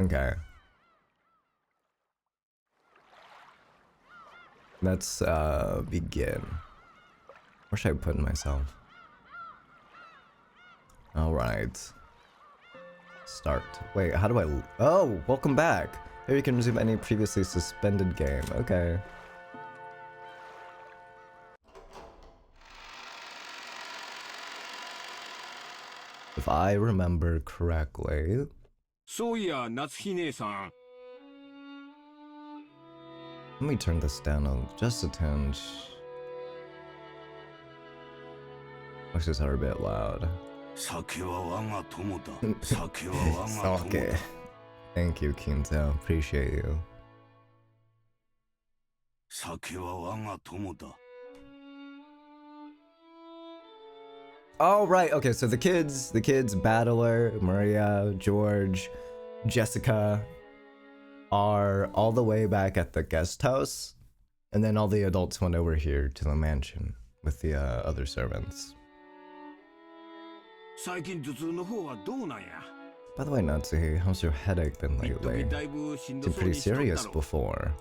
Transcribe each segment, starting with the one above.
Okay. Let's begin. Where should I put myself? Alright. Start. Wait, how do I... Oh, welcome back! Here you can resume any previously suspended game. Okay. If I remember correctly... Let me turn this down just a tinge. Voices are a bit loud. Sake. Thank you, Kinzo. Appreciate you. Oh, right. Okay, so the kids, Battler, Maria, George, Jessica, are all the way back at the guest house, and then all the adults went over here to the mansion with the other servants. By the way, Natsuhi, how's your headache been lately? Seemed pretty serious before.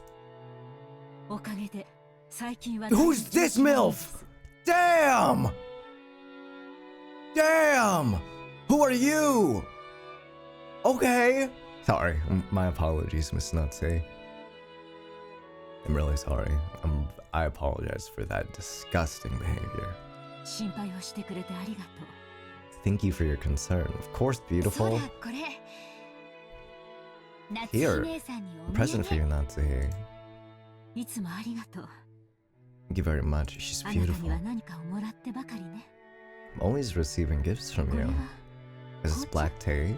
Who's this MILF? Damn! Damn! Who are you? Okay. Sorry, my apologies, Miss Natsuhi. I'm really sorry. I apologize for that disgusting behavior. Thank you for your concern. Of course, beautiful. Here, a present for you, Natsuhi. Thank you very much. She's beautiful. I'm always receiving gifts from you. Is this black tea?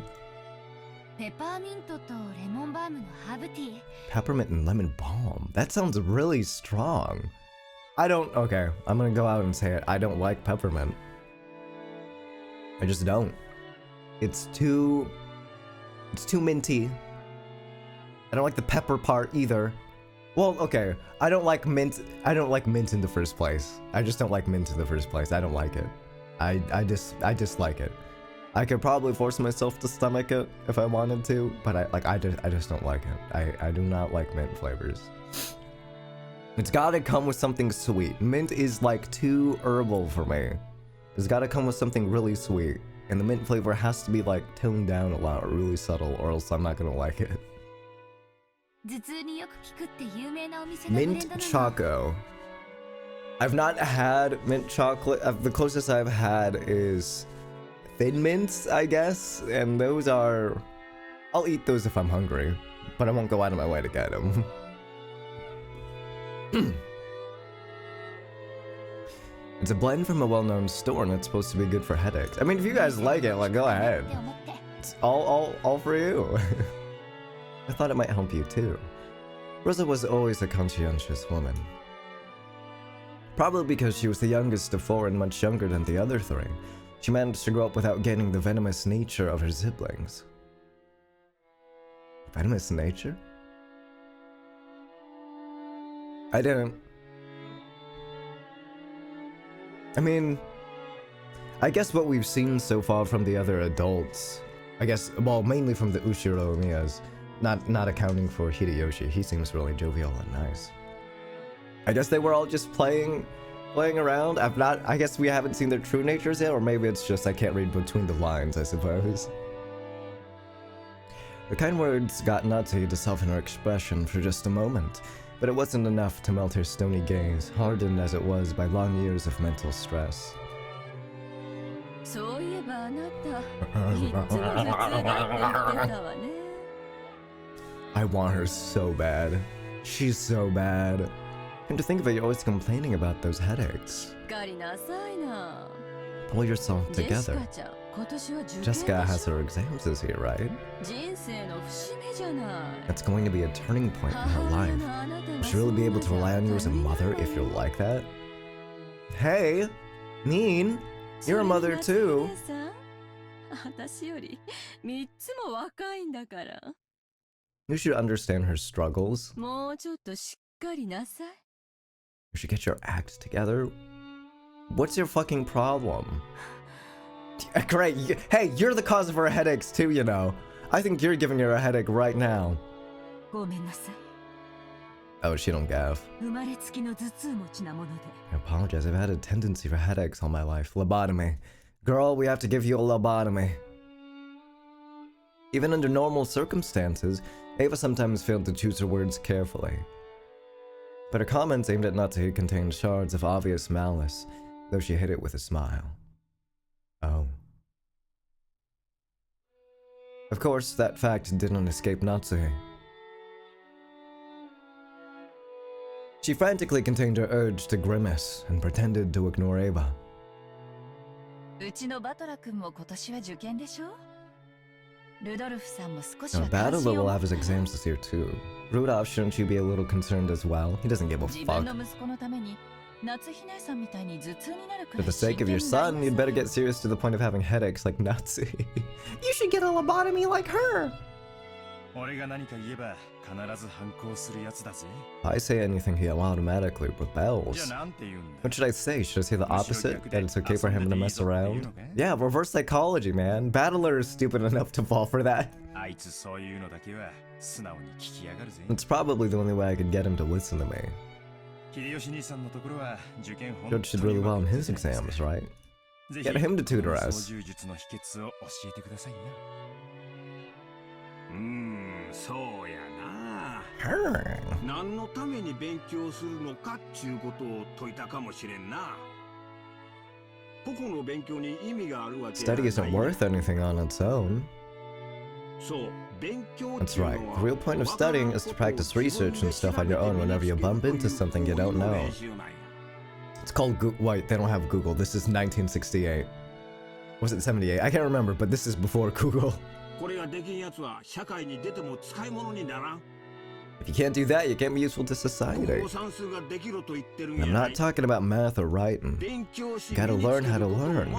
Peppermint and lemon balm. That sounds really strong. Okay, I'm gonna go out and say it. I don't like peppermint. I just don't. It's too minty. I don't like the pepper part either. Well, okay, I don't like mint in the first place. I just don't like mint in the first place. I don't like it. I dislike it. I could probably force myself to stomach it if I wanted to, but I just don't like it. I do not like mint flavors. It's gotta come with something sweet. Mint is like too herbal for me. It's gotta come with something really sweet, and the mint flavor has to be like toned down a lot or really subtle, or else I'm not gonna like it. Mint Choco. I've not had mint chocolate. The closest I've had is Thin Mints, I guess, and those are... I'll eat those if I'm hungry, but I won't go out of my way to get them. It's a blend from a well-known store, and it's supposed to be good for headaches. I mean, if you guys like it, like, go ahead. It's all for you. I thought it might help you too. Rosa was always a conscientious woman. Probably because she was the youngest of four and much younger than the other three. She managed to grow up without gaining the venomous nature of her siblings. Venomous nature? I didn't. I mean, I guess what we've seen so far from the other adults, I guess, well, mainly from the Ushiro Miyas, not accounting for Hideyoshi. He seems really jovial and nice. I guess they were all just playing around. I guess we haven't seen their true natures yet, or maybe it's just I can't read between the lines, I suppose. The kind words got Natsuhi to soften her expression for just a moment, but it wasn't enough to melt her stony gaze, hardened as it was by long years of mental stress. I want her so bad. She's so bad. And to think of it, you're always complaining about those headaches. Pull yourself together. Jessica has her exams this year, right? It's going to be a turning point in her life. Will she really be able to rely on you as a mother if you're like that? Hey, Mean, you're a mother too. You should understand her struggles. You should get your act together. What's your fucking problem? Great. Hey, you're the cause of her headaches too, you know. I think you're giving her a headache right now. Oh, she don't gaff. I apologize, I've had a tendency for headaches all my life. Lobotomy. Girl, we have to give you a lobotomy. Even under normal circumstances, Ava sometimes failed to choose her words carefully. But her comments aimed at Natsuhi contained shards of obvious malice, though she hid it with a smile. Oh. Of course, that fact didn't escape Natsuhi. She frantically contained her urge to grimace and pretended to ignore Ava. Battler will have his exams this year too. Rudolph, shouldn't you be a little concerned as well? He doesn't give a fuck. For the sake of your son, you'd better get serious to the point of having headaches like Natsuhi. You should get a lobotomy like her! If I say anything, he automatically rebels. What should I say? Should I say the opposite? That it's okay for him to mess around? Yeah, reverse psychology, man. Battler is stupid enough to fall for that. It's probably the only way I could get him to listen to me. Judge did really well in his exams, right? Get him to tutor us. Study isn't worth anything on its own. That's right. The real point of studying is to practice research and stuff on your own whenever you bump into something you don't know. It's called wait, they don't have Google. This is 1968. Was it 78? I can't remember, but this is before Google. If you can't do that, you can't be useful to society. I'm not talking about math or writing. You gotta learn how to learn.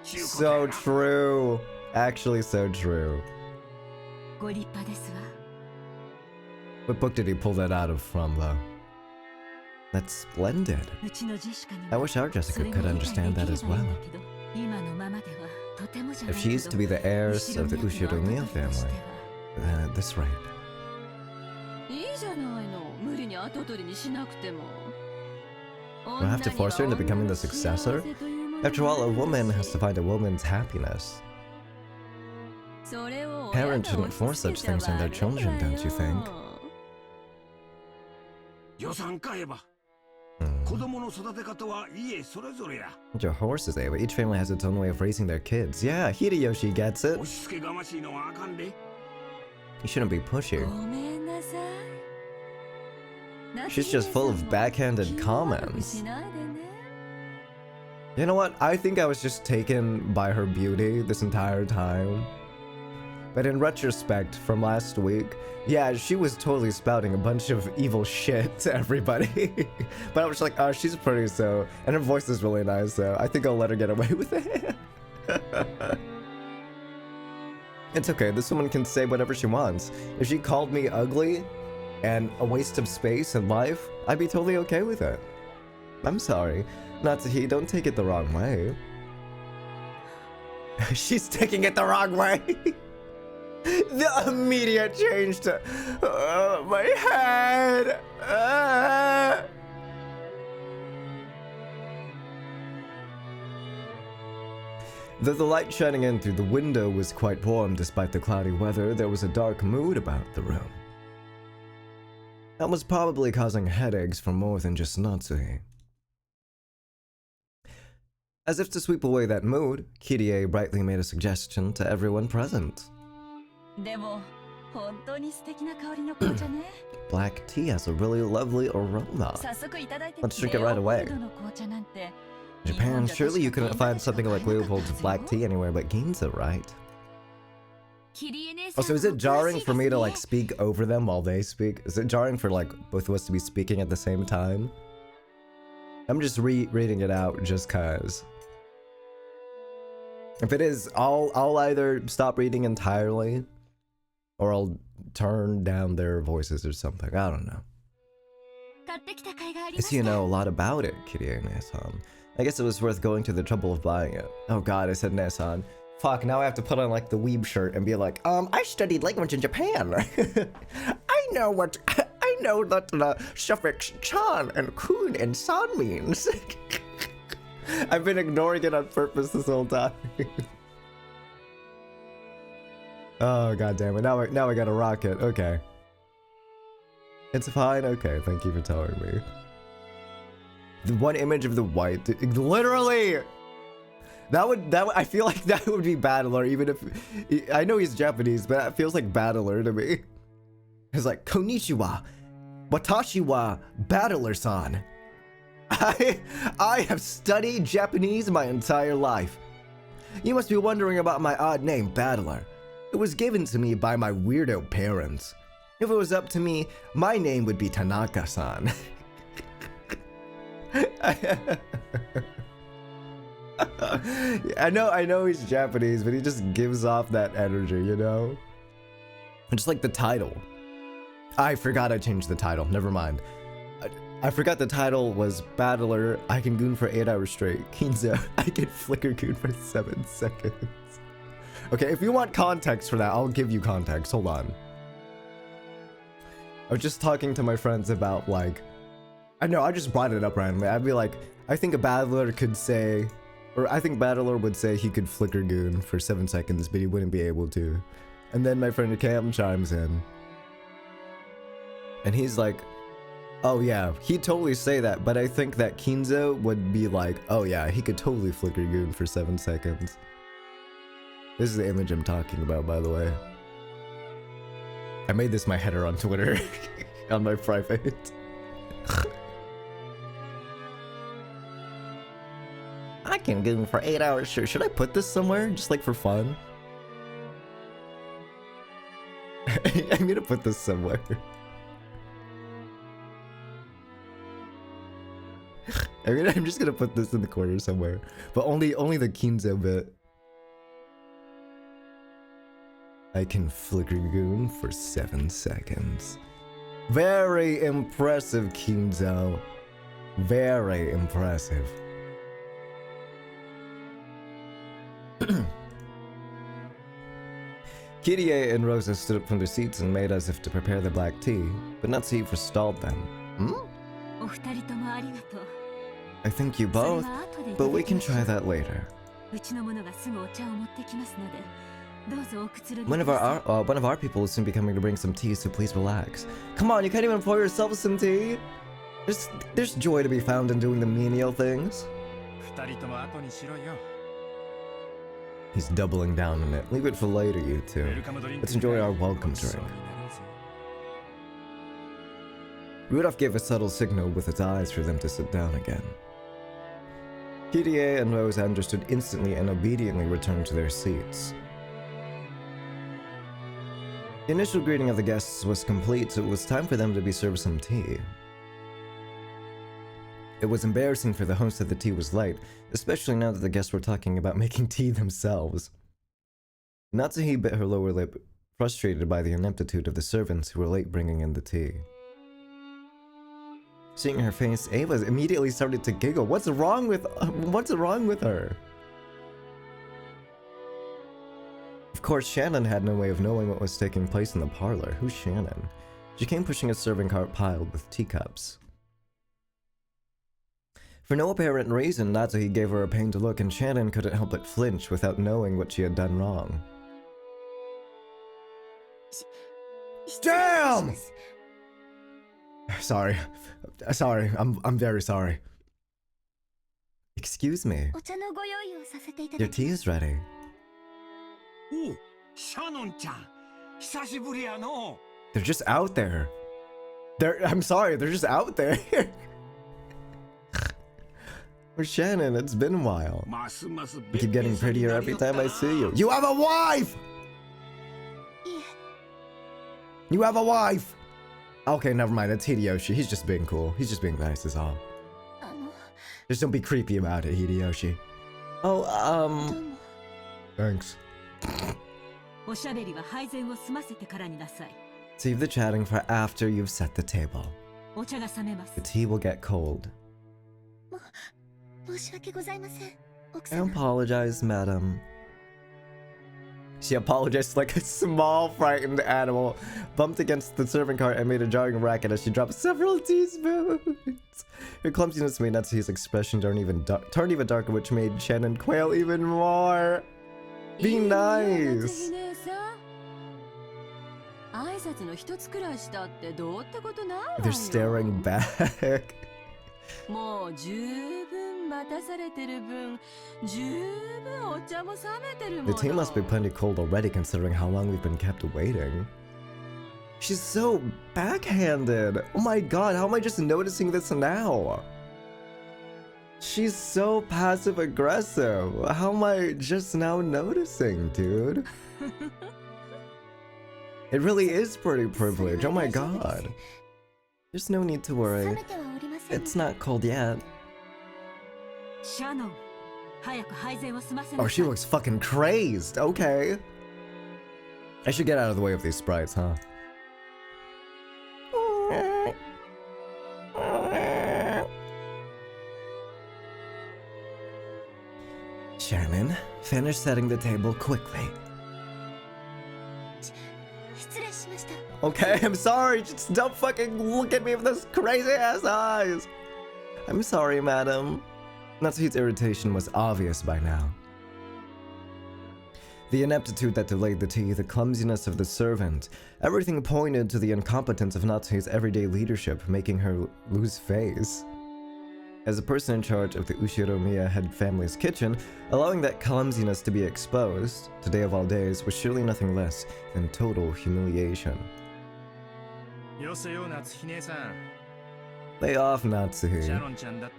So true. Actually, so true. What book did he pull that out of from, though? That's splendid. I wish our Jessica could understand that as well. If she used to be the heiress of the Ushiromiya family, then at this rate. We'll have to force her into becoming the successor? After all, a woman has to find a woman's happiness. Parents shouldn't force such things on their children, don't you think? Your horses, Ava. Each family has its own way of raising their kids. Yeah, Hideyoshi gets it. You shouldn't be pushy. She's just full of backhanded comments. You know what? I think I was just taken by her beauty this entire time. But in retrospect, from last week, yeah, she was totally spouting a bunch of evil shit to everybody. But I was like, oh, she's pretty, so... And her voice is really nice, so I think I'll let her get away with it. It's okay, this woman can say whatever she wants. If she called me ugly and a waste of space and life, I'd be totally okay with it. I'm sorry. Natsuhi, don't take it the wrong way. She's taking it the wrong way! The immediate change to my head. Though the light shining in through the window was quite warm despite the cloudy weather, there was a dark mood about the room. That was probably causing headaches for more than just Natsuhi. As if to sweep away that mood, Kirie brightly made a suggestion to everyone present. Black tea has a really lovely aroma. Let's drink it right away. Japan, surely you couldn't find something like Leopold's black tea anywhere but Ginza, right? Oh, so is it jarring for me to like speak over them while they speak? Is it jarring for like both of us to be speaking at the same time? I'm just reading it out just cause. If it is, I'll either stop reading entirely or I'll turn down their voices or something. I don't know. Guess you know a lot about it, Kirie-ne-san. I guess it was worth going to the trouble of buying it. Oh god, I said ne-san. Fuck, now I have to put on like the weeb shirt and be like, I studied language in Japan. I know what the suffix chan and kun and san means. I've been ignoring it on purpose this whole time. Oh god damn it! Now I gotta rock it. Okay, it's fine. Okay, thank you for telling me. The one image of the white, literally. That would I feel like that would be Battler, even if I know he's Japanese, but that feels like Battler to me. It's like konnichiwa, watashi wa Battler-san. I have studied Japanese my entire life. You must be wondering about my odd name, Battler. It was given to me by my weirdo parents. If it was up to me, my name would be Tanaka-san. I know he's Japanese, but he just gives off that energy, you know? Just like the title. I forgot I changed the title. Never mind. I forgot the title was Battler. I can goon for 8 hours straight. Kinzo, I can flicker goon for 7 seconds. Okay, if you want context for that, I'll give you context. Hold on. I was just talking to my friends about, like... I know, I just brought it up randomly. I'd be like, I think a Battler could say... Or I think Battler would say he could flicker goon for 7 seconds, but he wouldn't be able to. And then my friend Cam chimes in. And he's like, oh yeah, he'd totally say that, but I think that Kinzo would be like, oh yeah, he could totally flicker goon for 7 seconds. This is the image I'm talking about, by the way. I made this my header on Twitter, on my private. I can goon for 8 hours. Sure, should I put this somewhere, just like for fun? I'm gonna put this somewhere. I'm just gonna put this in the corner somewhere, but only the Kinzo bit. I can flicker goon for 7 seconds. Very impressive, Kinzo. Very impressive. Kirie and Rosa stood up from their seats and made as if to prepare the black tea, but Natsuhi forestalled them. I thank you both, but we can try that later. One of our people will soon be coming to bring some tea, so please relax. Come on, you can't even pour yourself some tea? There's joy to be found in doing the menial things. He's doubling down on it. Leave it for later, you two. Let's enjoy our welcome drink. Rudolph gave a subtle signal with his eyes for them to sit down again. Kirie and Rose understood instantly and obediently returned to their seats. The initial greeting of the guests was complete, so it was time for them to be served some tea. It was embarrassing for the host that the tea was late, especially now that the guests were talking about making tea themselves. Natsuhi bit her lower lip, frustrated by the ineptitude of the servants who were late bringing in the tea. Seeing her face, Ava immediately started to giggle. What's wrong with her? Of course, Shannon had no way of knowing what was taking place in the parlor. Who's Shannon? She came pushing a serving cart piled with teacups. For no apparent reason, Natsuhi gave her a pained look, and Shannon couldn't help but flinch without knowing what she had done wrong. Damn! Sorry, I'm very sorry. Excuse me. Your tea is ready. They're just out there. I'm sorry, they're just out there. Where's Shannon? It's been a while. You keep getting prettier every time I see you. You have a wife! You have a wife! Okay, never mind. It's Hideyoshi. He's just being cool. He's just being nice is all. Just don't be creepy about it, Hideyoshi. Oh, thanks. Save the chatting for after you've set the table. The tea will get cold. I apologize, madam. She apologized like a small, frightened animal, bumped against the serving cart and made a jarring racket as she dropped several teaspoons. Her clumsiness made Natsuhi's expression turn even darker, which made Shannon quail even more. Be nice. They're staring back. The tea must be plenty cold already considering how long we've been kept waiting. She's so backhanded. Oh my god, how am I just noticing this now? She's so passive aggressive. How am I just now noticing, dude? It really is pretty privilege. Oh my god. There's no need to worry. It's not cold yet. Oh, she looks fucking crazed. Okay. I should get out of the way of these sprites, huh? Shannon, finish setting the table quickly. Okay, I'm sorry. Just don't fucking look at me with those crazy ass eyes. I'm sorry, madam. Natsuhi's irritation was obvious by now. The ineptitude that delayed the tea, the clumsiness of the servant, everything pointed to the incompetence of Natsuhi's everyday leadership, making her lose face. As a person in charge of the Ushiromiya head family's kitchen, allowing that clumsiness to be exposed, today of all days, was surely nothing less than total humiliation. Lay off, Natsuhi.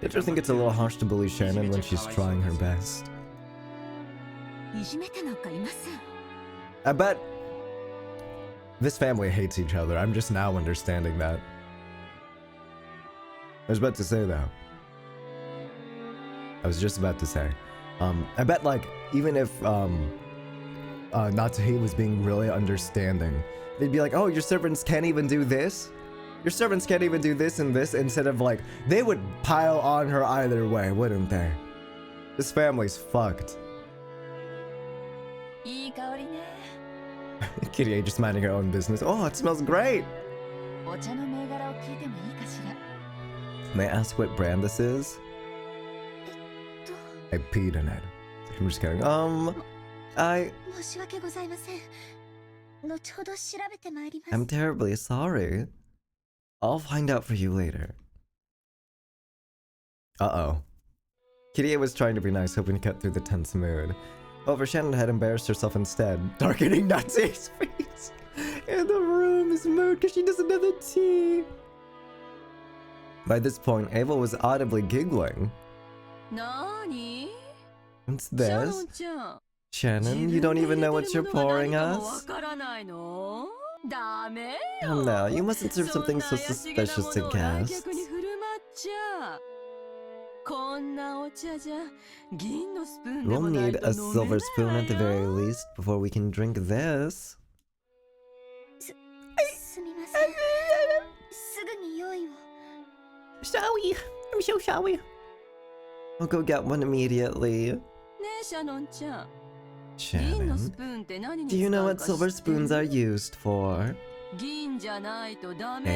Don't you think it's a little harsh to bully Shannon when she's trying her best? I bet this family hates each other. I'm just now understanding that. I was about to say though. I bet like even if Natsuhi was being really understanding, they'd be like, oh, your servants can't even do this? Your servants can't even do this and this, instead of like, they would pile on her either way, wouldn't they? This family's fucked. Kirie just minding her own business. Oh, it smells great! May I ask what brand this is? I peed in it. I'm just kidding. I'm terribly sorry. I'll find out for you later. Uh-oh. Kirie was trying to be nice, hoping to cut through the tense mood. However, Shannon had embarrassed herself instead, darkening Natsuhi's face. And the room is mood because she doesn't have the tea. By this point, Ava was audibly giggling. What's this? Shannon, you don't even know what you're pouring us? Oh no, you mustn't serve something so suspicious to guests. We'll need a silver spoon at the very least before we can drink this. Shall we? I'm so sorry. I'll go get one immediately. Shannon, do you know what silver spoons are used for? They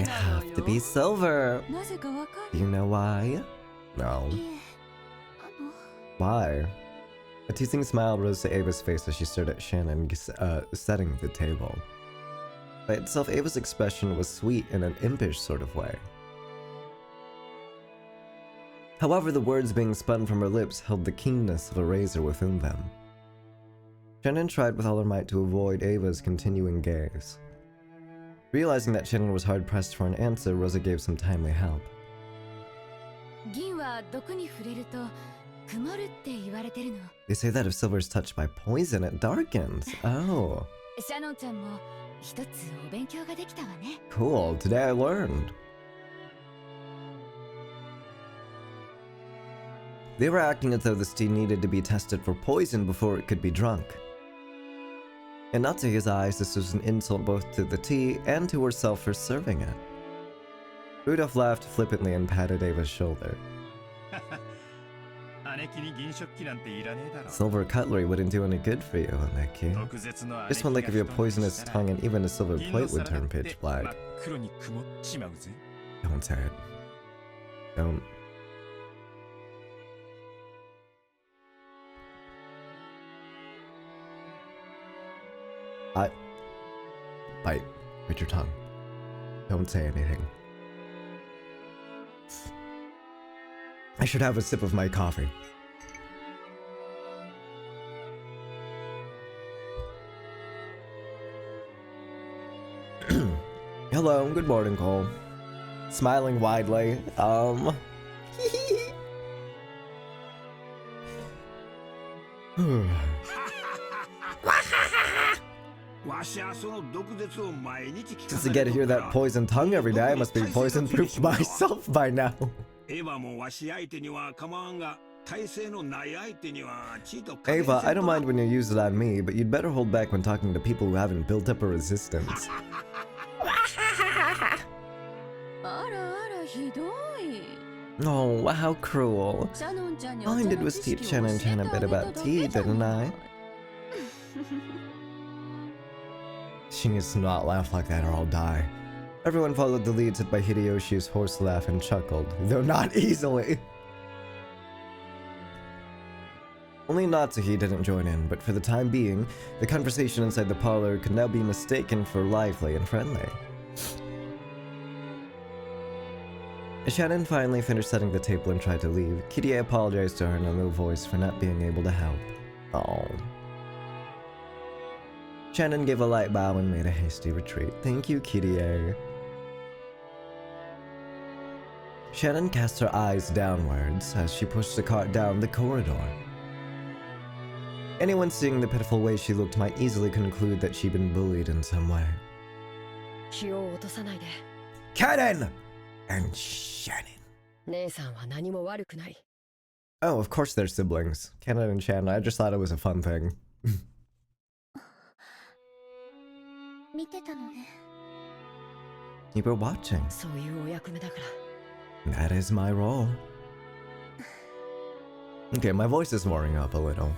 have to be silver. Do you know why? No. Why? A teasing smile rose to Ava's face as she stared at Shannon, setting the table. By itself, Ava's expression was sweet in an impish sort of way. However, the words being spun from her lips held the keenness of a razor within them. Shannon tried with all her might to avoid Ava's continuing gaze. Realizing that Shannon was hard-pressed for an answer, Rosa gave some timely help. They say that if silver is touched by poison, it darkens. Oh. Cool, today I learned. They were acting as though this tea needed to be tested for poison before it could be drunk. In Natsuhi's eyes, this was an insult both to the tea and to herself for serving it. Rudolph laughed flippantly and patted Ava's shoulder. Silver cutlery wouldn't do any good for you, Umineko. Just one lick of your poisonous tongue and even a silver plate would turn pitch black. Don't say it. Don't. Bite your tongue. Don't say anything. I should have a sip of my coffee. Hello, good morning, Cole. Smiling widely. Just to get to hear that poison tongue every day, I must be poison proof myself by now. Ava, I don't mind when you use it on me, but you'd better hold back when talking to people who haven't built up a resistance. Oh, how cruel. All I did was teach Shannon Chan a bit about tea, didn't I? She needs to not laugh like that or I'll die. Everyone followed the lead set by Hideyoshi's horse laugh and chuckled, though not easily. Only Natsuhi didn't join in, but for the time being, the conversation inside the parlor could now be mistaken for lively and friendly. As Shannon finally finished setting the table and tried to leave, Kirie apologized to her in a low voice for not being able to help. Oh. Shannon gave a light bow and made a hasty retreat. Thank you, Kirie. Shannon cast her eyes downwards as she pushed the cart down the corridor. Anyone seeing the pitiful way she looked might easily conclude that she'd been bullied in some way. Cannon! And Shannon. Oh, of course they're siblings. Cannon and Shannon. I just thought it was a fun thing. You were watching. That is my role. Okay, my voice is warming up a little.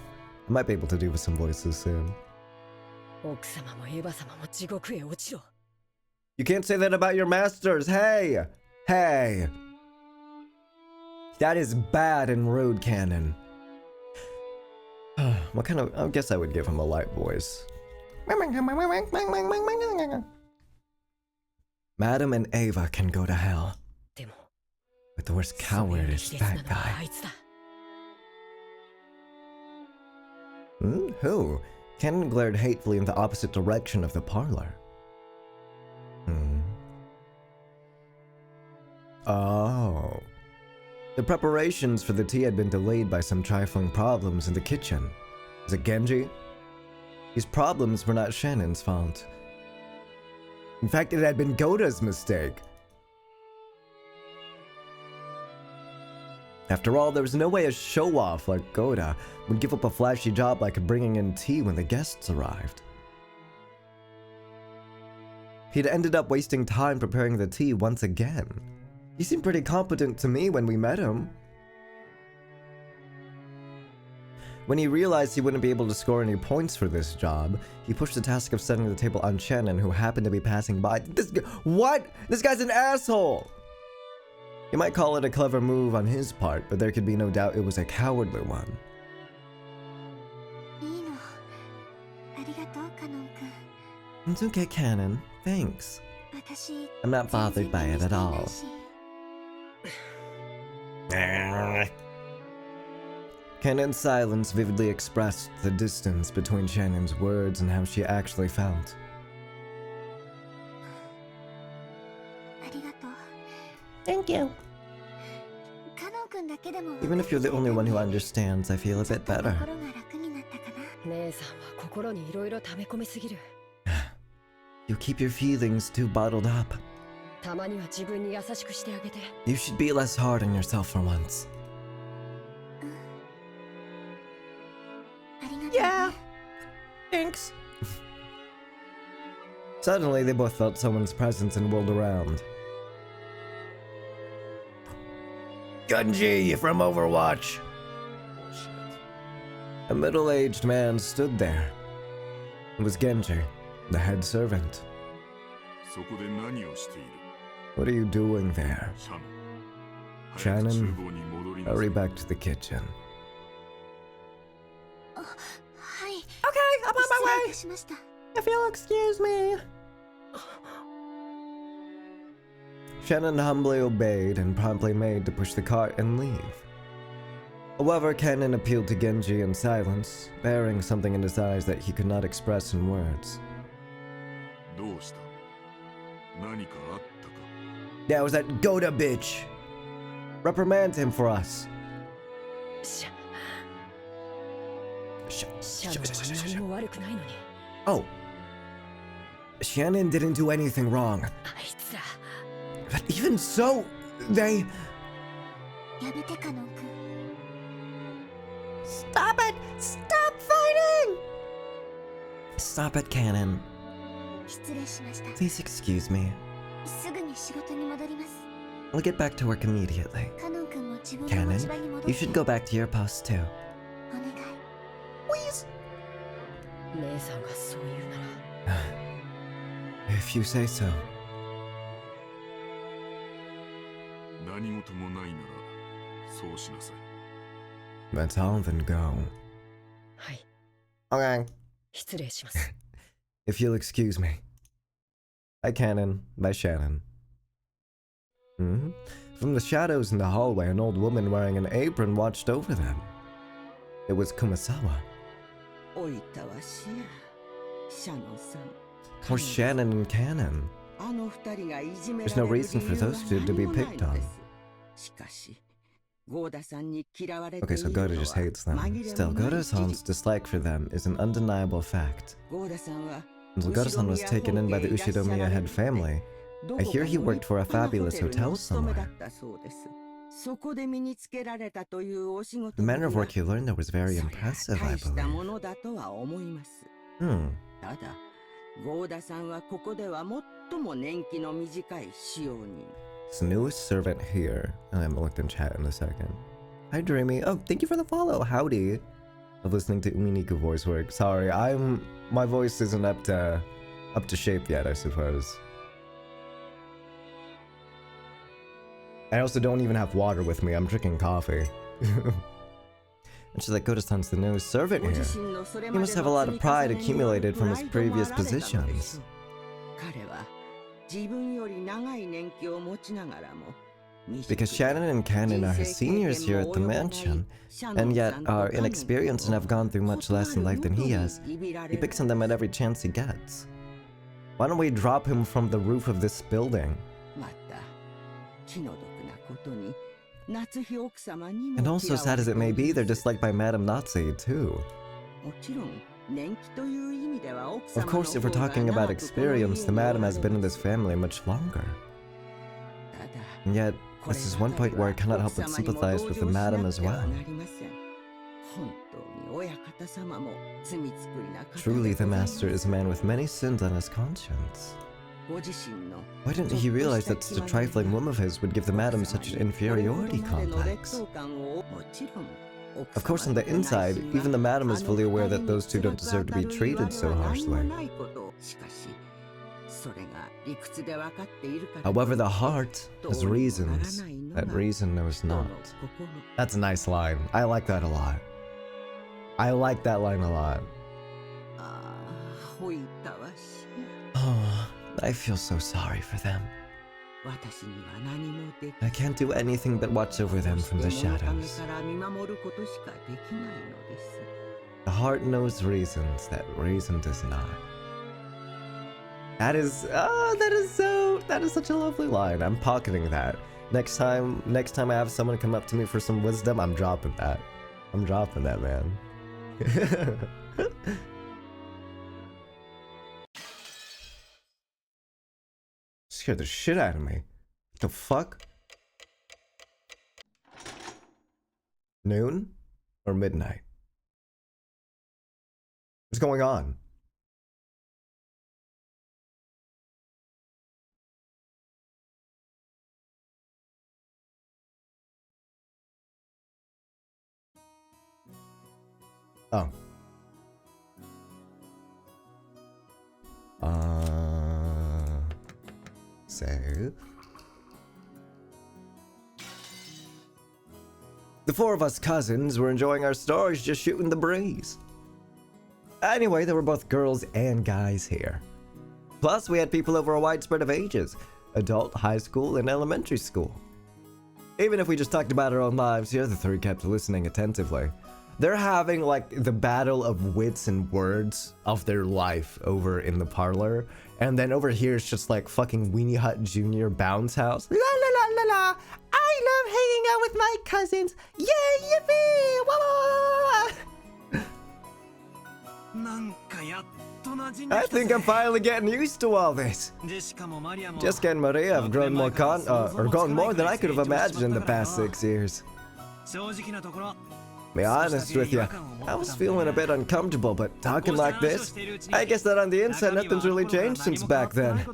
I might be able to do with some voices soon. You can't say that about your masters, hey! Hey! That is bad and rude, Cannon. What kind of... I guess I would give him a light voice. Madam and Ava can go to hell. But the worst coward is that guy. Who? Cannon glared hatefully in the opposite direction of the parlor. Oh. The preparations for the tea had been delayed by some trifling problems in the kitchen. Was it Genji? These problems were not Shannon's fault. In fact, it had been Goda's mistake. After all, there was no way a show-off like Goda would give up a flashy job like bringing in tea when the guests arrived. He'd ended up wasting time preparing the tea once again. He seemed pretty competent to me when we met him. When he realized he wouldn't be able to score any points for this job, he pushed the task of setting the table on Shannon, who happened to be passing by. What? This guy's an asshole! You might call it a clever move on his part, but there could be no doubt it was a cowardly one. It's okay, Cannon. Thanks. I'm not bothered by it at all. Cannon's silence vividly expressed the distance between Shannon's words and how she actually felt. Thank you. Even if you're the only one who understands, I feel a bit better. You keep your feelings too bottled up. You should be less hard on yourself for once. Yeah. Thanks. Suddenly, they both felt someone's presence and whirled around. Gunji from Overwatch. A middle-aged man stood there. It was Genji, the head servant. そこで何をしている? What are you doing there? Shannon, hurry back to the kitchen. Okay, I'm on my way. If you'll excuse me. Shannon humbly obeyed and promptly made to push the cart and leave. However, Kennen appealed to Genji in silence, bearing something in his eyes that he could not express in words. どうした? 何かあったか? Yeah, it was that Goda bitch. Reprimand him for us. Oh. Shannon didn't do anything wrong. But even so, they... Stop it! Stop fighting! Stop it, Cannon. Please excuse me. I'll get back to work immediately. Cannon, you should go back to your post too. Please! If you say so. 何事もないならそうしなさい. That's all, then go. Okay. If you'll excuse me. By Cannon, by Shannon. From the shadows in the hallway, an old woman wearing an apron watched over them. It was Kumasawa. Or Shannon and Cannon. There's no reason for those two to be picked on. Okay, so Goda just hates them. Still, Goda-san's dislike for them is an undeniable fact. Until Goda-san was taken in by the Ushidomiya head family, I hear he worked for a fabulous hotel somewhere. The manner of work he learned there was very impressive, I believe. This newest servant here. I'm gonna look in chat in a second. Hi, Dreamy. Oh, thank you for the follow. Howdy. Of listening to Umineko voice work. Sorry, my voice isn't up to shape yet, I suppose. I also don't even have water with me. I'm drinking coffee. And she's like, Goda-san's the newest servant here. He must have a lot of pride accumulated from his previous positions. Because Shannon and Cannon are his seniors here at the mansion, and yet are inexperienced and have gone through much less in life than he has, he picks on them at every chance he gets. Why don't we drop him from the roof of this building? And also, sad as it may be, they're disliked by Madame Nazi, too. Of course, if we're talking about experience, the Madam has been in this family much longer. And yet, this is one point where I cannot help but sympathize with the Madam as well. Truly, the Master is a man with many sins on his conscience. Why didn't he realize that such a trifling whim of his would give the Madam such an inferiority complex? Of course, on the inside, even the Madam is fully aware that those two don't deserve to be treated so harshly. However, the heart has reasons that reason knows not. That's a nice line. I like that a lot. I like that line a lot. Oh, I feel so sorry for them. I can't do anything but watch over them from the shadows. The heart knows reasons that reason does not. That is such a lovely line. I'm pocketing that. Next time I have someone come up to me for some wisdom, I'm dropping that. I'm dropping that, man. Scared the shit out of me. What the fuck? Noon or midnight? What's going on? Oh. say. The four of us cousins were enjoying our stories, just shooting the breeze. Anyway, there were both girls and guys here. Plus, we had people over a wide spread of ages, adult, high school, and elementary school. Even if we just talked about our own lives, the other three kept listening attentively. They're having, like, the battle of wits and words of their life over in the parlor. And then over here, it's just like fucking Weenie Hut Jr. Bounce House. La la la la la! I love hanging out with my cousins! Yeah, yippee! Wah, wah, wah. I think I'm finally getting used to all this. Jessica and Maria have grown more grown more than I could have imagined in the past 6 years. Be honest with you, I was feeling a bit uncomfortable, but talking like this, I guess that on the inside nothing's really changed since back then.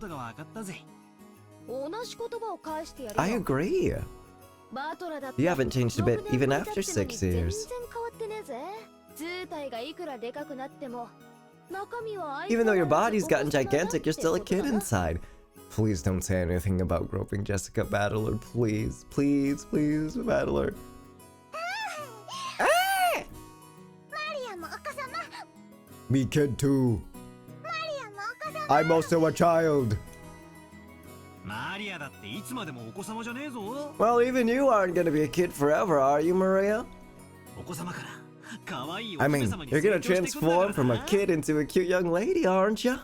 I agree. You haven't changed a bit even after 6 years. Even though your body's gotten gigantic, you're still a kid inside. Please don't say anything about groping Jessica, Battler. Please, please, please, Battler. Me kid too. I'm also a child. Well, even you aren't gonna be a kid forever, are you, Maria? I mean, you're gonna transform from a kid into a cute young lady, aren't you?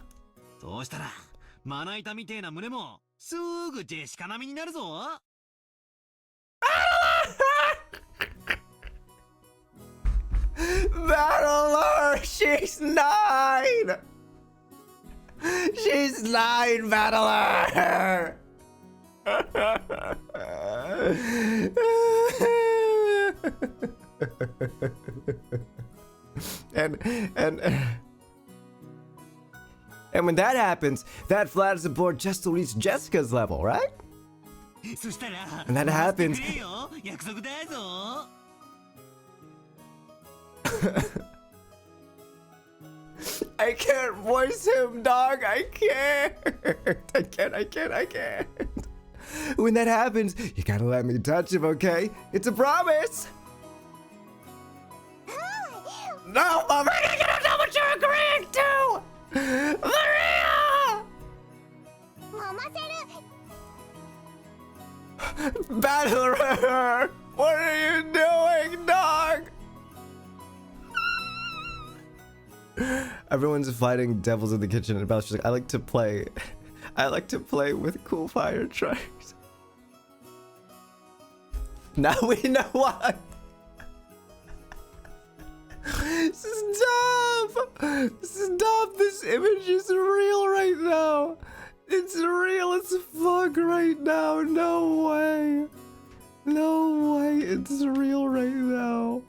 Battler! She's 9! She's 9, Battler! And when that happens, that flattens the board just to reach Jessica's level, right? And that happens. I can't voice him, dog. I can't. I can't. When that happens, you gotta let me touch him, okay? It's a promise. No, Maria, you don't know what you're agreeing to! Maria! Battler! What are you doing, dog? Everyone's fighting devils in the kitchen, and Belle's just like, I like to play with cool fire trucks. Now we know why. Stop! This image is real right now. It's real as fuck right now. No way. No way. It's real right now.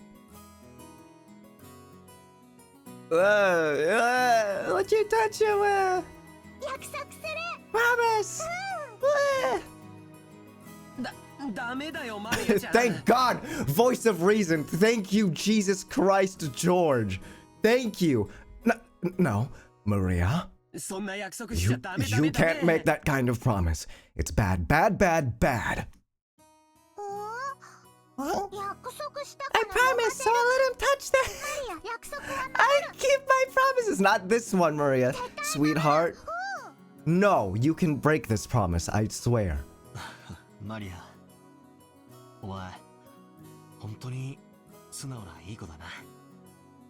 Let you touch him. Promise. Thank God, voice of reason. Thank you, Jesus Christ, George. Thank you. No, Maria. You can't make that kind of promise. It's bad. I promise, so I'll let him touch that. I keep my promises. Not this one, Maria. Sweetheart. No, you can break this promise, I swear. Maria.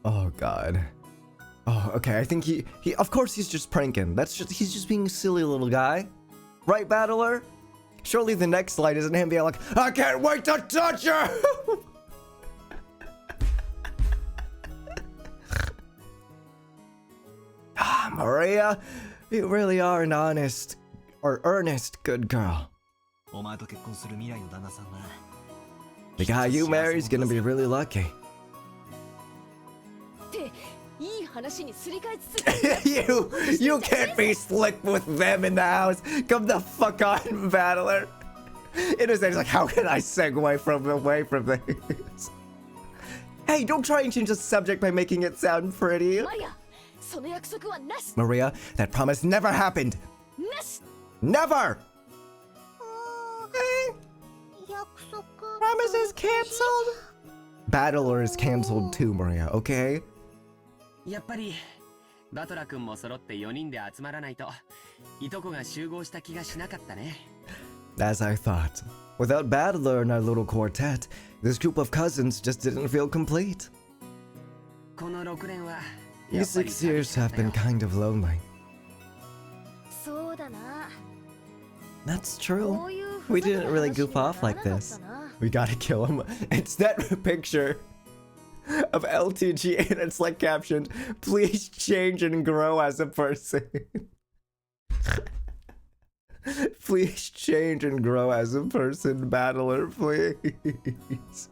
Oh God. Oh, okay. I think he of course he's just pranking. He's just being a silly little guy. Right, Battler? Surely the next slide isn't him being like, I can't wait to touch her! Maria, you really are an honest or earnest good girl. The guy you marry is gonna be really lucky. You can't be slick with them in the house. Come the fuck on, Battler. It is like, how can I segue away from this? Hey, don't try and change the subject by making it sound pretty. Maria, that promise never happened. Never! Promise is cancelled. Battler is cancelled too, Maria, okay? やっぱりバトラ君も揃って4人で集まらないといとこが集合した気がしなかったね。 As I thought. Without Battler and our little quartet, this group of cousins just didn't feel complete. この6年は These 6 years have been kind of lonely. そうだな。 That's true. We didn't really goof off like this. We gotta kill him. It's that picture of LTG and it's like captioned, please change and grow as a person. Please change and grow as a person, Battler, please.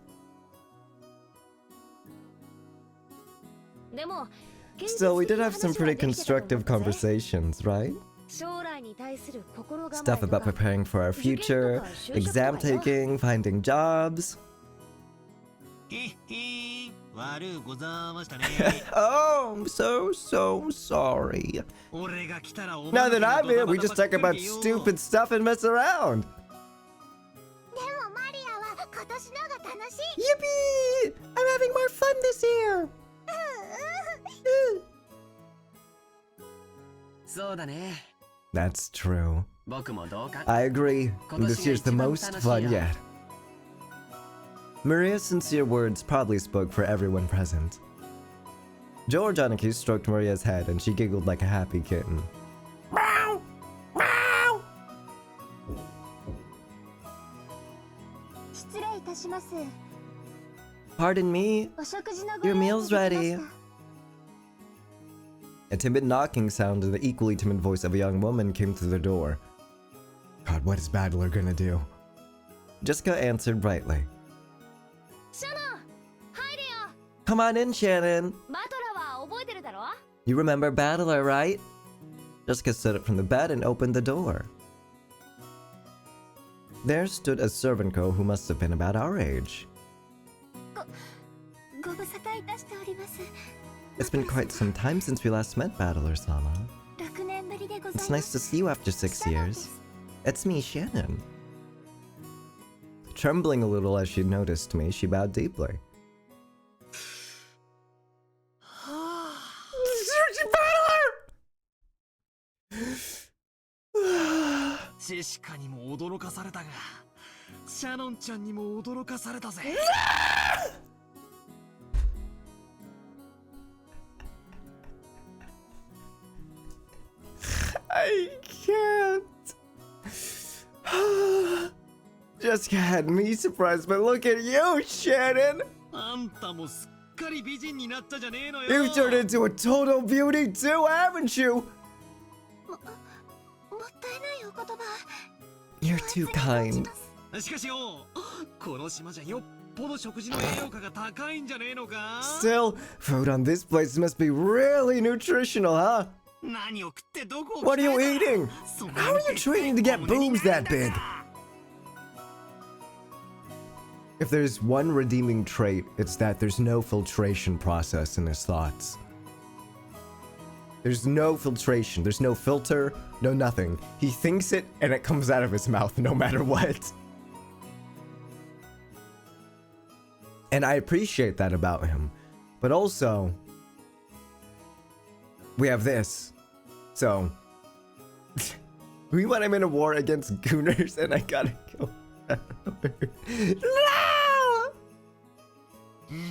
でも Still, we did have some pretty constructive conversations, right? 将来に対する心構え Stuff about preparing for our future, exam taking, finding jobs. 悪ございましたね。 Oh, I'm so sorry. 俺が来たら Now that I'm here, we just talk about stupid stuff and mess around. でもマリアは今年のが楽しい Yippee! I'm having more fun this year. そうだね。 That's true. 僕も同感。 I agree. This year's the most fun yet. Maria's sincere words probably spoke for everyone present. George Aniki stroked Maria's head and she giggled like a happy kitten. Meow! Meow! 失礼いたします Pardon me. お食事の Your ご用意 meal's いたしま ready. した A timid knocking sound and the equally timid voice of a young woman came through the door. God, what is Battler gonna do? Jessica answered brightly. シャナ入れよ Come on in, Shannon. バトラは覚えてるだろ You remember Battler, right? Jessica stood up from the bed and opened the door. There stood a servant girl who must have been about our age. ご無沙汰いたしております It's been quite some time since we last met, Battler-sama. 6年ぶりでござい It's ま nice す to see you after 6 years. It's me, Shannon. Trembling a little as she noticed me, she bowed deeply. Battler! ジェシカにも驚かされたが、シャノンちゃんにも驚かされたぜ。I can't. Jessica had me surprised, but look at you, Shannon. あんたもすっかり美人になったじゃねえのよ。 You've turned into a total beauty too, haven't you? もったいないお言葉 You're too kind. しかしよ、この島じゃよっぽど食事の栄養価が高いんじゃねえのか。 Still, food on this place must be really nutritional, huh? 何を食ってどこを What are you 鍛えた eating? そんな How are you training to get boobs that big? If there's one redeeming trait, it's that there's no filtration process in his thoughts. There's no filtration, there's no filter, no nothing. He thinks it and it comes out of his mouth no matter what. And I appreciate that about him. But also, we have this. So, we went him in a war against Gooners and I gotta kill No!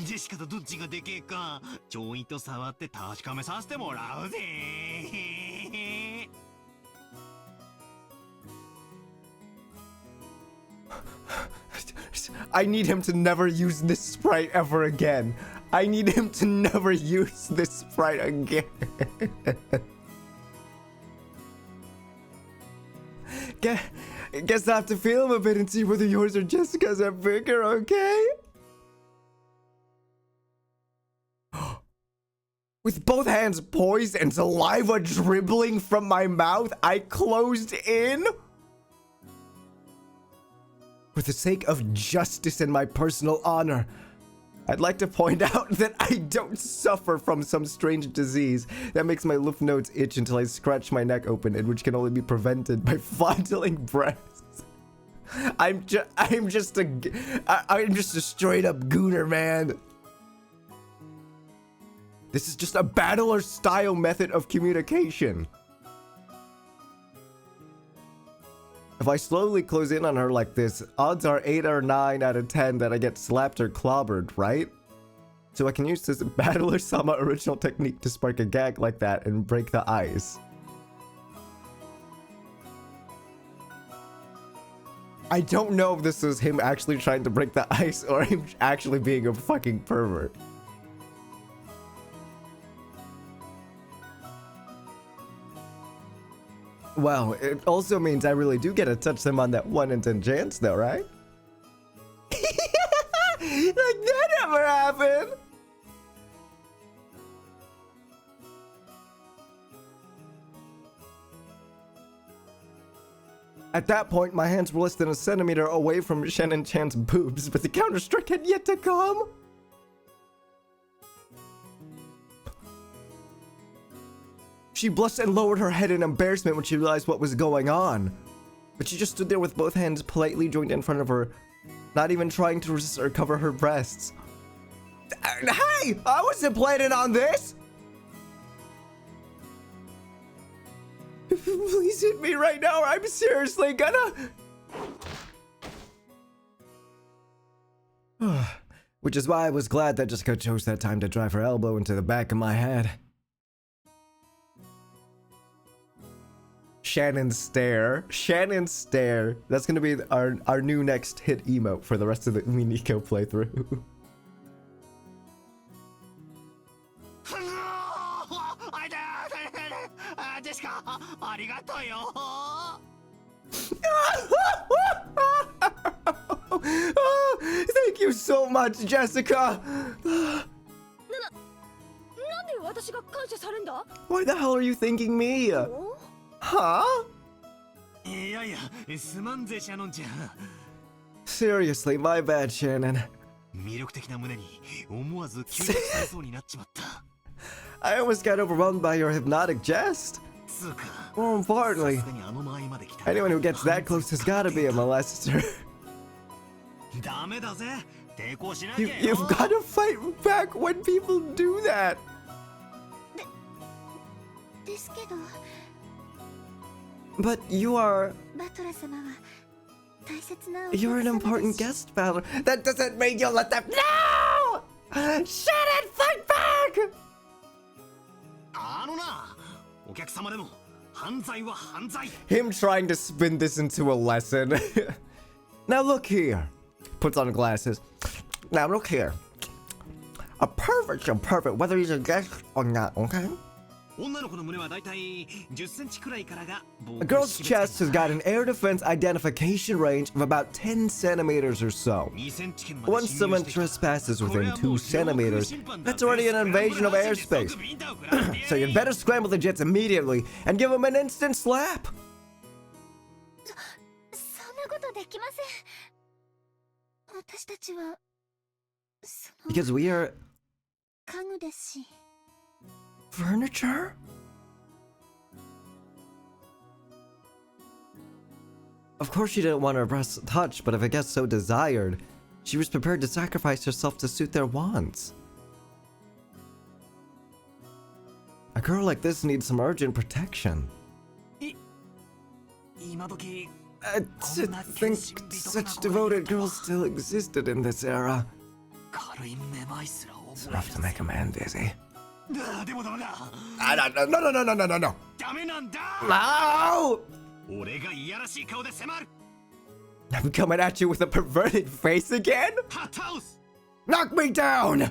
ジェシカとどっちがでけえか、ちょいと触って確かめさせてもらうぜ。I need him to never use this sprite ever again. I need him to never use this sprite again. Guess I have to feel him a bit and see whether yours or Jessica's are bigger, okay? With both hands poised and saliva dribbling from my mouth, I closed in. For the sake of justice and my personal honor, I'd like to point out that I don't suffer from some strange disease that makes my lymph nodes itch until I scratch my neck open, and which can only be prevented by fondling breasts. I'm just a straight up gooner, man. This is just a battler style method of communication. If I slowly close in on her like this, odds are 8 or 9 out of 10 that I get slapped or clobbered, right? So I can use this battler sama original technique to spark a gag like that and break the ice. I don't know if this is him actually trying to break the ice or him actually being a fucking pervert. Well, it also means I really do get to touch them on that 1 in 10 chance though, right? Like that never happened! At that point, my hands were less than a centimeter away from Shannon Chan's boobs, but the counter-strike had yet to come. She blushed and lowered her head in embarrassment when she realized what was going on. But she just stood there with both hands politely joined in front of her, not even trying to resist or cover her breasts. Hey! I wasn't planning on this! Please hit me right now or I'm seriously gonna... Which is why I was glad that Jessica chose that time to drive her elbow into the back of my head. Shannon's stare. Shannon's stare. That's gonna be our new next hit emote for the rest of the Umineko playthrough. Thank you so much, Jessica. Why the hell are you thanking me? Huh? Seriously, my bad, Shannon. I almost got overwhelmed by your hypnotic jest. More importantly, anyone who gets that close has gotta be a molester. You've gotta fight back when people do that. But you're an important guest, Valor. That doesn't mean you'll let them. No! Shannon, fight back! Him trying to spin this into a lesson. Now look here. Puts on glasses. Now look here. A pervert's a pervert, whether he's a guest or not, okay? A girl's chest has got an air defense identification range of about 10 centimeters or so. Once someone trespasses within 2 centimeters, that's already an invasion of airspace. So you'd better scramble the jets immediately and give them an instant slap. Because we are... furniture? Of course she didn't want her breasts touched, but if a guest so desired, she was prepared to sacrifice herself to suit their wants. A girl like this needs some urgent protection. To think such devoted girls still existed in this era. It's enough to make a man dizzy. No! No! I'm coming at you with a perverted face again? Knock me down!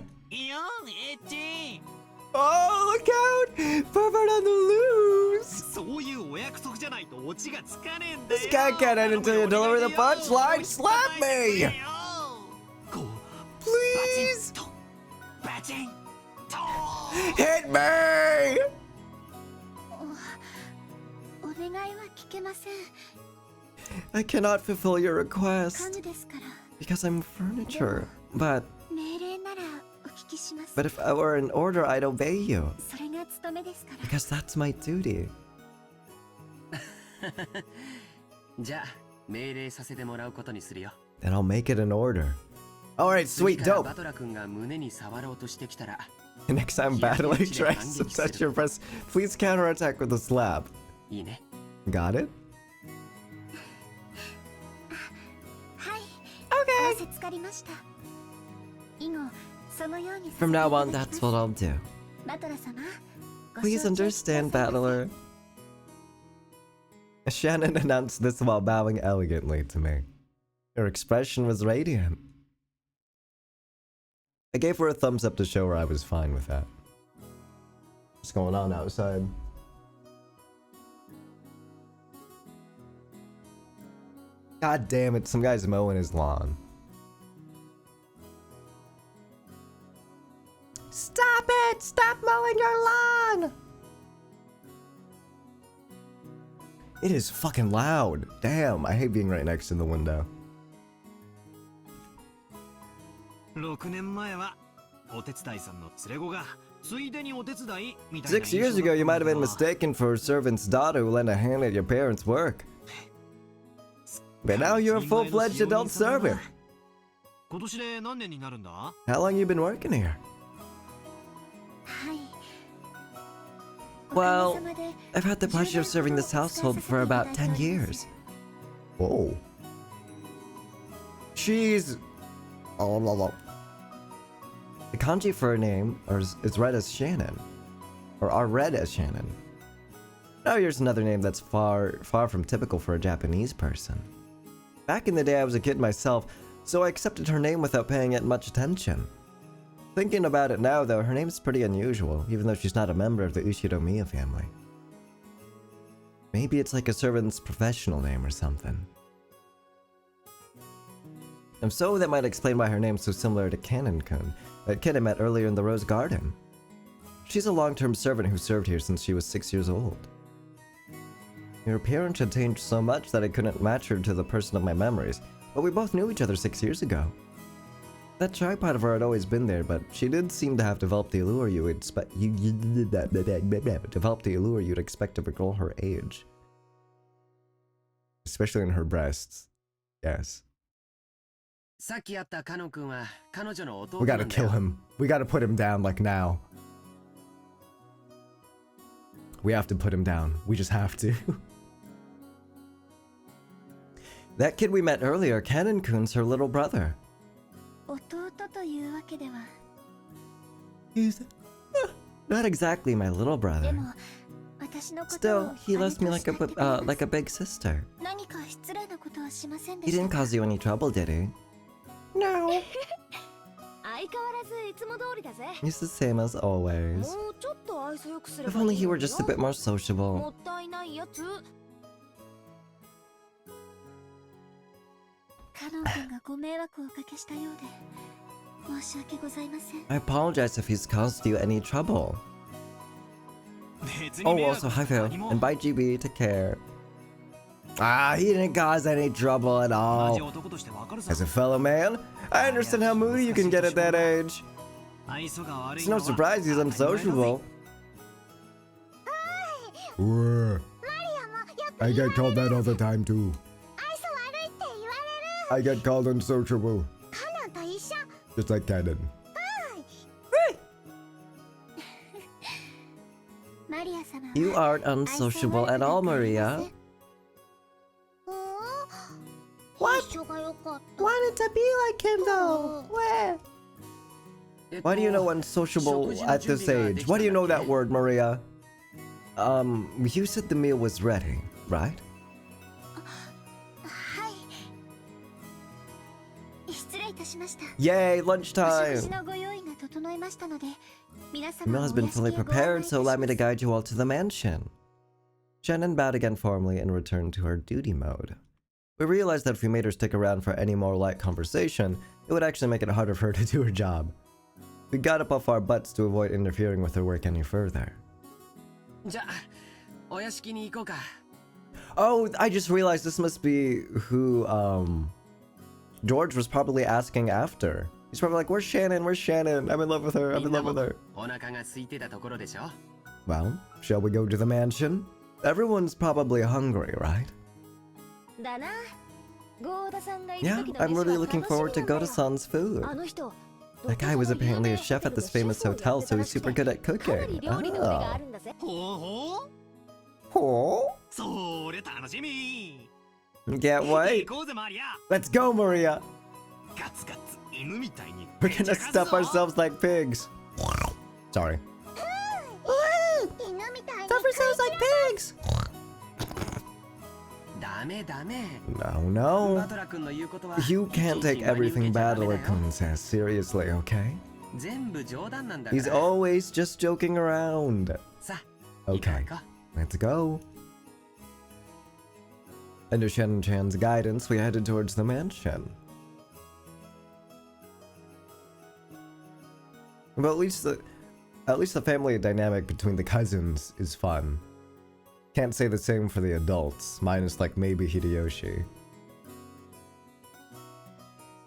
Oh, look out! Pervert on the loose! This guy can't end until you deliver the punchline. Slap me! Please! Hit me! I cannot fulfill your request because I'm furniture, but if I were an order, I'd obey you because that's my duty. 命令させてもらうことにするよ。 Then I'll make it in order. Alright, 次 sweet, から dope. バトラ君が胸に触ろうとしてきたら、 Next time battling tries to touch your breast, please counterattack with a slap. いいね。 Got it? はい。 Okay. 仰せつかりました。以後そのようにさせて From いた now だ on, きます that's what I'll do. バトラ様、ご Please 承知ください understand, battler. Shannon announced this while bowing elegantly to me. Her expression was radiant. I gave her a thumbs up to show her I was fine with that. What's going on outside? God damn it, some guy's mowing his lawn. Stop it! Stop mowing your lawn! It is fucking loud. Damn, I hate being right next to the window. 6年前はお手伝いさんの連れ子がついでにお手伝いみたいな 6 years ago, you might have been mistaken for a servant's daughter who lent a hand at your parents' work. But now you're a full-fledged adult servant. 今年で何年になるんだ？ How long you been working here? はい。 Well, おかげさまで I've had the pleasure of serving this household for about 10 years. Whoa. She's... Oh, blah, blah. The kanji for her name is read as Shannon. Or are read as Shannon. Now here's another name that's far from typical for a Japanese person. Back in the day I was a kid myself, so I accepted her name without paying it much attention. Thinking about it now though, her name's pretty unusual, even though she's not a member of the Ushiromiya family. Maybe it's like a servant's professional name or something. And so that might explain why her name's so similar to Kanon-kun, that kid I met earlier in the Rose Garden. She's a long-term servant who served here since she was 6 years old. Her appearance had changed so much that I couldn't match her to the person of my memories, but we both knew each other 6 years ago. That shy part of her had always been there, but she did seem to have developed the allure you'd expect of a girl her age. Especially in her breasts. Yes. さっき会ったカノ君は彼女の弟 We な gotta んだ kill よ。 him. We gotta put him down, like now. We have to put him down. We just have to. That kid we met earlier, Kanon-kun's her little brother. 弟というわけでは。 He's not exactly my little で brother. も私のことを Still, he 姉 loves と me like 慕ってくれます like a big sister. 何か失礼なことはしませんで He した didn't か cause you any trouble, did he? No. 相変わらずいつも通りだぜ He's the same as always. もうちょっと愛想よくすれ If ばい only い he の were に just a よ bit more も sociable. ったいないやつカノン君がご迷惑をおかけしたようで申し訳ございません I apologize if he's caused you any trouble. 別に Oh, 迷 also, 惑 hi, Phil. 何も And bye, GB. Take care. Ah, he didn't cause any trouble at 同じ all. 男としてわかるさ As a fellow man, I understand how moody you can get at that age. 愛想が悪い It's の no は surprise he's 当たり前だぜ unsociable. Whoa. I get called that all the time too. 愛想悪いって言われる I get called unsociable, カノンと一緒 just like Cannon. マリア様は You aren't unsociable at all, Maria. What? 一緒が良かった Wanted to be like him though. Where? えっと Why do you know unsociable at this age? Why do you know that word, Maria? You said the meal was ready, right? はい失礼いたしました Yay, お食 lunchtime! 事のご用意が整いましたので皆 The 様 meal has been fully prepared, so allow me to guide you all to the mansion. Shannon bowed again formally and returned to her duty mode. We realized that if we made her stick around for any more light conversation, it would actually make it harder for her to do her job. We got up off our butts to avoid interfering with her work any further. じゃあお屋敷に行こうか。 Oh, I just realized this must be who, George was probably asking after. He's probably like, where's Shannon? Where's Shannon? I'm in love with her. I'm in love with her. お腹が空いてたところでしょ。 Well, shall we go to the mansion? Everyone's probably hungry, right? だな Yeah, I'm really looking forward to Goda-san's food. That guy was apparently a chef at this famous hotel, so he's super good at cooking. Oh. ほうOh. それ楽しみ Can't 行 wait. こうぜマリア Let's go, Maria. ガツガツ犬みたいに We're gonna stuff ourselves like pigs. Sorry. Stuff ourselves like pigs. ダメダメ。 No, バ no. トラ君の言うことは You can't take everything Battler-kun says seriously, okay? 全部冗談なんだか He's ら。 always just joking around. さあ、行こう Okay, 行こ let's go. Under Shen-chan's guidance, we headed towards the mansion. But at least the family dynamic between the cousins is fun. Can't say the same for the adults, minus like maybe Hideyoshi.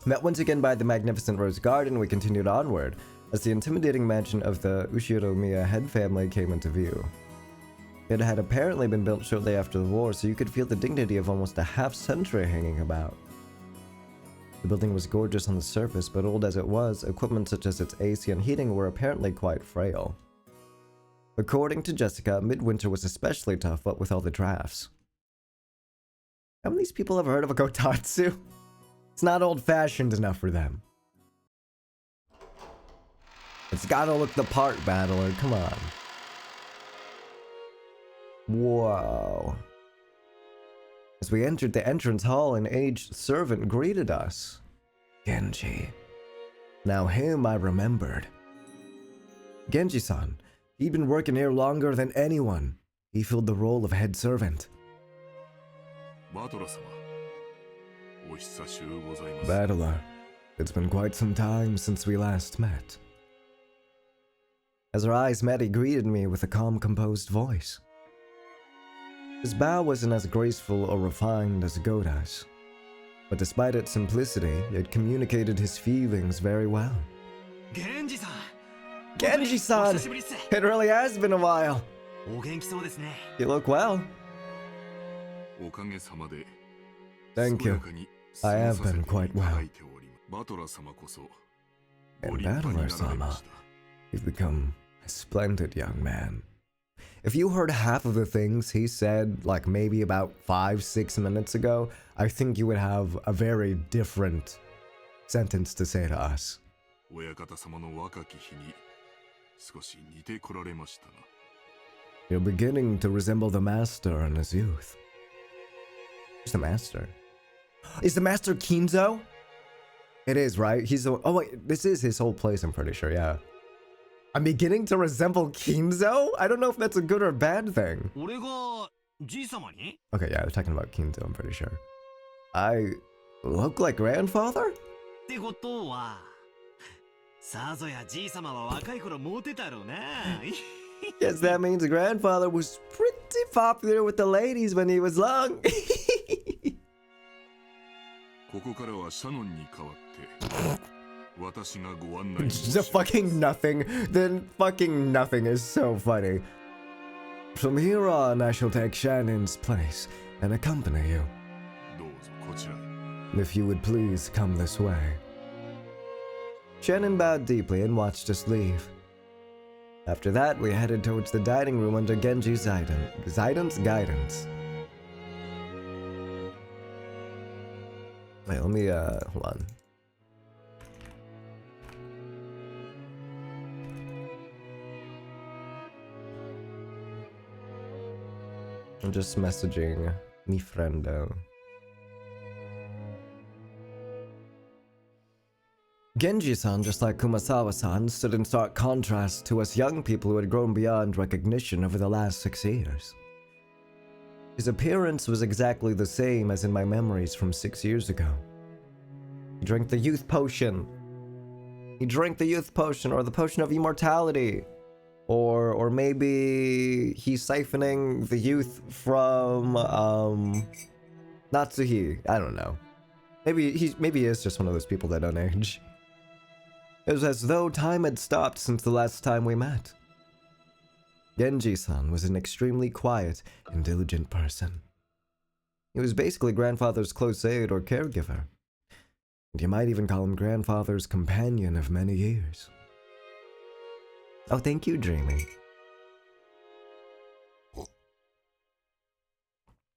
Met once again by the magnificent Rose Garden, we continued onward, as the intimidating mansion of the Ushiromiya head family came into view. It had apparently been built shortly after the war, so you could feel the dignity of almost a half-century hanging about. The building was gorgeous on the surface, but old as it was, equipment such as its AC and heating were apparently quite frail. According to Jessica, midwinter was especially tough, what with all the drafts. How many of these people have heard of a kotatsu? It's not old-fashioned enough for them. It's gotta look the part, Battler, come on. Whoa. As we entered the entrance hall, an aged servant greeted us. Genji. Now him I remembered. Genji-san. He'd been working here longer than anyone. He filled the role of head servant. バトラ様お久しゅうございます Battler. It's been quite some time since we last met. As our eyes met, he greeted me with a calm, composed voice. His bow wasn't as graceful or refined as Goda's, but despite its simplicity, it communicated his feelings very well. 源氏さん Genji-san! お久しぶりっす It really has been a while. お元気そうですね You look well. おかげさまで Thank you. 健やかに I have 過ごさせて been quite いた well. だいておりバトラ様こそ And ご立派になられ Battler-sama, ました you've become a splendid young man. If you heard half of the things he said, like maybe about 5-6 minutes ago, I think you would have a very different sentence to say to us. 親方様の若き日に少し似てこられましたな You're beginning to resemble the master in his youth. Who's the master? Is the master Kinzo? It is, right? He's the... Oh wait, this is his whole place, I'm pretty sure, yeah. I'm beginning to resemble Kinzo? I don't know if that's a good or bad thing. 俺がじい様に Okay, yeah, they're talking about Kinzo, I'm pretty sure. I look like grandfather? ってことはさぞやじい様は若い頃モテたろうな Guess that means grandfather was pretty popular with the ladies when he was young. ここからはシャノンに代わって私がご案内申し The 上げます fucking nothing. The fucking nothing is so funny. From here on, I shall take Shannon's place and accompany you. どうぞこちらへ If you would please come this way. Shannon bowed deeply and watched us leave. After that, we headed towards the dining room under Genji's Zaiden's guidance. Wait, let me, hold on. I'm just messaging mi friendo. Genji-san, just like Kumasawa-san, stood in stark contrast to us young people who had grown beyond recognition over the last 6 years. His appearance was exactly the same as in my memories from 6 years ago. He drank the youth potion. He drank the youth potion, or the potion of immortality. Or maybe he's siphoning the youth from, Natsuhi. I don't know. Maybe he is just one of those people that don't age. It was as though time had stopped since the last time we met. Genji-san was an extremely quiet and diligent person. He was basically grandfather's close aide or caregiver. And you might even call him grandfather's companion of many years. Oh, thank you, Dreamy.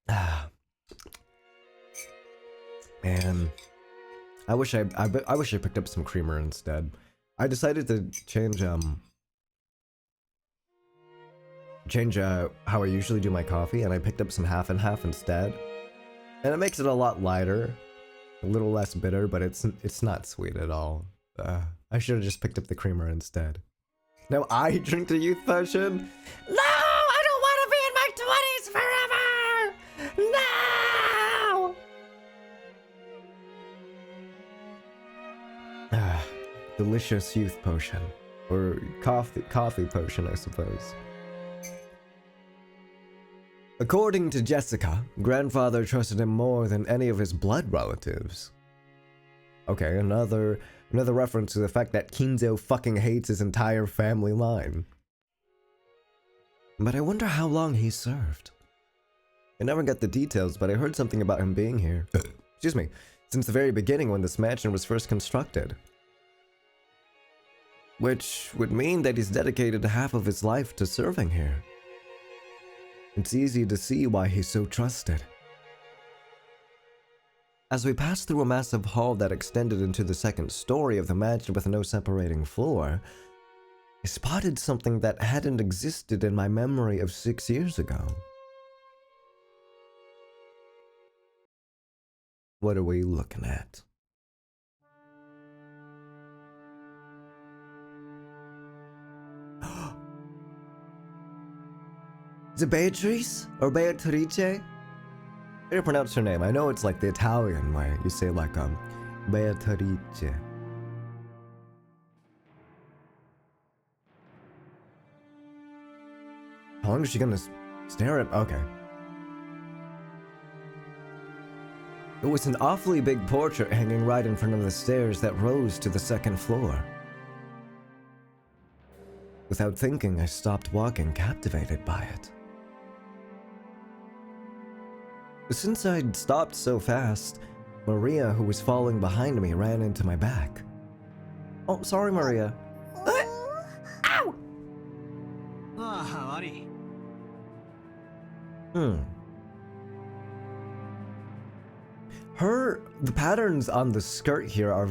Ah. Man. I wish I picked up some creamer instead. I decided to change how I usually do my coffee, and I picked up some half and half instead. And it makes it a lot lighter, a little less bitter, but it's not sweet at all. I should have just picked up the creamer instead. Now I drink the youth potion? No! I don't want to be in my 20s forever! No! Delicious youth potion. Or coffee potion, I suppose. According to Jessica, grandfather trusted him more than any of his blood relatives. Okay, another reference to the fact that Kinzo fucking hates his entire family line. But I wonder how long he served. I never got the details, but I heard something about him being here. Excuse me, since the very beginning when this mansion was first constructed. Which would mean that he's dedicated half of his life to serving here. It's easy to see why he's so trusted. As we passed through a massive hall that extended into the second story of the mansion with no separating floor, I spotted something that hadn't existed in my memory of 6 years ago. What are we looking at? Is it Beatrice? Or Beatrice? How do you pronounce her name? I know it's like the Italian way. You say like, Beatrice. How long is she gonna stare at? Okay. It was an awfully big portrait hanging right in front of the stairs that rose to the second floor. Without thinking, I stopped walking, captivated by it. Since I'd stopped so fast, Maria, who was falling behind me, ran into my back. Oh, sorry, Maria. Ow! The patterns on the skirt here are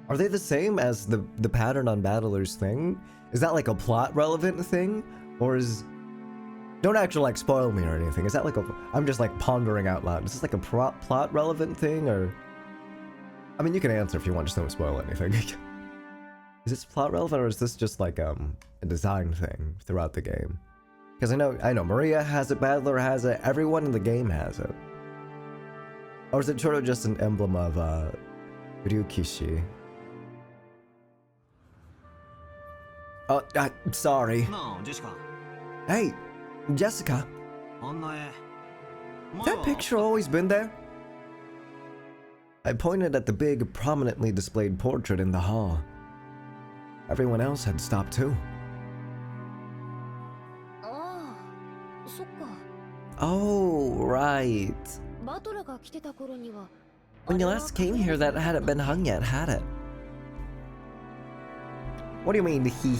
are they the same as the pattern on Battler's thing? Is that like a plot relevant thing? Or don't actually like spoil me or anything. Is that like I'm just like pondering out loud. Is this like a plot relevant thing or? I mean, you can answer if you want, just don't spoil anything. Is this plot relevant or is this just like a design thing throughout the game? Because I know Maria has it, Battler has it, everyone in the game has it. Or is it sort of just an emblem of Ryukishi? Oh, sorry. No, Jessica. Hey, Jessica. That picture always been there? I pointed at the big, prominently displayed portrait in the hall. Everyone else had stopped too. Oh, right. When you last came here, that hadn't been hung yet, had it? What do you mean, he?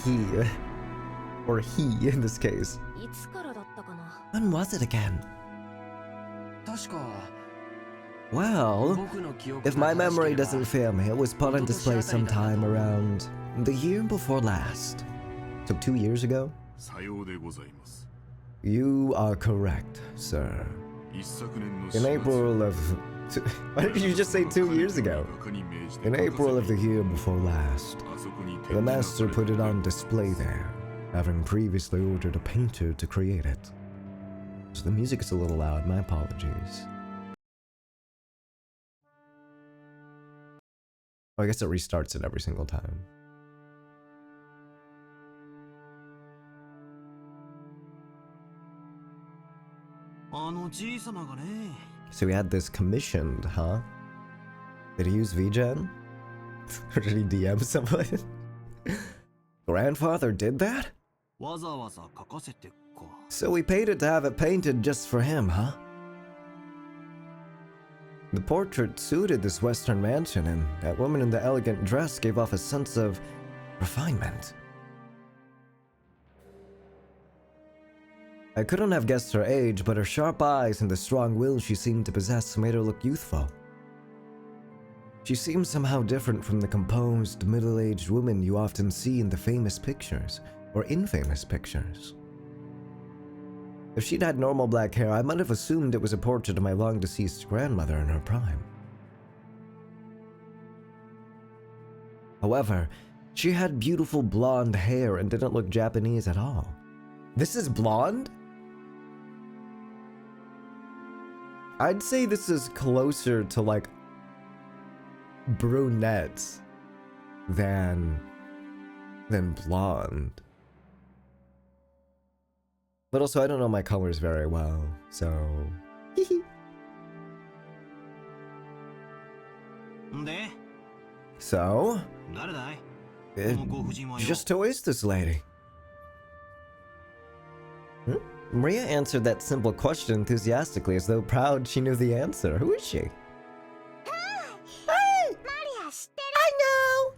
Or he, in this case. When was it again? Well, if my memory doesn't fail me, it was put on display sometime around the year before last. So 2 years ago? You are correct, sir. In April of... Why did you just say 2 years ago? In April of the year before last, the master put it on display there, having previously ordered a painter to create it. So the music is a little loud, my apologies. Oh, I guess it restarts it every single time. So he had this commissioned, huh? Did he use VGen? Or did he DM someone? Grandfather did that? So we paid it to have it painted just for him, huh? The portrait suited this Western mansion, and that woman in the elegant dress gave off a sense of refinement. I couldn't have guessed her age, but her sharp eyes and the strong will she seemed to possess made her look youthful. She seemed somehow different from the composed, middle-aged woman you often see in the famous pictures, or infamous pictures. If she'd had normal black hair, I might have assumed it was a portrait of my long-deceased grandmother in her prime. However, she had beautiful blonde hair and didn't look Japanese at all. This is blonde? I'd say this is closer to like brunette than blonde. But also, I don't know my colors very well, so... So? Just who is this lady? Maria answered that simple question enthusiastically, as though proud she knew the answer. Who is she? Hey! I know!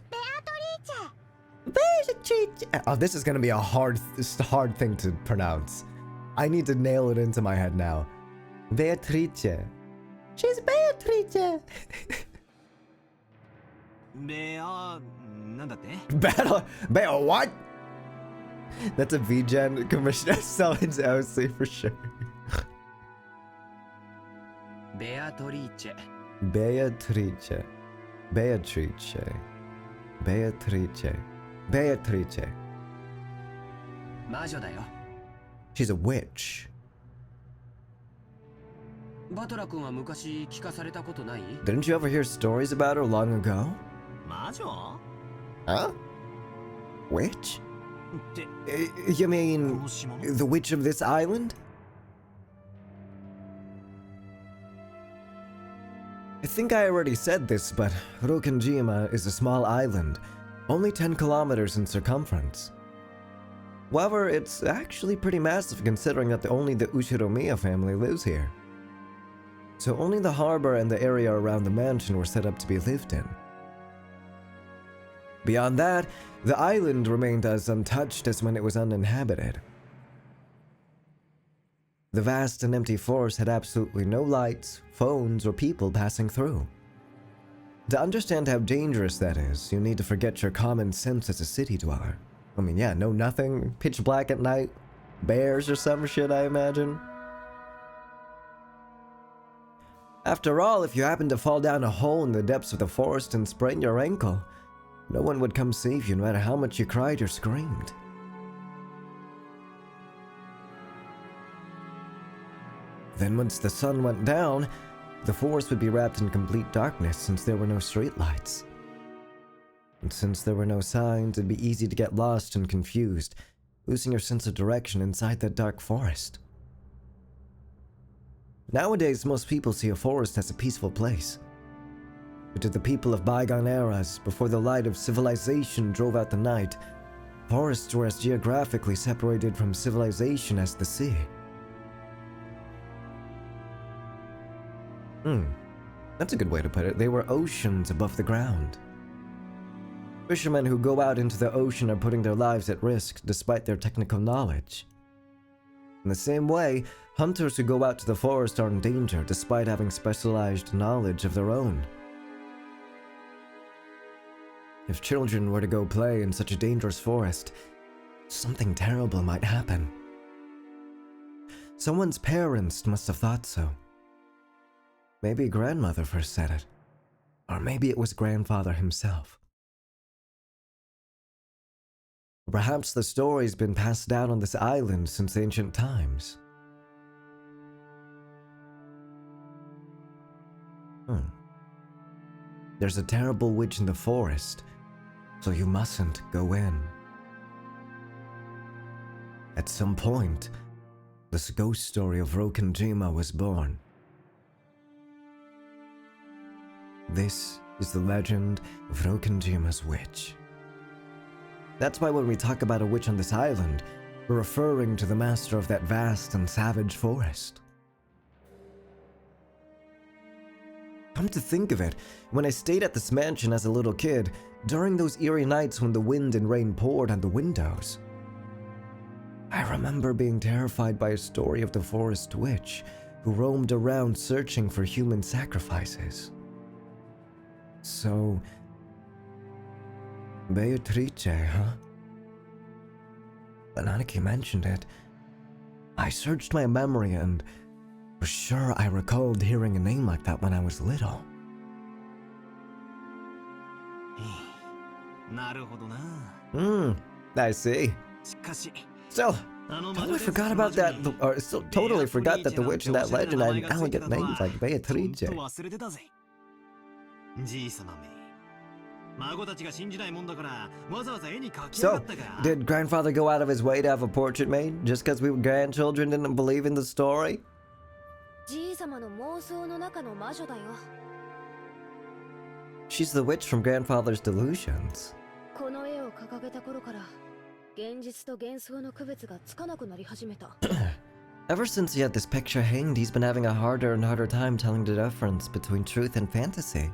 Beatrice! Oh, this is gonna be a hard thing to pronounce. I need to nail it into my head now. Beatrice. She's Beatrice! Bea what? That's a V-Gen commissioner selling OC for sure. Beatrice. Beatrice. Beatrice. Beatrice. Beatrice. 魔女だよ。 She's a witch. バトラ君は昔聞かされたことない？ Didn't you ever hear stories about her long ago? 魔女? Huh? Witch? You mean the witch of this island? I think I already said this, but Rokenjima is a small island, only 10 kilometers in circumference. However, it's actually pretty massive considering that only the Ushiromiya family lives here. So only the harbor and the area around the mansion were set up to be lived in. Beyond that, the island remained as untouched as when it was uninhabited. The vast and empty forest had absolutely no lights, phones, or people passing through. To understand how dangerous that is, you need to forget your common sense as a city dweller. I mean, yeah, no nothing, pitch black at night, bears or some shit, I imagine. After all, if you happen to fall down a hole in the depths of the forest and sprain your ankle, no one would come save you no matter how much you cried or screamed. Then once the sun went down, the forest would be wrapped in complete darkness since there were no streetlights. And since there were no signs, it'd be easy to get lost and confused, losing your sense of direction inside that dark forest. Nowadays, most people see a forest as a peaceful place. But to the people of bygone eras, before the light of civilization drove out the night, forests were as geographically separated from civilization as the sea. That's a good way to put it. They were oceans above the ground. Fishermen who go out into the ocean are putting their lives at risk despite their technical knowledge. In the same way, hunters who go out to the forest are in danger despite having specialized knowledge of their own. If children were to go play in such a dangerous forest, something terrible might happen. Someone's parents must have thought so. Maybe grandmother first said it, or maybe it was grandfather himself. Perhaps the story's been passed down on this island since ancient times. There's a terrible witch in the forest, so you mustn't go in. At some point, this ghost story of Rokenjima was born. This is the legend of Rokenjima's witch. That's why when we talk about a witch on this island, we're referring to the master of that vast and savage forest. Come to think of it, when I stayed at this mansion as a little kid, during those eerie nights when the wind and rain poured on the windows, I remember being terrified by a story of the forest witch who roamed around searching for human sacrifices. So, Beatrice, huh? When Aniki mentioned it, I searched my memory and was sure I recalled hearing a name like that when I was little. なるほどな。I see. しかし、 Still, totally forgot about that, or still totally forgot that the witch in that legend had elegant names like Beatrice. 忘れてたぜ。じいさまめ。孫たちが信じないもんだから、わざわざ絵に描きやが So, ったか。 did grandfather go out of his way to have a portrait made just because we grandchildren didn't believe in the story? じいさまの妄想の中の魔女だよ。 She's the witch from grandfather's delusions. この絵を掲げた頃から現実と幻想の区別がつかなくなり始めた。 Ever since he had this picture hanged, he's been having a harder and harder time telling the difference between truth and fantasy.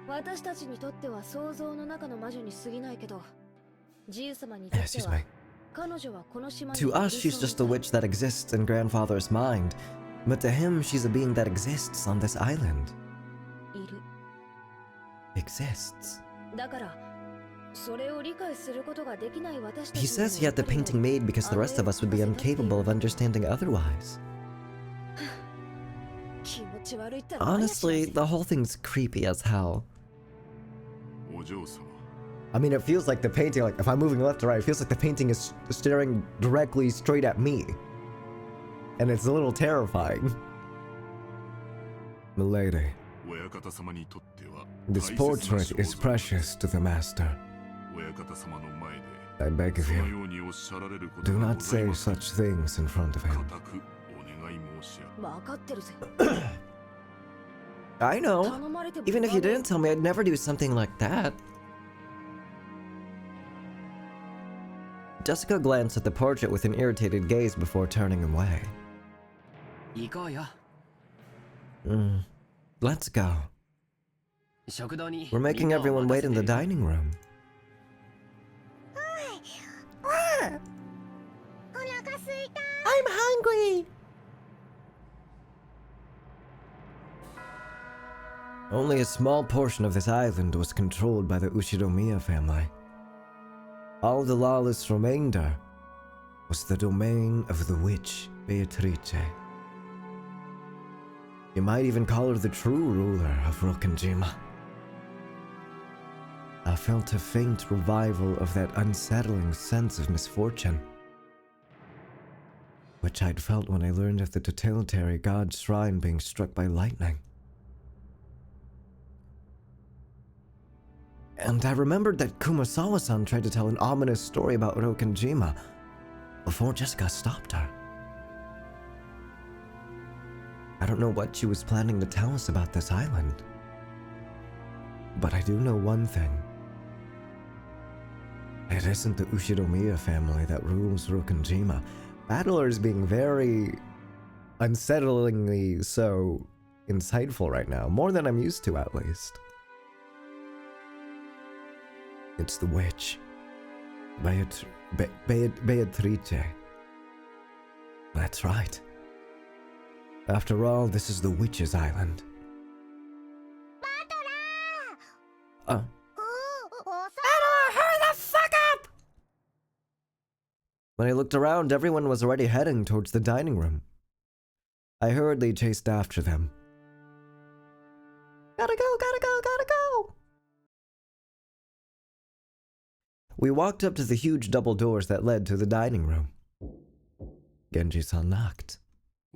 私たちにとっては想像の中の魔女に過ぎないけど、じいさまにとって Excuse は me. 彼女はこの島に To us, she's just a witch that exists in grandfather's mind. But to him, she's a being that exists on this island. いる。 Exists. だから、それを理解することができない私たち He says he had the painting made because the rest of us would be incapable of understanding otherwise. 気持ち悪いったら何やしな Honestly, せ the whole thing's creepy as hell. お嬢様 I mean, it feels like the painting, like if I'm moving left to right, it feels like the painting is staring directly straight at me. And it's a little terrifying. Milady, 親方様にとっては this 大切な portrait is 肖像 precious to the master. 親方様の前で I beg of その you, ようにおっしゃられること do が not ござい say ません such things in front of 固 him. くお願い申し上げ 分かってるぜ。 I know. 頼まれても Even if you 言わ didn't tell me, I'd never do something like that. Jessica glanced at the portrait with an irritated gaze before turning away. 行こうよ。 Let's go. 食堂に。 We're making everyone wait in the dining room. お腹すいた。 I'm hungry! Only a small portion of this island was controlled by the Ushiromiya family. All the lawless remainder was the domain of the witch Beatrice. You might even call her the true ruler of Rokenjima. I felt a faint revival of that unsettling sense of misfortune, which I'd felt when I learned of the tutelary god's shrine being struck by lightning. And I remembered that Kumasawa-san tried to tell an ominous story about Rokenjima before Jessica stopped her. I don't know what she was planning to tell us about this island, but I do know one thing. It isn't the Ushiromiya family that rules Rokenjima. Battler is being very unsettlingly so insightful right now, more than I'm used to at least. It's the witch, Beatrice. That's right. After all, this is the witch's island. Battler, hurry the fuck up! When I looked around, everyone was already heading towards the dining room. I hurriedly chased after them. Gotta go, gotta go, gotta go! We walked up to the huge double doors that led to the dining room. Genji-san knocked.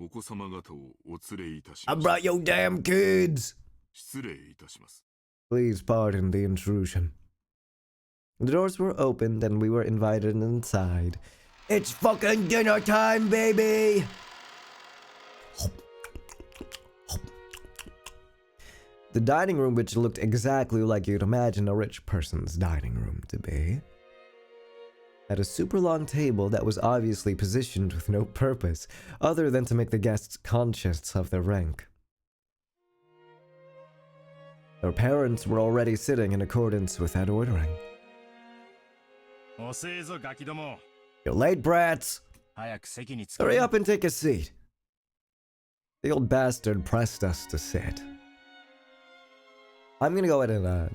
お子様方をお連れいたし I ました brought your damn kids! 失礼いたします Please pardon the intrusion. The doors were opened and we were invited inside. It's fucking dinner time, baby! The dining room, which looked exactly like you'd imagine a rich person's dining room to be, had a super long table that was obviously positioned with no purpose other than to make the guests conscious of their rank. Their parents were already sitting in accordance with that ordering. 遅えぞガキども。 You're late, brats! 早く席に着け。 Hurry up and take a seat. The old bastard pressed us to sit. I'm gonna go ahead and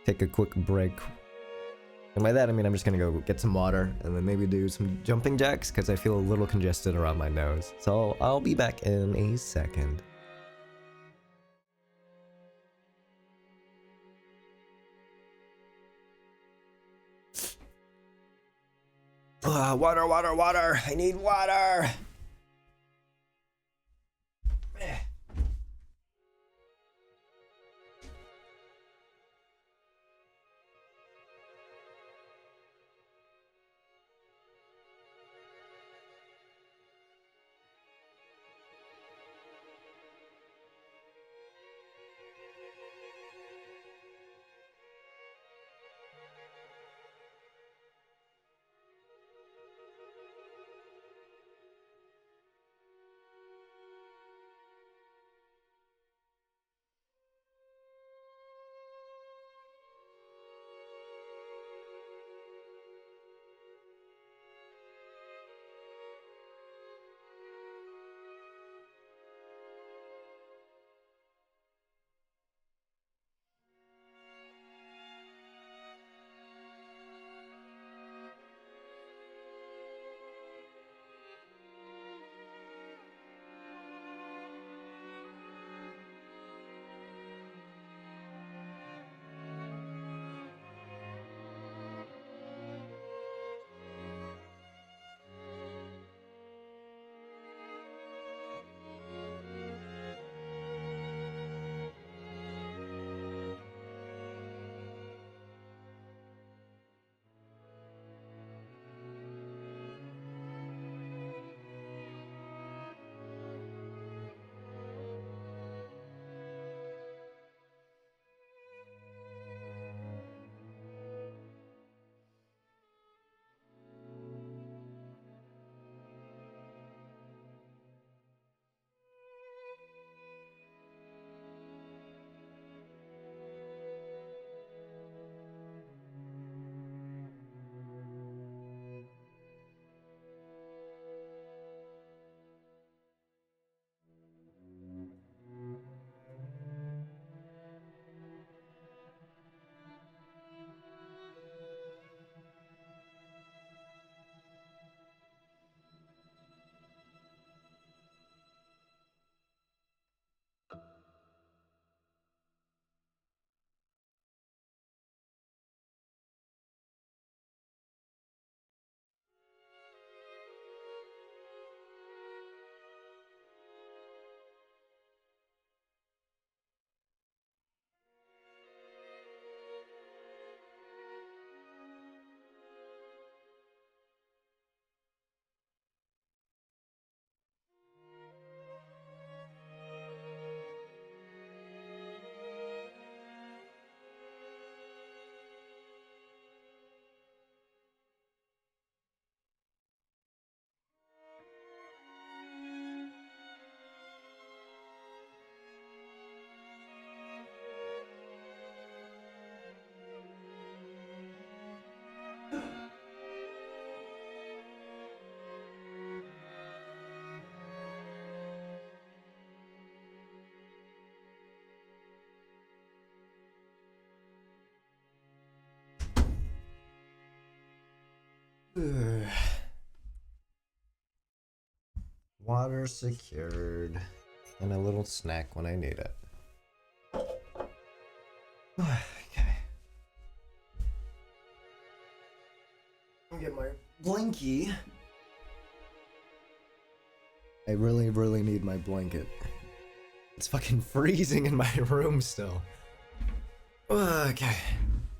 take a quick break. And by that I mean I'm just gonna go get some water and then maybe do some jumping jacks because I feel a little congested around my nose. So I'll be back in a second. Water, water, water! I need water! Water secured. And a little snack when I need it. Okay. I'll get my blankie. I really, really need my blanket. It's fucking freezing in my room still. Okay.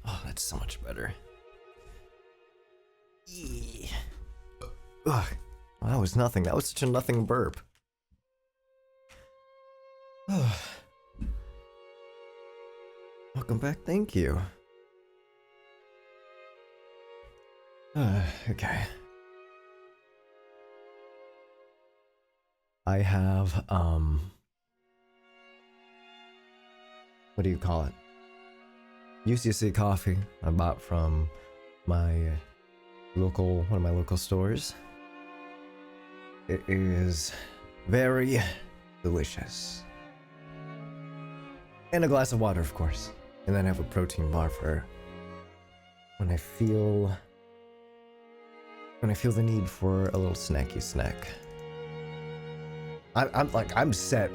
Oh, that's so much better. Yeah. Ugh. Well, that was nothing. That was such a nothing burp. Welcome back. Thank you. Okay. I have, what do you call it? UCC coffee I bought from my one of my local stores. It is very delicious. And a glass of water, of course. And then I have a protein bar for when I feel the need for a little snacky snack. I'm set.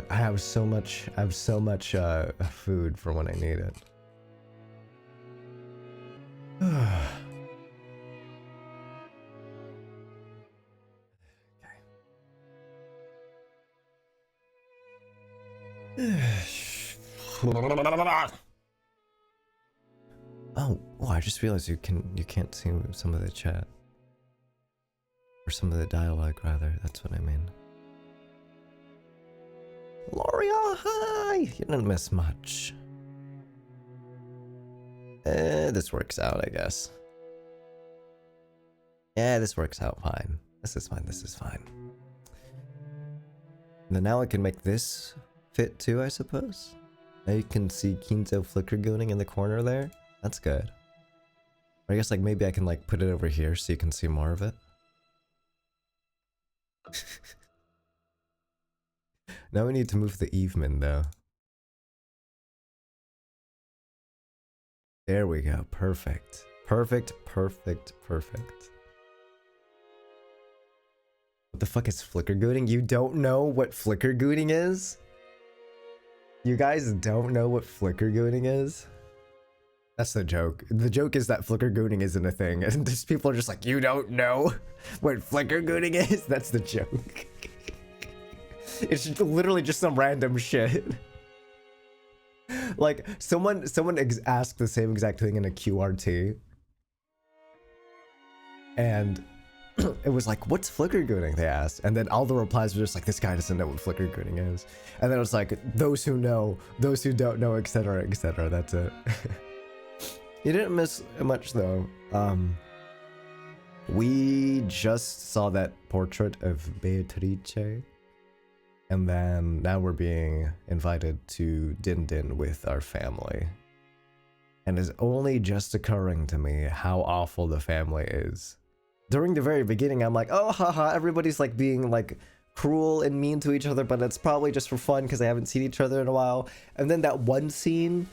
I have so much food for when I need it. Oh, I just realized you can't see some of the chat. Or some of the dialogue, rather. That's what I mean. Loria, hi! You didn't miss much. This works out, I guess. Yeah, this works out fine. This is fine. And then now I can make this fit too, I suppose. Now you can see Kinzo flicker gooning in the corner there. That's good. Or I guess like maybe I can like put it over here so you can see more of it. Now we need to move the evening though. There we go. Perfect. Perfect. What the fuck is flicker gooning? You don't know what flicker gooning is? You guys don't know what flicker gooning is? That's the joke. The joke is that flicker gooning isn't a thing, and just people are just like, you don't know what flicker gooning is? That's the joke. It's literally just some random shit. Like, someone asked the same exact thing in a QRT. And it was like, what's flicker gooning? They asked. And then all the replies were just like, this guy doesn't know what flicker gooning is. And then it was like, those who know, those who don't know, etc., etc. That's it. You didn't miss much though. We just saw that portrait of Beatrice. And then now we're being invited to Din Din with our family. And it's only just occurring to me how awful the family is. During the very beginning, I'm like, oh, haha, everybody's like being like cruel and mean to each other, but it's probably just for fun because they haven't seen each other in a while. And then that one scene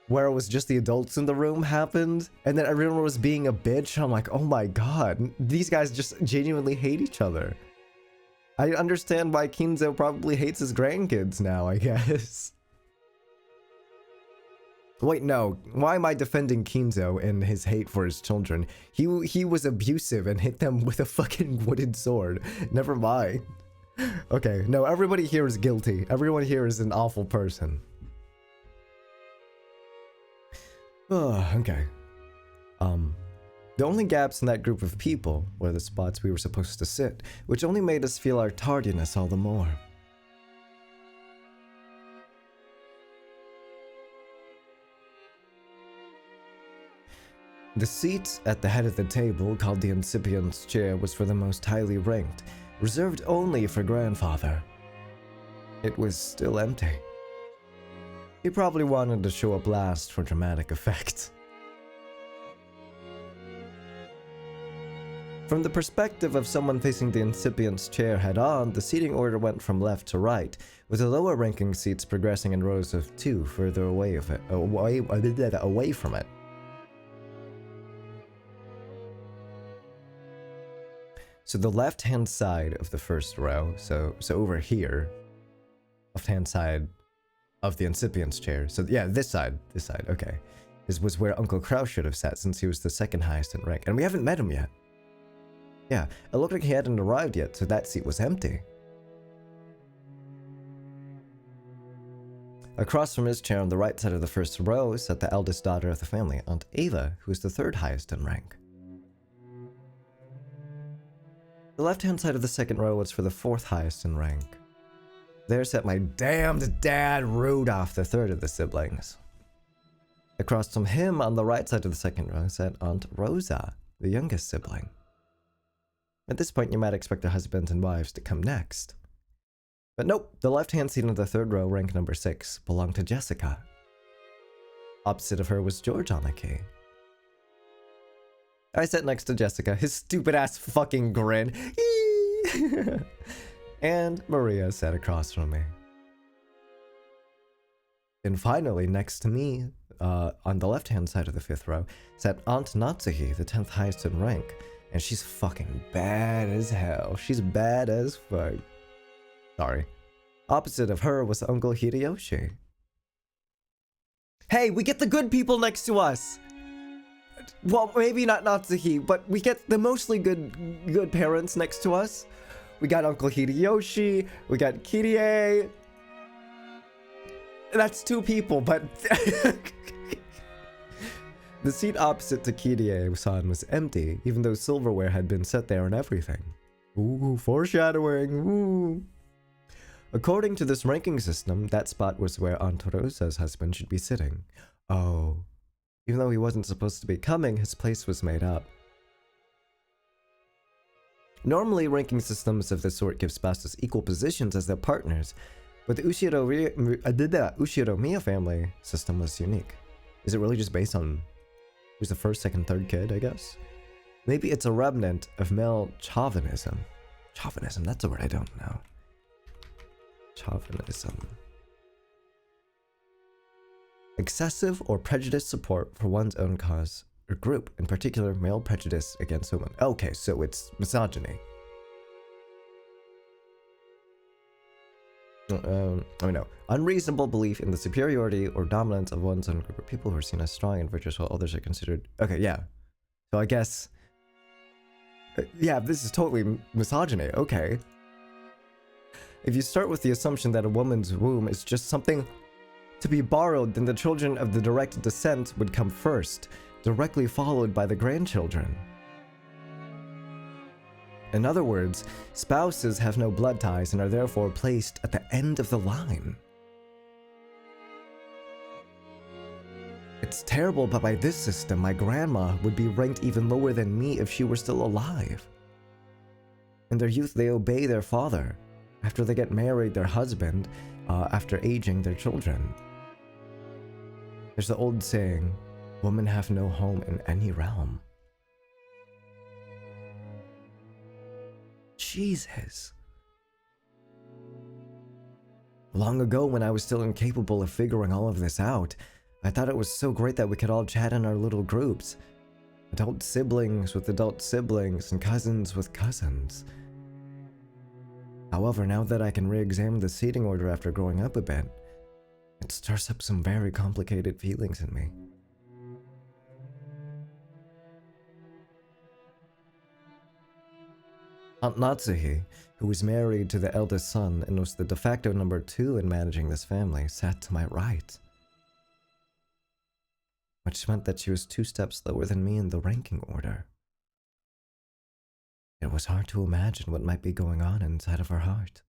where it was just the adults in the room happened, and then everyone was being a bitch. And I'm like, oh my god, these guys just genuinely hate each other. I understand why Kinzo probably hates his grandkids now, I guess. Wait, no. Why am I defending Kinzo and his hate for his children? He was abusive and hit them with a fucking wooden sword. Never mind. Okay, no, everybody here is guilty. Everyone here is an awful person. Okay. The only gaps in that group of people were the spots we were supposed to sit, which only made us feel our tardiness all the more. The seat at the head of the table, called the incipient's chair, was for the most highly ranked, reserved only for grandfather. It was still empty. He probably wanted to show up last for dramatic effect. From the perspective of someone facing the incipient's chair head-on, the seating order went from left to right, with the lower-ranking seats progressing in rows of 2 further away from it. So the left-hand side of the first row, so over here, left-hand side of the incipient's chair. So yeah, this side, okay. This was where Uncle Kraus should have sat since he was the second highest in rank, and we haven't met him yet. Yeah, it looked like he hadn't arrived yet, so that seat was empty. Across from his chair on the right side of the first row sat the eldest daughter of the family, Aunt Ava, who was the third highest in rank. The left-hand side of the second row was for the fourth highest in rank. There sat my damned dad, Rudolph, the third of the siblings. Across from him on the right side of the second row sat Aunt Rosa, the youngest sibling. At this point, you might expect the husbands and wives to come next. But nope, the left-hand seat in the third row, rank number 6, belonged to Jessica. Opposite of her was George on the key. I sat next to Jessica, his stupid ass fucking grin. And Maria sat across from me. And finally, next to me, on the left-hand side of the 5th row, sat Aunt Natsuhi, the 10th highest in rank. And she's fucking bad as hell. She's bad as fuck. Sorry. Opposite of her was Uncle Hideyoshi. Hey, we get the good people next to us! Well, maybe not Natsuhi, but we get the mostly good parents next to us. We got Uncle Hideyoshi, we got Kirie. That's 2 people, but... The seat opposite to Kirie-san was empty, even though silverware had been set there and everything. Ooh, foreshadowing, ooh. According to this ranking system, that spot was where Aunt Rosa's husband should be sitting. Oh. Even though he wasn't supposed to be coming, his place was made up. Normally, ranking systems of this sort give spouses equal positions as their partners, but the Ushiromiya family system was unique. Is it really just based on who's the first, second, third kid, I guess? Maybe it's a remnant of male chauvinism. Chauvinism, that's a word I don't know. Chauvinism. Excessive or prejudiced support for one's own cause or group, in particular male prejudice against women. Okay, so it's misogyny. No. Unreasonable belief in the superiority or dominance of one's own group of people who are seen as strong and virtuous while others are considered... Okay, yeah. So I guess... yeah, this is totally misogyny. Okay. If you start with the assumption that a woman's womb is just something to be borrowed, then the children of the direct descent would come first, directly followed by the grandchildren. In other words, spouses have no blood ties and are therefore placed at the end of the line. It's terrible, but by this system, my grandma would be ranked even lower than me if she were still alive. In their youth, they obey their father. After they get married, their husband, after aging, their children. There's the old saying, women have no home in any realm. Jesus. Long ago, when I was still incapable of figuring all of this out, I thought it was so great that we could all chat in our little groups. Adult siblings with adult siblings and cousins with cousins. However, now that I can re-examine the seating order after growing up a bit, it stirs up some very complicated feelings in me. Aunt Natsuhi, who was married to the eldest son and was the de facto number 2 in managing this family, sat to my right. Which meant that she was 2 steps lower than me in the ranking order. It was hard to imagine what might be going on inside of her heart.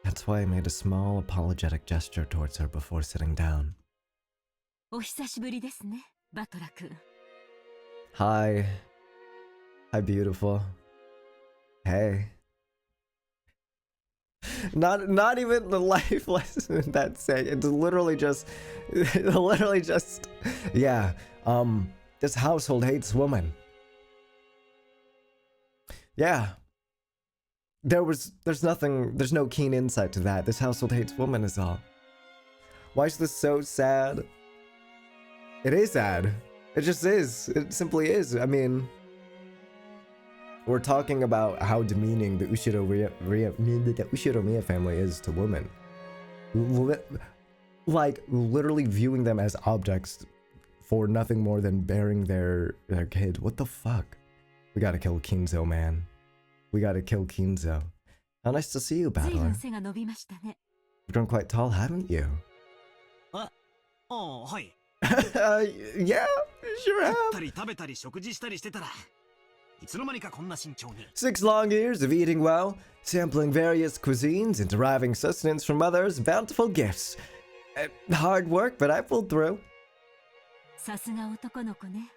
That's why I made a small apologetic gesture towards her before sitting down. お久しぶりですね、バトラ君。 Hi. Hi, beautiful. Hey. Not even the life lesson in that saying. It's literally just, yeah. This household hates women. Yeah. There's no keen insight to that. This household hates women is all. Why is this so sad? It is sad. It just is. It simply is. I mean, we're talking about how demeaning the Ushiromiya family is to women. Like, literally viewing them as objects for nothing more than bearing their kid. What the fuck? We gotta kill Kinzo, man. We gotta kill Kinzo. How nice to see you, Battler. You've grown quite tall, haven't you? Oh, hi. Yeah, sure have. 6 long years of eating well, sampling various cuisines, and deriving sustenance from others' bountiful gifts. Hard work, but I pulled through. さすが男の子ね。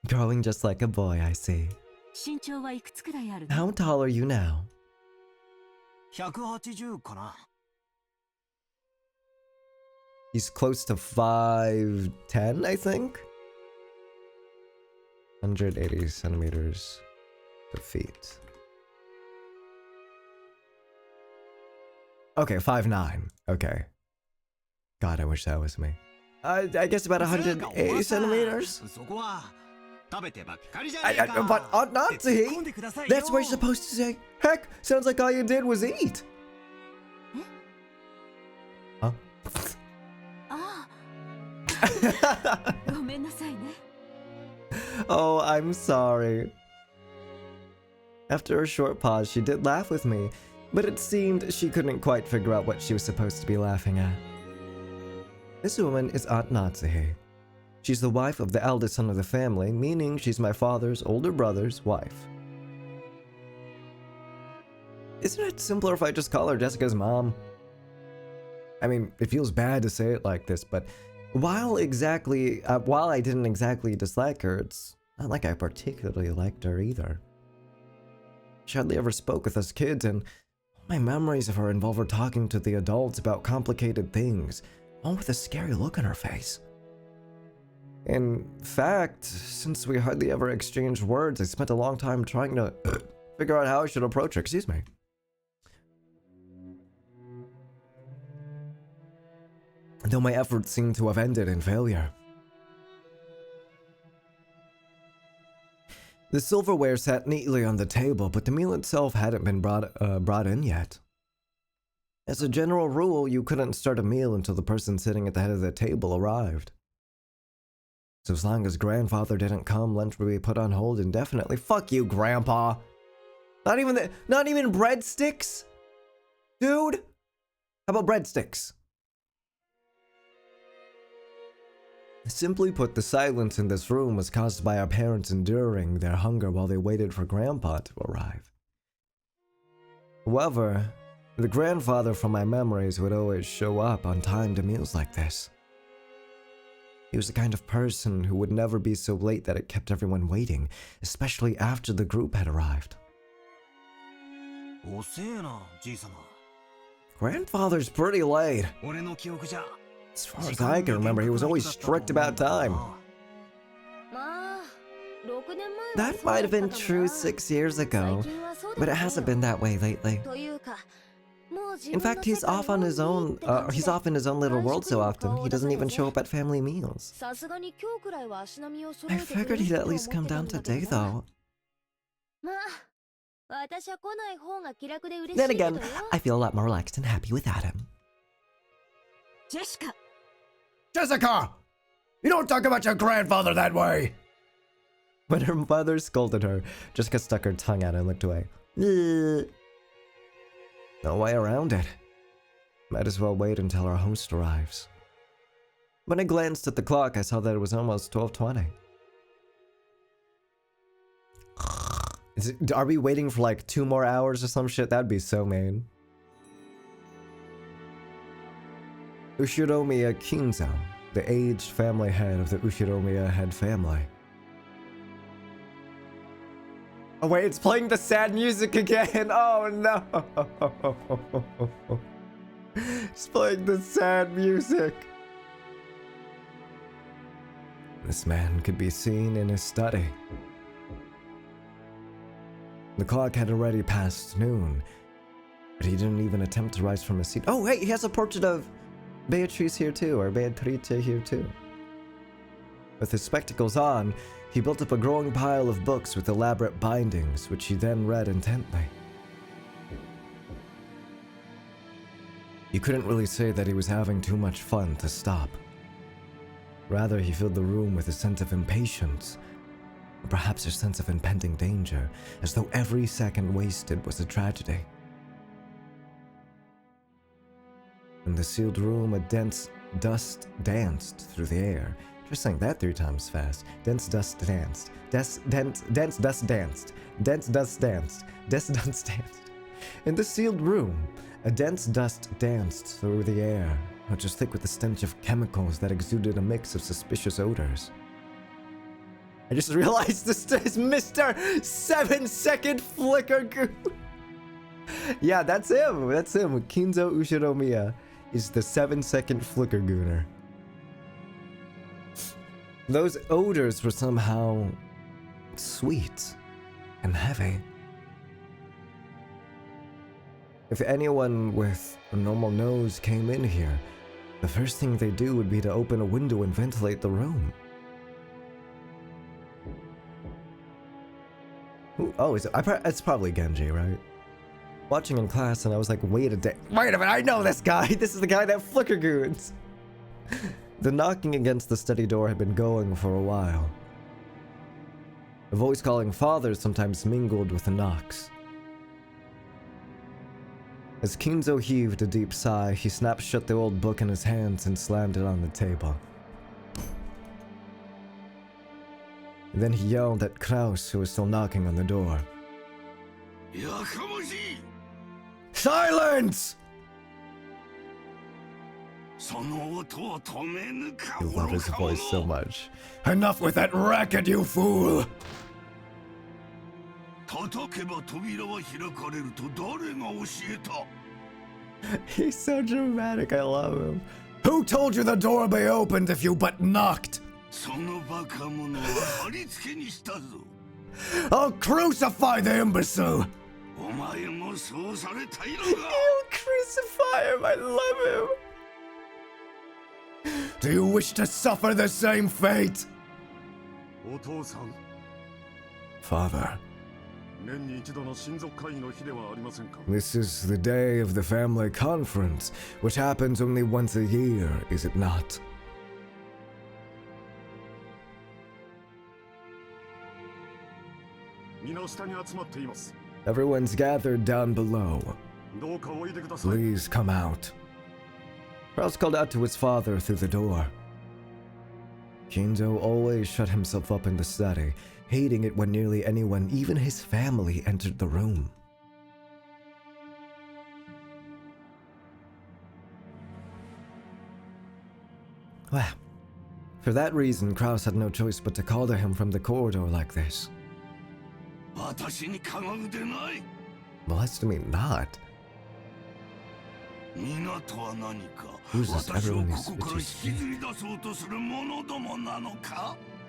Growing just like a boy, I see. 身長はいくつくらいあるの？ How tall are you now? 180かな。He's close to 5'10", I think? 180 centimeters to feet. Okay, 5'9". Okay. God, I wish that was me. I guess about 180 centimeters? そこは食べてばっかりじゃ I, ねえ I, か but ought not って突っ込ん to. でください That's what you're よ supposed to say. Heck, sounds like all you did was eat. Huh? ああ、ごめんなさいね。 Oh, I'm sorry. After a short pause, she did laugh with me, but it seemed she couldn't quite figure out what she was supposed to be laughing at. This woman is Aunt Natsuhe. She's the wife of the eldest son of the family, meaning she's my father's older brother's wife. Isn't it simpler if I just call her Jessica's mom? I mean, it feels bad to say it like this, but while I didn't exactly dislike her, it's not like I particularly liked her either. She hardly ever spoke with us kids, and my memories of her involve her talking to the adults about complicated things, all with a scary look on her face. In fact, since we hardly ever exchanged words, I spent a long time trying to figure out how I should approach her. Excuse me. Though my efforts seemed to have ended in failure. The silverware sat neatly on the table, but the meal itself hadn't been brought in yet. As a general rule, you couldn't start a meal until the person sitting at the head of the table arrived. So as long as Grandfather didn't come, lunch would be put on hold indefinitely. Fuck you, Grandpa! Not even breadsticks? Dude? How about breadsticks? Simply put, the silence in this room was caused by our parents enduring their hunger while they waited for Grandpa to arrive. However, the grandfather from my memories would always show up on time to meals like this. He was the kind of person who would never be so late that it kept everyone waiting, especially after the group had arrived. 遅えなじいさま Grandfather's pretty late. 俺の記憶じゃ As far as I can remember, he was always strict about time. まあ6年前は That そう might だ have った been かも true な 6 years 最 ago, 近はそう but で it もない hasn't よ been that way lately. というかもう自 In 分の fact, he's 世界 off on his を見 own. てって感じ He's で off in his own little world so often. He doesn't even show up at family meals. さすがに今日くらいは足並みを揃 I えてくれ figured る he'd と at 思 least って come た down んだけ today, どな though. まあ私は来ない方が気楽で嬉し Then いけど again, よ I feel a lot more relaxed and happy without him. ジェシカ、 Jessica! You don't talk about your grandfather that way! When her mother scolded her, Jessica stuck her tongue out and looked away. No way around it. Might as well wait until our host arrives. When I glanced at the clock, I saw that it was almost 12:20. Are we waiting for like 2 more hours or some shit? That'd be so mean. Ushiromiya Kinzo, the aged family head of the Ushiromiya head family. Oh wait, it's playing the sad music again! Oh no! It's playing the sad music! This man could be seen in his study. The clock had already passed noon, but he didn't even attempt to rise from his seat. Oh hey, he has a portrait of Beatrice here too, or Beatrice here too. With his spectacles on, he built up a growing pile of books with elaborate bindings, which he then read intently. You couldn't really say that he was having too much fun to stop. Rather, he filled the room with a sense of impatience, or perhaps a sense of impending danger, as though every second wasted was a tragedy. In the sealed room, a dense dust danced through the air. Just saying that 3 times fast. Dense dust danced. Dense dust danced. Dense dust danced. Dense dust danced. In the sealed room, a dense dust danced through the air, which was thick with the stench of chemicals that exuded a mix of suspicious odors. I just realized this is Mr. 7-second flicker goo. Yeah, that's him. That's him. Kinzo Ushiromiya. is the 7-second flicker gooner. Those odors were somehow sweet and heavy. If anyone with a normal nose came in here, the first thing they do would be to open a window and ventilate the room. Oh, it's probably Genji, right? Watching in class and I was like, wait a minute, I know this guy! This is the guy that flicker goons! The knocking against the study door had been going for a while. A voice calling father sometimes mingled with the knocks. As Kinzo heaved a deep sigh, he snapped shut the old book in his hands and slammed it on the table. Then he yelled at Kraus, who was still knocking on the door. Silence! I love his voice so much. Enough with that racket, you fool! He's so dramatic, I love him. Who told you the door would be opened if you but knocked? I'll crucify the imbecile! You crucify him, I love him! Do you wish to suffer the same fate? Father. This is the day of the family conference, which happens only once a year, is it not? Everyone's gathered down below. Please come out. Kraus called out to his father through the door. Kinzo always shut himself up in the study, hating it when nearly anyone, even his family, entered the room. Well, for that reason, Kraus had no choice but to call to him from the corridor like this. Molest me not. Who's this everyone is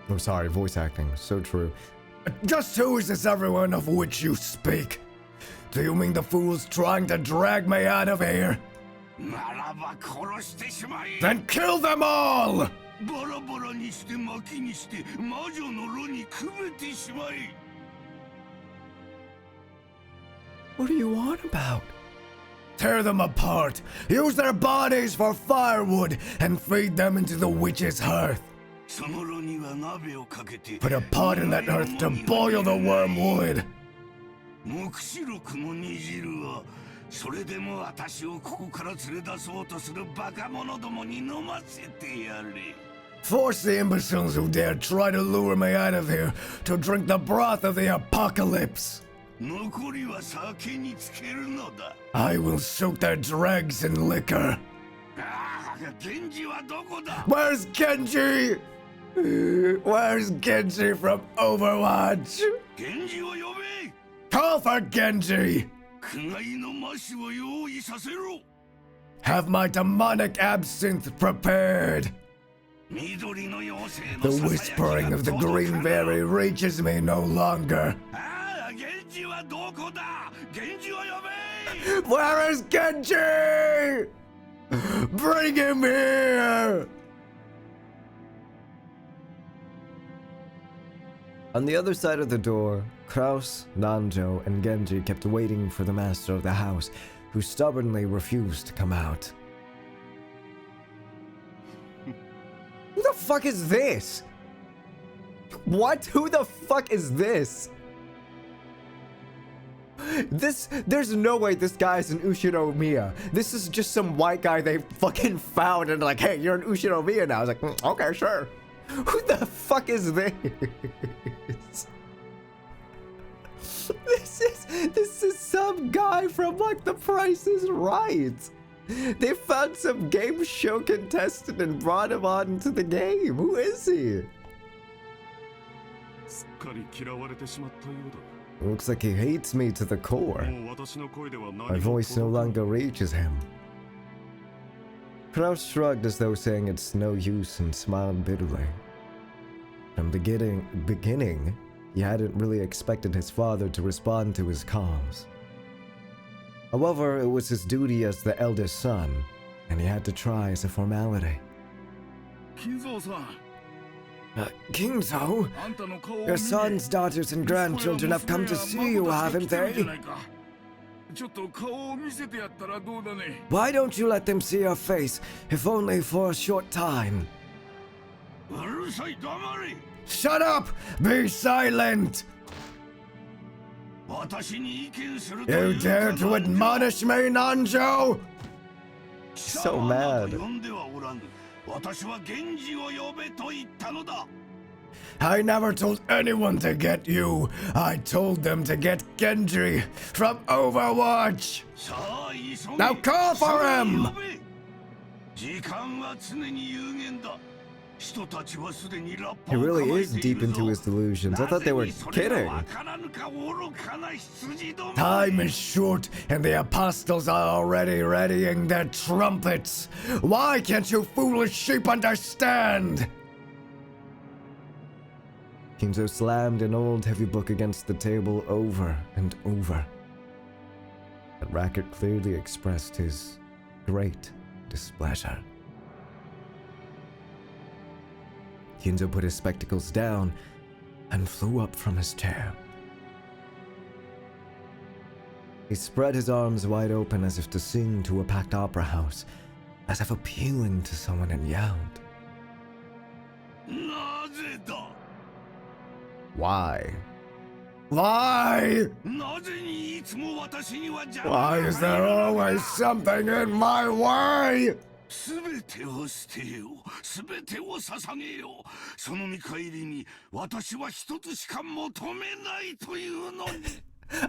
Oh, sorry, voice acting. So true. Just who is this everyone of which you speak? Do you mean the fools trying to drag me out of here? Then kill them all! What are you on about? Tear them apart, use their bodies for firewood, and feed them into the witch's hearth. Put a pot in that earth to boil the wormwood. Force the imbeciles who dare try to lure me out of here to drink the broth of the apocalypse. I will soak their dregs in liquor. Where's Genji? Where's Genji from Overwatch? Call for Genji! Have my demonic absinthe prepared. The whispering of the green berry reaches me no longer. Where is Genji? Bring him here! On the other side of the door, Kraus, Nanjo, and Genji kept waiting for the master of the house, who stubbornly refused to come out. Who the fuck is this? What? Who the fuck is this? There's no way this guy's an Ushinomiya. This is just some white guy they fucking found and like, hey, you're an Ushinomiya now. I was like, okay, sure. Who the fuck is this? This is some guy from like The Price is Right. They found some game show contestant and brought him on to the game. Who is he? Looks like he hates me to the core. My voice no longer reaches him. Kraus shrugged as though saying it's no use and smiled bitterly. From the beginning, he hadn't really expected his father to respond to his calls. However, it was his duty as the eldest son, and he had to try as a formality. Kingzo, your sons, daughters, and grandchildren have come to see you, haven't they? Why don't you let them see your face, if only for a short time? Shut up! Be silent! You dare to admonish me, Nanjo? So mad. I never told anyone to get you. I told them to get Genji from Overwatch. Now call for him! He really is deep into his delusions. I thought they were kidding. Time is short, and the apostles are already readying their trumpets. Why can't you foolish sheep understand? Kinzo slammed an old heavy book against the table over and over. That racket clearly expressed his great displeasure. Kinzo put his spectacles down and flew up from his chair. He spread his arms wide open as if to sing to a packed opera house, as if appealing to someone, and yelled. Why? Why? Why is there always something in my way?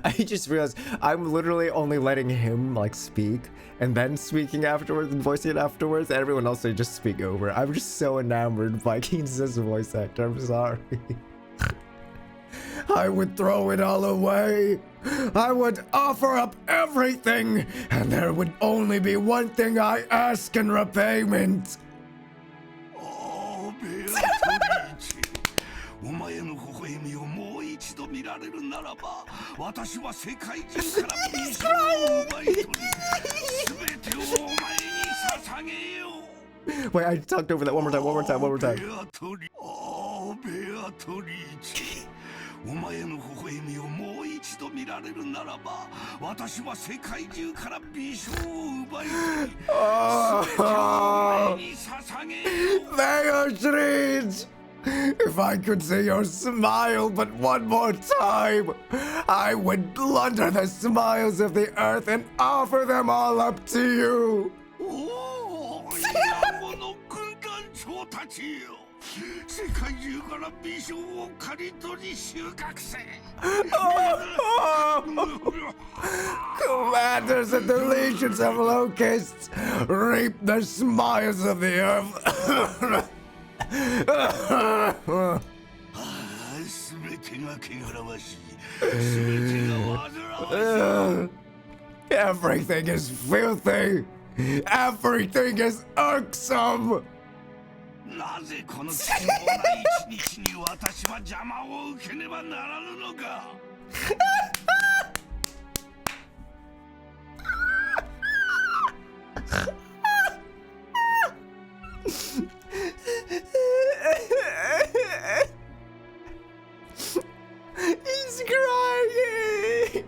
I just realized I'm literally only letting him like speak and then speaking afterwards and voicing it afterwards, and everyone else they just speak over. I'm just so enamored by Keen's voice actor. I'm sorry. I would throw it all away. I would offer up everything, and there would only be one thing I ask in repayment. Wait, I talked over that one more time. Beatrice! If I could see your smile but one more time, I would plunder the smiles of the earth and offer them all up to you. Commanders of the legions of locusts, reap the smiles of the earth. Everything is filthy. Everything is irksome. He's crying.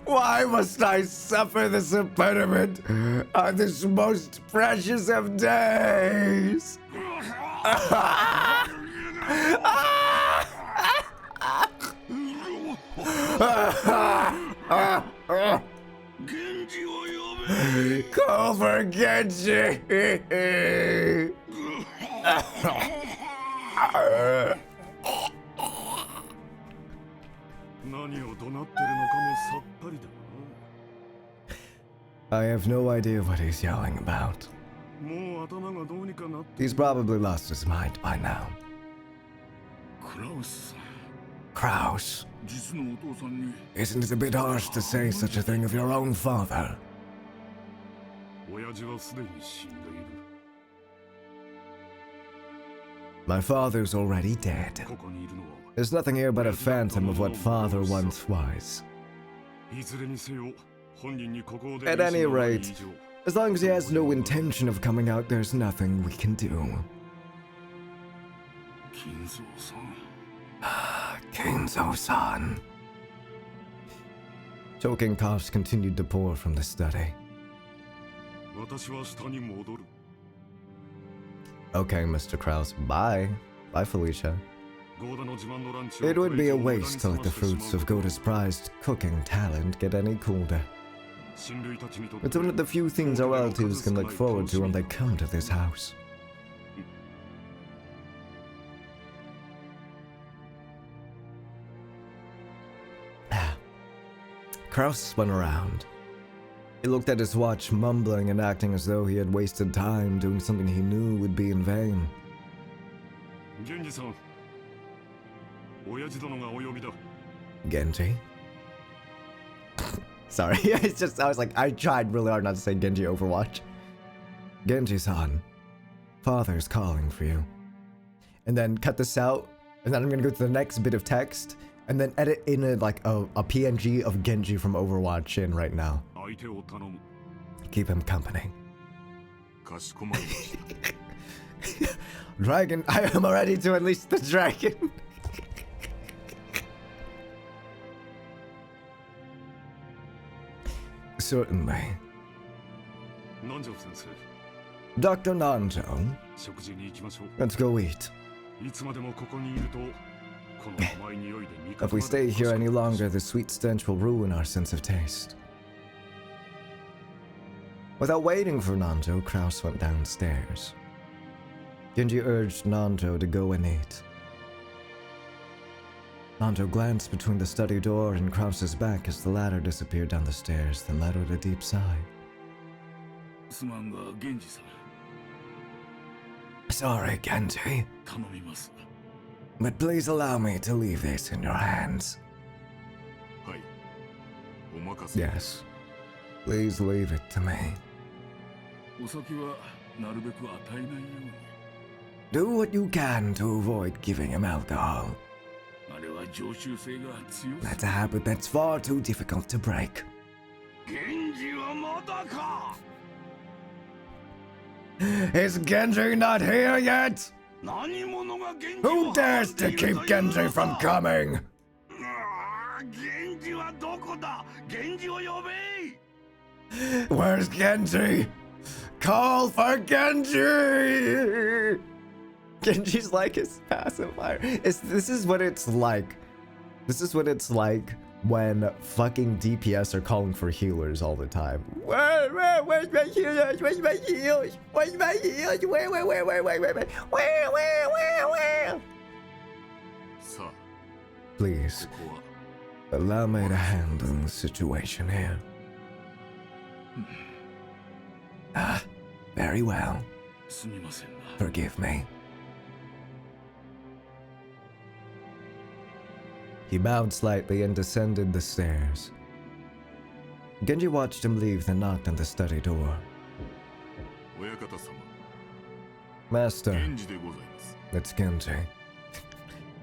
Why must I suffer this impediment on this most precious of days? Call for Genji! I have no idea what he's yelling about. もう頭がどうにかなって。 He's probably lost his mind by now. クラウスさん、 Kraus, 実のお父さんに isn't it a bit harsh to say such a thing of your own father? 親父はすでに死んでいる。 My father's already dead. ここにいるのは There's nothing here but a phantom of what father once was. いずれにせよ本人にここで At any rate, as long as he has no intention of coming out, there's nothing we can do. 金蔵さん、 Kenzo-san. Choking coughs continued to pour from the study. 私は下に戻る。 Okay, Mr. Kraus, bye. Bye, Felicia. ゴーダの自慢のランチを It would be a これ以上 waste to let the 無駄に fruits さ of せてしまう Goda's prized cooking talent get any colder. 親類たちにとって It's one of the few things our relatives can look forward to when they come to this house. Kraus spun around. He looked at his watch, mumbling and acting as though he had wasted time doing something he knew would be in vain. 源氏さん、親父殿がお呼びだ。 Genji? Sorry, I was like, I tried really hard not to say Genji Overwatch. Genji-san, father's calling for you. And then cut this out, and then I'm gonna go to the next bit of text, and then edit in a PNG of Genji from Overwatch in right now. 相手を頼む。 Keep him company. かしこまりました。 Dragon, I am ready to unleash the dragon. Certainly. 南條先生、 Dr. Nanjo, 食事に行きましょう。 let's go eat. いつまでもここにいると、この甘い匂いで味 If we stay here any longer, the sweet stench will ruin our sense of taste. Without waiting for Nanjo, Kraus went downstairs. Genji urged Nanjo to go and eat. Nanjo glanced between the study door and Kraus's back as the latter disappeared down the stairs, then let out a deep sigh. すまんが、源氏さん、 Sorry, Genji, 頼みます。 but please allow me to leave this in your hands. はい。お任せ。 Yes. Please leave it to me. お酒はなるべく与えないように。 Do what you can to avoid giving him alcohol. あれは常習性が強す。 That's a habit that's far too difficult to break. 源氏はまだか。 Is Genji not here yet? 何者が源氏を Who dares to keep Genji from coming? 源氏はどこだ。源氏を呼べ。 Where's Genji? Call for Genji! Genji's like his pacifier. This is what it's like. This is what it's like when fucking DPS are calling for healers all the time. Where's my healers? Where's my healers? Where's my healers? Where? さあ、 Please, ここは allow me to handle the situation here. Very well. すみませんな。 Forgive me. He bowed slightly and descended the stairs. Genji watched him leave, then knocked on the study door. 親方様、 Master, 源氏でございます。 it's Genji.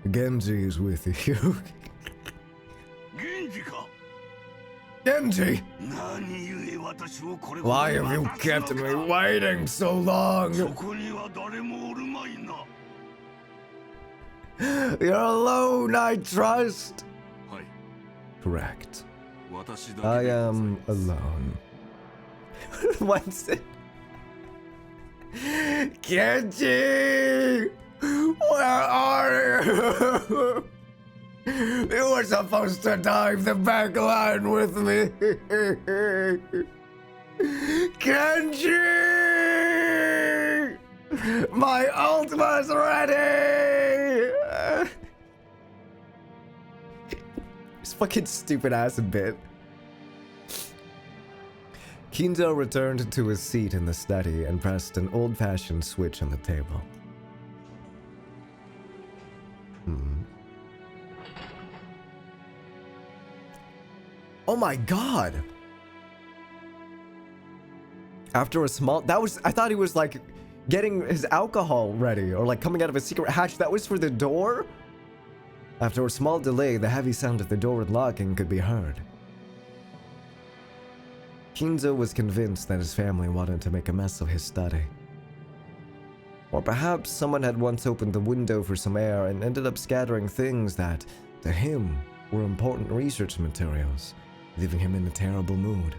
Genji is with you. 源氏か。 Genji! 何故私をこれ Why have you kept me waiting so long? そこには誰もおるまいな。 You're alone, I trust. はい、 Correct. 私だけ I でござい am ます。 alone. What's it? Genji! Where are you? You were supposed to dive the back line with me. Genji! My ultimate's ready! This fucking stupid ass bit. Kinzo returned to his seat in the study and pressed an old-fashioned switch on the table. Oh my god! After a small... I thought he was like getting his alcohol ready or like coming out of a secret hatch. That was for the door? After a small delay, the heavy sound of the door unlocking could be heard. Kinzo was convinced that his family wanted to make a mess of his study. Or perhaps someone had once opened the window for some air and ended up scattering things that, to him, were important research materials, leaving him in a terrible mood.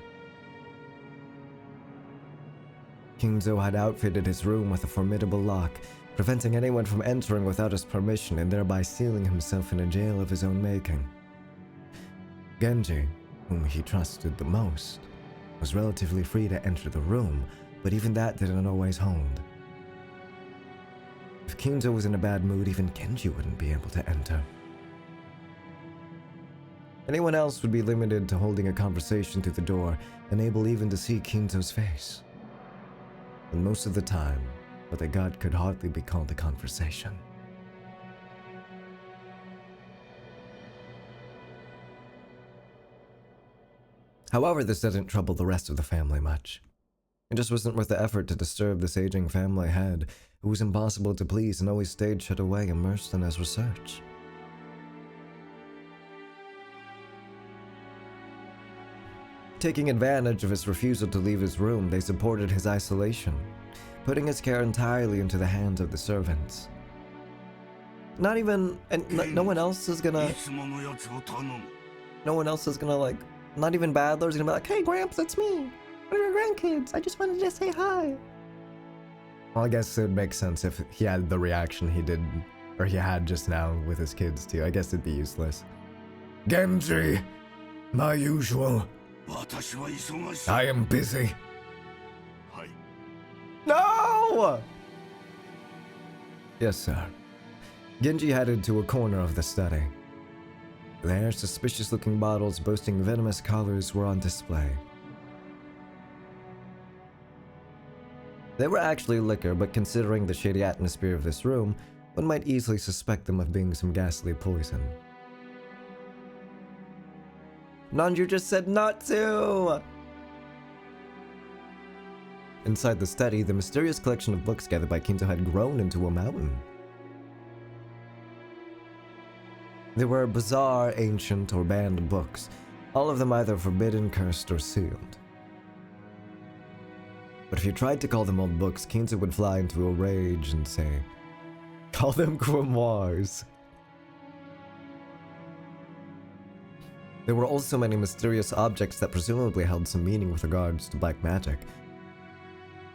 Kinzo had outfitted his room with a formidable lock, preventing anyone from entering without his permission and thereby sealing himself in a jail of his own making. Genji, whom he trusted the most, was relatively free to enter the room, but even that didn't always hold. If Kinzo was in a bad mood, even Genji wouldn't be able to enter. Anyone else would be limited to holding a conversation through the door, unable even to see Kinzo's face. And most of the time, what they got could hardly be called a conversation. However, this didn't trouble the rest of the family much. It just wasn't worth the effort to disturb this aging family head, who was impossible to please and always stayed shut away, immersed in his research. Taking advantage of his refusal to leave his room, they supported his isolation, putting his care entirely into the hands of the servants. Not even... and no one else is gonna... No one else is gonna, like... Not even Badler's gonna be like, "Hey, Gramps, it's me. What are your grandkids? I just wanted to say hi." Well, I guess it would make sense if he had the reaction he did, or he had just now with his kids too. I guess it'd be useless. Genji, my usual. I am busy. No! Yes, sir. Genji headed to a corner of the study. There, suspicious-looking bottles boasting venomous colors were on display. They were actually liquor, but considering the shady atmosphere of this room, one might easily suspect them of being some ghastly poison. Nanju just said not to! Inside the study, the mysterious collection of books gathered by Kinzo had grown into a mountain. They were bizarre, ancient, or banned books, all of them either forbidden, cursed, or sealed. But if you tried to call them old books, Kinzo would fly into a rage and say, "Call them grimoires." There were also many mysterious objects that presumably held some meaning with regards to black magic.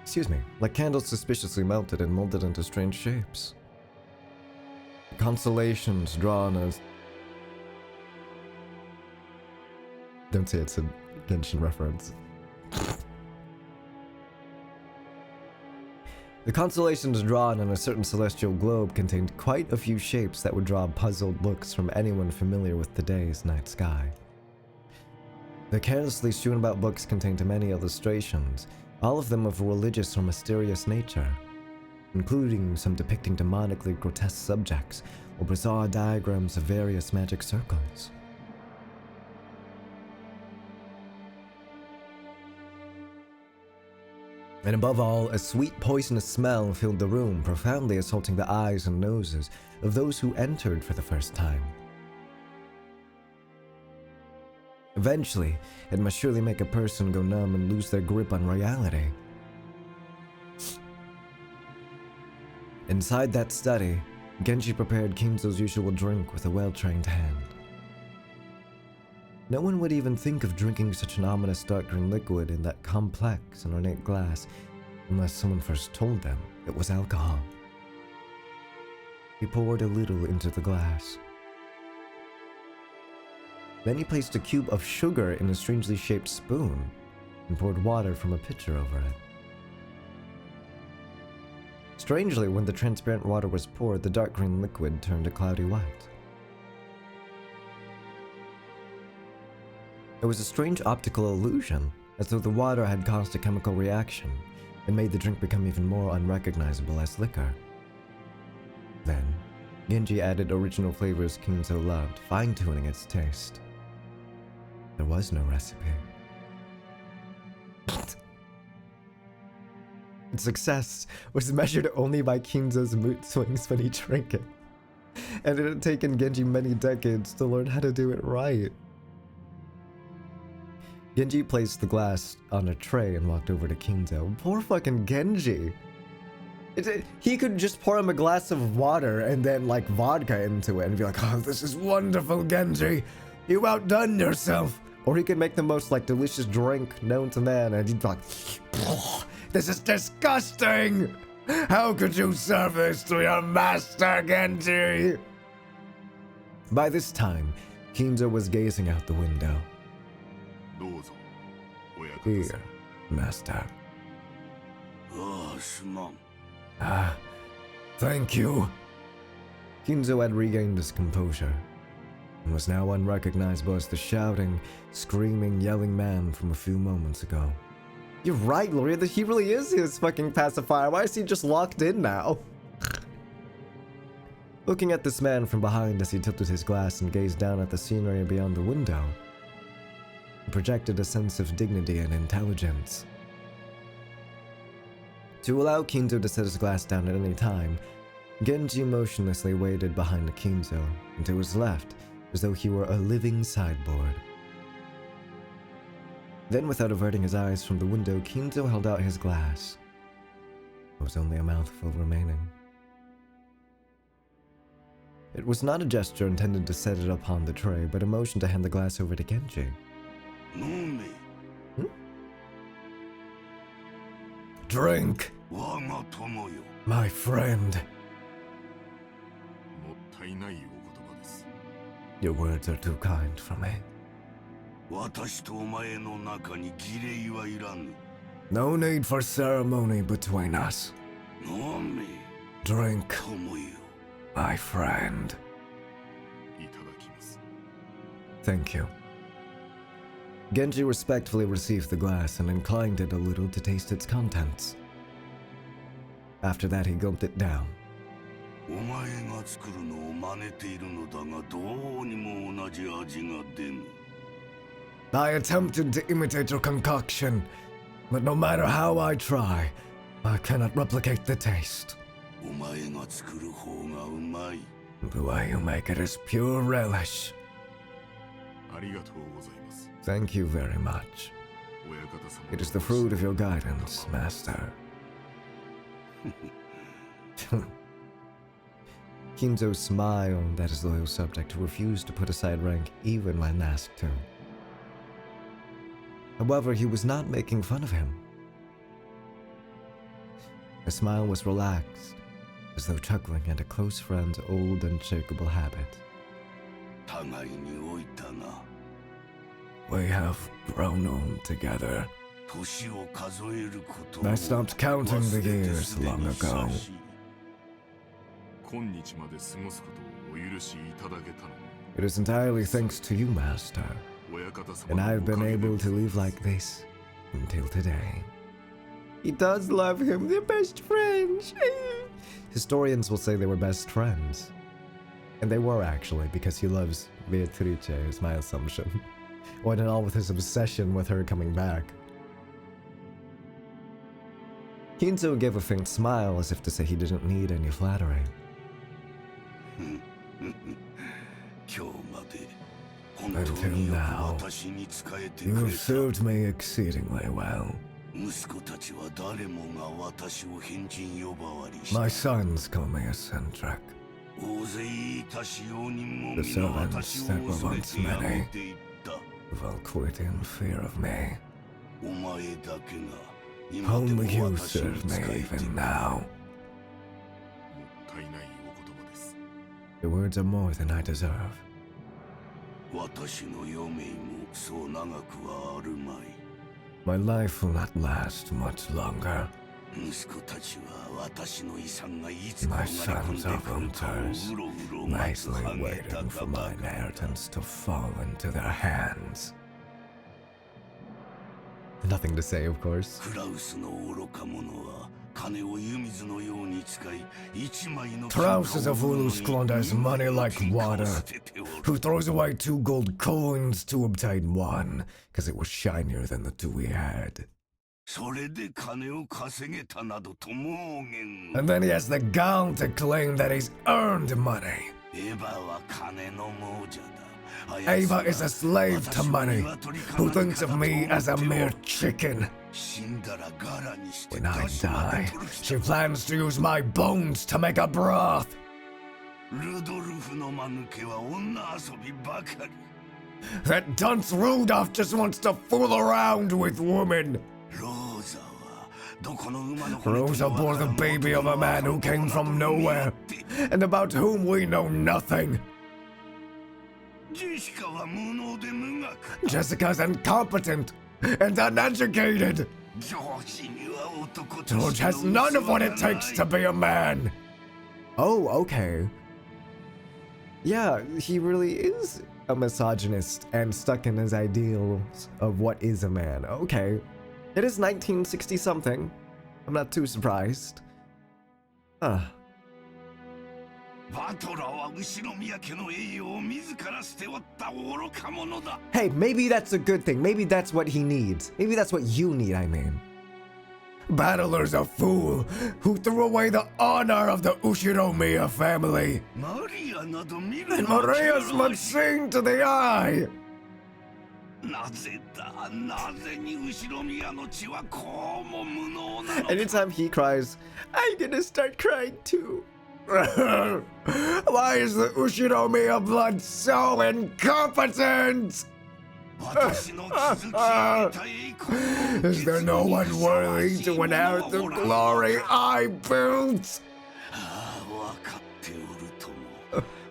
Excuse me, like candles suspiciously melted and molded into strange shapes. Constellations drawn as... Don't say it's a Genshin reference. The constellations drawn on a certain celestial globe contained quite a few shapes that would draw puzzled looks from anyone familiar with today's night sky. The carelessly strewn about books contained many illustrations, all of them of a religious or mysterious nature, including some depicting demonically grotesque subjects or bizarre diagrams of various magic circles. And above all, a sweet poisonous smell filled the room, profoundly assaulting the eyes and noses of those who entered for the first time. Eventually, it must surely make a person go numb and lose their grip on reality. Inside that study, Genji prepared Kinzo's usual drink with a well-trained hand. No one would even think of drinking such an ominous dark green liquid in that complex and ornate glass unless someone first told them it was alcohol. He poured a little into the glass. Then he placed a cube of sugar in a strangely shaped spoon and poured water from a pitcher over it. Strangely, when the transparent water was poured, the dark green liquid turned a cloudy white. It was a strange optical illusion, as though the water had caused a chemical reaction and made the drink become even more unrecognizable as liquor. Then, Genji added original flavors Kinzo loved, fine-tuning its taste. There was no recipe. Its success was measured only by Kinzo's mood swings when he drank it, and it had taken Genji many decades to learn how to do it right. Genji placed the glass on a tray and walked over to Kinzo. Poor fucking Genji! He could just pour him a glass of water and then like vodka into it and be like, oh, this is wonderful, Genji! You outdone yourself! Or he could make the most like delicious drink known to man and he'd be like, this is disgusting! How could you serve this to your master, Genji? By this time, Kinzo was gazing out the window. どうぞ、親方さ Here, master. ああ、すまん。 Ah, thank you. Kinzo had regained his composure and was now unrecognizable as the shouting, screaming, yelling man from a few moments ago. You're right, Gloria, he really is his fucking pacifier. Why is he just locked in now? Looking at this man from behind as he tilted his glass and gazed down at the scenery beyond the window, he projected a sense of dignity and intelligence. To allow Kinzo to set his glass down at any time, Genji motionlessly waited behind Kinzo and to his left, as though he were a living sideboard. Then, without averting his eyes from the window, Kinzo held out his glass. There was only a mouthful remaining. It was not a gesture intended to set it upon the tray, but a motion to hand the glass over to Genji. 飲め。 Drink, 我が友よ。 my friend. もったいないお言葉です。 Your words are too kind for me. 私とお前の中に儀礼はいらぬ。 No need for ceremony between us. 飲め。 Drink, 友よ。 my friend. いただきます。 Thank you. Genji respectfully received the glass and inclined it a little to taste its contents. After that, he gulped it down. お前が作るのを真似ているのだがどうにも同じ味が出ぬ。 I attempted to imitate your concoction, but no matter how I try, I cannot replicate the taste. お前が作る方がうまい。 The way you make it is pure relish. ありがとうございます。 Thank you very much. 親方様。 It is the fruit of your guidance, master. Kinzo smiled at his loyal subject who refused to put aside rank even when asked to. However, he was not making fun of him. His smile was relaxed, as though chuckling at a close friend's old unshakable habit. 互いに老いたな。 We have grown old together. 年を数えることを I stopped counting the 忘れて years すで long に ago. 久しい。今日まで過ごすことをお許しいただけたのも It is entirely thanks to you, master, 親方様 and の I've お been かげで able to live like this until today. He does love him, they're best friends. Historians will say they were best friends. And they were actually, because he loves Beatrice, is my assumption. What and all with his obsession with her coming back. Kinzo gave a faint smile as if to say he didn't need any flattery. 今日まで本当 Until によく now, 私に仕えて You く have れた。 served me exceedingly well. 息子たちは誰もが私を変人呼ばわりした。 My sons call me eccentric. 大勢いた使用人も The 皆私を servants that were 恐れ once てや many めていった。 All quit in fear of me. お前だけが今で Only you も私に serve 仕 me えて even くれ now. もったいないお言葉です。 Your words are more than I deserve. 私の余命もそう長くはあるまい。 My life will not last much longer. 息子たちは私の遺産がいつ My 転がり込ん sons で are くるかを vultures, うろうろ待つ nicely ハゲ waiting た for か my ばかりだ。 inheritance to fall into their hands. Nothing to say, of course. クラウスの愚か者は金を湯水のように使い一枚の Traus is a fool who squanders money like water, who throws away 2 gold coins to obtain 1, because it was shinier than the 2 he had. それで金を稼げたなどと妄言 And then he has the gall to claim that he's earned money. エヴァは金の亡者だ Ava is a slave to money, who thinks of me as a mere chicken. 死んだらガラにして When I 出汁ま die, で取る気 she だ plans to use my bones to make a broth. ルドルフの間抜けは女遊びばかり That dunce Rudolph just wants to fool around with women. ローザはどこの馬の子に Rosa bore the baby of a man who came from nowhere, and about whom we know nothing. ジェシカは無能で無学 Jessica's incompetent and uneducated. ジョージには男と George して has の none of what it 器がない takes to be a man. Oh, okay. Yeah, he really is a misogynist and stuck in his ideals of what is a man. Okay. It is 1960 something. I'm not too surprised. Huh. バトラーは後ろ宮家の栄養を自ら捨ておった愚か者だ Hey, maybe that's a good thing. Maybe that's what he needs. Maybe that's what you need, I mean. Battler's a fool who threw away the honor of the Ushiromiya family. マリアなど見る And のは Maria's 汚い much seen to the eye. なぜだなぜに後ろ宮の血はこうも無能なのか Anytime he cries, I'm gonna start crying too. Why is the Ushiromiya blood so incompetent? 私の築き上げた栄光を Is there no one worthy to inherit the glory I built? ああ分かっておるとも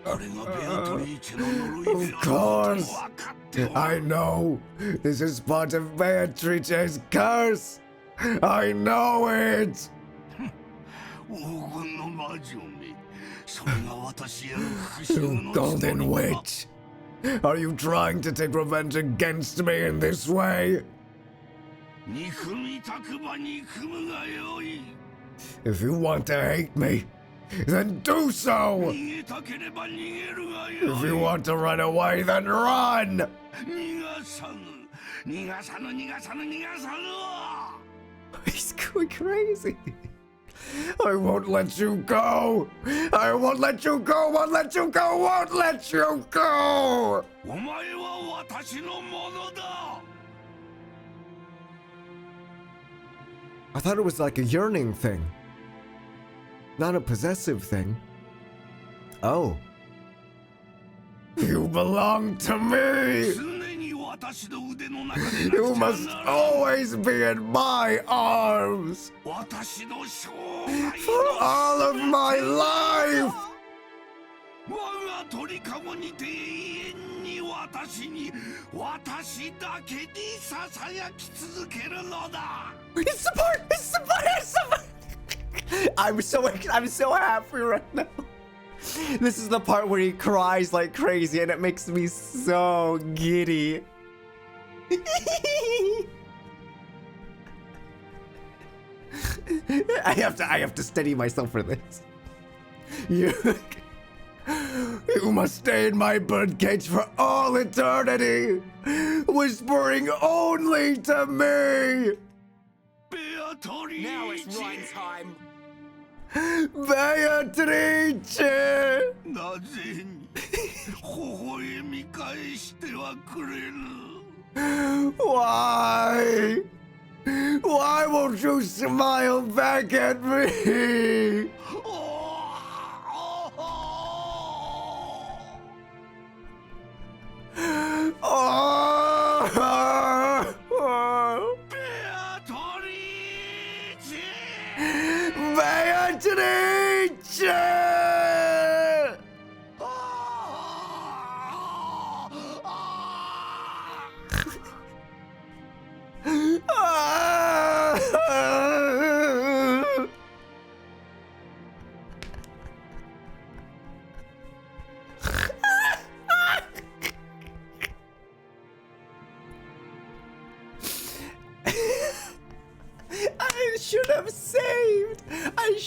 これがベアトリーチェの呪いで Of あるとも course. 分かっておる I know. This is part of Beatrice's curse. I know it. 黄金の魔女めそれが私への復讐 You の golden つもりか witch. Are you trying to take revenge against me in this way? 憎みたくば憎むがよい If you want to hate me, then do so. 逃げたければ逃げるが If よ you い want to run away, then run. 逃がさぬ逃がさぬ逃がさぬ逃がさぬわ He's going crazy. I won't let you go. I won't let you go. Won't let you go. Won't let you go. お前は私のものだ I thought it was like a yearning thing, not a possessive thing. Oh. You belong to me. 常に私の腕の中で You なく must ちゃならん always be in my arms 私の生涯 for all of my life. 我が鳥かごにて永遠に私だけにささやき続けるのだ It's the part. It's the part. It's the part. I'm so happy right now. This is the part where he cries like crazy, and it makes me so giddy. I have to steady myself for this. You must stay in my birdcage for all eternity, whispering only to me. Now it's Rhyme time. Beatrice! なぜに微笑み返してはくれぬ Why? Why won't you smile back at me? Oh, Beatrice!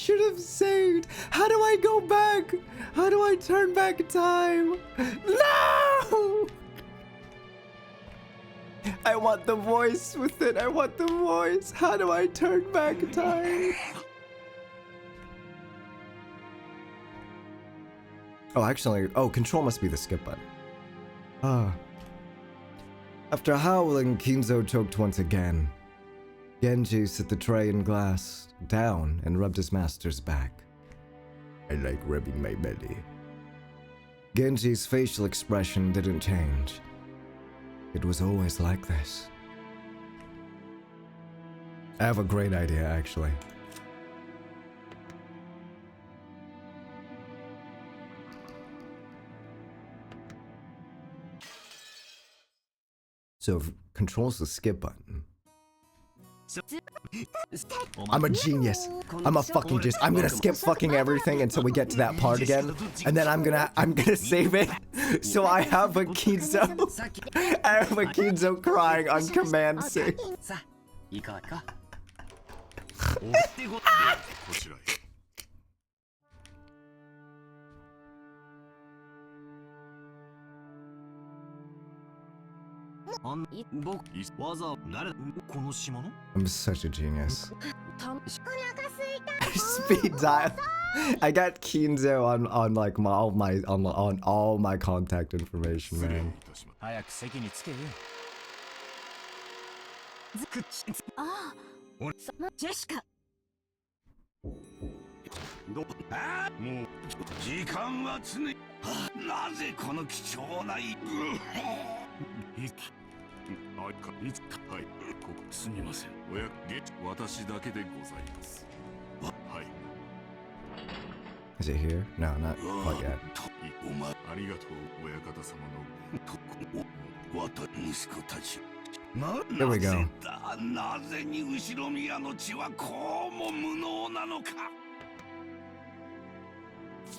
should have saved. How do I go back? How do I turn back time? No! I want the voice with it. I want the voice. How do I turn back time? Oh, actually, control must be the skip button. After howling, Kinzo choked once again. Genji set the tray and glass down and rubbed his master's back. I like rubbing my belly. Genji's facial expression didn't change. It was always like this. I have a great idea, actually. So if control's the skip button. I'm a genius. I'm a fucking genius. I'm gonna skip fucking everything until we get to that part again, and then I'm gonna save it. So I have a Kinzo. I have a Kinzo crying on command C. さあ行こう行こう。こちらへ。僕わざ誰この島の I'm such a genius. Speed dial. I got Kinzo on like on all my contact information, man. 早く席につけよああジェシカもう時間は常になぜこの貴重ないはいここすみません私だけでございますはい Is it here? No, not quite yet. お前ありがとう親方様の息子たち There we go. なぜに後ろ宮の血はこうも無能なのか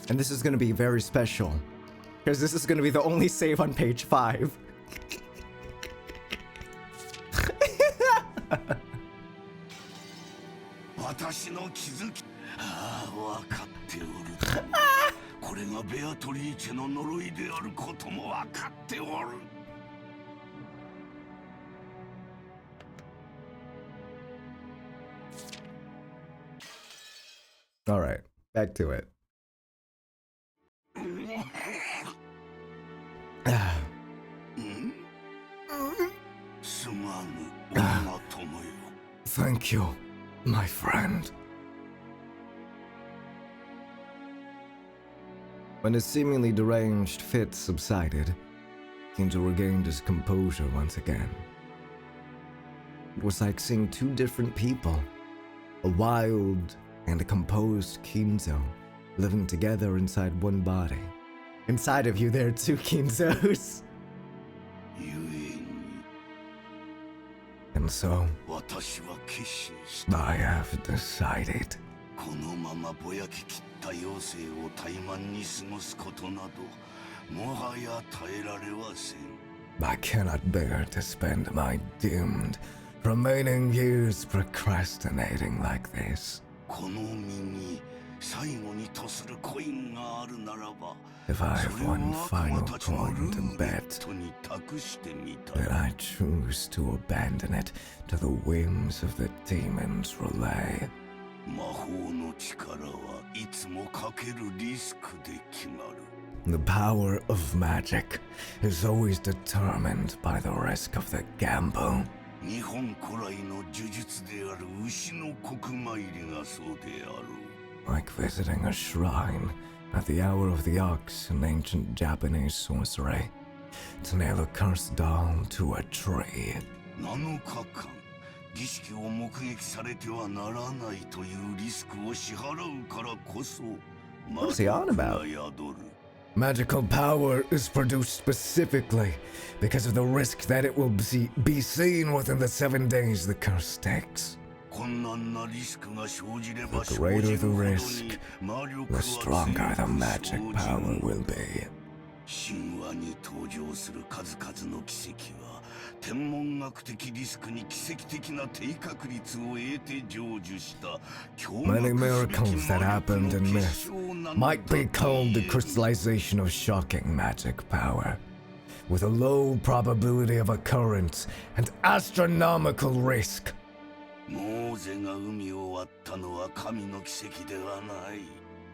And this is gonna be very special. Because this is gonna be the only save on page 5. 私の気づきああ分かっておるこれがベアトリーチェの呪いであることも分かっておる Alright, back to it. すまぬ女友よ Thank you, my friend. When his seemingly deranged fit subsided, Kinzo regained his composure once again. It was like seeing two different people, a wild and a composed Kinzo, living together inside one body. Inside of you, there are two Kinzos. ゆえに And so, 私は決心した I have decided. このままぼやききった余生を怠慢に過ごすことなどもはや耐えられはせん I cannot bear to spend my doomed remaining years procrastinating like this. この身に最後にとするコインがあるならば If I そ have れを one 悪 final 魔たちのル coin ー to レ bet, ットに託してみた then I choose to abandon it to the whims of the demon's relay. 魔法の力はいつもかけるリスクで決まる The power of magic is always determined by the risk of the gamble. 日本古来の呪術である牛の国参りがそうである Like visiting a shrine at the hour of the ox in ancient Japanese sorcery. To nail a cursed doll to a tree. 7日間儀式を目撃されてはならないというリスクを支払うからこそ What's he on about? 魔力が宿る Magical power is produced specifically because of the risk that it will be seen within the 7 days the curse takes. 困難なリスクが生じれば The 生 greater じ the るほどに risk, 魔力 the は stronger the 強く magic 生じ power る will be. 神話に登場する数々の奇跡は天文学的リスクに奇跡的な低確率を得て成就した驚 Many 愕すべき miracles that 魔 happened 力 in の myth 結晶なの might だ be と called the 言える crystallization of shocking magic power, with a low probability of occurrence and astronomical risk. モーゼが海を割ったのは神の奇跡ではない。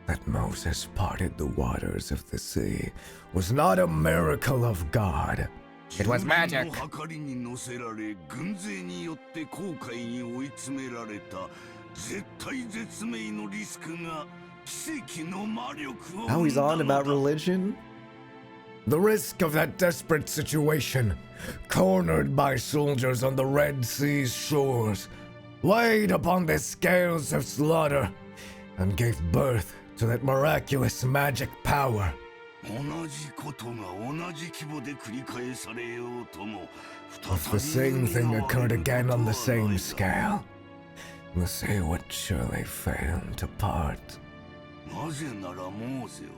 That Moses parted the waters of the sea was not a miracle of God. It was 人 magic. の計りに乗せられ軍勢によって航海に追い詰められた絶対絶命のリスクが奇跡の魔力を Now he's 生 on んだ about のだ。 religion? The risk of that desperate situation, cornered by soldiers on the Red Sea's shores, weighed upon the scales of slaughter, and gave birth to that miraculous magic power. 同じことが同じ規模で繰り返されようとも If the same thing occurred again on the same scale, the sea would surely fail to part. なぜならモーゼは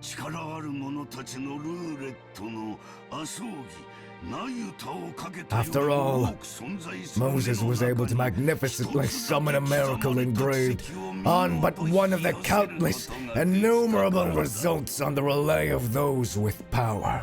力ある者たちのルーレットの麻生木ナユタをかけたように After all, 多く存在する Moses was able to magnificently summon a miracle engraved on but one of the countless, innumerable results on the relay of those with power.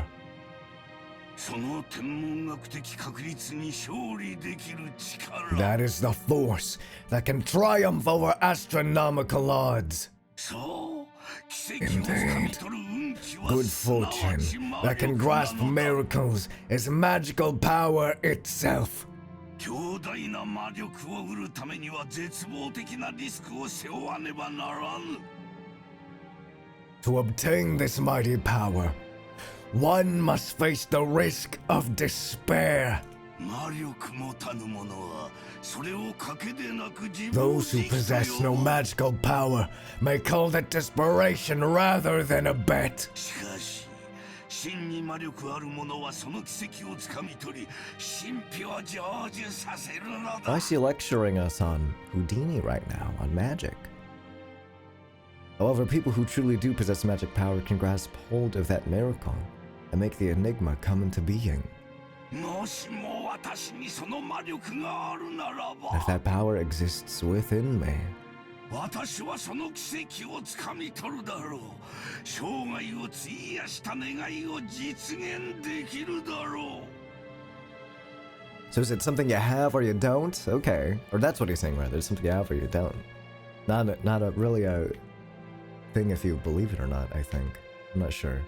その天文学的確率に勝利できる力 That is the force that can triumph over astronomical odds. そう奇跡をつかみ取る運気は Good すなわ fortune ち魔 that can 力 grasp なのだ miracles is magical power itself. 強大な魔力を得るためには絶望的なリスクを背負わねばならぬ To obtain this mighty power, one must face the risk of despair. 魔力もたぬ者はそれを賭けでなく自分 Those who possess no magical power may call it desperation rather than a bet. しかし真に魔力ある者はその奇跡をつかみ取り神秘を成就させるのだ Why is he lecturing us on Houdini right now, on magic? However, people who truly do possess magic power can grasp hold of that miracle and make the enigma come into being. もしも私にその魔力があるなら And if ば that power exists within me, 私はその奇跡をつかみ取るだろう生涯を費やした願いを実現できるだろう so is it something you have or you don't? Okay, or that's what he's saying rather. It's something you have or you don't. Not a really a thing if you believe it or not. I think I'm not sure.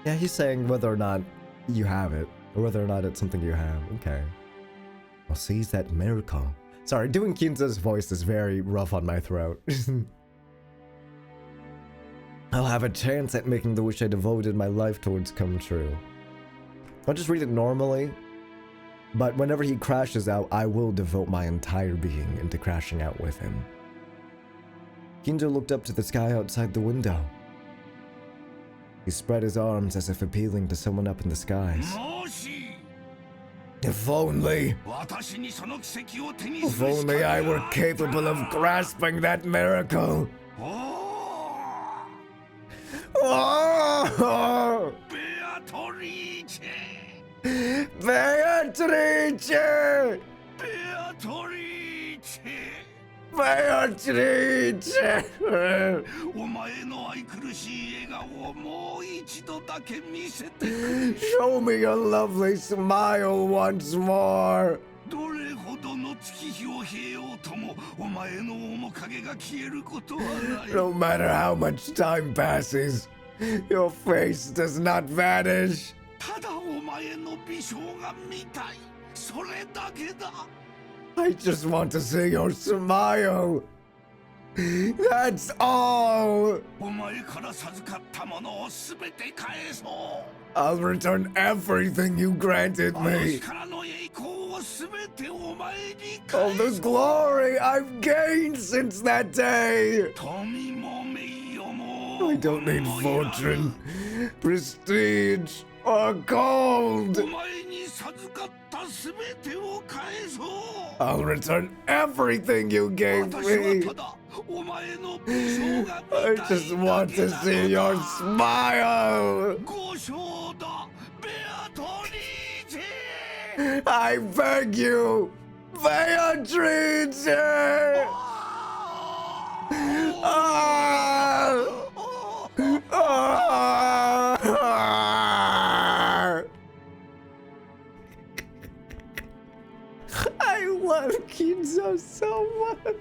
Yeah, he's saying whether or not you have it, or whether or not it's something you have. Okay. Well, seize that miracle. Sorry, doing Kinza's voice is very rough on my throat. I'll have a chance at making the wish I devoted my life towards come true. I'll just read it normally, but whenever he crashes out, I will devote my entire being into crashing out with him. Kinzo looked up to the sky outside the window. He spread his arms as if appealing to someone up in the skies. もし If only, 私にその奇跡を手に if する only I were capable of grasping that miracle. おー Oh! ベアトリーチェ Beatrice! ベアトリーチェ Beatrice! お前の愛くるしい笑顔をもう一度だけ見せてくれ Show me your lovely smile once more. どれほどの月日を経ようともお前の面影が消えることはない No matter how much time passes, your face does not vanish. ただお前の美少が見たいそれだけだ I just want to see your smile. That's all. お前から授かったものをすべて返そう I'll return everything you granted あの me. 日からの栄光をすべてお前に All 返 the そう glory I've gained since that day. 富も名誉も I don't need 思いや fortune, prestige, or gold. お前に授かったすべてを返そう I'll return everything you gave 私は me. ただお前の武将が I 見たい just want to だけ see な your のだ smile! 五将だベアトリーチェ I beg you! Beatrice! I love Kinzo so much.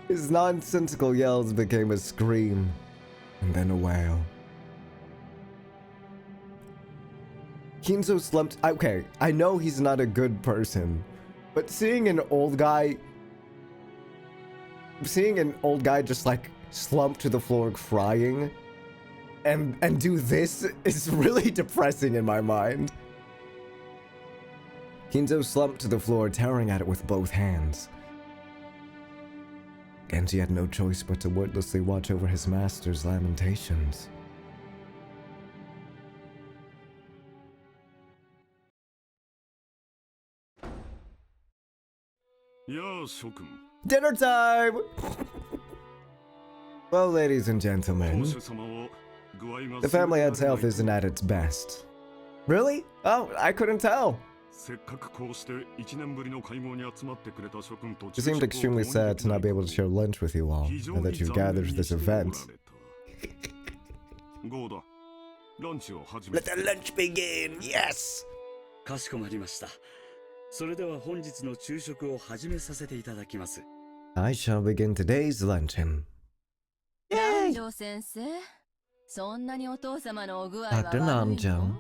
His nonsensical yells became a scream, and then a wail. Kinzo slumped. Okay, I know he's not a good person, but seeing an old guy just like slump to the floor crying and do this is really depressing in my mind. Kinzo slumped to the floor, tearing at it with both hands. Genji had no choice but to wordlessly watch over his master's lamentations. Dinner time! Well, ladies and gentlemen, the family head's health isn't at its best. Really? Oh, I couldn't tell. You seemed extremely sad to not be able to share lunch with you all, and that you've gathered to this event. Let the lunch begin, yes! かしこまりました。それでは本日の昼食を始めさせていただきます。 I shall begin today's luncheon. Yay! Dr. Namjo,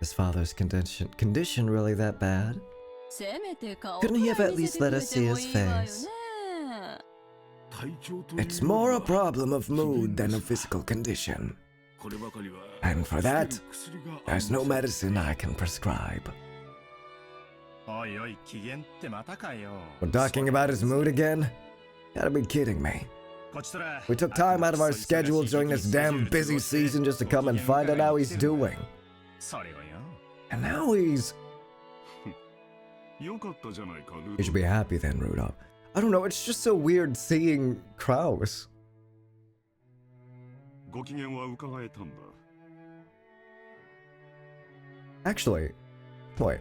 his father's condition really that bad? Couldn't he have at least let us see his face? It's more a problem of mood than a physical condition. And for that, there's no medicine I can prescribe. We're talking about his mood again? Gotta be kidding me. We took time out of our schedule during this damn busy season just to come and find out how he's doing. And now he's... You should be happy then, Rudolph. I don't know, it's just so weird seeing Kraus. Actually, wait.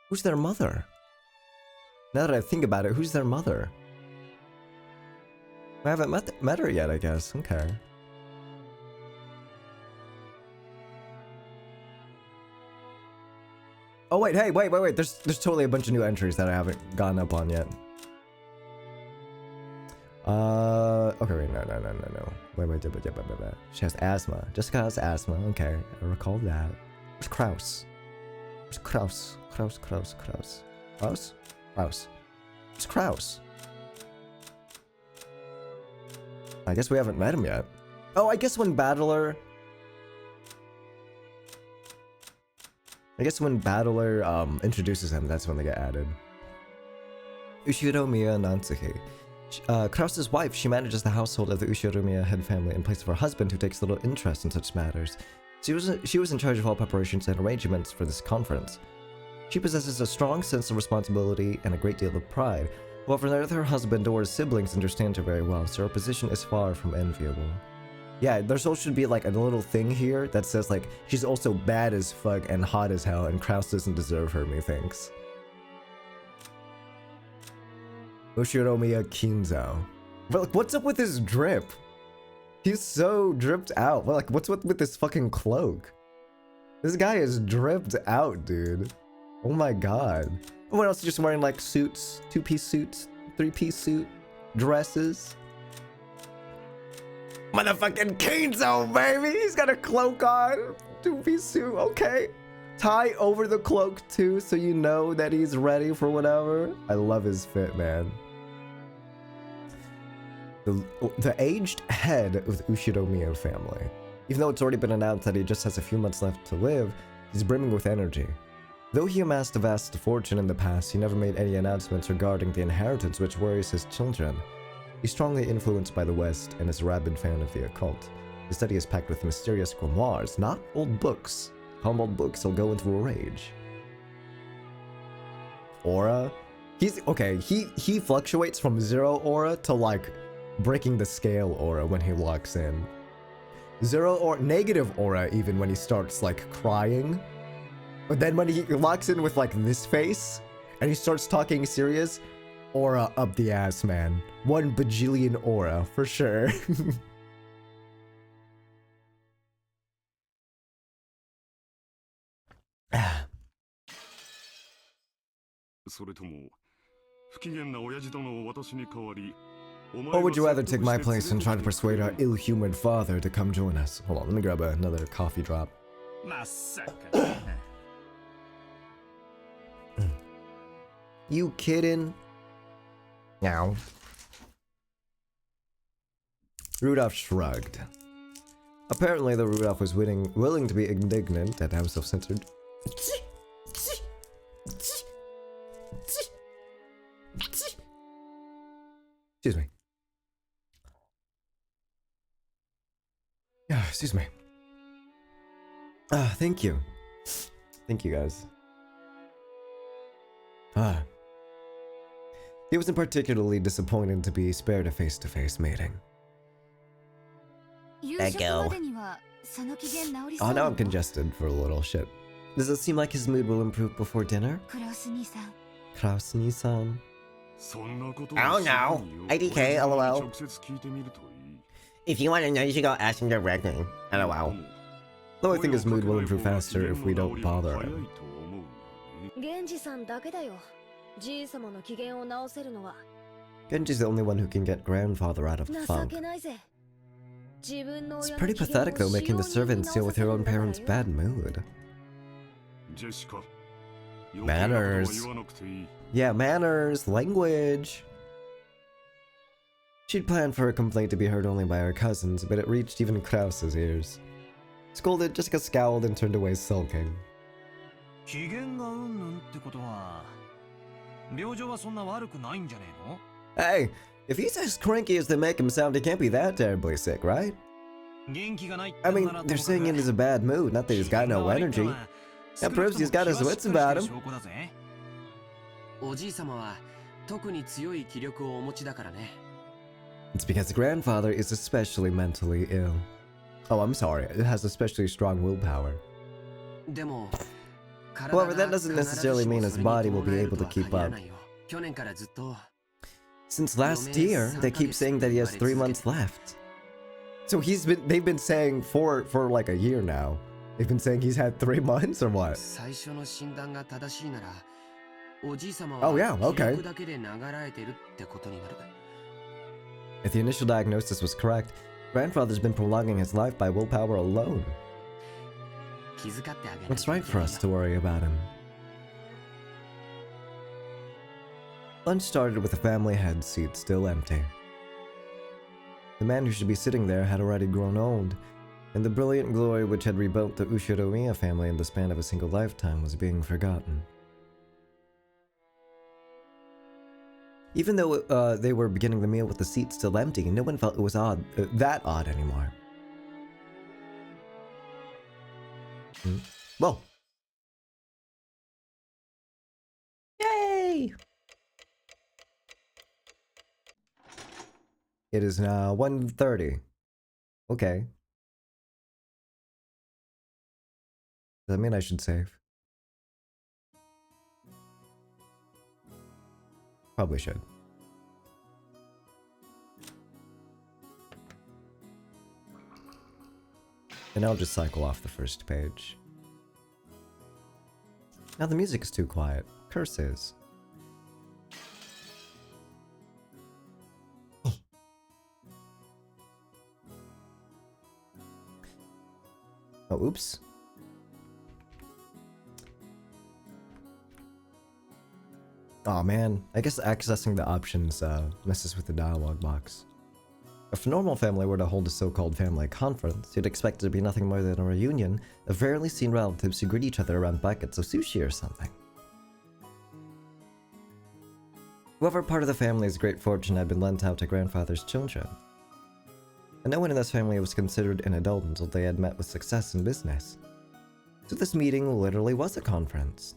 Who's their mother? Now that I think about it, who's their mother? I haven't met her yet, I guess. Okay. Oh wait, hey, wait. There's totally a bunch of new entries that I haven't gotten up on yet. Okay, wait, no. Wait. She has asthma. Jessica has asthma. Okay, I recall that. Where's Kraus? Where's Kraus? Kraus? Where's Kraus? I guess we haven't met him yet. Oh, I guess when Battler introduces him, that's when they get added. Ushiromiya Natsuki. Kraus's wife, she manages the household of the Ushiromiya head family in place of her husband, who takes little interest in such matters. She was in charge of all preparations and arrangements for this conference. She possesses a strong sense of responsibility and a great deal of pride, while neither her husband or his siblings understand her very well, so her position is far from enviable. Yeah, there's also should be like a little thing here that says like, she's also bad as fuck and hot as hell, and Kraus doesn't deserve her, methinks. Ushiromiya Kinzo. But like, what's up with his drip? He's so dripped out. Like, what's with this fucking cloak? This guy is dripped out, dude. Oh my god. Everyone else is just wearing like suits, 2-piece suits, 3-piece suit, dresses. Motherfucking Kinzo, baby! He's got a cloak on, 2-piece suit, okay. Tie over the cloak too, so you know that he's ready for whatever. I love his fit, man. The aged head of the Ushiromiya family. Even though it's already been announced that he just has a few months left to live, he's brimming with energy. Though he amassed a vast fortune in the past, he never made any announcements regarding the inheritance, which worries his children. He's strongly influenced by the West and is a rabid fan of the occult. His study is packed with mysterious grimoires, not old books. Humboldt books, he'll go into a rage. Aura? He's okay, he fluctuates from 0 aura to like breaking the scale aura when he locks in. 0 or negative aura even when he starts like crying. But then when he locks in with like this face and he starts talking serious, aura up the ass, man. 1 bajillion aura for sure. それとも不機嫌な親父殿を私に代わり Or would you rather take my place and try to persuade our ill-humored father to come join us? Hold on, let me grab another coffee drop. まさか You kidding? Now. Rudolph shrugged. Apparently, the Rudolph was willing to be indignant at how self-centered. Excuse me. Yeah, excuse me. Thank you. Thank you, guys. He wasn't particularly disappointed to be spared a face-to-face meeting. Echo. Oh, now I'm congested for a little shit. Does it seem like his mood will improve before dinner? Kraus-ni-san. Oh no, IDK, lol. If you want to know, you should go ask him directly. LOL. Though I think his mood will improve faster if we don't bother him. 源氏さんだけだよ。じい様の機嫌を直せるのは。 Genji's the only one who can get grandfather out of the 情 funk. けないぜ。自分の It's 親の pretty 機嫌を pathetic though, making the 使用人に servants deal 直 with させ her る own んだから parents' よ。 bad mood. ジェシカ Manners. Yeah, manners, language. She'd planned for her complaint to be heard only by her cousins, but it reached even Kraus's ears. Scolded, Jessica scowled and turned away sulking. 機嫌がうんぬんってことは病状はそんな悪くないんじゃねえの Hey, if he's as cranky as they make him sound, he can't be that terribly sick, right? 元気がないって I の mean, なら they're saying it is a bad mood, not that he's got no energy. That proves he's got his wits about him. おじい様は特に強い気力をお持ちだからね。 It's because grandfather is especially mentally ill. Oh, I'm sorry, it has especially strong willpower. でも However, that doesn't necessarily mean his body will be able to keep up. 去年からずっと Since last year, they keep saying that he has 3 months left. So they've been saying for like a year now. They've been saying he's had 3 months or what? 最初の診断が正しいならおじい様 Oh, は yeah, 気 okay. 力だけで流れてるってことになる。 If the initial diagnosis was correct, grandfather's been prolonging his life by willpower alone. 気遣ってあげない What's right for us to worry about him? Lunch started with the family head seat still empty. The man who should be sitting there had already grown old, and the brilliant glory which had rebuilt the Ushiromiya family in the span of a single lifetime was being forgotten. Even though they were beginning the meal with the seat still empty, no one felt it was that odd anymore. Well. Yay! It is now 1:30. Okay. Does that mean I should save? Probably should. And I'll just cycle off the first page. Now the music is too quiet. Curses. Oh, oops. Oh man, I guess accessing the options messes with the dialogue box. If a normal family were to hold a so-called family conference, you'd expect it to be nothing more than a reunion of rarely seen relatives who greet each other around buckets of sushi or something. Whoever part of the family's great fortune had been lent out to grandfather's children. And no one in this family was considered an adult until they had met with success in business. So this meeting literally was a conference.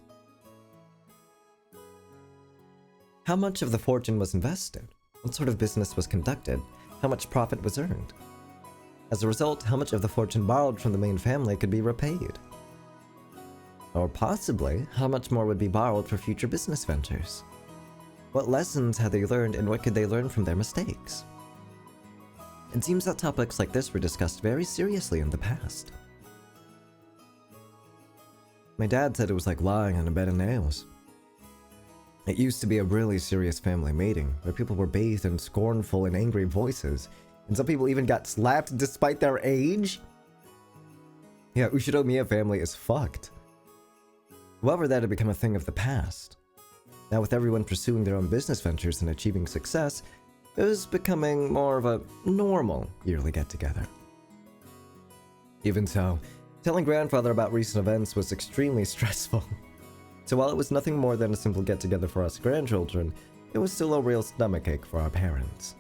How much of the fortune was invested? What sort of business was conducted? How much profit was earned? As a result, how much of the fortune borrowed from the main family could be repaid? Or possibly, how much more would be borrowed for future business ventures? What lessons had they learned and what could they learn from their mistakes? It seems that topics like this were discussed very seriously in the past. My dad said it was like lying on a bed of nails. It used to be a really serious family meeting, where people were bathed in scornful and angry voices, and some people even got slapped despite their age? Yeah, Ushiromiya family is fucked. However, that had become a thing of the past. Now with everyone pursuing their own business ventures and achieving success, it was becoming more of a normal yearly get-together. Even so, telling grandfather about recent events was extremely stressful. So while it was nothing more than a simple get-together for us grandchildren, it was still a real stomachache for our parents.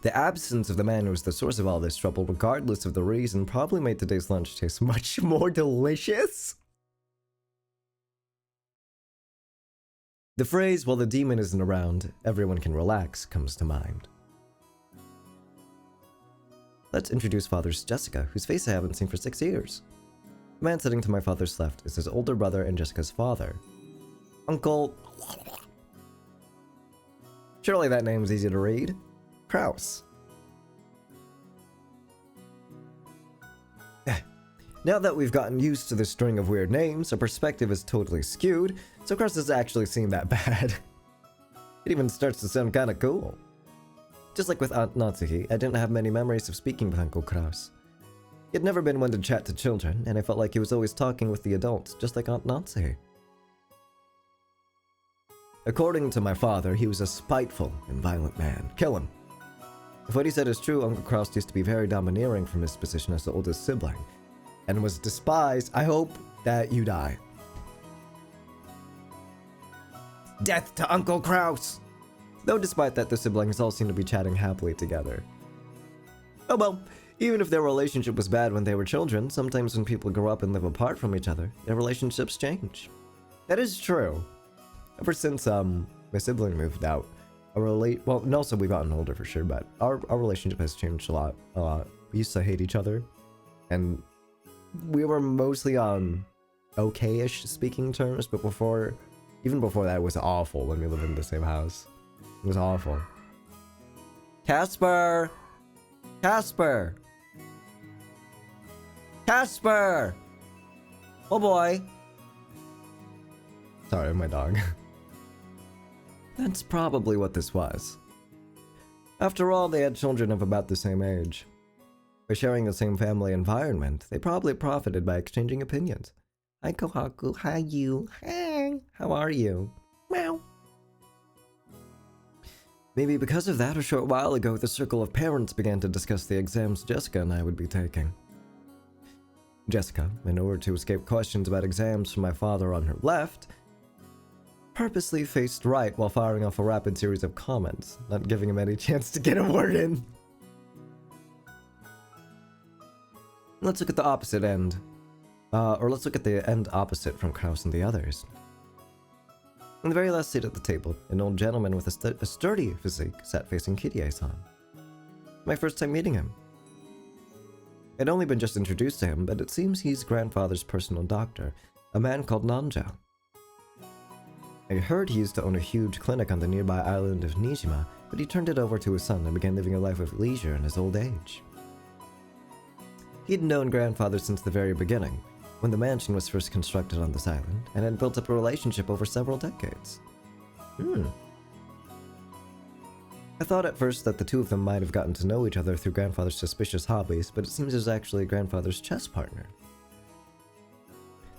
The absence of the man who was the source of all this trouble, regardless of the reason, probably made today's lunch taste much more delicious. The phrase, "while the demon isn't around, everyone can relax," comes to mind. Let's introduce Father's Jessica, whose face I haven't seen for 6 years. The man sitting to my father's left is his older brother and Jessica's father. Uncle... Surely that name's easy to read. Kraus. Now that we've gotten used to this string of weird names, our perspective is totally skewed, so Kraus doesn't actually seem that bad. It even starts to sound kinda cool. Just like with Aunt Natsuki, I didn't have many memories of speaking with Uncle Kraus. He had never been one to chat to children, and I felt like he was always talking with the adults, just like Aunt Natsuki. According to my father, he was a spiteful and violent man. Kill him. If what he said is true, Uncle Kraus used to be very domineering from his position as the oldest sibling, and was despised. I hope that you die. Death to Uncle Kraus! Though despite that, the siblings all seem to be chatting happily together. Oh well, even if their relationship was bad when they were children, sometimes when people grow up and live apart from each other, their relationships change. That is true. Ever since my sibling moved out, well, and also we've gotten older for sure, but our relationship has changed a lot. We used to hate each other, and we were mostly on okay-ish speaking terms, but even before that, it was awful when we lived in the same house. It was awful. Casper! Casper! Casper! Oh boy! Sorry, my dog. That's probably what this was. After all, they had children of about the same age. By sharing the same family environment, they probably profited by exchanging opinions. Hi Kohaku, hi you, hi, how are you? Meow. Maybe because of that, a short while ago, the circle of parents began to discuss the exams Jessica and I would be taking. Jessica, in order to escape questions about exams from my father on her left, purposely faced right while firing off a rapid series of comments, not giving him any chance to get a word in. Let's look at the opposite end. Or let's look at the end opposite from Kraus and the others. On the very last seat at the table, an old gentleman with a sturdy physique sat facing Kirie-san. My first time meeting him. I'd only been just introduced to him, but it seems he's grandfather's personal doctor, a man called Nanjo. I heard he used to own a huge clinic on the nearby island of Nijima, but he turned it over to his son and began living a life of leisure in his old age. He'd known grandfather since the very beginning, when the mansion was first constructed on this island, and had built up a relationship over several decades. I thought at first that the two of them might have gotten to know each other through grandfather's suspicious hobbies, but it seems it was actually grandfather's chess partner.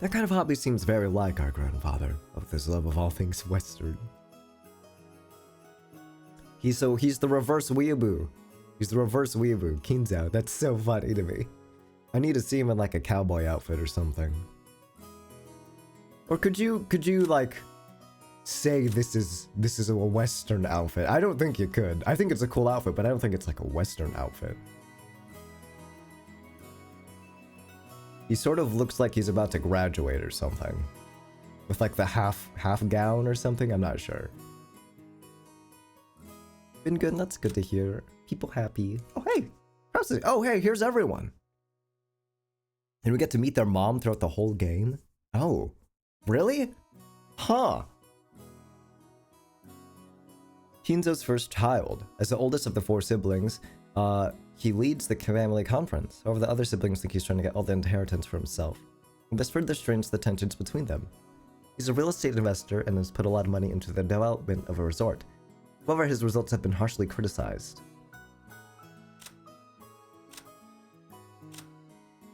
That kind of hobby seems very like our grandfather, of his love of all things Western. He's the reverse weeaboo. He's the reverse weeaboo, Kinzao. That's so funny to me. I need to see him in like a cowboy outfit or something. Or could you like say this is a Western outfit? I don't think you could. I think it's a cool outfit, but I don't think it's like a Western outfit. He sort of looks like he's about to graduate or something. With like the half gown or something, I'm not sure. Been good, that's good to hear. People happy. Oh hey! Oh hey, here's everyone! And we get to meet their mom throughout the whole game? Oh. Really? Huh. Kinzo's first child. As the oldest of the 4 siblings, he leads the family conference. However, the other siblings think he's trying to get all the inheritance for himself. And this further strains the tensions between them. He's a real estate investor and has put a lot of money into the development of a resort. However, his results have been harshly criticized.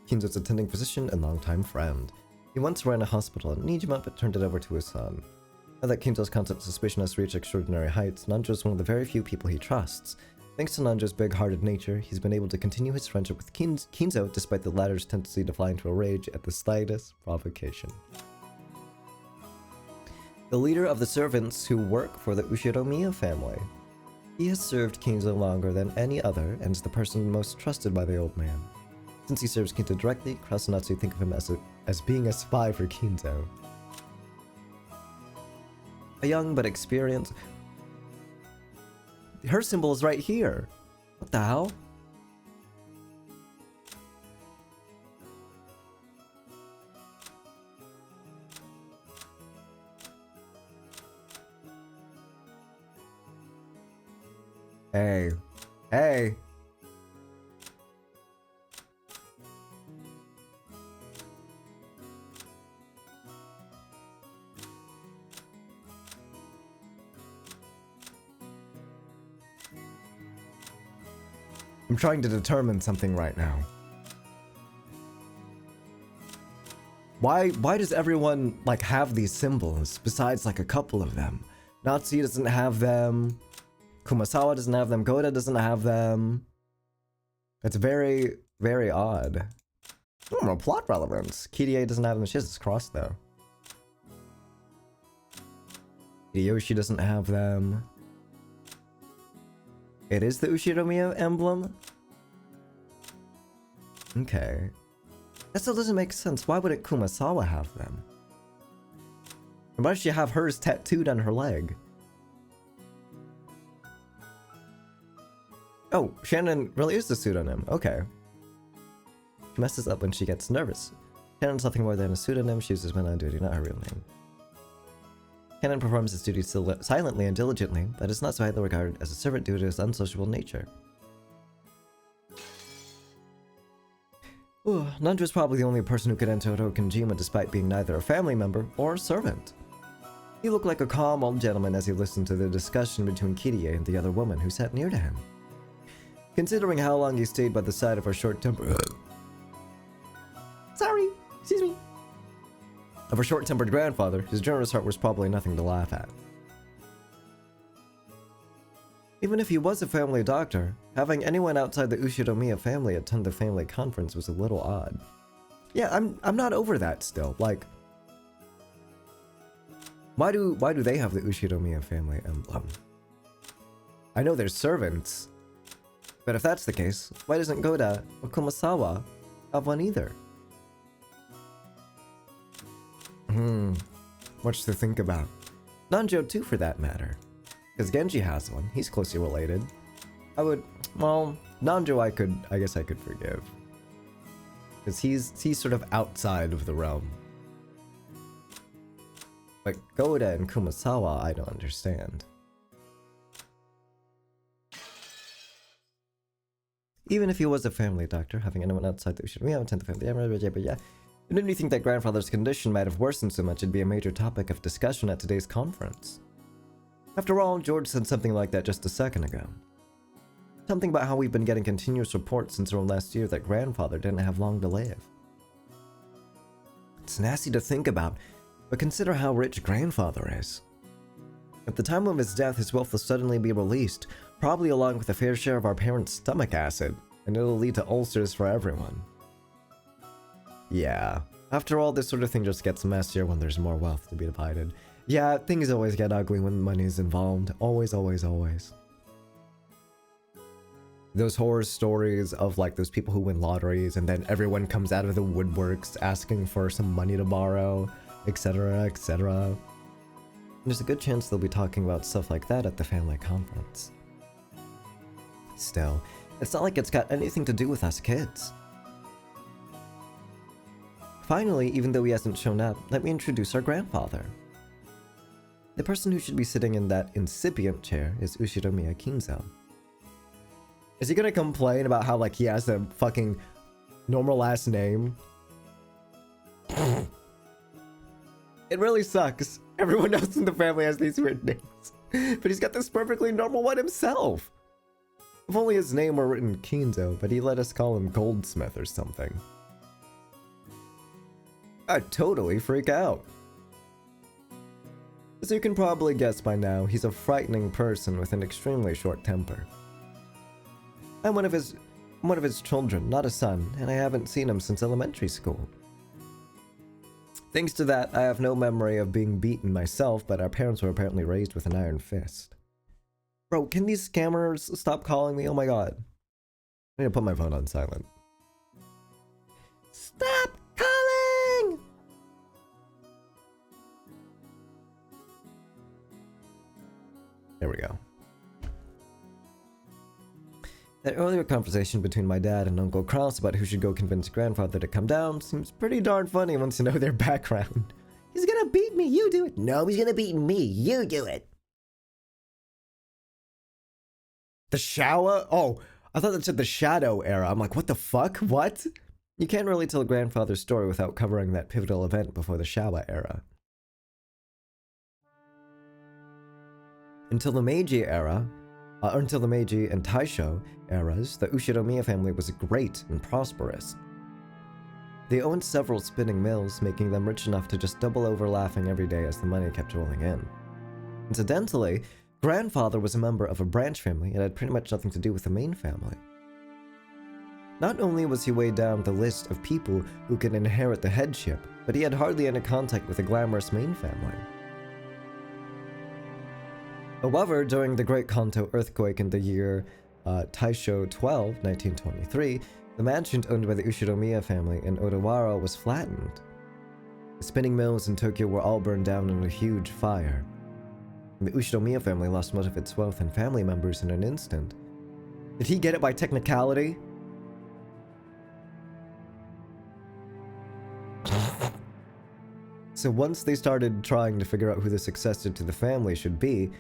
Kinzo's attending physician and longtime friend. He once ran a hospital in Nijima but turned it over to his son. Now that Kinzo's constant suspicion has reached extraordinary heights, Nanjo is one of the very few people he trusts. Thanks to Nanjo's big-hearted nature, he's been able to continue his friendship with Kinzo despite the latter's tendency to fly into a rage at the slightest provocation. The leader of the servants who work for the Ushiromiya family. He has served Kinzo longer than any other and is the person most trusted by the old man. Since he serves Kinzo directly, Krasunatsu think of him as being a spy for Kinzo. A young but experienced... Her symbol is right here! What the hell? Hey. Hey! I'm trying to determine something right now. Why does everyone, like, have these symbols, besides, like, a couple of them? Natsuki doesn't have them. Kumasawa doesn't have them. Goda doesn't have them. It's very, very odd. Oh, plot relevance. Kirie doesn't have them. She has this cross, though. Hideyoshi doesn't have them. It is the Ushiromiya emblem? Okay. That still doesn't make sense. Why wouldn't Kumasawa have them? And why does she have hers tattooed on her leg? Oh, Shannon really is the pseudonym. Okay. She messes up when she gets nervous. Shannon's nothing more than a pseudonym she uses when on duty, not her real name. Shannon performs his duties silently and diligently, but is not so highly regarded as a servant due to his unsociable nature. Nanjo is probably the only person who could enter Rokenjima despite being neither a family member or a servant. He looked like a calm old gentleman as he listened to the discussion between Kirie and the other woman who sat near to him. Considering how long he stayed by the side of her short-tempered... Sorry, excuse me. Of her short-tempered grandfather, his generous heart was probably nothing to laugh at. Even if he was a family doctor, having anyone outside the Ushiromiya family attend the family conference was a little odd. Yeah, I'm not over that still. Like, why do they have the Ushiromiya family emblem? I know they're servants, but if that's the case, why doesn't Goda or Kumasawa have one either? Much to think about. Nanjo too, for that matter. Because Genji has one. He's closely related. Well, Nanjo I guess I could forgive. Because he's sort of outside of the realm. But Goda and Kumasawa, I don't understand. Even if he was a family doctor, having anyone outside the Ushiromiya attend the family, yeah. It made me think that grandfather's condition might have worsened so much it'd be a major topic of discussion at today's conference. After all, George said something like that just a second ago. Something about how we've been getting continuous reports since around last year that grandfather didn't have long to live. It's nasty to think about, but consider how rich grandfather is. At the time of his death, his wealth will suddenly be released, probably along with a fair share of our parents' stomach acid, and it'll lead to ulcers for everyone. Yeah, after all, this sort of thing just gets messier when there's more wealth to be divided. Yeah, things always get ugly when money is involved. Always, always, always. those horror stories of like those people who win lotteries and then everyone comes out of the woodworks asking for some money to borrow, etc., etc. There's a good chance they'll be talking about stuff like that at the family conference. Still, it's not like it's got anything to do with us kids. Finally, even though he hasn't shown up, let me introduce our grandfather. The person who should be sitting in that incipient chair is Ushiromiya Kinzo. Is he gonna complain about how, like, he has a fucking normal last name? It really sucks. Everyone else in the family has these weird names. But he's got this perfectly normal one himself. If only his name were written Kinzo, but he let us call him Goldsmith or something. I'd totally freak out. As you can probably guess by now, he's a frightening person with an extremely short temper. I'm one of his children, not a son, and I haven't seen him since elementary school. Thanks to that, I have no memory of being beaten myself, but our parents were apparently raised with an iron fist. Bro, can these scammers stop calling me? Oh my god. I need to put my phone on silent. Stop calling! There we go. That earlier conversation between my dad and Uncle Kraus about who should go convince grandfather to come down seems pretty darn funny once you know their background. He's gonna beat me, you do it. No, he's gonna beat me, you do it. The shower? Oh, I thought that said the Shadow era. I'm like, what the fuck? What? You can't really tell grandfather's story without covering that pivotal event before the Showa era. Until the Meiji era, until the Meiji and Taisho eras, the Ushiromiya family was great and prosperous. They owned several spinning mills, making them rich enough to just double over laughing every day as the money kept rolling in. Incidentally, grandfather was a member of a branch family and had pretty much nothing to do with the main family. Not only was he way down the list of people who could inherit the headship, but he had hardly any contact with the glamorous main family. However, during the Great Kanto earthquake in the year Taisho 12, 1923, the mansion owned by the Ushiromiya family in Odawara was flattened. The spinning mills in Tokyo were all burned down in a huge fire. And the Ushiromiya family lost much of its wealth and family members in an instant. Did he get it by technicality? So once they started trying to figure out who the successor to the family should be,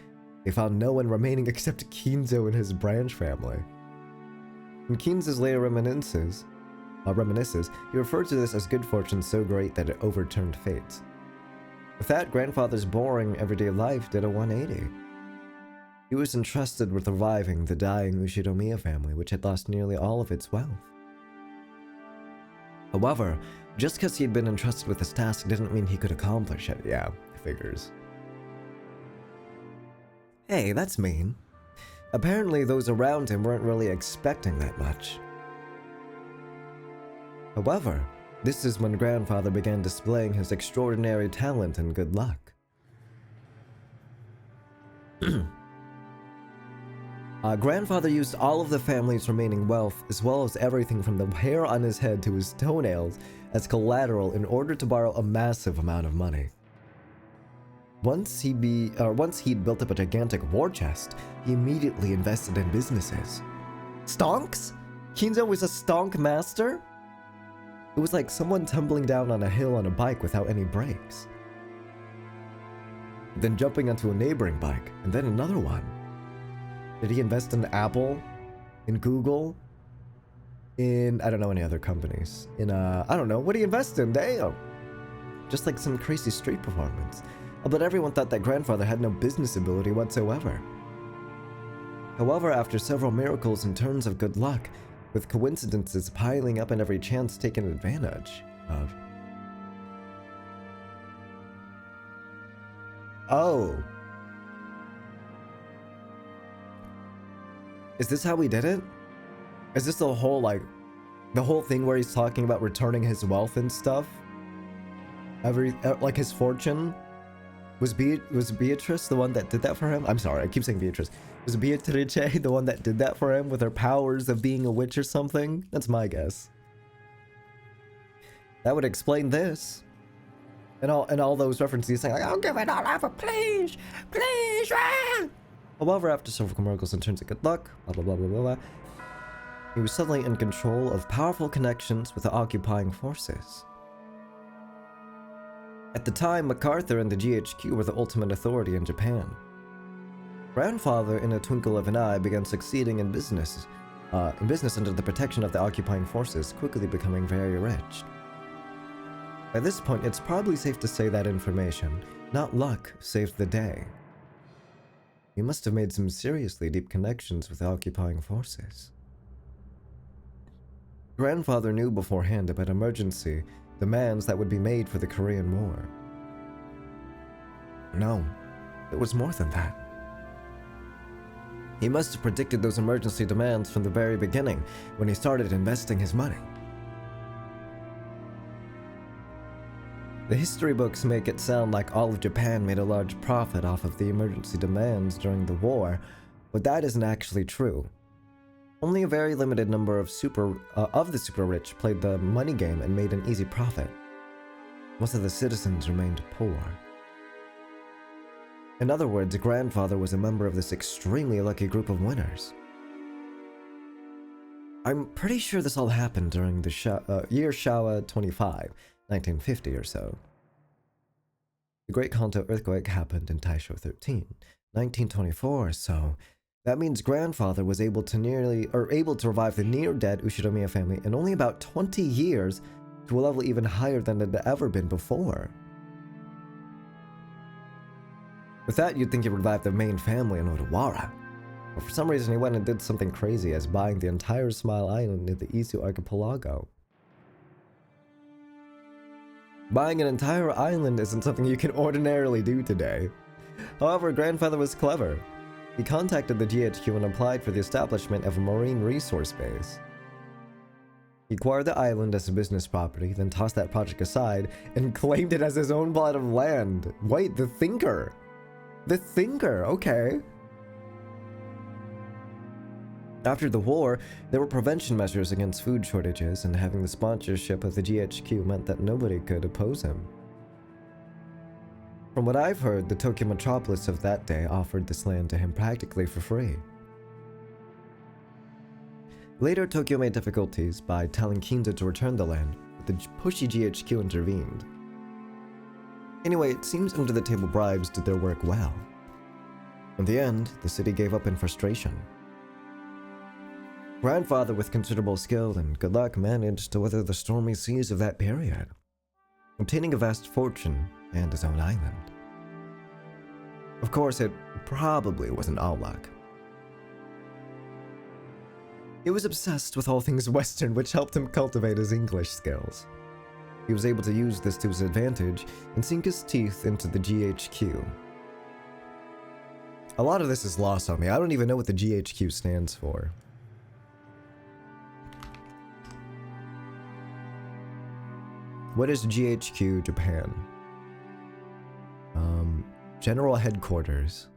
they found no one remaining except Kinzo and his branch family. In Kinzo's later reminiscences, he referred to this as good fortune so great that it overturned fate. With that, grandfather's boring everyday life did a 180. He was entrusted with reviving the dying Ushiromiya family, which had lost nearly all of its wealth. However, just because he had been entrusted with this task didn't mean he could accomplish it. Yeah, figures. Hey, that's mean. Apparently those around him weren't really expecting that much. However, this is when grandfather began displaying his extraordinary talent and good luck. Grandfather used all of the family's remaining wealth, as well as everything from the hair on his head to his toenails, as collateral in order to borrow a massive amount of money. Once he'd built up a gigantic war chest, he immediately invested in businesses. Stonks? Kinzo was a stonk master? It was like someone tumbling down on a hill on a bike without any brakes. Then jumping onto a neighboring bike, and then another one. Did he invest in Apple? In Google? In, I don't know any other companies. In, I don't know, what did he invest in? Damn! Just like some crazy street performance. But everyone thought that grandfather had no business ability whatsoever. However, after several miracles and turns of good luck, with coincidences piling up and every chance taken advantage of. Oh. Is this how he did it? Is this the whole, like, the whole thing where he's talking about returning his wealth and stuff? Like his fortune? Was Beatrice the one that did that for him? I'm sorry, I keep saying Beatrice. Was Beatrice the one that did that for him with her powers of being a witch or something? That's my guess. That would explain this. And all those references saying like, I'll give it all over, please, please. Ah! However, after several miracles and turns of good luck, blah blah blah blah blah blah, he was suddenly in control of powerful connections with the occupying forces. At the time, MacArthur and the GHQ were the ultimate authority in Japan. Grandfather, in a twinkle of an eye, began succeeding in business under the protection of the occupying forces, quickly becoming very rich. By this point, it's probably safe to say that information, not luck, saved the day. He must have made some seriously deep connections with the occupying forces. Grandfather knew beforehand about emergency demands that would be made for the Korean War. No, it was more than that. He must have predicted those emergency demands from the very beginning when he started investing his money. The history books make it sound like all of Japan made a large profit off of the emergency demands during the war, but that isn't actually true. Only a very limited number of the super rich played the money game and made an easy profit. Most of the citizens remained poor. In other words, Grandfather was a member of this extremely lucky group of winners. I'm pretty sure this all happened during the year Showa 25, 1950 or so. The Great Kanto earthquake happened in Taisho 13, 1924 or so. That means Grandfather was able to revive the near-dead Ushinomiya family in only about 20 years to a level even higher than it had ever been before. With that, you'd think he revived the main family in Odawara. But for some reason, he went and did something crazy as buying the entire Smile Island in the Izu archipelago. Buying an entire island isn't something you can ordinarily do today. However, Grandfather was clever. He contacted the GHQ and applied for the establishment of a marine resource base. He acquired the island as a business property, then tossed that project aside and claimed it as his own plot of land. Wait, the Thinker! The Thinker, okay. After the war, there were prevention measures against food shortages, and having the sponsorship of the GHQ meant that nobody could oppose him. From what I've heard, the Tokyo metropolis of that day offered this land to him practically for free. Later, Tokyo made difficulties by telling Kinza to return the land, but the pushy GHQ intervened. Anyway, it seems under-the-table bribes did their work well. In the end, the city gave up in frustration. Grandfather, with considerable skill and good luck, managed to weather the stormy seas of that period, obtaining a vast fortune and his own island. Of course, it probably wasn't all luck. He was obsessed with all things Western, which helped him cultivate his English skills. He was able to use this to his advantage and sink his teeth into the GHQ. A lot of this is lost on me. I don't even know what the GHQ stands for. What is GHQ Japan? General Headquarters.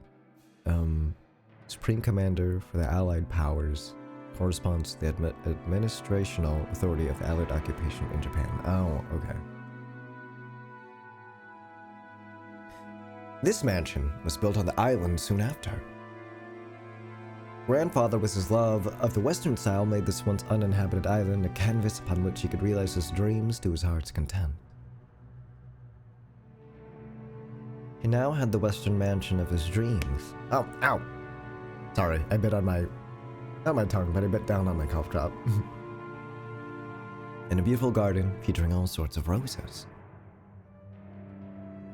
Supreme Commander for the Allied Powers. Corresponds to the administrational authority of the Allied occupation in Japan. Oh, okay. This mansion was built on the island soon after. Grandfather, with his love of the Western style, made this once uninhabited island a canvas upon which he could realize his dreams to his heart's content. He now had the Western mansion of his dreams. Oh, ow! Sorry, I bit on my... not my tongue, but I bit down on my cough drop. In a beautiful garden featuring all sorts of roses.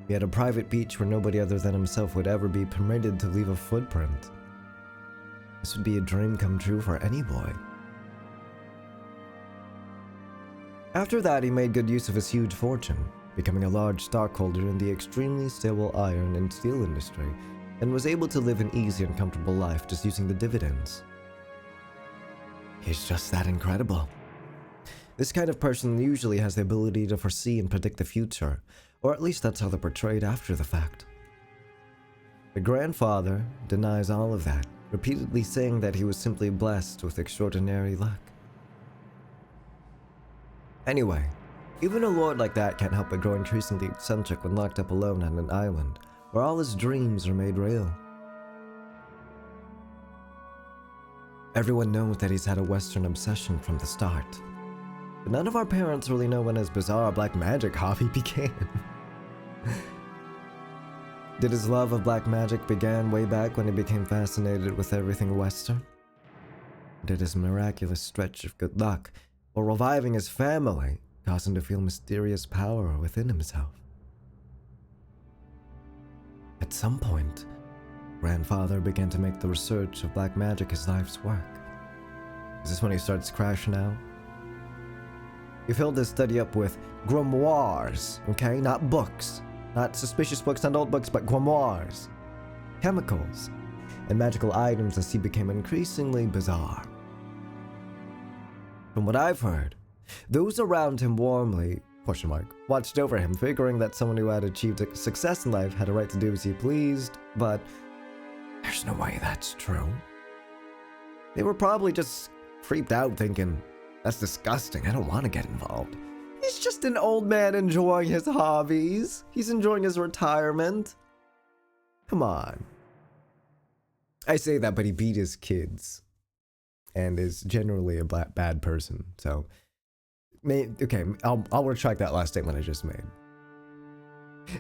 He had a private beach where nobody other than himself would ever be permitted to leave a footprint. This would be a dream come true for any boy. After that, he made good use of his huge fortune, becoming a large stockholder in the extremely stable iron and steel industry, and was able to live an easy and comfortable life just using the dividends. He's just that incredible. This kind of person usually has the ability to foresee and predict the future, or at least that's how they're portrayed after the fact. The grandfather denies all of that, repeatedly saying that he was simply blessed with extraordinary luck. Anyway, even a lord like that can't help but grow increasingly eccentric when locked up alone on an island, where all his dreams are made real. Everyone knows that he's had a Western obsession from the start, but none of our parents really know when his bizarre black magic hobby began. Did his love of black magic begin way back when he became fascinated with everything Western? Did his miraculous stretch of good luck, or reviving his family, cause him to feel mysterious power within himself? At some point, grandfather began to make the research of black magic his life's work. Is this when he starts crashing out? He filled his study up with grimoires, okay? Not books. Not suspicious books, not old books, but grimoires. Chemicals and magical items as he became increasingly bizarre. From what I've heard, those around him warmly, watched over him, figuring that someone who had achieved success in life had a right to do as he pleased, but there's no way that's true. They were probably just creeped out thinking, that's disgusting, I don't want to get involved. He's just an old man enjoying his hobbies. He's enjoying his retirement. Come on. I say that, but he beat his kids. And is generally a bad person, so... Okay, I'll retract that last statement I just made.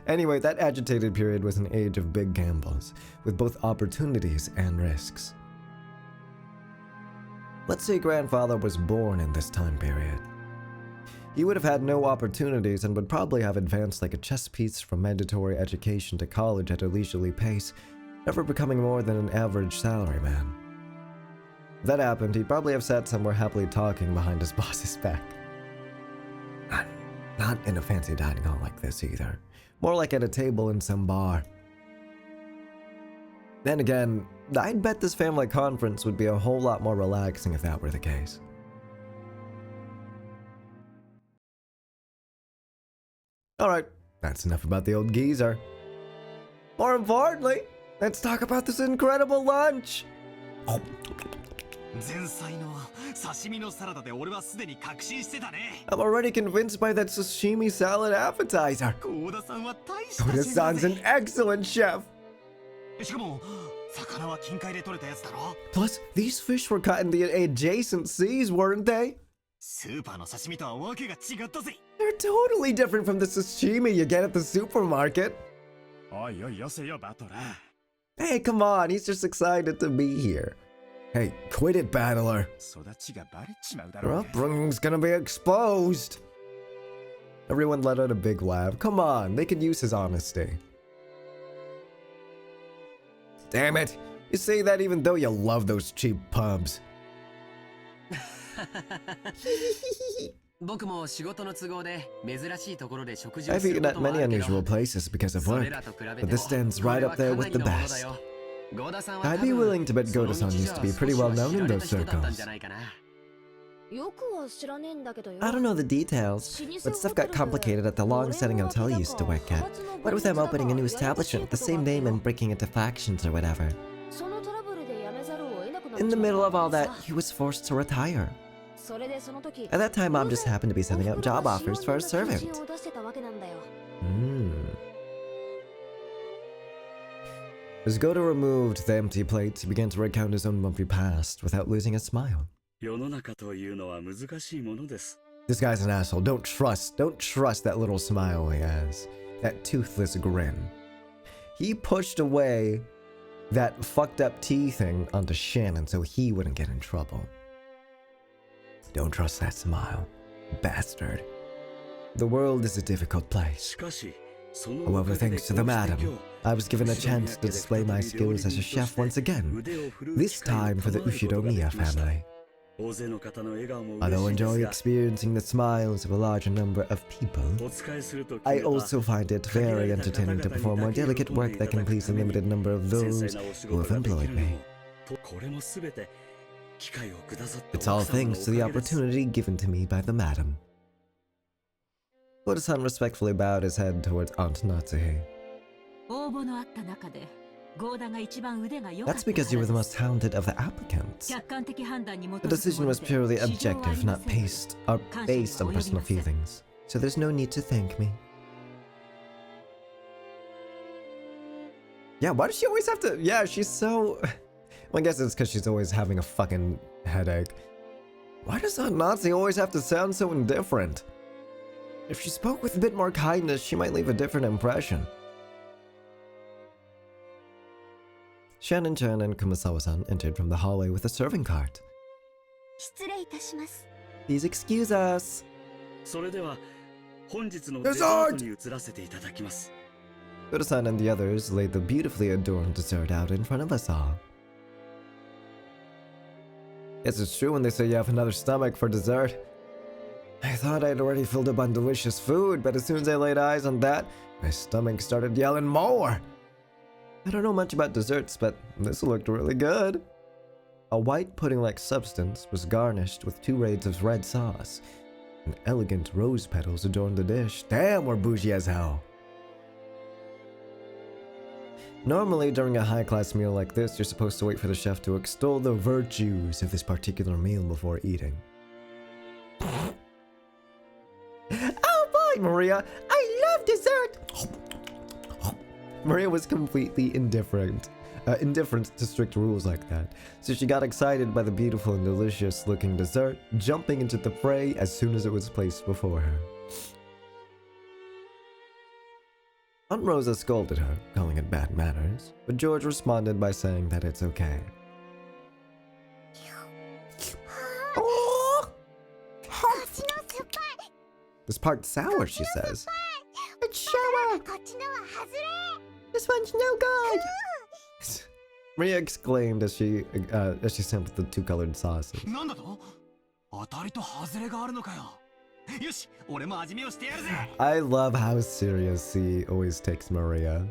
Anyway, that agitated period was an age of big gambles, with both opportunities and risks. Let's say grandfather was born in this time period. He would have had no opportunities and would probably have advanced like a chess piece from mandatory education to college at a leisurely pace, never becoming more than an average salaryman. If that happened, he'd probably have sat somewhere happily talking behind his boss's back. Not in a fancy dining hall like this either. More like at a table in some bar. Then again, I'd bet this family conference would be a whole lot more relaxing if that were the case. Alright, that's enough about the old geezer. More importantly, let's talk about this incredible lunch! I'm already convinced by that sashimi salad appetizer. Koda-san's an excellent chef! Plus, these fish were caught in the adjacent seas, weren't they? They're totally different from the sashimi you get at the supermarket. Hey, come on, he's just excited to be here. Hey, quit it, battler. Your upbringing's gonna be exposed. Everyone let out a big laugh. Come on, they could use his honesty. Damn it, you say that even though you love those cheap pubs. I've eaten at many unusual places because of work, but this stands right up there with the best. I'd be willing to bet Goda-san used to be pretty well known in those circles. I don't know the details, but stuff got complicated at the long-standing hotel he used to work at. What with them opening a new establishment with the same name and breaking into factions or whatever. In the middle of all that, he was forced to retire. At that time, Mom just happened to be sending out job offers for a servant. As Goda removed the empty plate, he began to recount his own bumpy past without losing a smile. This guy's an asshole. Don't trust that little smile he has. That toothless grin. He pushed away that fucked up tea thing onto Shannon so he wouldn't get in trouble. Don't trust that smile, bastard. The world is a difficult place. However, thanks to the madam, I was given a chance to display my skills as a chef once again, this time for the Ushiromiya family. Although I enjoy experiencing the smiles of a larger number of people, I also find it very entertaining to perform more delicate work that can please a limited number of those who have employed me. It's all thanks to the opportunity given to me by the madam. Koda-san respectfully bowed his head towards Aunt Natsuhi. That's because you were the most talented of the applicants. The decision was purely objective, not based on personal feelings. So there's no need to thank me. Yeah, why does she always have to... Yeah, she's so... Well, I guess it's because she's always having a fucking headache. Why does that Nazi always have to sound so indifferent? If she spoke with a bit more kindness, she might leave a different impression. Shannon-chan and Kumasawa-san entered from the hallway with a serving cart. Please excuse us. それでは本日のデザートに移らせていただきます。 Kudo-san and the others laid the beautifully adorned dessert out in front of us all. Yes, it's true when they say you have another stomach for dessert. I thought I'd already filled up on delicious food, but as soon as I laid eyes on that, my stomach started yelling more. I don't know much about desserts, but this looked really good. A white pudding-like substance was garnished with 2 raids of red sauce, and elegant rose petals adorned the dish. Damn, we're bougie as hell. Normally, during a high-class meal like this, you're supposed to wait for the chef to extol the virtues of this particular meal before eating. Oh boy, Maria! I love dessert! Maria was completely indifferent to strict rules like that, so she got excited by the beautiful and delicious-looking dessert, jumping into the fray as soon as it was placed before her. Aunt Rosa scolded her, calling it bad manners, but George responded by saying that it's okay. Oh! This part's sour, she says. It's sour! This one's no good! Maria exclaimed as she sampled the 2 colored sauces. I love how serious he always takes Maria.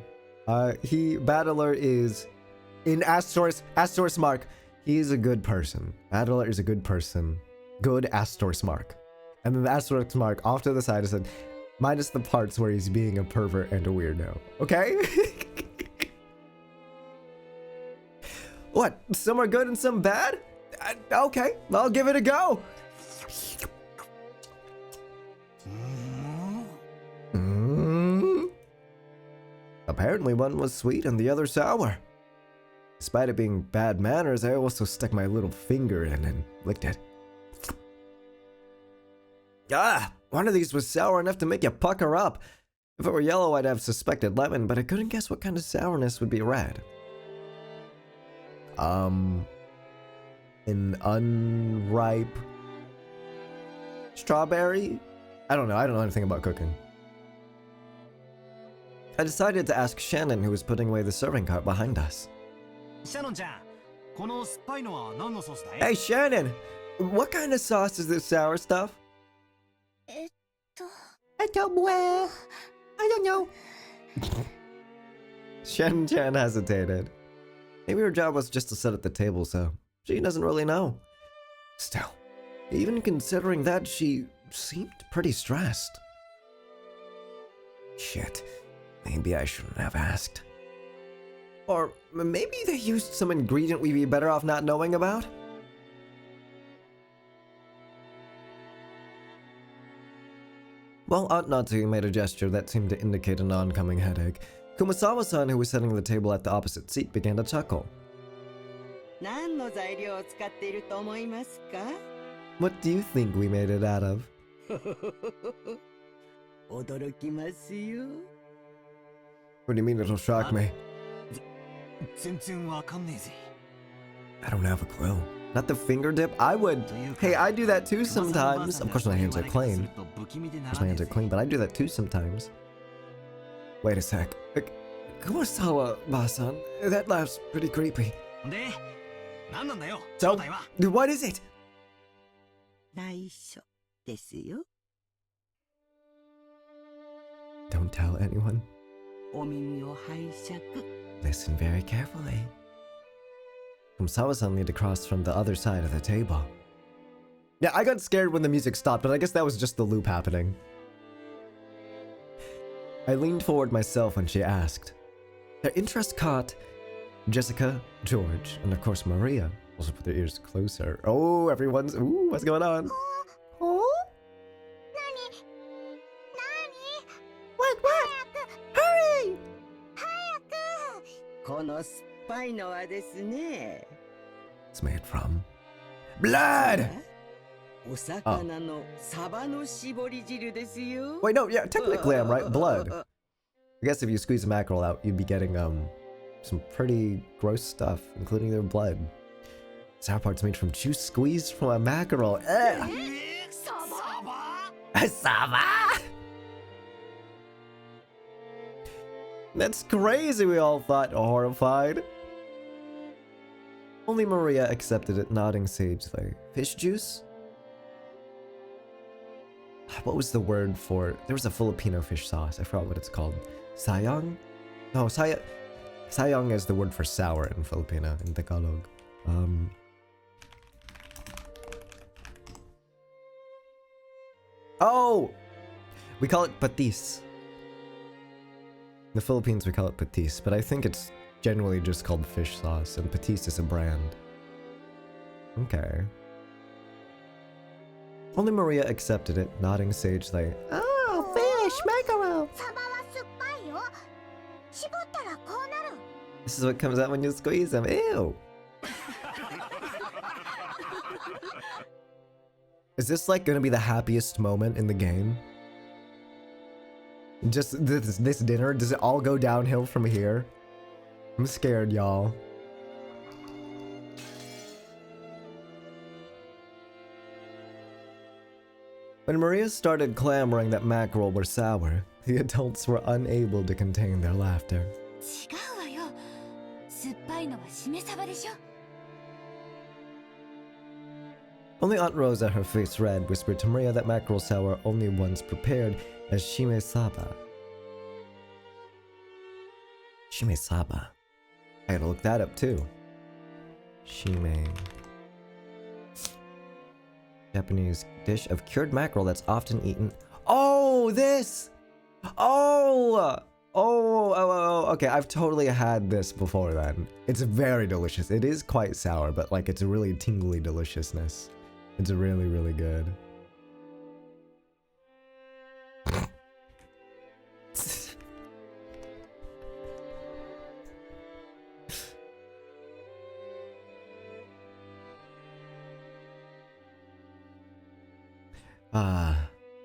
Battler is in asterisk mark. He's a good person. Battler is a good person. Good asterisk mark. And then the asterisk mark off to the side is said, minus the parts where he's being a pervert and a weirdo. Okay? What? Some are good and some bad? Okay, I'll give it a go. Apparently one was sweet and the other sour. Despite it being bad manners, I also stuck my little finger in and licked it. Ah! One of these was sour enough to make you pucker up. If it were yellow, I'd have suspected lemon, but I couldn't guess what kind of sourness would be red. An unripe strawberry? I don't know anything about cooking. I decided to ask Shannon, who was putting away the serving cart behind us. Hey Shannon! What kind of sauce is this sour stuff? I don't know. Shan-chan hesitated. Maybe her job was just to sit at the table, so she doesn't really know. Still, even considering that, she seemed pretty stressed. Shit, maybe I shouldn't have asked. Or maybe they used some ingredient we'd be better off not knowing about? While Aunt Natsu made a gesture that seemed to indicate an oncoming headache, Kumasawa-san, who was sitting at the table at the opposite seat, began to chuckle. What do you think we made it out of? What do you mean it'll shock me? I don't have a clue. Not the finger dip? I would. Hey, I do that too sometimes. Of course my hands are clean. But I do that too sometimes. Wait a sec. Kumasawa-san, that laugh's pretty creepy. So, what is it? Don't tell anyone. Listen very carefully. Kumasawa-san leaned across from the other side of the table. Yeah, I got scared when the music stopped, but I guess that was just the loop happening. I leaned forward myself when she asked. Their interest caught Jessica, George, and of course Maria also put their ears closer. Oh, everyone's... Ooh, what's going on? Oh? What? Hurry! この酸っぱいのはですね。 It's made from blood! お魚のサバの絞り汁ですよ。 Wait, no, yeah, technically I'm right. Blood. I guess if you squeeze the mackerel out, you'd be getting some pretty gross stuff, including their blood. Sour part's made from juice squeezed from a mackerel. Ugh. Saba? That's crazy, we all thought, horrified. Only Maria accepted it, nodding sagely. Fish juice? What was the word for it? There was a Filipino fish sauce. I forgot what it's called. Sayang? No, sayang is the word for sour in Filipino, in Tagalog. Oh! We call it patis. In the Philippines, we call it patis, but I think it's generally just called fish sauce, and patis is a brand. Okay. Only Maria accepted it, nodding sagely. Oh, fish, mackerel! This is what comes out when you squeeze them. Ew! Is this like gonna be the happiest moment in the game? Just this dinner? Does it all go downhill from here? I'm scared, y'all. When Maria started clamoring that mackerel were sour, the adults were unable to contain their laughter. 違うわよ。酸っぱいのはしめ鯖でしょ。 Only Aunt Rosa, her face red, whispered to Maria that mackerel sour only once prepared as shime saba. Shime saba. I gotta look that up too. Shime. Japanese dish of cured mackerel that's often eaten. Oh, this! Oh, okay, I've totally had this before then. It's very delicious. It is quite sour, but like it's a really tingly deliciousness. It's really, really good.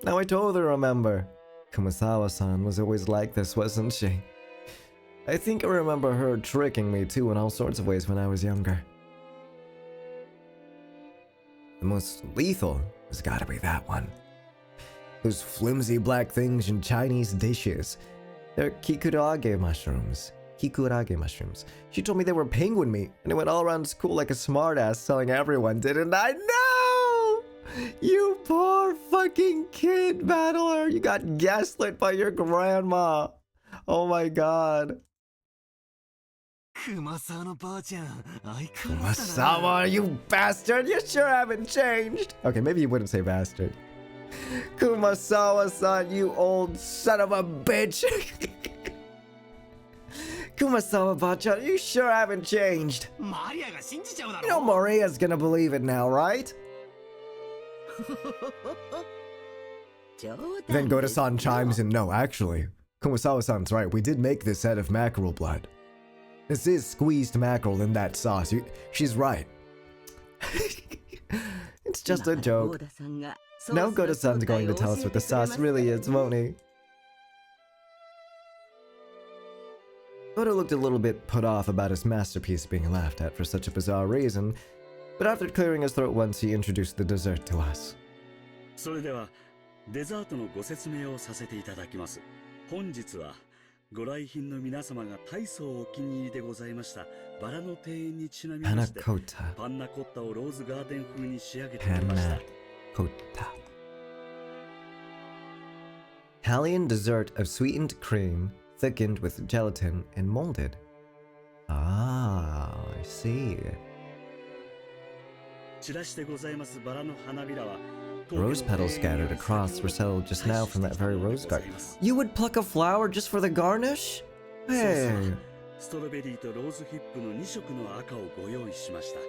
Now I totally remember. Kumasawa-san was always like this, wasn't she? I think I remember her tricking me too in all sorts of ways when I was younger. The most lethal has gotta be that one. Those flimsy black things in Chinese dishes. They're kikurage mushrooms. Kikurage mushrooms. She told me they were penguin meat, and I went all around school like a smartass telling everyone, didn't I? No! You poor fucking kid, battler! You got gaslit by your grandma! Oh my god. Kumasawa, you bastard! You sure haven't changed! Okay, maybe you wouldn't say bastard. Kumasawa-san, you old son of a bitch! Kumasawa-bachan, you sure haven't changed. You know Maria's gonna believe it now, right? Then Goda-san chimes in, no, actually, Kumasawa-san's right, we did make this out of mackerel blood. This is squeezed mackerel in that sauce. She's right. It's just a joke. Now Goda-san's going to tell us what the sauce really is, won't he? Goda looked a little bit put off about his masterpiece being laughed at for such a bizarre reason, but after clearing his throat once, he introduced the dessert to us. それではデザートのご説明をさせていただきます。本日はご来賓の皆様が大層お気に入りでございましたバラの庭園にちなみましてパンナコッタをローズガーデン風に仕上げてみました。Italian dessert of sweetened cream, thickened with gelatin and molded. Ah, I see. 散らしてございますバラの花びらは Rose petals scattered across were settled just now from that very rose garden. You would pluck a flower just for the garnish? Hey. ストロベリーとローズヒップの2色の赤をご用意しました。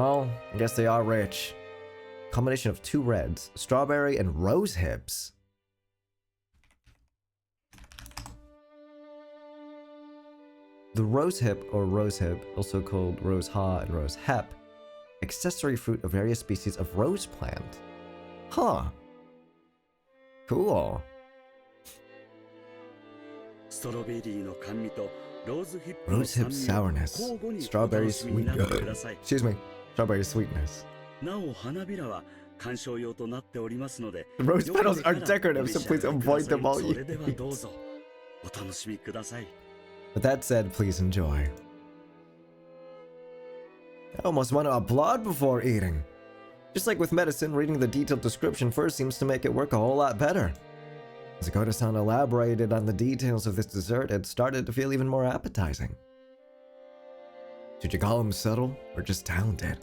Oh, I guess they are rich. Combination of 2 reds, strawberry and rose hips. The rose hip, or rose hip, also called rose ha and rose hep, accessory fruit of various species of rose plant. Huh. Cool. ストロベリーの甘味とローズヒップ Rose の hip 酸味を sourness, 交互にお strawberry 楽しみになってくだ sweetness. さい。 Excuse me, strawberry sweetness. なお花びらは観賞用となっておりますので、 The rose よけれ petals ば are decorative, so please お召し avoid 上がりください。 them all それではどう use. ぞお楽しみください。 With that said, please enjoy. I almost want to applaud before eating. Just like with medicine, reading the detailed description first seems to make it work a whole lot better. As Goda-san elaborated on the details of this dessert, it started to feel even more appetizing. Should you call him subtle or just talented?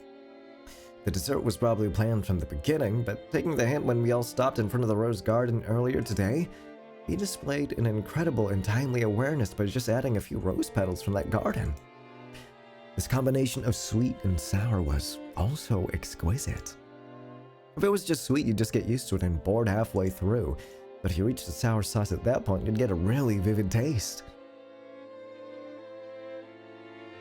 The dessert was probably planned from the beginning, but taking the hint when we all stopped in front of the Rose Garden earlier today, he displayed an incredible and timely awareness by just adding a few rose petals from that garden. This combination of sweet and sour was also exquisite. If it was just sweet, you'd just get used to it and bored halfway through. But if you reached the sour sauce at that point, you'd get a really vivid taste.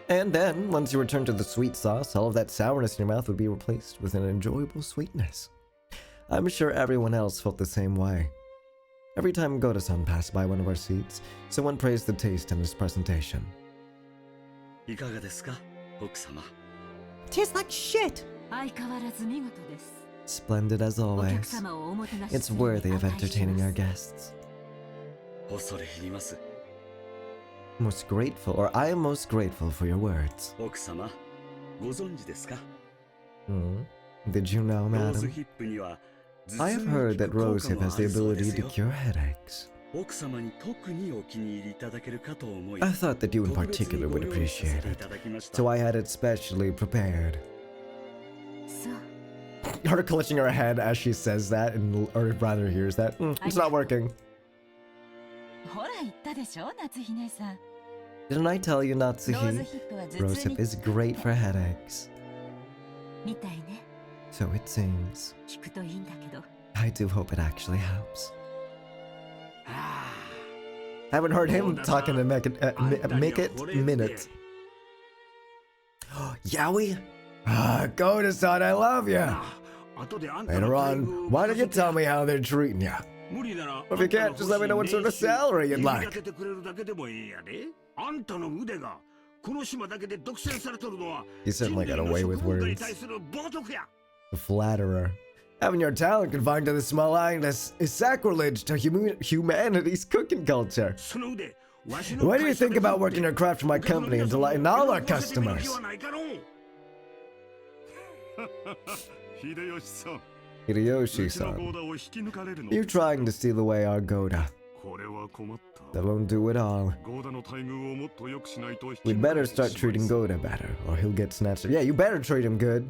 And then, once you return to the sweet sauce, all of that sourness in your mouth would be replaced with an enjoyable sweetness. I'm sure everyone else felt the same way. Every time Goda-san passed by one of our seats, someone praised the taste in his presentation. いかがですか、奥様。 Tastes like shit! 相変わらず見事です。 Splendid as お客 always. 様をおもてなし It's するに worthy of 値し entertaining ま our す。 guests. 恐れ入ります。 Most grateful, or I am most grateful for your words. 奥様、ご存知ですか。 Hmm. Did you know, ローズ madam? ヒップには I have heard that rosehip has the ability to cure headaches. 奥様に特にお気に入りいただけるかと思い、 I thought that you in 特別に particular ご would 用意させ appreciate てい it, ただきました。 so I had it specially prepared. そう。 Her clutching her head as she says that, or rather hears that. It's not working. ほら言ったでしょ、夏姫さん。 Didn't I tell you, ローズ Natsuhi? ヒップは頭痛に Rosehip is great for headaches. みたいね。 So it seems. 聞くといいんだけど。 I do hope it actually helps. Haven't heard him talking to make it minute. Yowie? Goda-san, I love you. Later on, why don't you tell me how they're treating you? If you can't, just let me know what sort of salary you'd like. He certainly got away with words. The flatterer. Having your talent confined to the small island is sacrilege to humanity's cooking culture. What do you think about working your craft for my company and delighting all our customers? Hideyoshi-san, you're trying to steal away our Goda. That won't do it all. We'd better start treating Goda better, or he'll get snatched. Yeah, you better treat him good.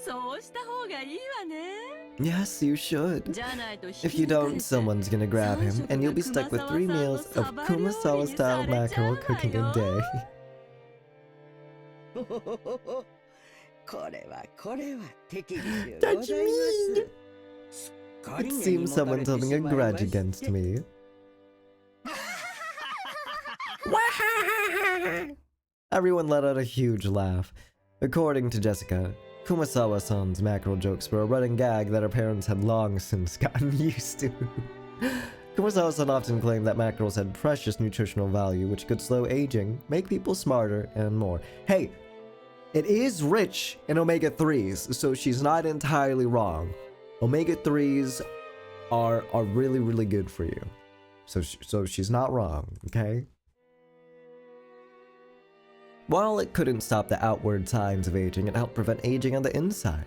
そうした方がいいわね。 Yes, you should. じゃないと If you don't, someone's gonna grab him, and you'll be stuck with 3 meals of Kumasawa-style mackerel cooking a day. これはこれは適宜で Don't ござ you いま mean? す。 It seems someone's holding a grudge against me. Everyone let out a huge laugh. According to Jessica, Kumasawa-san's mackerel jokes were a running gag that her parents had long since gotten used to. Kumasawa-san often claimed that mackerels had precious nutritional value which could slow aging, make people smarter, and more. Hey, it is rich in omega-3s, so she's not entirely wrong. Omega-3s are really, really good for you. So she's not wrong, okay? While it couldn't stop the outward signs of aging, it helped prevent aging on the inside.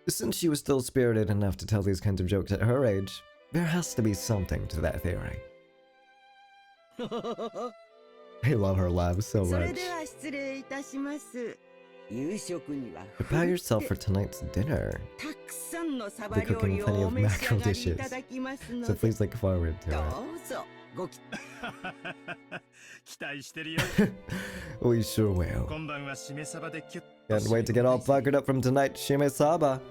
Since she was still spirited enough to tell these kinds of jokes at her age, there has to be something to that theory. I love her laugh so それ much. では失礼いたします。夕食には Prepare yourself for tonight's dinner. たくさんのサバ They're 料 cooking 理を plenty お of 召し上 mackerel がりい dishes, ただきますの so で、 please look forward to ど it. うぞごき期待してるよ。 We sure will. 今晩はしめ鯖でキュッと Can't wait to get all puckered up from tonight's Shime-saba.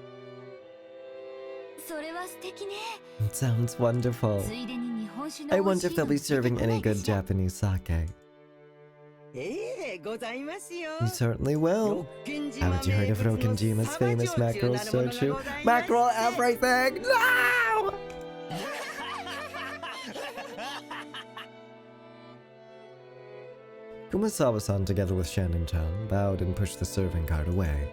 それは素敵ね。 It sounds wonderful. ついでに日本酒の I 美 wonder 味 if しい they'll の be つけて serving こな any いか good しら。 Japanese sake. ええございますよ。 You certainly will. Haven't you heard of Rokenjima's famous mackerel soju? Mackerel everything! No! Kumasawa-san, together with Shannon-chan, bowed and pushed the serving cart away.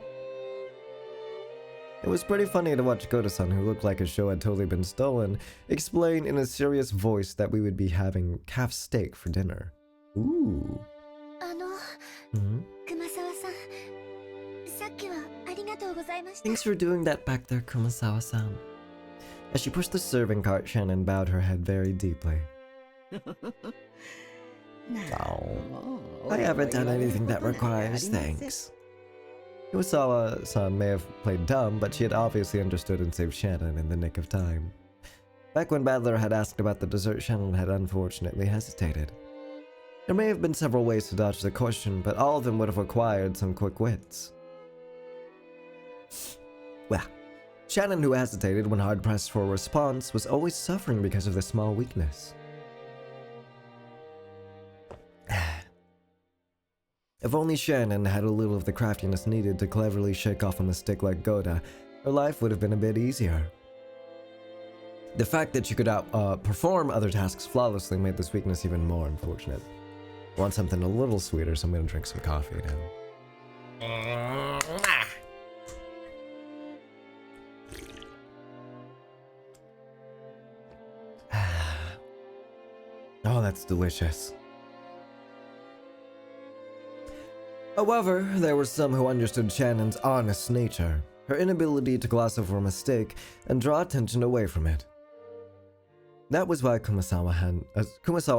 It was pretty funny to watch Goto-san, who looked like his show had totally been stolen, explain in a serious voice that we would be having calf steak for dinner. Ooh. あの、 Hmm? 熊沢さん、さっきはありがとうございました。 Thanks for doing that back there, Kumasawa-san. As she pushed the serving cart, Shannon bowed her head very deeply. Oh, I haven't done anything that requires thanks. Kumasawa-san may have played dumb, but she had obviously understood and saved Shannon in the nick of time. Back when Battler had asked about the dessert, Shannon had unfortunately hesitated. There may have been several ways to dodge the question, but all of them would have required some quick wits. Well, Shannon, who hesitated when hard-pressed for a response, was always suffering because of this small weakness. If only Shannon had a little of the craftiness needed to cleverly shake off a mistake like Goda, her life would have been a bit easier. The fact that she could perform other tasks flawlessly made this weakness even more unfortunate. I want something a little sweeter, so I'm gonna drink some coffee now. Oh, that's delicious. However, there were some who understood Shannon's honest nature, her inability to gloss over a mistake and draw attention away from it. That was why Kumasawa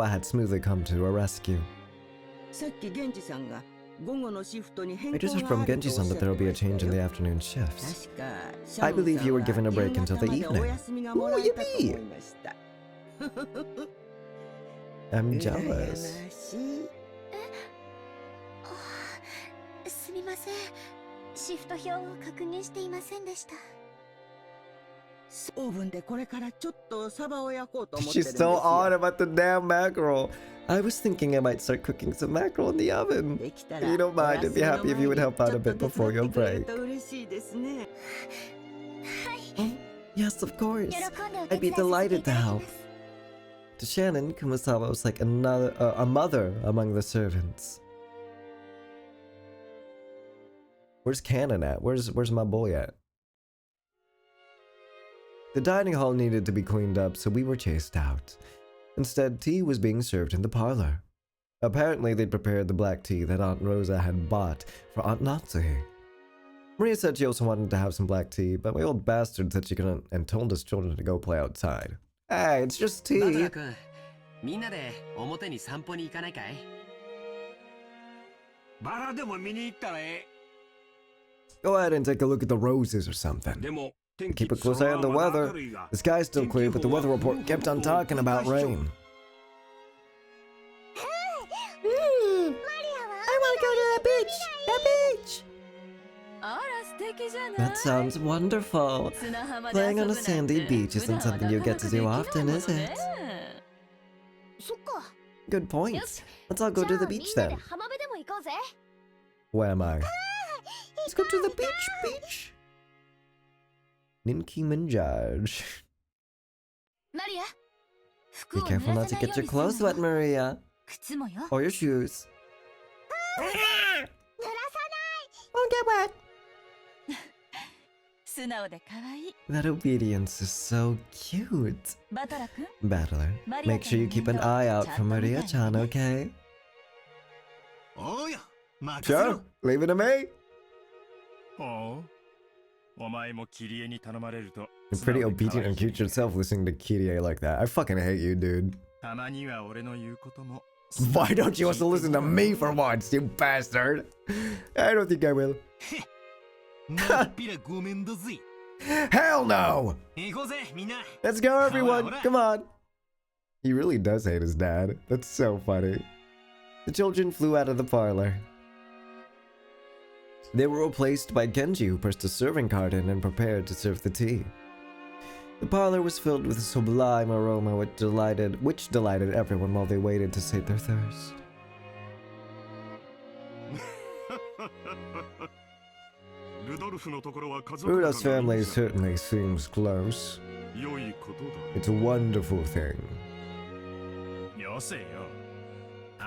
had smoothly come to her rescue. I just heard from Genji-san that there will be a change in the afternoon shifts. I believe you were given a break until the evening. Ooh, yippee! I'm jealous. すみません。シフト表を確認していませんでした。 She's so on about the damn mackerel. I was thinking I might start cooking some mackerel in the oven. If you don't mind, I'd be happy if you would help out a bit before your break. Yes, of course. I'd be delighted to help. To Shannon, Kumasawa was like a mother among the servants. Where's Cannon at? Where's my boy at? The dining hall needed to be cleaned up, so we were chased out. Instead, tea was being served in the parlor. Apparently, they'd prepared the black tea that Aunt Rosa had bought for Aunt Natsuhi. Maria said she also wanted to have some black tea, but my old bastard said she couldn't and told us children to go play outside. Hey, it's just tea. Go ahead and take a look at the roses or something. Keep a close eye on the weather. The sky's still clear, but the weather report kept on talking about rain. I want to go to the beach! The beach! That sounds wonderful. Playing on a sandy beach isn't something you get to do often, is it? Good point. Let's all go to the beach then. Where am I? Let's go to the beach. Ninki Minjaj. Be careful not to get your clothes wet, Maria. Or your shoes. Won't get wet. That obedience is so cute. Battler, make sure you keep an eye out for Maria-chan, okay? Sure, leave it to me. You're pretty obedient and cute yourself listening to Kirie like that. I fucking hate you, dude. Why don't you also listen to me for once, you bastard? I don't think I will. Hell no! Let's go, everyone. Come on. He really does hate his dad. That's so funny. The children flew out of the parlor. They were replaced by Genji, who pressed a serving card in and prepared to serve the tea. The parlor was filled with a sublime aroma which delighted everyone while they waited to sate their thirst. Rudolph's family certainly seems close. It's a wonderful thing.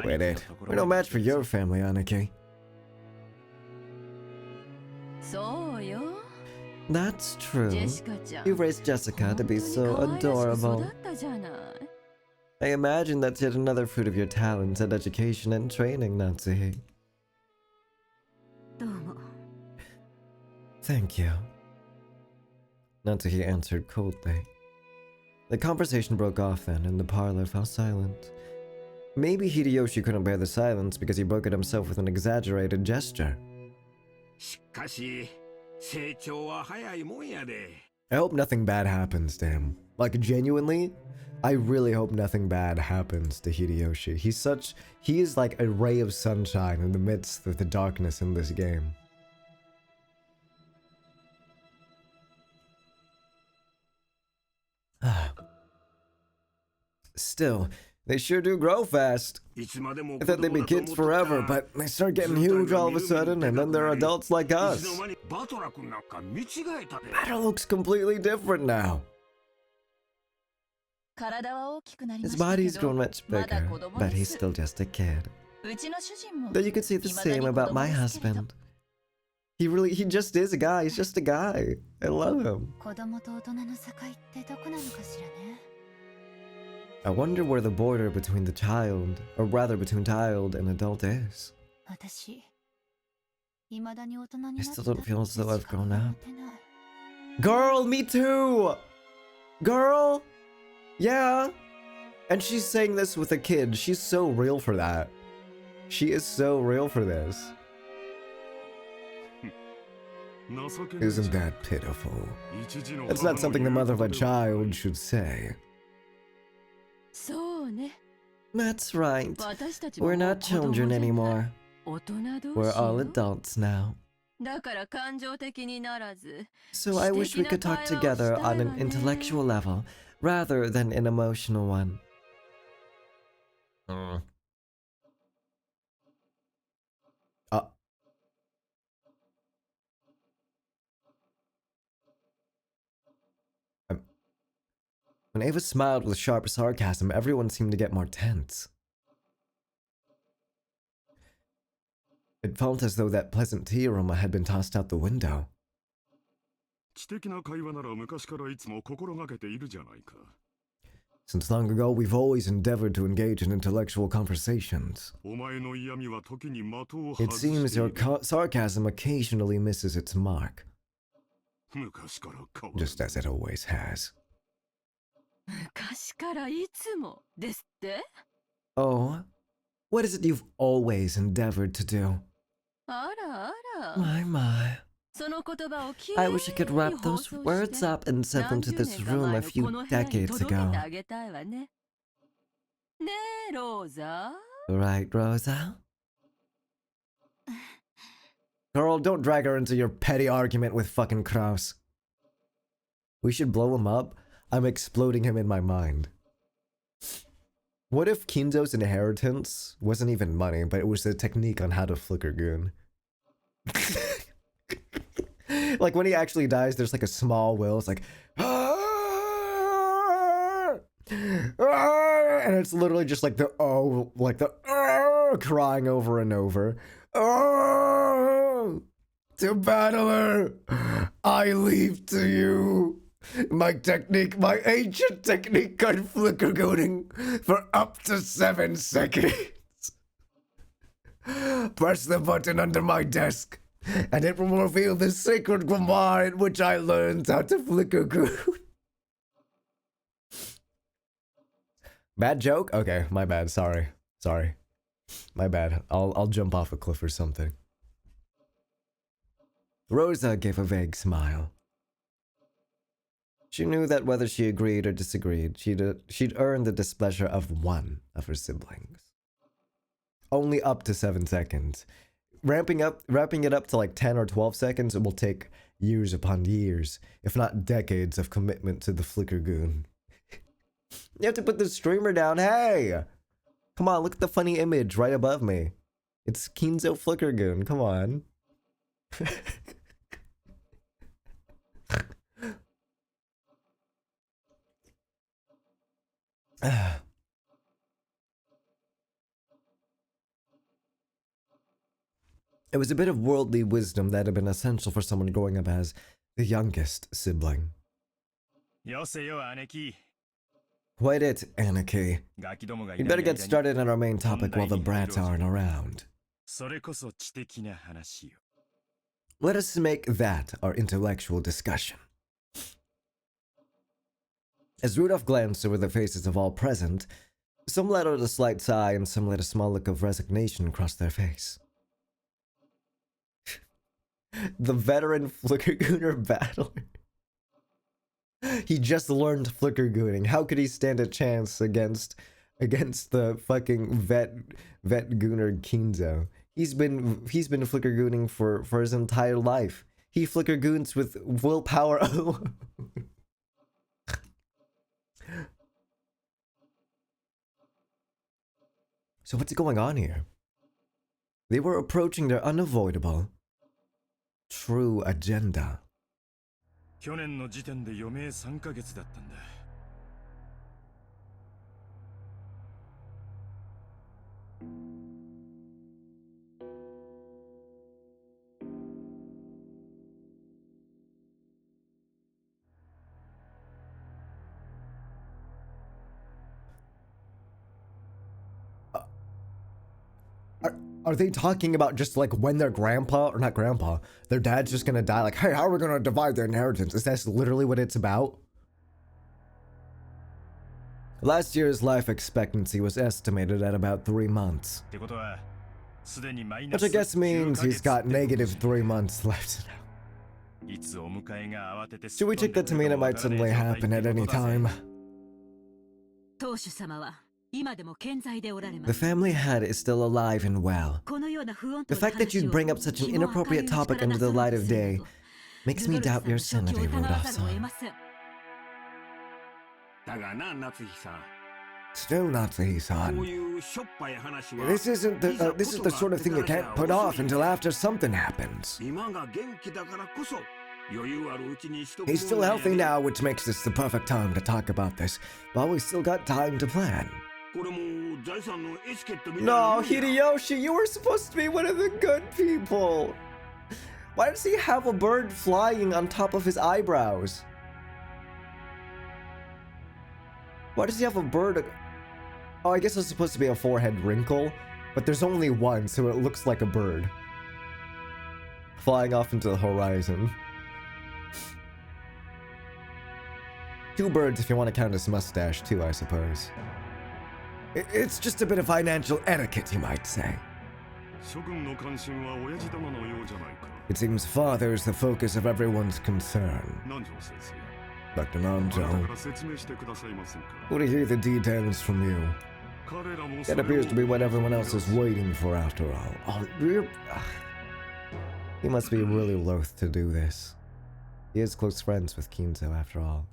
Quit it. We're no match for your family, Aniki. That's true. You raised Jessica to be so adorable. I imagine that's yet another fruit of your talents and education and training, Natsuhi. Thank you. Natsuhi answered coldly. The conversation broke off then, and the parlor fell silent. Maybe Hideyoshi couldn't bear the silence because he broke it himself with an exaggerated gesture. I hope nothing bad happens to him. Like, genuinely, I really hope nothing bad happens to Hideyoshi. He is like a ray of sunshine in the midst of the darkness in this game. Still, they sure do grow fast. I thought they'd be kids forever, but they start getting huge all of a sudden, and then they're adults like us. Battle looks completely different now. His body's grown much bigger, but he's still just a kid. Though you could say the same about my husband. He just is a guy. He's just a guy. I love him. I wonder where the border between the child, or rather between child and adult is. I still don't feel as though I've grown up. Girl, me too! Girl! Yeah! And she's saying this with a kid. She's so real for that. She is so real for this. Isn't that pitiful? That's not something the mother of a child should say. That's right. We're not children anymore. We're all adults now. So I wish we could talk together on an intellectual level rather than an emotional one. When Ava smiled with sharp sarcasm, everyone seemed to get more tense. It felt as though that pleasant tea aroma had been tossed out the window. Since long ago, we've always endeavored to engage in intellectual conversations. It seems your sarcasm occasionally misses its mark. Just as it always has. Oh, what is it you've always endeavored to do? My. I wish I could wrap those words up and send them to this room a few decades ago. Right, Rosa? Girl, don't drag her into your petty argument with fucking Kraus. We should blow him up. I'm exploding him in my mind. What if Kinzo's inheritance wasn't even money, but it was a technique on how to flicker goon? Like when he actually dies, there's like a small will. It's like, and it's literally just like the crying over and over. To battler, I leave to you. My ancient technique on flicker gooning for up to 7 seconds. Press the button under my desk, and it will reveal the sacred grimoire in which I learned how to flicker goon. Bad joke? Okay, my bad. Sorry. My bad. I'll jump off a cliff or something. Rosa gave a vague smile. She knew that whether she agreed or disagreed, she'd earn the displeasure of one of her siblings. Only up to 7 seconds. Ramping it up to like 10 or 12 seconds, it will take years upon years, if not decades of commitment to the Flicker Goon. You have to put the streamer down. Hey! Come on, look at the funny image right above me. It's Kinzo Flicker Goon. Come on. It was a bit of worldly wisdom that had been essential for someone growing up as the youngest sibling. Quite it, Anarchy. You'd better get started on our main topic while the brats aren't around. Let us make that our intellectual discussion. As Rudolph glanced over the faces of all present, some let out a slight sigh and some let a small look of resignation cross their face. The veteran Flickergooner battler. He just learned Flickergooning. How could he stand a chance against the fucking vet gooner Kinzo? He's been Flickergooning for his entire life. He Flickergoons with willpower. So what's going on here? They were approaching their unavoidable true agenda. 去年の時点で余命3ヶ月だったんだ。Are they talking about just like when their grandpa, or not grandpa, their dad's just gonna die? Like, hey, how are we gonna divide their inheritance? Is that literally what it's about? Last year's life expectancy was estimated at about 3 months. Which I guess means he's got negative 3 months left. Should we take that to mean it might suddenly happen at any time? The family head is still alive and well. The fact that you'd bring up such an inappropriate topic under the light of day makes me doubt your sanity, Rudolph-san. Still, Natsuhi-san. This is the sort of thing you can't put off until after something happens. He's still healthy now, which makes this the perfect time to talk about this, while we still got time to plan. No, Hideyoshi, you were supposed to be one of the good people. Why does he have a bird flying on top of his eyebrows? Why does he have a bird? Oh, I guess it's supposed to be a forehead wrinkle, but there's only one, so it looks like a bird flying off into the horizon. 2 birds if you want to count his mustache too, I suppose. It's just a bit of financial etiquette, you might say. It seems father is the focus of everyone's concern. Dr. Nanjo, want to hear the details from you. That appears to be what everyone else is waiting for after all. Oh, he must be really loath to do this. He is close friends with Kinzo after all.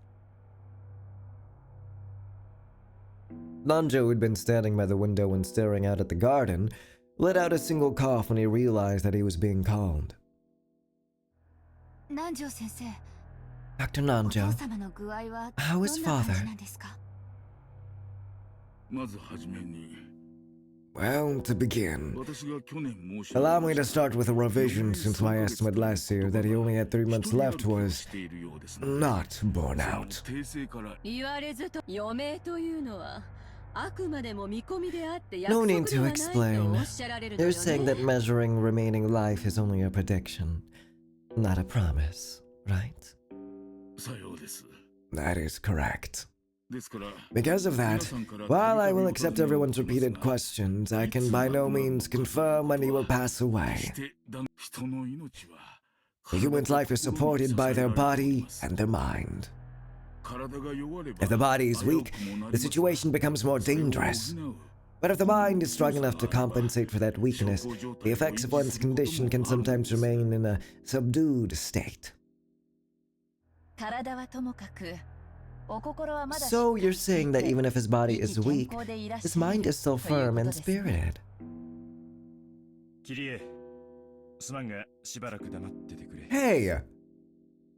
Nanjo, who'd been standing by the window and staring out at the garden, let out a single cough when he realized that he was being called. Dr. Nanjo, how is father? Well, to begin, allow me to start with a revision since my estimate last year that he only had 3 months left was not borne out. No need to explain. They're saying that measuring remaining life is only a prediction, not a promise, right? That is correct. Because of that, while I will accept everyone's repeated questions, I can by no means confirm when he will pass away. A human's life is supported by their body and their mind. If the body is weak, the situation becomes more dangerous. But if the mind is strong enough to compensate for that weakness, the effects of one's condition can sometimes remain in a subdued state. So you're saying that even if his body is weak, his mind is still firm and spirited. Hey!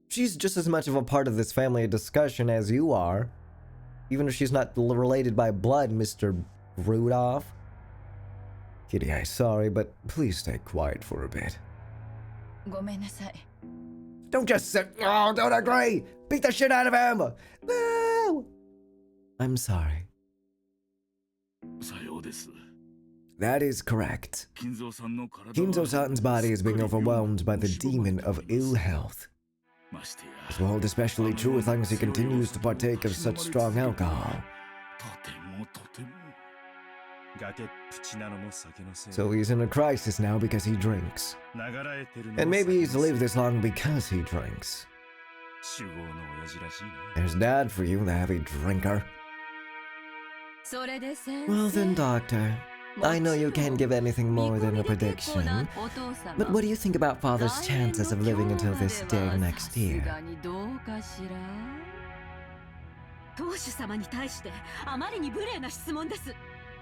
She's just as much of a part of this family discussion as you are. Even if she's not related by blood, Mr. Rudolph. Kirie, sorry, but please stay quiet for a bit. Don't just sit. Oh, don't agree! Beat the shit out of him! No! I'm sorry. That is correct. Kinzo-san's body is being overwhelmed by the demon of ill health. This will hold especially true as long as he continues to partake of such strong alcohol. So he's in a crisis now because he drinks. And maybe he's lived this long because he drinks. There's Dad for you, the heavy drinker. Well then, Doctor, I know you can't give anything more than a prediction, but what do you think about Father's chances of living until this day next year?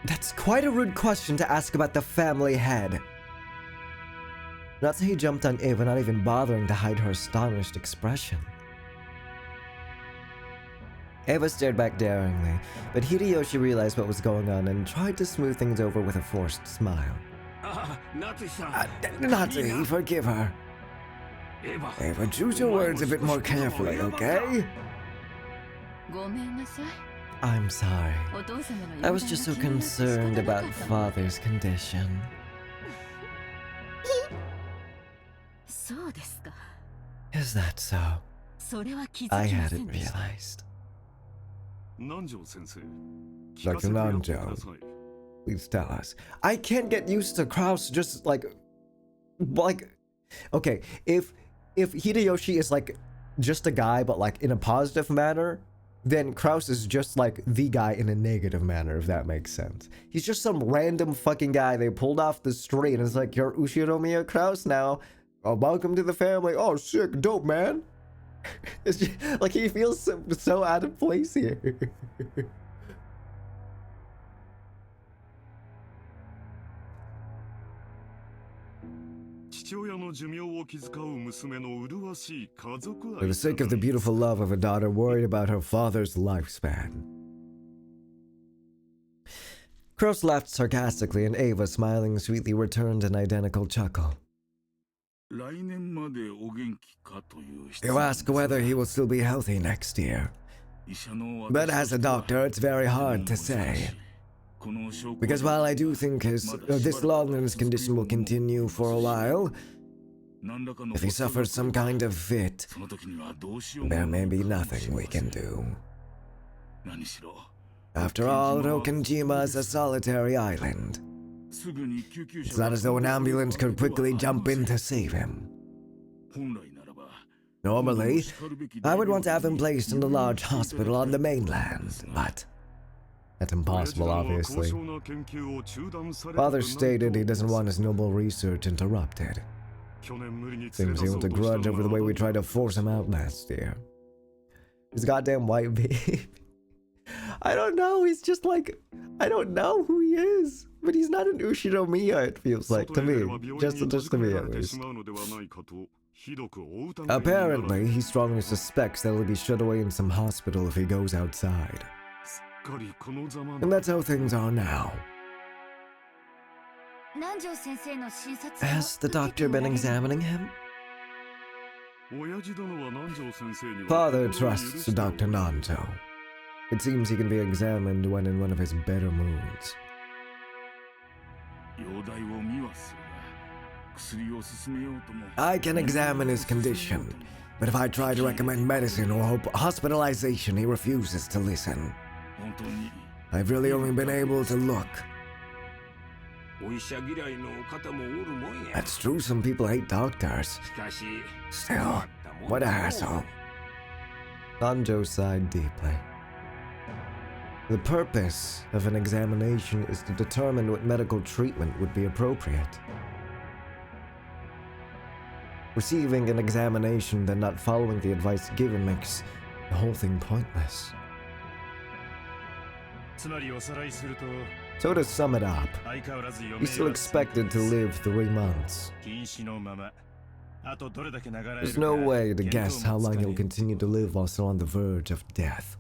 That's quite a rude question to ask about the family head. Natsuhi jumped on Eva, not even bothering to hide her astonished expression. Eva stared back daringly, but Hideyoshi realized what was going on and tried to smooth things over with a forced smile. Natsuhi, forgive her. Eva, choose your words a bit more carefully, okay? I'm sorry. I was just so concerned about Father's condition. Is that so? I hadn't realized. Dr. Nanjo, please tell us. I can't get used to Kraus just like, okay, if Hideyoshi is like just a guy, but like in a positive manner, then Kraus is just like the guy in a negative manner, if that makes sense. He's just some random fucking guy they pulled off the street and it's like, you're Ushiromiya Kraus now. Oh, welcome to the family. Oh, sick, dope, man. It's just, like, he feels so out of place here. For the sake of the beautiful love of a daughter worried about her father's lifespan. Kraus laughed sarcastically and Eva, smiling sweetly, returned an identical chuckle. You ask whether he will still be healthy next year. But as a doctor, it's very hard to say. Because while I do think this long in his condition will continue for a while, if he suffers some kind of fit, there may be nothing we can do. After all, Rokenjima is a solitary island. It's not as though an ambulance could quickly jump in to save him. Normally, I would want to have him placed in a large hospital on the mainland, but that's impossible, obviously. Father stated he doesn't want his noble research interrupted. Seems he holds a grudge over the way we tried to force him out last year. His goddamn white baby. I don't know, he's just like, I don't know who he is. But he's not an Ushiromiya, it feels like, to me. Just to me, at least. Apparently, he strongly suspects that he'll be shut away in some hospital if he goes outside. And that's how things are now. Has the doctor been examining him? Father trusts Dr. Nanjo. It seems he can be examined when in one of his better moods. I can examine his condition, but if I try to recommend medicine or hospitalization, he refuses to listen. I've really only been able to look. That's true, some people hate doctors. Still, what a hassle. Nanjo sighed deeply. The purpose of an examination is to determine what medical treatment would be appropriate. Receiving an examination then not following the advice given makes the whole thing pointless. So to sum it up, he's still expected to live 3 months. There's no way to guess how long he'll continue to live while still on the verge of death.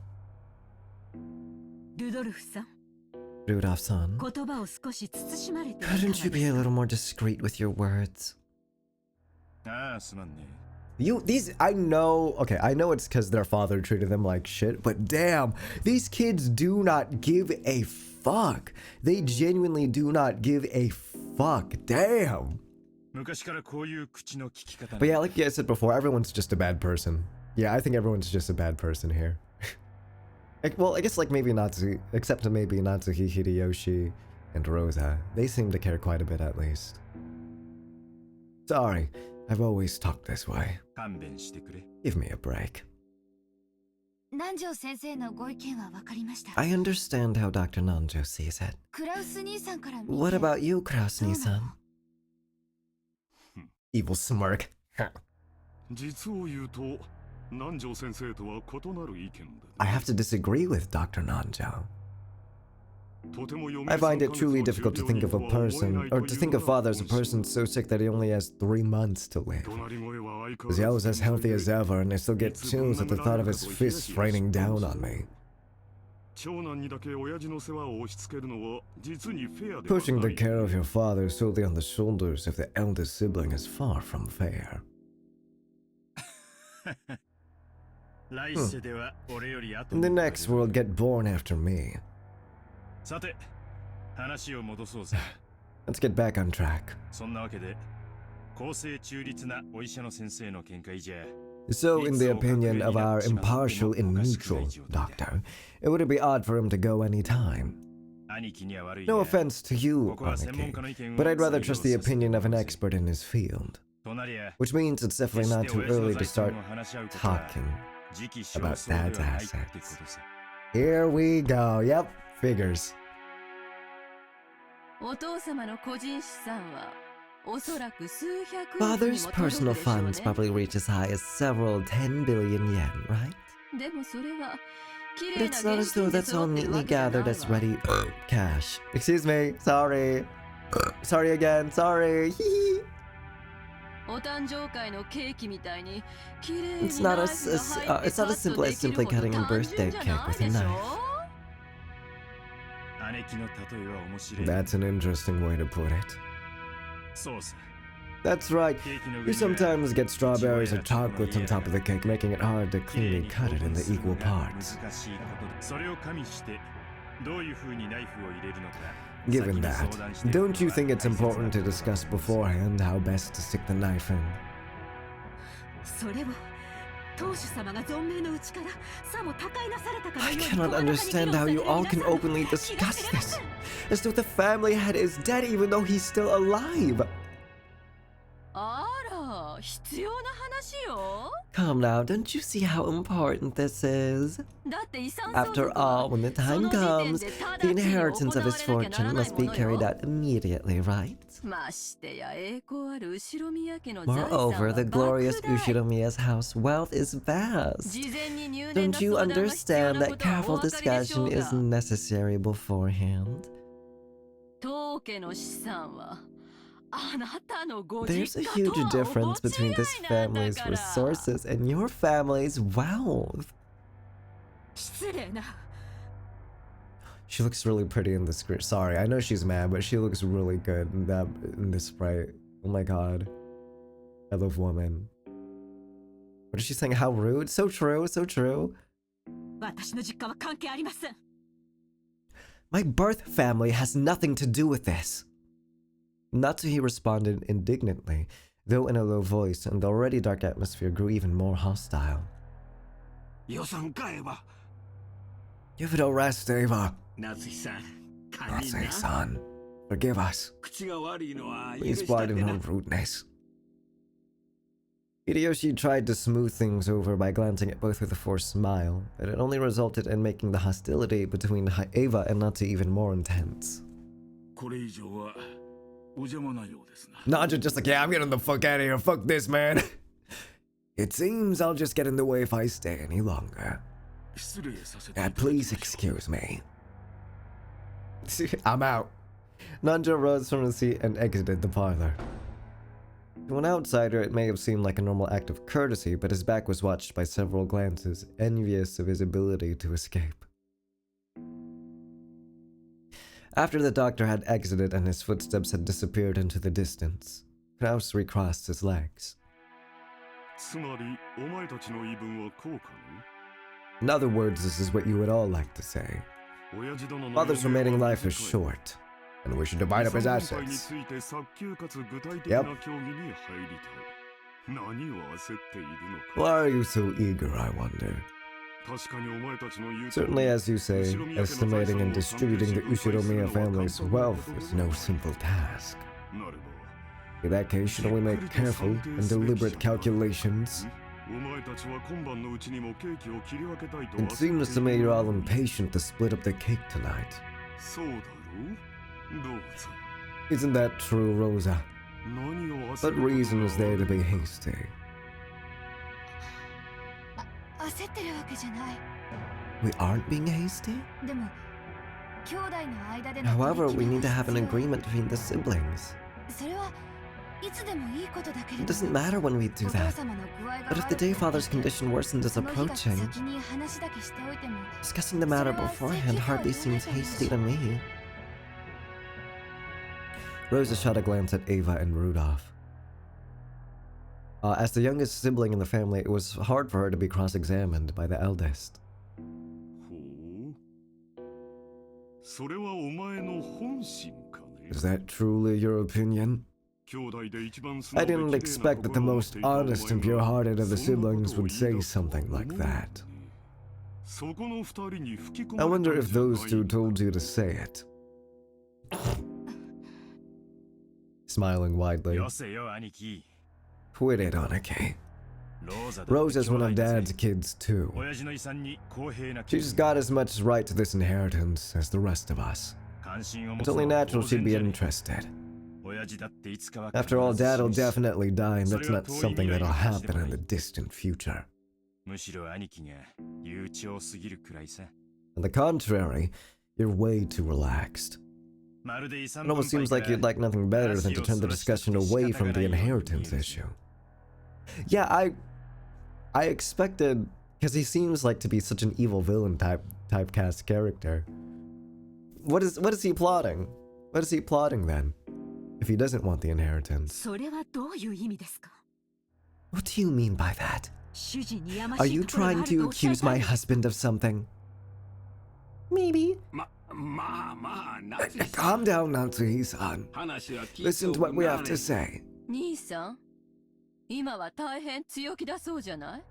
Rudolph-san, couldn't you be a little more discreet with your words? I know it's because their father treated them like shit, but damn, these kids do not give a fuck. They genuinely do not give a fuck. Damn. But yeah, like I said before, everyone's just a bad person. Yeah, I think everyone's just a bad person here. Well, I guess like maybe Natsu, except maybe Natsuki, Hideyoshi, and Rosa. They seem to care quite a bit at least. Sorry, I've always talked this way. Give me a break. I understand how Dr. Nanjo sees it. What about you, Kraus-ni-san? Evil smirk. I have to disagree with Dr. Nanjo. I find it truly difficult to think of a person, or to think of father as a person so sick that he only has 3 months to live. Xiao is as healthy as ever, and I still get chills at the thought of his fists raining down on me. Pushing the care of your father solely on the shoulders of the eldest sibling is far from fair. In the next world, get born after me. Let's get back on track. So, in the opinion of our impartial and neutral doctor, it would be odd for him to go any time. No offense to you, Aniki, but I'd rather trust the opinion of an expert in his field. Which means it's definitely not too early to start talking about Dad's assets. Here we go. Yep, figures. Father's personal funds probably reach as high as several 10 billion yen, right? But it's not as though that's all neatly gathered as ready cash. Excuse me, sorry. Sorry again, sorry. It's not as simple as simply cutting a birthday cake with a knife. That's an interesting way to put it. That's right. You sometimes get strawberries or chocolate on top of the cake, making it hard to cleanly cut it into equal parts. Given that, don't you think it's important to discuss beforehand how best to stick the knife in? I cannot understand how you all can openly discuss this, as though the family head is dead even though he's still alive. Come now, don't you see how important this is? After all, when the time comes, the inheritance of his fortune must be carried out immediately, right? Moreover, the glorious Ushiromiya's house wealth is vast. Don't you understand that careful discussion is necessary beforehand? There's a huge difference between this family's resources and your family's wealth. She looks really pretty in the script. Sorry, I know she's mad, but she looks really good in this sprite. Oh my god. I love woman. What is she saying? How rude? So true, so true. My birth family has nothing to do with this. Natsuhi responded indignantly, though in a low voice, and the already dark atmosphere grew even more hostile. Give it a rest, Eva. Natsuhi-san, forgive us. Please pardon her rudeness. Hideyoshi tried to smooth things over by glancing at both with a forced smile, but it only resulted in making the hostility between Eva and Natsu even more intense. これ以上はお邪魔なようですな。 Naja just like, yeah, I'm getting the fuck out of here, fuck this, man. It seems I'll just get in the way if I stay any longer. 失礼させていただき Please ましょう。 excuse me. I'm out. Nanja rose from the seat and exited the parlor. To an outsider, it may have seemed like a normal act of courtesy, but his back was watched by several glances, envious of his ability to escape. After the doctor had exited and his footsteps had disappeared into the distance, Kraus recrossed his legs. つまりお前たちの言い分はこうかね。 In other words, this is what you would all like to say. 親父殿の Father's 余命 remaining は life is 短い。 short, and we should divide up his 遺産分配に assets. ついて早急かつ具体的 Yep. な協議に入りたい。何を焦っているのか。 Why are you so eager, I wonder? 確かにお前たちの言う通り Certainly, as you say, estimating and distributing the Ushiromiya family's wealth is no simple task. なれば In that case, shouldn't we make careful and deliberate calculations? お前たちは今晩のうちにもケーキを切り分けたいと It seems to me you're all impatient to split up the cake tonight. そうだろう。どうぞ。 Isn't that true, Rosa? 何を What 焦ることが reason is there to be hasty? 焦ってるわけじゃない。 We aren't being hasty? でも兄弟の間での However, 取り we 決め need to が have an 必要。 agreement between the siblings. それはいつでもいいことだけれ It ど doesn't matter when we お do 父 that. 様の具合が But if the 悪 day くなって father's condition worsens is その日が approaching, 先に話だけしておいても discussing the matter beforehand hardly seems hasty to me. Rosa shot a glance at Ava and Rudolph. As the youngest sibling in the family, it was hard for her to be cross-examined by the eldest. ほう。それはお前の本心かね。 Is that truly your opinion? 兄弟で一番素 I 直で didn't 綺麗 expect な that the 心を持っ most ていたお前が honest and pure-hearted of the そんなこと siblings を would 言い say 出すとは something like 思うの that. そこの二人に吹き込 I まれた wonder ん if じゃない those two told you to say it. Smiling widely. よせよ兄貴。 Quit it, Anake. ローザだって Rosa's one of 兄弟だ Dad's ぜ kids, too. 親父の遺産に公平な She's got as much right to this inheritance as the rest of us. 関心を持 It's つの only は natural 当 she'd 然 be じゃねえ interested. 親父だっていつかは After all, 必ず Dad'll 死ぬし definitely die, and that's それは not 遠い something 未来 that'll の話で happen も in ない the distant future. むしろ兄貴が悠長すぎるくらいさ On the contrary, you're way too relaxed. まるで遺産 It almost seems like you'd like nothing better than to turn the discussion away from the inheritance issue. Yeah, I expected, because he seems like to be such an evil villain typecast character. What is he plotting? What is he plotting then? If he doesn't want the inheritance. それはどういう意味ですか？ What do you mean by that? 主人にやま Are しい you ところがあ trying ると to おっしゃい accuse た my の？ husband of something? Maybe. まあまあ、なぜ Calm down, Natsuhi-san. 話は聞いて Listen to お what く we な have れ to say. 兄さん、今は大変強気だそうじゃない？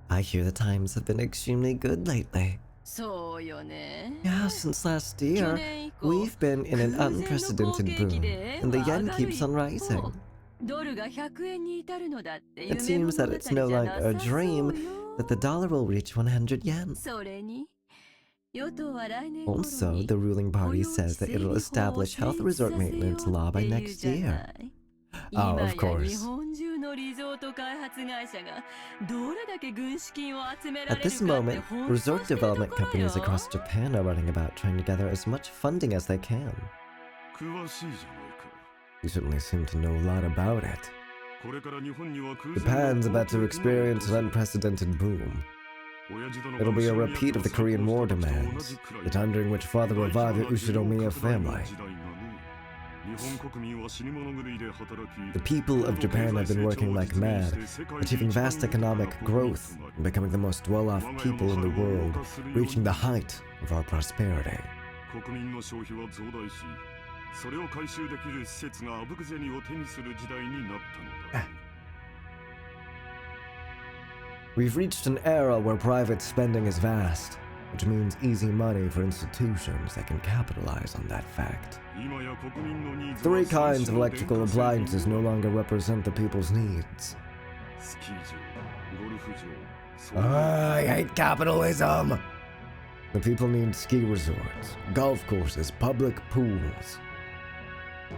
I hear the times have been extremely good lately. そうよね。 Yeah, since last 去 year, 年以降、 we've been in an 空前の好 unprecedented 景気 boom, で and the 円は yen 上がる keeps 一 on 方 rising. ドルが100円に至るのだって It 夢 seems 物 that 語 it's じ no ゃ longer な a さ dream そうよ。 that the dollar will reach 100 yen. それに、与党は来年頃 Also, に the ruling 雇 party 用 says 規 that 制 it'll 法を establish 成 health 立さ resort せよう maintenance law っ by ていう next じゃな year. い。 Oh, 今 of や course. 日本中のリゾート開発会社がどれだけ軍資金を集めら At れる this かって moment, 奔走 resort してると development ころ companies よ。 across Japan are running about trying to gather as much funding as they can. 詳しいじゃないか。 You certainly seem to know a lot about it. これから日本には空前 Japan's の about to experience an unprecedented boom. 親父殿が It'll be a 後ろ repeat of the に Korean War yakkoを殺 demands, した時と同じくらい the time during which father revived the Ushiromiya family. 日本国民は死に物狂いで働き The people of Japan have been working like mad, achieving vast economic growth and becoming the most well-off people in the world, reaching the height of our prosperity. 国民の消費は増大し、それを回収できる施設があぶく銭を手にする時代になったのだ。 We've reached an era where private spending is vast, which means easy money for institutions that can capitalize on that fact. 今や国民のニーズは Three kinds of 最新の electrical 電化製品 appliances no longer represent the people's needs. スキー場、ゴルフ場、I hate capitalism! The people need ski resorts, golf courses, public pools,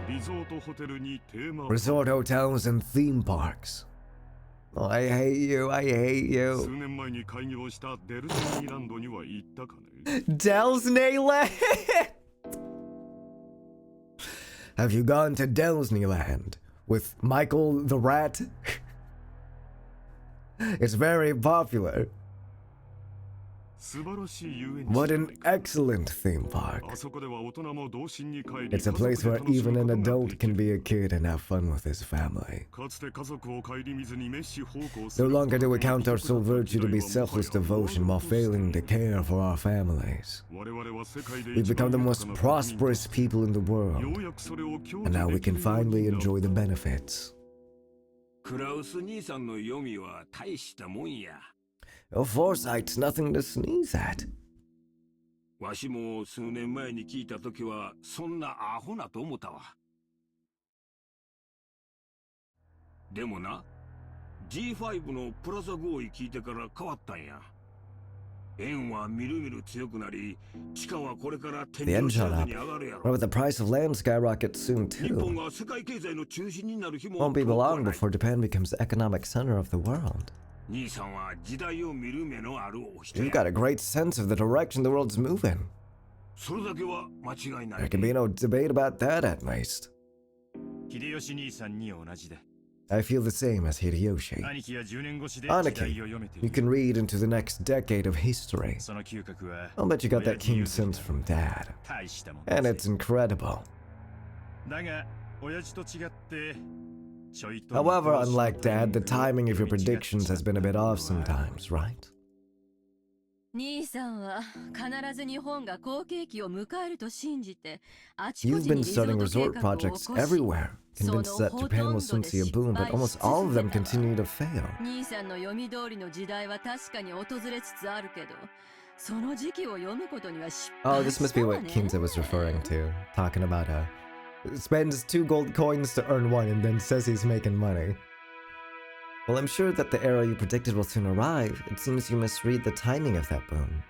リゾートホテルにテーマ resort hotels, and theme parks. Oh, I hate you, I hate 数 you. 年前に開業したデルスニーランドには行ったかね Disneyland! Have you gone to Disneyland with Michael the Rat? It's very popular. 素晴らしい遊園地 What じゃ an ないか excellent theme park. あそこでは大人も童心に帰り It's a 家族で place where 楽しむ even an ことが adult でき can る be a kid and have fun with his family. かつて家族を顧みずに滅私奉公す No る longer do we count our sole virtue to be selfless devotion while failing to care for our families. 我々は世界で We've 一 become 番 the 豊 most かな国民 prosperous people in the よ world, うやくそれを享 and now 受 we でき can るよう finally になった enjoy the benefits. クラウス兄さんの読みは大したもんや。 Your foresight's nothing to sneeze at. わしも数年前に聞いたときはそんなアホなと思ったわ。でもな、G5 のプラザ合意聞いてから変わったんや。円はみるみる強くなり、地価はこれから天 The 井 end 知 shot らず up. に上がるや Or ろ。 with the price of land skyrockets soon 日本 too. が世界経済の中心になる日も Won't be 遠くは long ない。 before Japan becomes the economic center of the world. 兄さんは時代を見る目のあるお人 You've や。 got a great sense of the direction the world's moving. それだけは間違いな There い。 can be no debate about that at least. 秀吉兄さんに同じだ。 I feel the same as Hideyoshi. 兄貴は10年越しで時代を Aniki, 読めてい you る。 can read into the next decade of history. その嗅覚は I'll bet you got that 親父 keen 譲り sense だ。 from Dad. 大したもんだ And ぜ it's incredible. だが、親父と違ってちょいと However, 見通しの unlike Dad, the タイミ timing ング of your が読み違っ predictions ちゃ has った been a bit ところ off は sometimes, right? 兄さんは必ず日本が好景気を迎えると信じて、あちこ You've ち been にリゾ starting ート計 resort 画を起 projects こし、 everywhere, その convinced that ほ Japan と will んど soon で see a 失 boom, but 敗し almost 続 all of け them たわ。 continue to fail. 兄さんの読み通りの時代は確かに訪れつつあるけど、その時期を読むことには失 Oh, 敗 this し must be たわ what ね。 Kinza was referring to, talking about spends 2 gold coins to earn 1 and then says he's making money. Well, I'm sure that the era you predicted will soon arrive. It seems you misread the timing of that boom.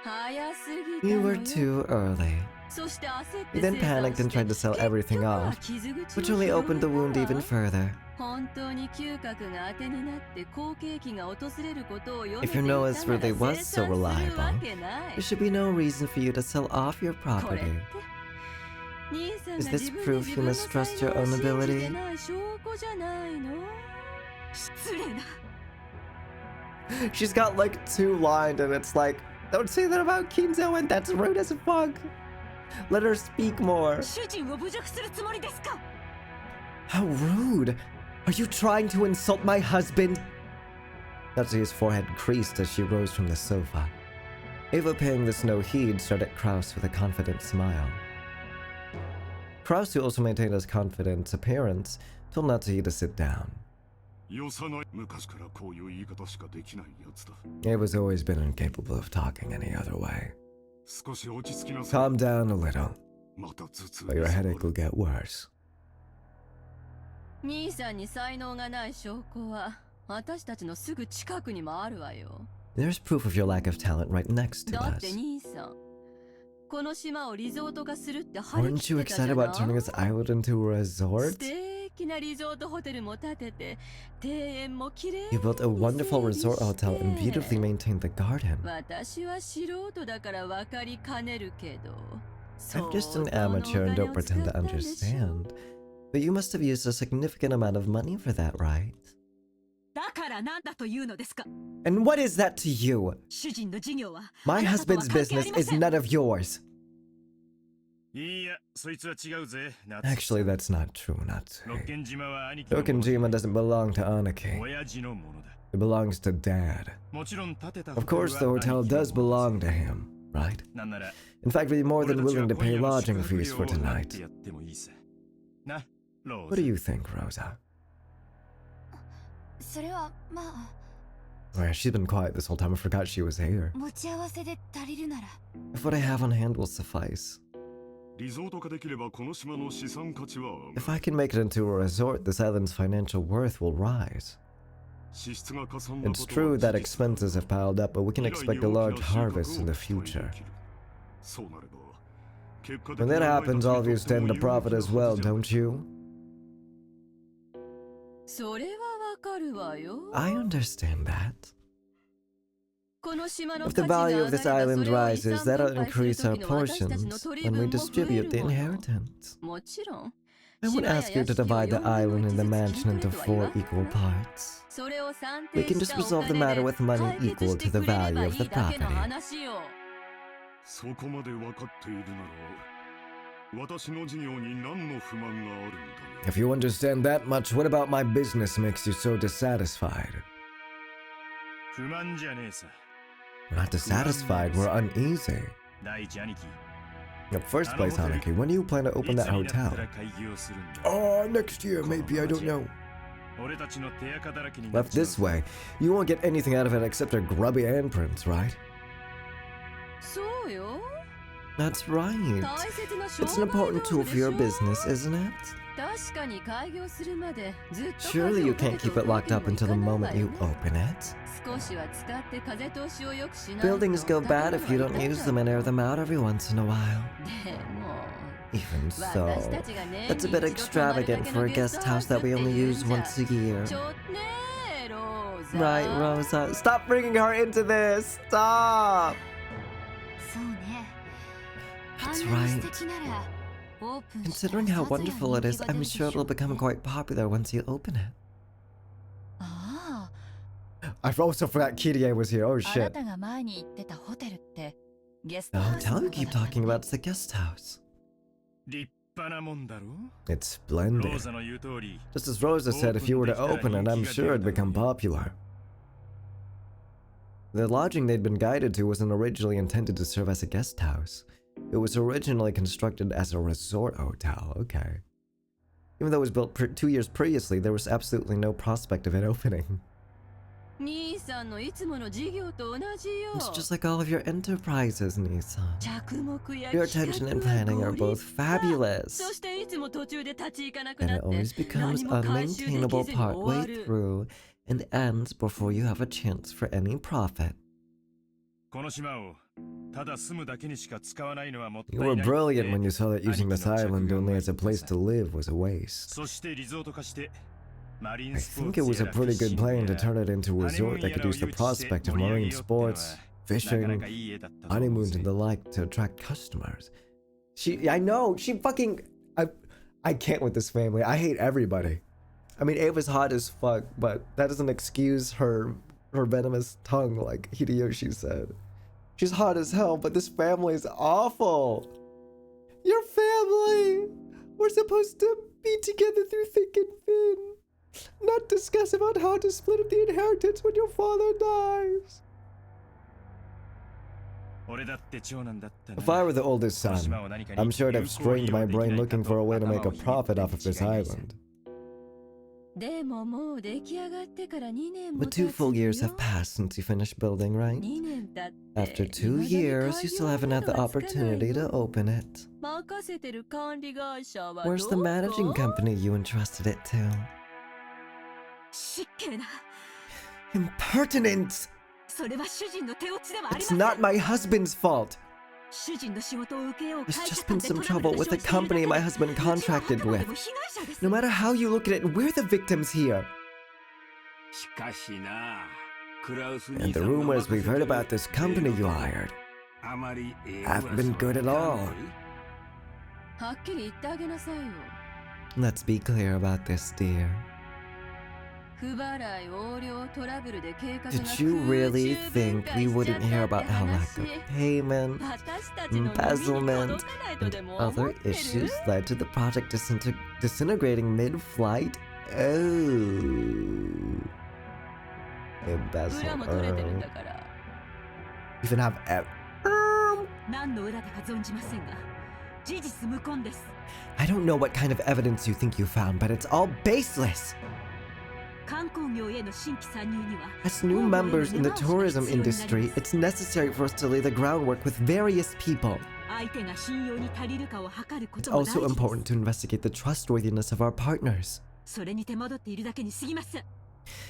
早すぎた You の were よ。 too early. そして焦って You then 生産 panicked し and て tried to sell everything 結局は off, 傷口を which only 広 opened the げ wound た even わ。 further. 本当に嗅覚が当てになって好景気が訪れることを読め If てい your た nose なら really was 生 so 産する reliable, わけない there。should be no reason for you to sell off your これって property. 兄さん Is が this 自分で proof 自 you 分の mistrust 才 your 能を own 信じて ability? ない証拠じゃないの。失礼な。 She's got like 2 lined, and it's like, don't say that about Kinzo, and that's rude as fuck. Let her speak more. 主人を侮辱するつもりですか。 How rude! Are you trying to insult my husband? Natsuya's forehead creased as she rose from the sofa. Ava, paying this no heed, stared at Kraus with a confident smile. Kraus, who also maintained his confident appearance, told Natsuya to sit down. よさない昔からこういう言い方しかできないやつだ Ava's always been incapable of talking any other way. 少し落ち着きなさい Calm down a little, また頭痛 or your headache will get worse. 兄さんに才能がない証拠は私たちのすぐ近くにもあるわよ。 There's proof of your lack of talent right next to だって us. 兄さん、この島をリゾート化するって張り Weren't 切 you ってたじ excited ゃな about turning い。 this island into a 素 resort? 敵なリゾートホテルも建てて、庭園も綺麗 You に built a wonderful 整 resort 備 hotel and して beautifully maintained the garden. 私は素人だから分かりかねるけど。 I'm just an 相当のお amateur and 金 don't を使 pretend っ to たんでしょ。 understand. But you must have used a significant amount of money for that, right? だからなんだというのですか。 And what is that to you? 主人の事業は My あなたとは husband's 関係あ business りま is せん。 none of yours. いいや、そいつは違うぜ。 Actually, that's not true, 六 Natsui. 軒島は兄貴のもの Rokkenjima doesn't belong to Aniki. 親父のものだ。 It belongs to Dad. もちろん建てた Of course, the hotel does belong to him, right? なんなら In fact, we'd be more 俺 than たちは willing to 今 pay 夜の lodging 宿泊 fees for 料を払っ tonight. てやってもいいさ。な、ロー What do you think, Rosa? それはまあ Well, she's been quiet this whole time. I forgot she was here. 持ち合わせで足りるなら If what I have on hand will suffice. リゾート化できればこの島の資産価値は If I can make it into a resort, this island's financial worth will rise. It's true that expenses have piled up, but we can expect a large harvest in the future. When that happens, all of you stand to profit as well, don't you? I understand that. If the value of this island rises, that'll increase our portions when we distribute the inheritance. I won't ask you to divide the island and the mansion into 4 equal parts. We can just resolve the matter with money equal to the value of the property. If you understand that much, what about my business makes you so dissatisfied? We're not dissatisfied, we're uneasy. In the first place, Hanaki, when do you plan to open that hotel? Oh, next year, maybe, I don't know. Left this way, you won't get anything out of it except a grubby handprints, right? That's right. It's an important tool for your business, isn't it? Surely you can't keep it locked up until the moment you open it. Buildings go bad if you don't use them and air them out every once in a while. Even so, that's a bit extravagant for a guest house that we only use once a year. Right, Rosa? Stop bringing her into this! Stop! That's right. Considering how wonderful it is, I'm sure it'll become quite popular once you open it. I also forgot Kirie was here. Oh shit. The hotel you keep talking about is the guest house. It's splendid. Just as Rosa said, if you were to open it, I'm sure it'd become popular. The lodging they'd been guided to wasn't originally intended to serve as a guest house. It was originally constructed as a resort hotel, okay. Even though it was built 2 years previously, there was absolutely no prospect of it opening. It's just like all of your enterprises, Nissan. Your attention and planning are both fabulous. And it always becomes unmaintainable partway through and ends before you have a chance for any profit. You were brilliant when you saw that using this island only as a place to live was a waste. I think it was a pretty good plan to turn it into a resort that could use the prospect of marine sports, fishing, honeymoons and the like to attract customers. I know, I can't with this family. I hate everybody. I mean, Ava's hot as fuck, but that doesn't excuse her venomous tongue like Hideyoshi said. She's hot as hell, but this family is awful. Your family! We're supposed to be together through thick and thin. Not discuss about how to split up the inheritance when your father dies. If I were the oldest son, I'm sure I'd have strained my brain looking for a way to make a profit off of this island. But 2 full years have passed since you finished building, right? After 2 years, you still haven't had the opportunity to open it. Where's the managing company you entrusted it to? Impertinence! It's not my husband's fault! There's just been some trouble with the company my husband contracted with. No matter how you look at it, we're the victims here. And the rumors we've heard about this company you hired haven't been good at all. Let's be clear about this, dear. Did you really think we wouldn't hear about how lack of payment, embezzlement, and other issues led to the project disintegrating mid-flight? Oh. Embezzlement. Even have I don't know what kind of evidence you think you found, but it's all baseless. As new members in the tourism industry, it's necessary for us to lay the groundwork with various people. It's also important to investigate the trustworthiness of our partners.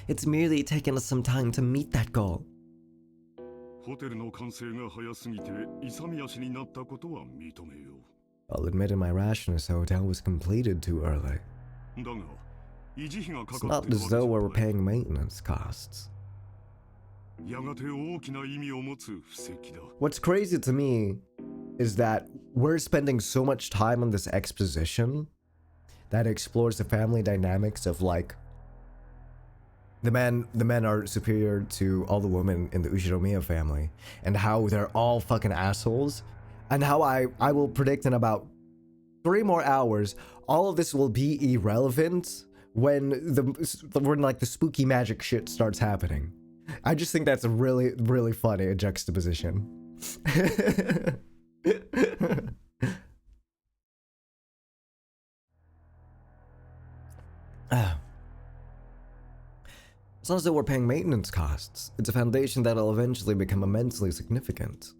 It's merely taken us some time to meet that goal. ホテルの完成が早すぎて勇み足になったことは認めよ I'll admit in my rashness, the hotel was completed too early. う。だが、維持費がか It's かって not as though we were わけじゃない paying maintenance costs. やがて大きな意味を持つ布石だ。 What's crazy to me is that we're spending so much time on this exposition that explores the family dynamics of like the men are superior to all the women in the Ushiromiya family and how they're all fucking assholes, and how I will predict in about 3 more hours all of this will be irrelevant when like the spooky magic shit starts happening. I just think that's a really funny juxtaposition. It's not as though we're paying maintenance costs. It's a foundation that'll eventually become immensely significant.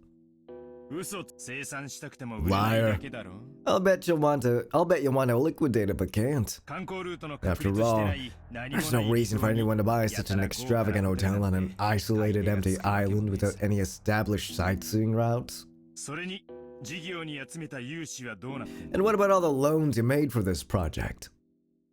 嘘生産したくても売れない Liar. だけだろ I'll bet you want to liquidate it but can't. 観光ルートの After 確立してな all, い何 there's も no ない reason for anyone to buy such an extravagant hotel on an isolated empty island without any established sightseeing routes. それに事業に集めた融資はどうなってんだ And what about all the loans you made for this project?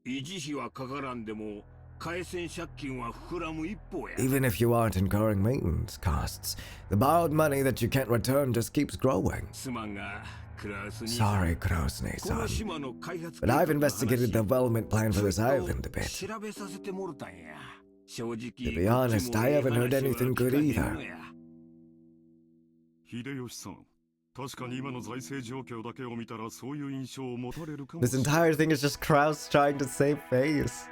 維持費はかからんでも返せん借金は膨らむ一方や。 Even if you aren't incurring maintenance costs, the borrowed money that you can't return just keeps growing. すまんがクラウス兄さん Sorry, Krosny この san. 島の開発 But 計 I've 画の話 investigated the development plan for this island a bit. 調べさせてもろたんや。正直 To be honest, I haven't heard anything good either. 秀吉さん、確かに今の財政状況だけを見たらそういう印象を持たれるかも This しれない。 entire thing is just Kraus trying to save face.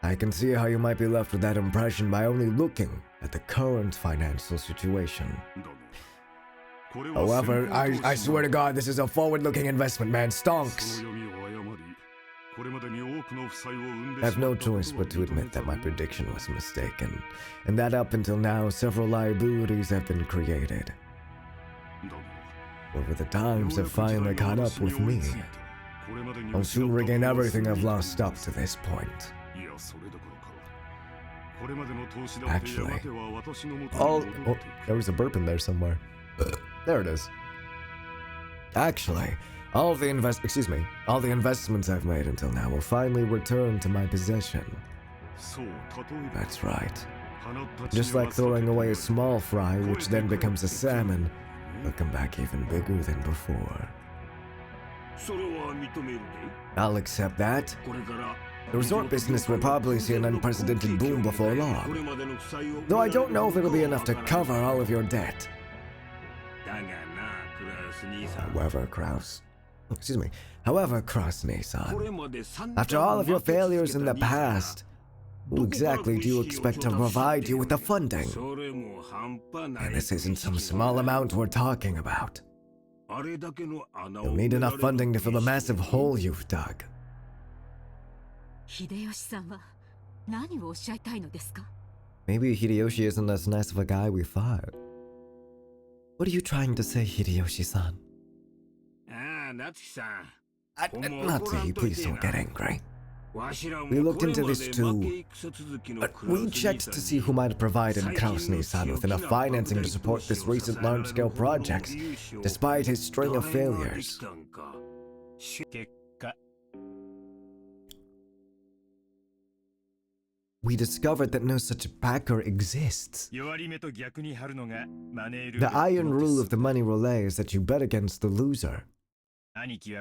I can see how you might be left with that impression by only looking at the current financial situation. だが、これは However, I swear to God, this is a forward-looking investment, man. その Stonks! 読みを誤り、これまでに多くの負債を生ん I で have しま no ったことを choice but to 認め admit ざ that る my を得ない prediction was mistaken, and that up until now, several liabilities have been created. だが However, the times have finally caught up with me. I'll soon regain everything I've lost up to this point. Actually, all... Oh, there was a burp in there somewhere. There it is. Actually, all the investments I've made until now will finally return to my possession. That's right. Just like throwing away a small fry, which then becomes a salmon, they'll come back even bigger than before. それは認めるで。 I'll accept that. これから The resort business will probably see an unprecedented boom before long. Though I don't know if it'll be enough to cover all of your debt. だがな、クラウス兄さん。 However, Krasny-san, これまで散々 after all of your failures in the past, who exactly do you expect to provide you with the funding? それも半端ない。 And this isn't some small amount we're talking about. あれだけの穴を You'll need enough funding to fill the massive hole you've dug. 秀吉さんは何をおっしゃいたいのですか Maybe Hideyoshi isn't as nice of a guy we thought. What are you trying to say, Hideyoshi-san? ああ、夏樹さん。 Natsuki, please don't get angry. We looked into this too. We checked to see who might have provided Krasny-san with enough financing to support this recent large-scale project, despite his string of failures. We discovered that no such backer exists. The iron rule of the money relay is that you bet against the loser. Aniki,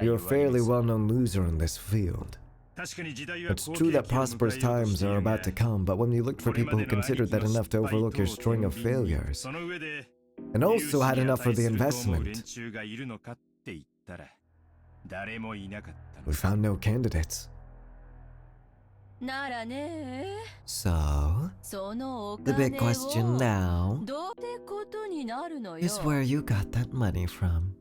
you're a fairly well-known loser in this field. It's true that prosperous times are about to come, but when we looked for people who considered that enough to overlook your string of failures, and also had enough for the investment, we found no candidates. So, the big question now is where you got that money from.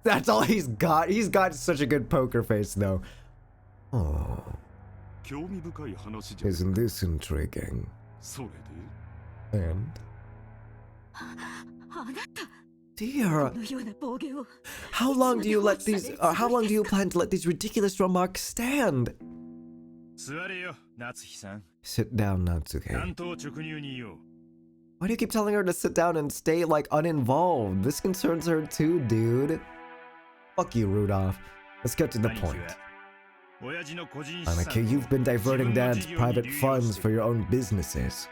That's all he's got. He's got such a good poker face, though. Oh. Isn't this intriguing? And? Dear, how long do you plan to let these ridiculous remarks stand? 座れよ、夏日さん。 Sit down, Natsuki. 単刀直入に言おう。 Why do you keep telling her to sit down and stay, like, uninvolved? This concerns her too, dude. Fuck you, Rudolph. Let's get to the point. Anaki, you've been diverting Dad's private funds for your own businesses.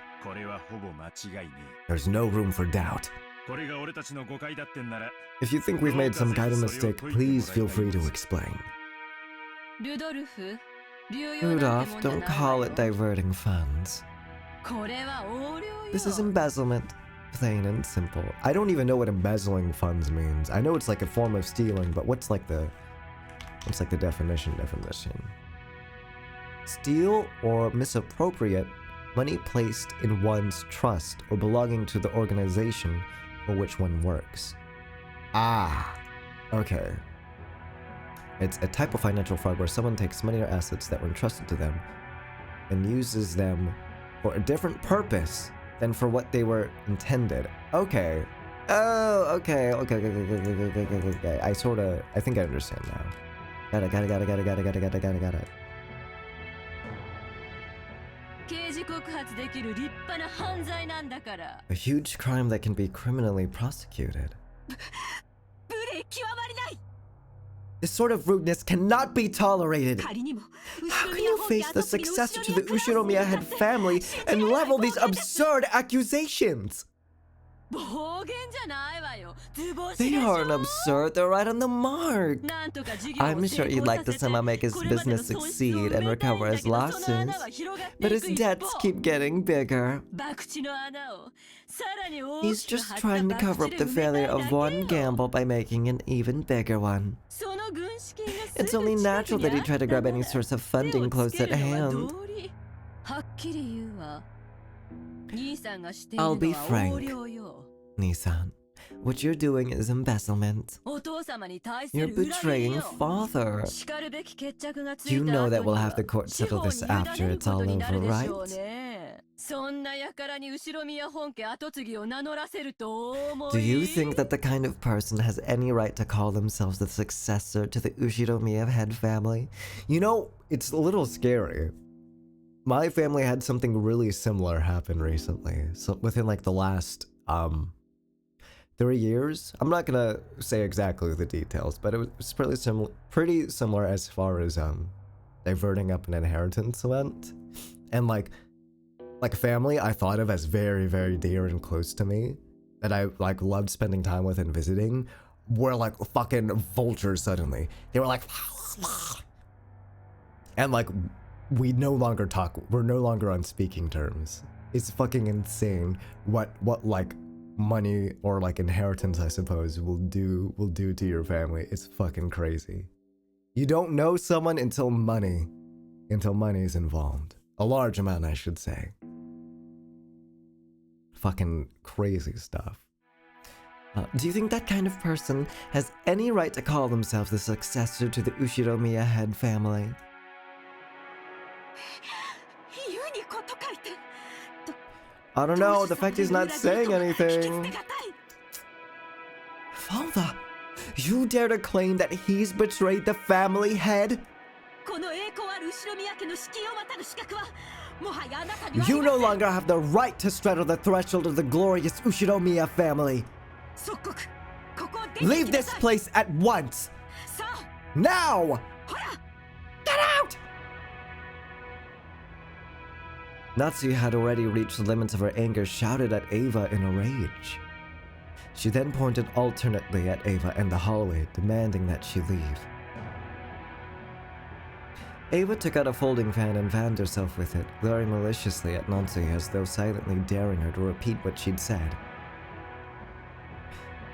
There's no room for doubt. If you think we've made some kind of mistake, please feel free to explain. Rudolph, don't call it diverting funds. This is embezzlement. Plain and simple. I don't even know what embezzling funds means. I know it's like a form of stealing, but what's like the definition? Steal or misappropriate money placed in one's trust or belonging to the organization for which one works. Ah, okay. It's a type of financial fraud where someone takes money or assets that were entrusted to them and uses them for a different purpose than for what they were intended. Okay. Oh, okay. I think I understand now. Got it. A huge crime that can be criminally prosecuted. This sort of rudeness cannot be tolerated. How can you face the successor to the Ushinomiya head family and level these absurd accusations? They aren't absurd, they're right on the mark. I'm sure you'd like to somehow make his business succeed and recover his losses, but his debts keep getting bigger. He's just trying to cover up the failure of one gamble by making an even bigger one. It's only natural that he'd try to grab any source of funding close at hand. I'll be frank, Nissan. What you're doing is embezzlement. You're betraying father. You know that we'll have the court settle this after it's all over, right? Do you think that the kind of person has any right to call themselves the successor to the Ushinomiya head family? You know, it's a little scary. My family had something really similar happen recently. So within like the last 3 years. I'm not gonna say exactly the details, but it was pretty similar as far as diverting up an inheritance went. And like a family I thought of as very, very dear and close to me, that I like loved spending time with and visiting, were like fucking vultures suddenly. They were like and like we no longer talk. We're no longer on speaking terms. It's fucking insane what like money or like inheritance, I suppose, will do to your family. It's fucking crazy. You don't know someone until money is involved. A large amount, I should say. Fucking crazy stuff. Do you think that kind of person has any right to call themselves the successor to the Ushinomiya head family? I don't know, the fact he's not saying anything. Father, you dare to claim that he's betrayed the family head? You no longer have the right to straddle the threshold of the glorious Ushinomiya family. Leave this place at once! Now! Get out! Natsu had already reached the limits of her anger, shouted at Ava in a rage. She then pointed alternately at Ava and the hallway, demanding that she leave. Ava took out a folding fan and fanned herself with it, glaring maliciously at Natsu as though silently daring her to repeat what she'd said.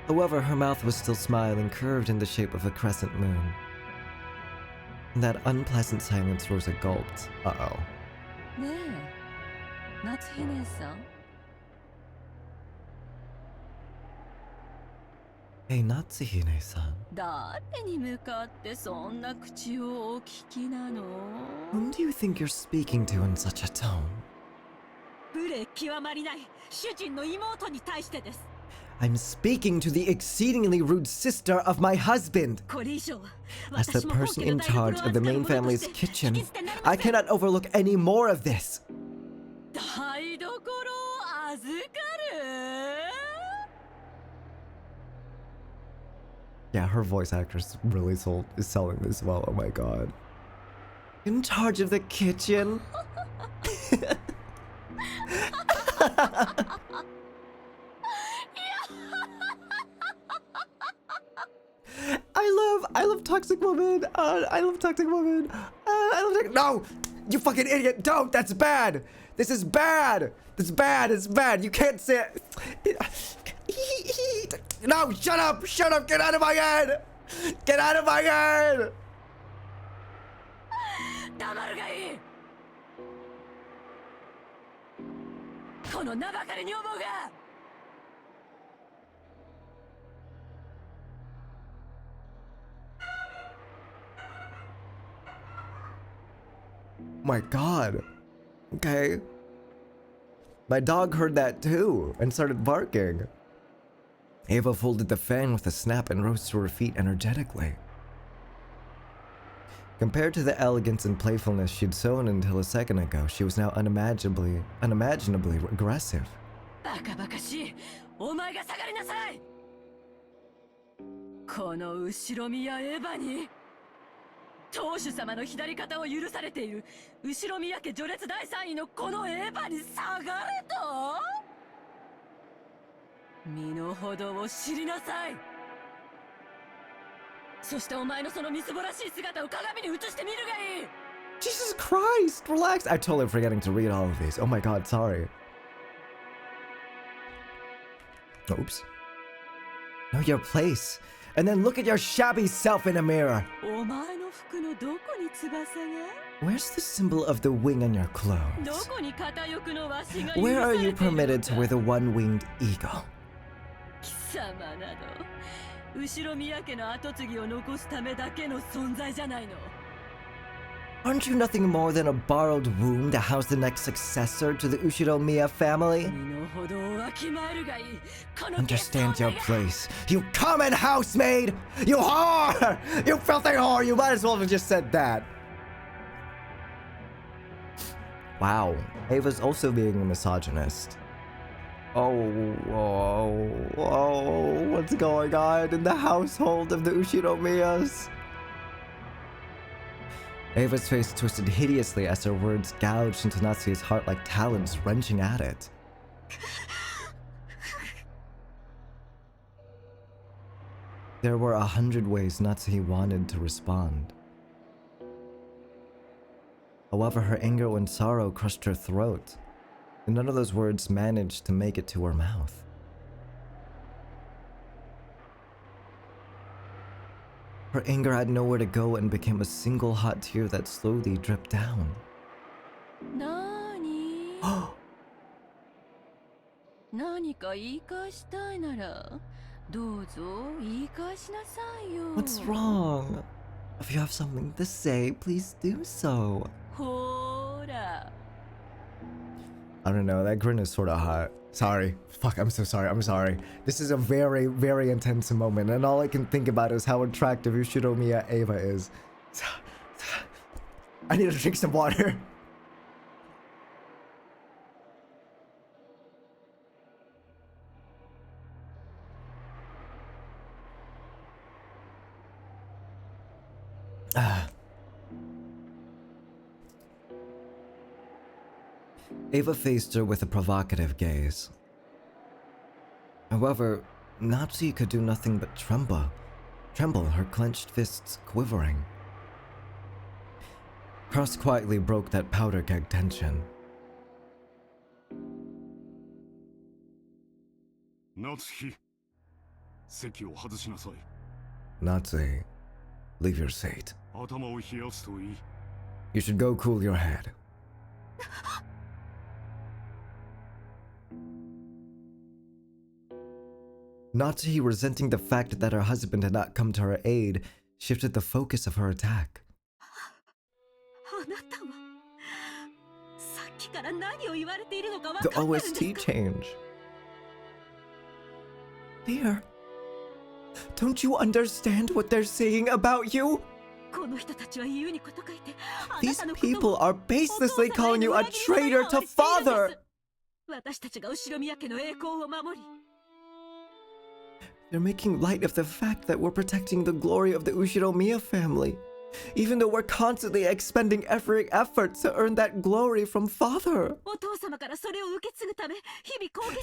However, her mouth was still smiling, curved in the shape of a crescent moon. In that unpleasant silence, Rosa gulped. Uh-oh. Hey, Natsuhine-san. Whom do you think you're speaking to in such a tone? I'm speaking to the exceedingly rude sister of my husband. As the person in charge of the main family's kitchen, I cannot overlook any more of this. Yeah, her voice actress really is selling this well. Oh my god. In charge of the kitchen? I love toxic women. I love toxic women. No, you fucking idiot! Don't. That's bad. This is bad. It's bad. It's bad. You can't say it. No, shut up. Shut up. Get out of my head. Get out of my head. My god. Okay. My dog heard that too and started barking. Ava folded the fan with a snap and rose to her feet energetically. Compared to the elegance and playfulness she'd shown until a second ago, she was now unimaginably aggressive. 当主様の左肩を許されている後ろ宮家序列第3位のこのエヴァに下がれと身の程を知りなさいそしてお前のそのみすぼらしい姿を鏡に映してみるがいい Jesus Christ, relax. I'm totally forgetting to read all of these. Oh my god, sorry. Oops. Know your place. And then look at your shabby self in a mirror. Where's the symbol of the wing on your clothes? Where are you permitted to wear the one-winged eagle? Aren't you nothing more than a borrowed womb to house the next successor to the Ushiromiya family? Understand your place, you common housemaid! You whore! You filthy whore! You might as well have just said that. Wow, Ava's also being a misogynist. Oh, what's going on in the household of the Ushinomiyas? Ava's face twisted hideously as her words gouged into Natsuhi's heart like talons wrenching at it. There were 100 ways Natsuhi wanted to respond. However, her anger and sorrow crushed her throat, and none of those words managed to make it to her mouth. Her anger had nowhere to go and became a single hot tear that slowly dripped down. Nani? What's wrong? If you have something to say, please do so. I don't know, that grin is sort of hot. Sorry. Fuck, I'm so sorry. I'm sorry. This is a very, very intense moment, and all I can think about is how attractive Ushiromiya Ava is. I need to drink some water. Ava faced her with a provocative gaze. However, Natsuhi could do nothing but tremble, her clenched fists quivering. Cross quietly broke that powder keg tension. Natsuhi, 席を外しなさい。 Natsuhi, leave your seat. 頭を冷やすといい。 You should go cool your head. Natsuhi, resenting the fact that her husband had not come to her aid, shifted the focus of her attack. The OST change. Dear, don't you understand what they're saying about you? These people are baselessly calling you a traitor to father! They're making light of the fact that we're protecting the glory of the Ushiromiya family, even though we're constantly expending every effort to earn that glory from father.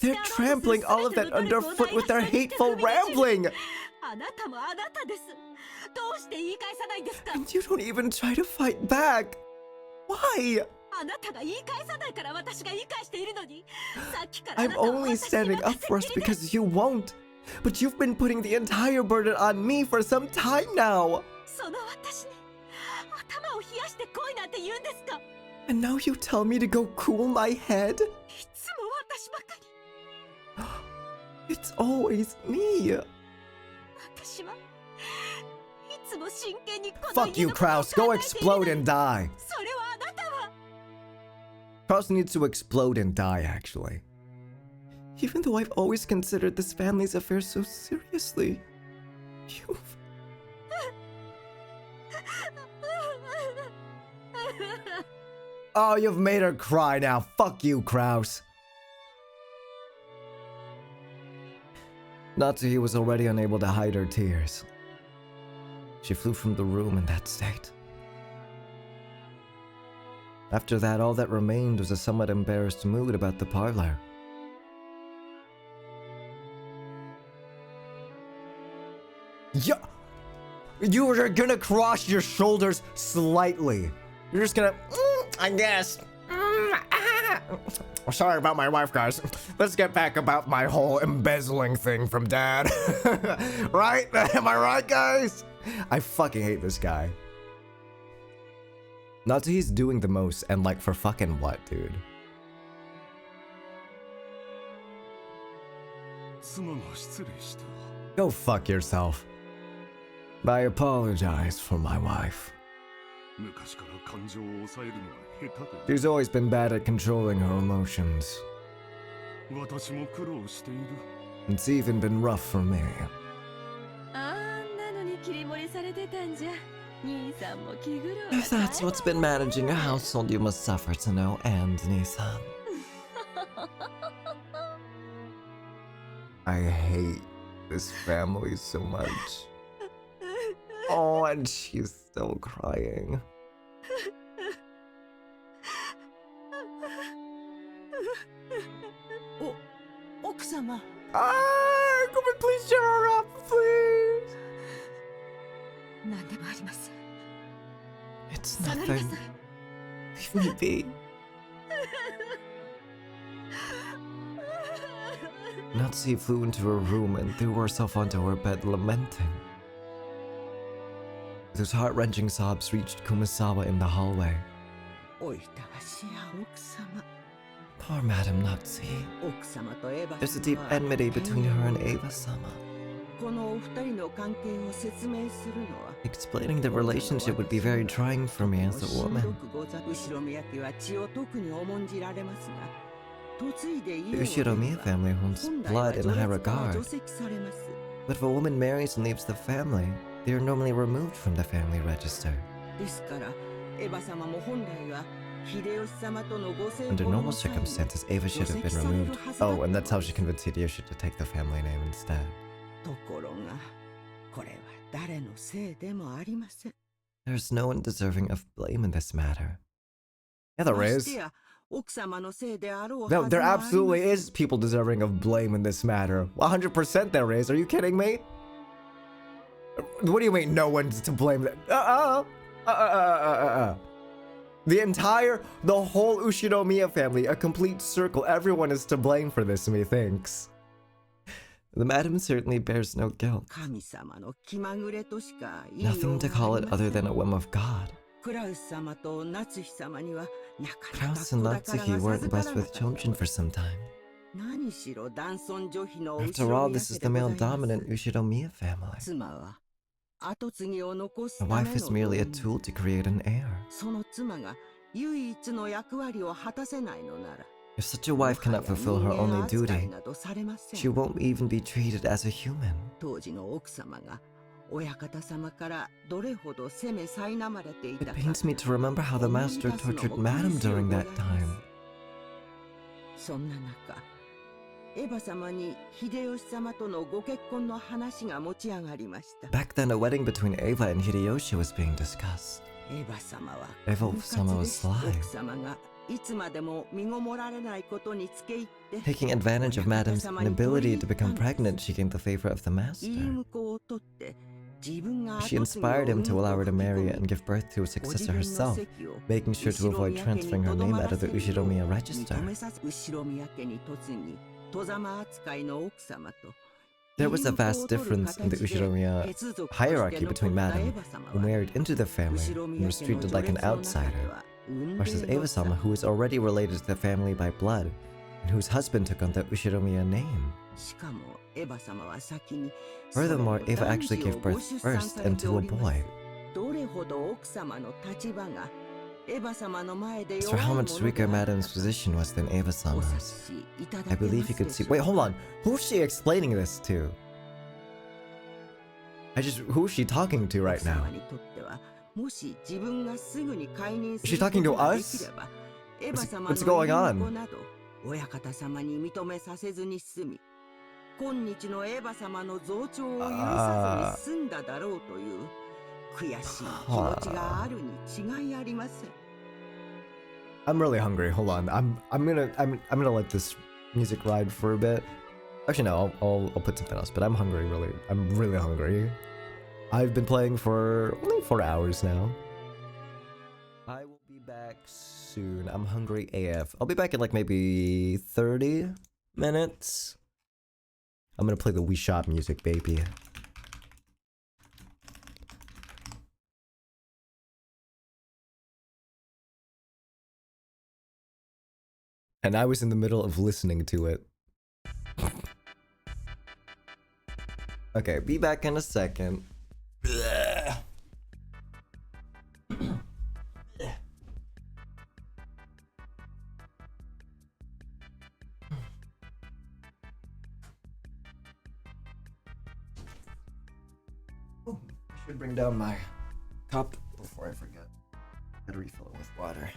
They're trampling all of that underfoot with their hateful rambling! And you don't even try to fight back! Why? I'm only standing up for us because you won't. But you've been putting the entire burden on me for some time now. And now you tell me to go cool my head? It's always me. Fuck you, Kraus. Go explode and die. Kraus needs to explode and die, actually. Even though I've always considered this family's affair so seriously, you've... Oh, you've made her cry now. Fuck you, Kraus. Natsuhi was already unable to hide her tears. She flew from the room in that state. After that, all that remained was a somewhat embarrassed mood about the parlor. Yeah, you are gonna cross your shoulders slightly. You're just gonna, I guess. Sorry about my wife, guys. Let's get back about my whole embezzling thing from Dad. Right? Am I right, guys? I fucking hate this guy. Natsuhi's doing the most, and like for fucking what, dude? Go fuck yourself. I apologize for my wife. She's always been bad at controlling her emotions. It's even been rough for me. If that's what's been managing a household, you must suffer to no end, Nissan. I hate this family so much. Oh, and she's still crying. Ah, come on, please cheer her up, please. It's nothing. Leave me be. Natsuhi flew into her room and threw herself onto her bed, lamenting. Those heart-wrenching sobs reached Kumasawa in the hallway. Poor Madame Natsuhi. There's a deep enmity between her and Eva-sama. Explaining the relationship would be very trying for me as a woman. The Ushiromiya family holds blood in high regard. But if a woman marries and leaves the family, they are normally removed from the family register. Under normal circumstances, Eva should have been removed. Oh, and that's how she convinced Hideyoshi to take the family name instead. There's no one deserving of blame in this matter. Yeah, there is. No, there absolutely is people deserving of blame in this matter. 100% there is. Are you kidding me? What do you mean no one's to blame? The whole Ushiromiya family, a complete circle. Everyone is to blame for this, methinks. The madam certainly bears no guilt. Nothing to call it other than a whim of God. Kraus and Natsuhi weren't blessed with children for some time. After all, this is the male-dominant Ushiromiya family. A wife is merely a tool to create an heir. If such a wife cannot fulfill her only duty, she won't even be treated as a human. 当時の奥様が親方様からどれほど責め苛まれてい It たか pains me to remember how the master tortured Madam during that time. そんな中エヴァ様に秀吉様とのご結婚の話が持ち上がりました。 Back then, a wedding between Eva and Hideyoshi was being discussed. エヴァ様は Eva様 was sly, 奥様がいつまでも身ごもられないことにつけ入って taking advantage of Madam's inability to become pregnant. She gained the favor of the いい master. 婿を取って自分が She inspired him to allow her to marry and give birth to a successor herself, making sure to avoid transferring her name out of the Ushiromiya register. 後宮家に嫁ぎ戸様扱いの奥様と There was a vast difference in the Ushiromiya hierarchy between Madam, who married into the family and was treated like an outsider, versus Eva-sama, who was already related to the family by blood, and whose husband took on the Ushiromiya name. Furthermore, Eva actually gave birth first and to a boy. As for how much weaker Madam's position was than Eva-sama's, I believe you could see— Wait, hold on. Who's she explaining this to? Who's she talking to right now? Is she talking to us? What's going on? 親方様に認めさせずに済み、今日のエヴァ様の増長を許さずに済んだだろうという悔しい気持ちがあるに違いありません。I'm really hungry. Hold on. I'm gonna let this music ride for a bit. Actually, no. I'll put something else. But I'm hungry. Really. I'm really hungry. I've been playing for only 4 hours now. I will be back soon. I'm hungry AF. I'll be back in like maybe 30 minutes. I'm gonna play the Wii Shop music, baby. And I was in the middle of listening to it. Okay, be back in a second. Oh, I should bring down my cup before I forget. Gotta refill it with water.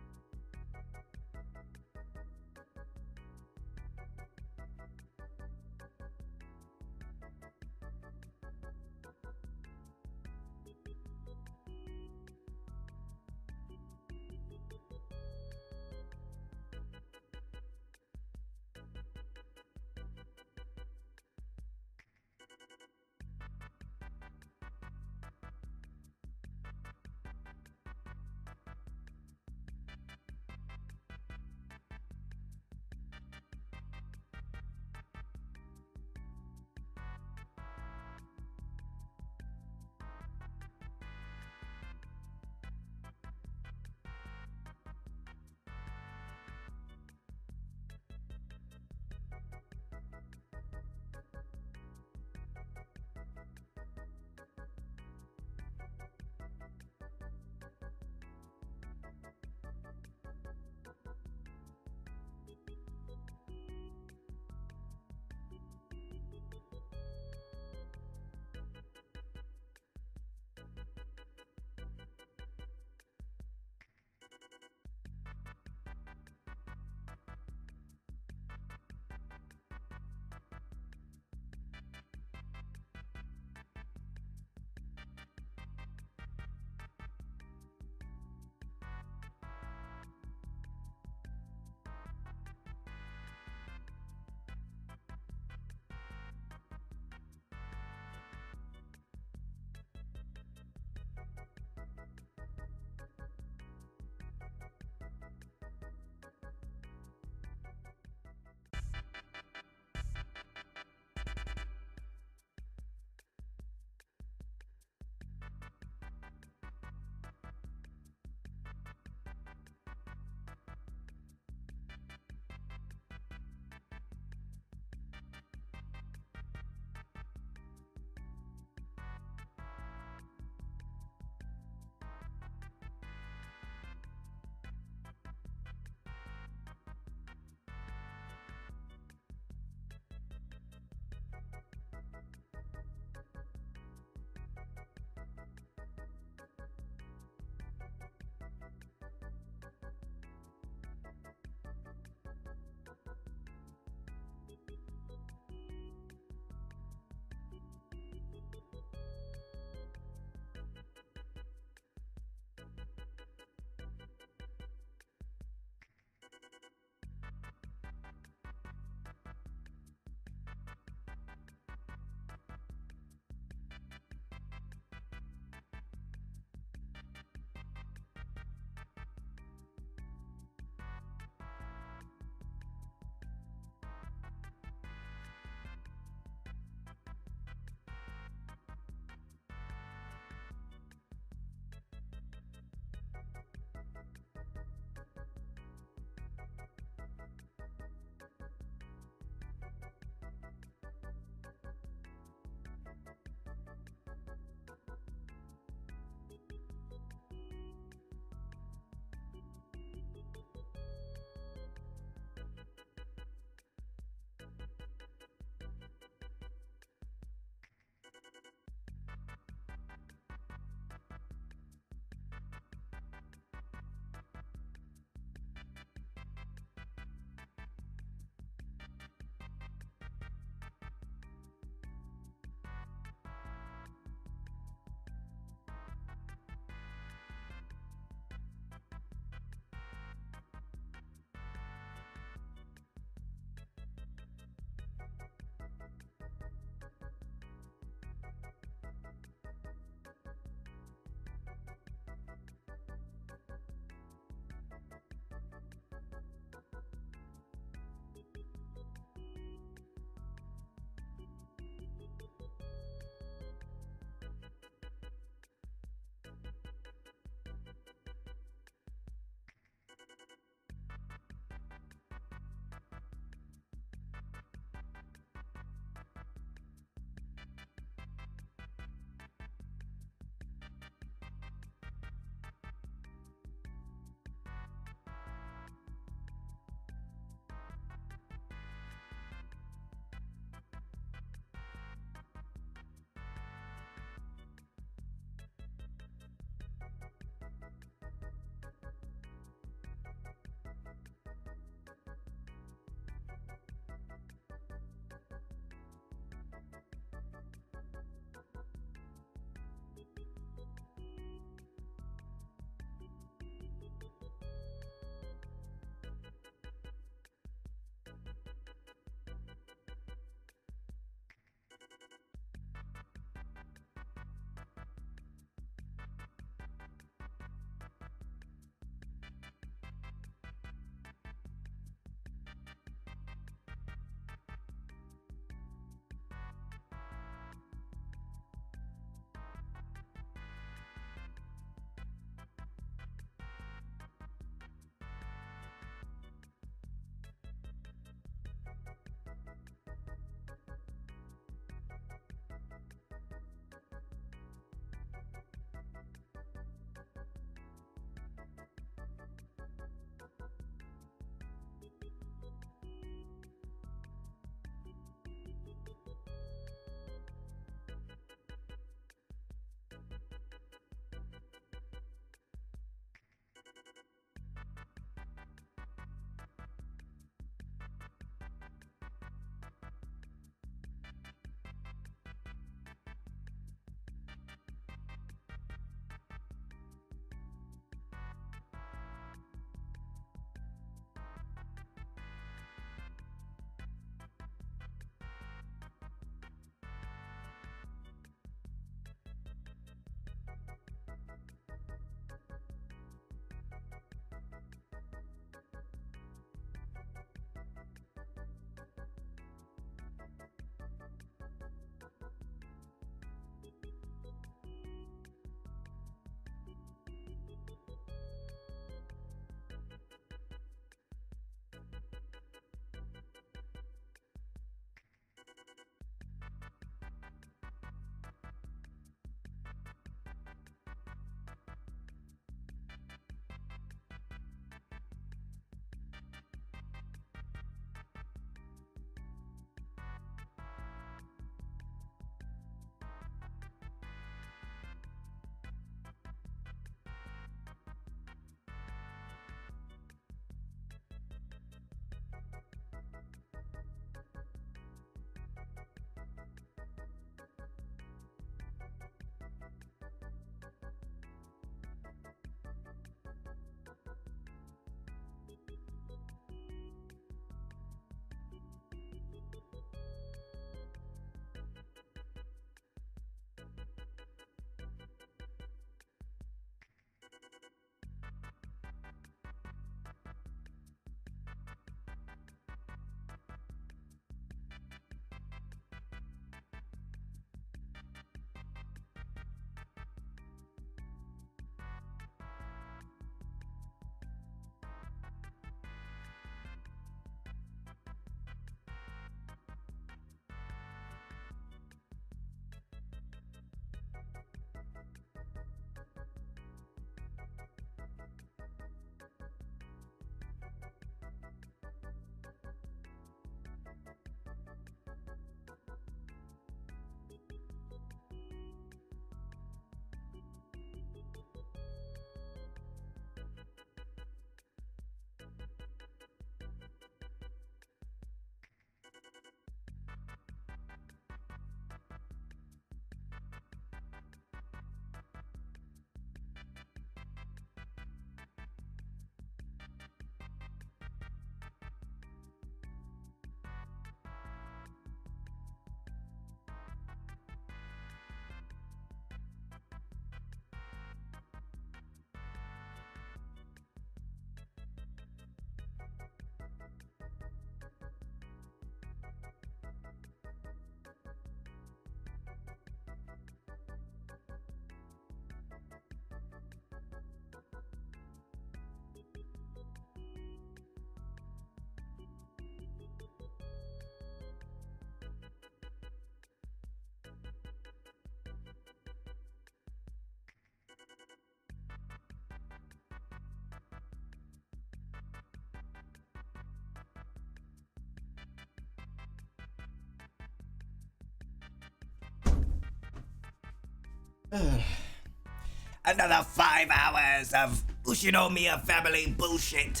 Another 5 hours of Ushinomiya family bullshit.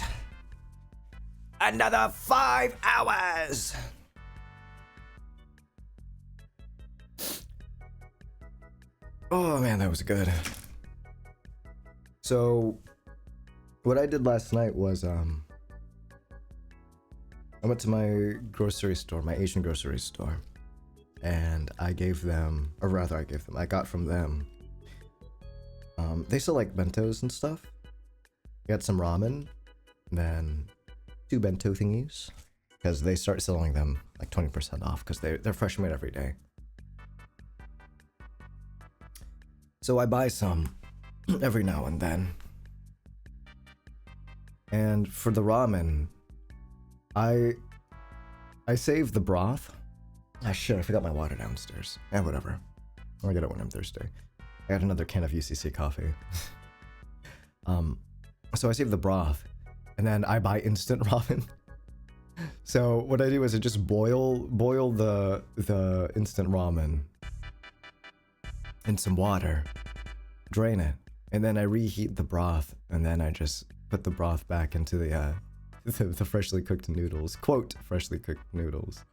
Another 5 hours. Oh man, that was good. So, what I did last night was, I went to my grocery store, my Asian grocery store, and I gave them, or rather I got from them, they sell like bentos and stuff. I got some ramen, and then 2 bento thingies, because they start selling them like 20% off, because they're fresh made every day. So I buy some every now and then. And for the ramen, I save the broth. Ah shit, I forgot my water downstairs. Whatever. I'll get it when I'm thirsty. I got another can of UCC coffee. So I save the broth, and then I buy instant ramen. So what I do is I just boil the instant ramen in some water, drain it, and then I reheat the broth, and then I just put the broth back into the freshly cooked noodles. Quote, freshly cooked noodles.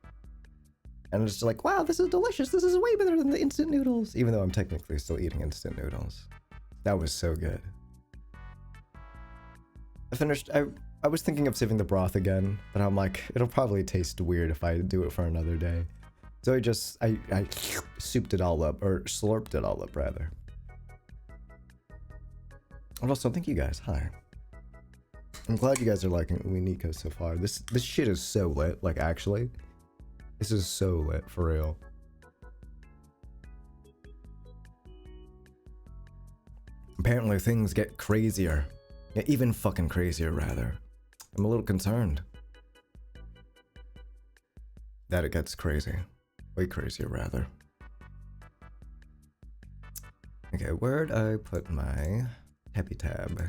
And it's just like, wow, this is delicious. This is way better than the instant noodles. Even though I'm technically still eating instant noodles. That was so good. I was thinking of saving the broth again, but I'm like, it'll probably taste weird if I do it for another day. So I souped it all up, or slurped it all up rather. And also, thank you guys, hi. I'm glad you guys are liking Umineko so far. This shit is so lit, like actually. This is so lit, for real. Apparently things get crazier. Yeah, even fucking crazier, rather. I'm a little concerned that it gets crazy. Way crazier, rather. Okay, where'd I put my happy tab?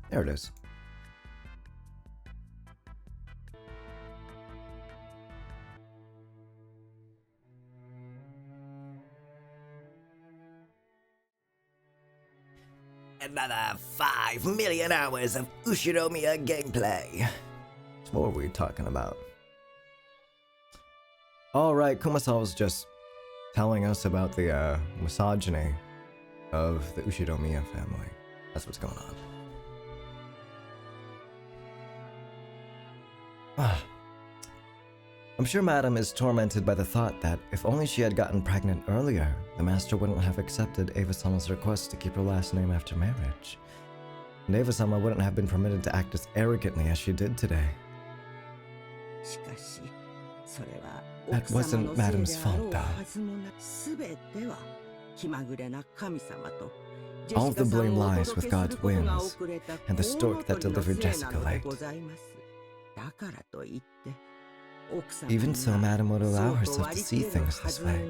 There it is. Another 5 million hours of Ushinomiya gameplay. What were we talking about? Alright, Kuma-san was just telling us about the misogyny of the Ushinomiya family. That's what's going on. I'm sure Madam is tormented by the thought that if only she had gotten pregnant earlier, the Master wouldn't have accepted Eva-sama's request to keep her last name after marriage. And Eva-sama wouldn't have been permitted to act as arrogantly as she did today. That wasn't Madam's fault, though. All the blame lies with God's winds and the stork that delivered Jessica late. Even so, Madam would allow herself to see things this way.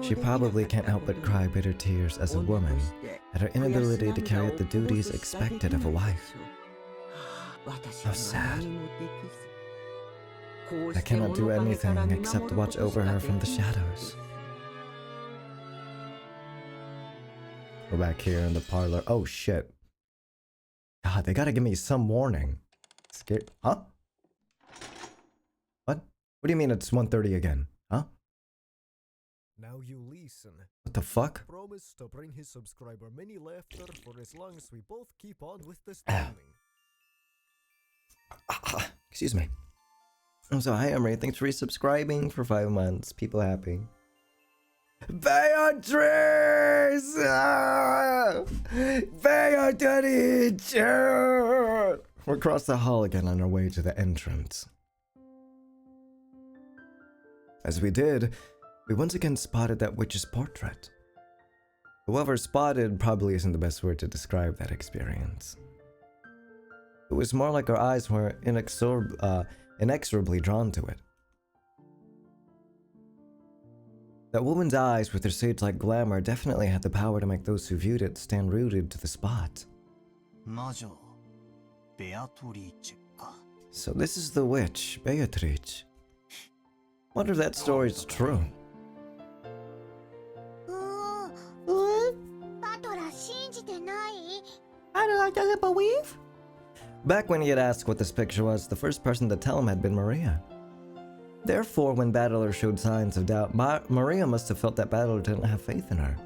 She probably can't help but cry bitter tears as a woman at her inability to carry out the duties expected of a wife. How sad. I cannot do anything except watch over her from the shadows. We're back here in the parlor. Oh shit. God, they gotta give me some warning. Scared? Huh? What? What do you mean it's 1:30 again? Huh? Now you listen. What the fuck? Promise to bring his subscriber many laughter for as long as we both keep on with this timing. Excuse me. So hi Emery, thanks for resubscribing for 5 months. People happy. Beatrice! Beatrice! We're across the hall again on our way to the entrance. As we did, we once again spotted that witch's portrait. Whoever spotted probably isn't the best word to describe that experience. It was more like our eyes were inexorably drawn to it. That woman's eyes with their sage-like glamour definitely had the power to make those who viewed it stand rooted to the spot. 魔女ベアトリーチェか。 So this is the witch, Beatrice. Wonder if that story's true. バトラ信じてない？ I don't believe. Back when he had asked what this picture was, the first person to tell him had been Maria. Therefore, when Battler showed signs of doubt, Maria must have felt that Battler didn't have faith in her.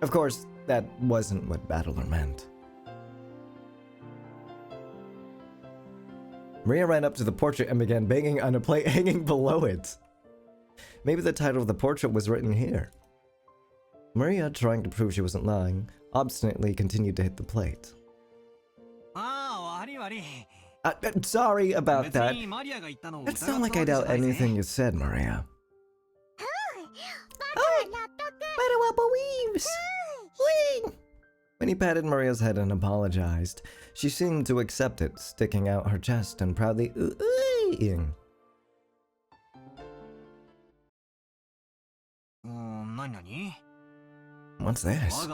Of course, that wasn't what Battler meant. Maria ran up to the portrait and began banging on a plate hanging below it. Maybe the title of the portrait was written here. Maria, trying to prove she wasn't lying, obstinately continued to hit the plate. Sorry about that. It's not like I doubt anything you said, Maria. When he patted Maria's head and apologized, she seemed to accept it, sticking out her chest and proudly ooh-oohing. What's this?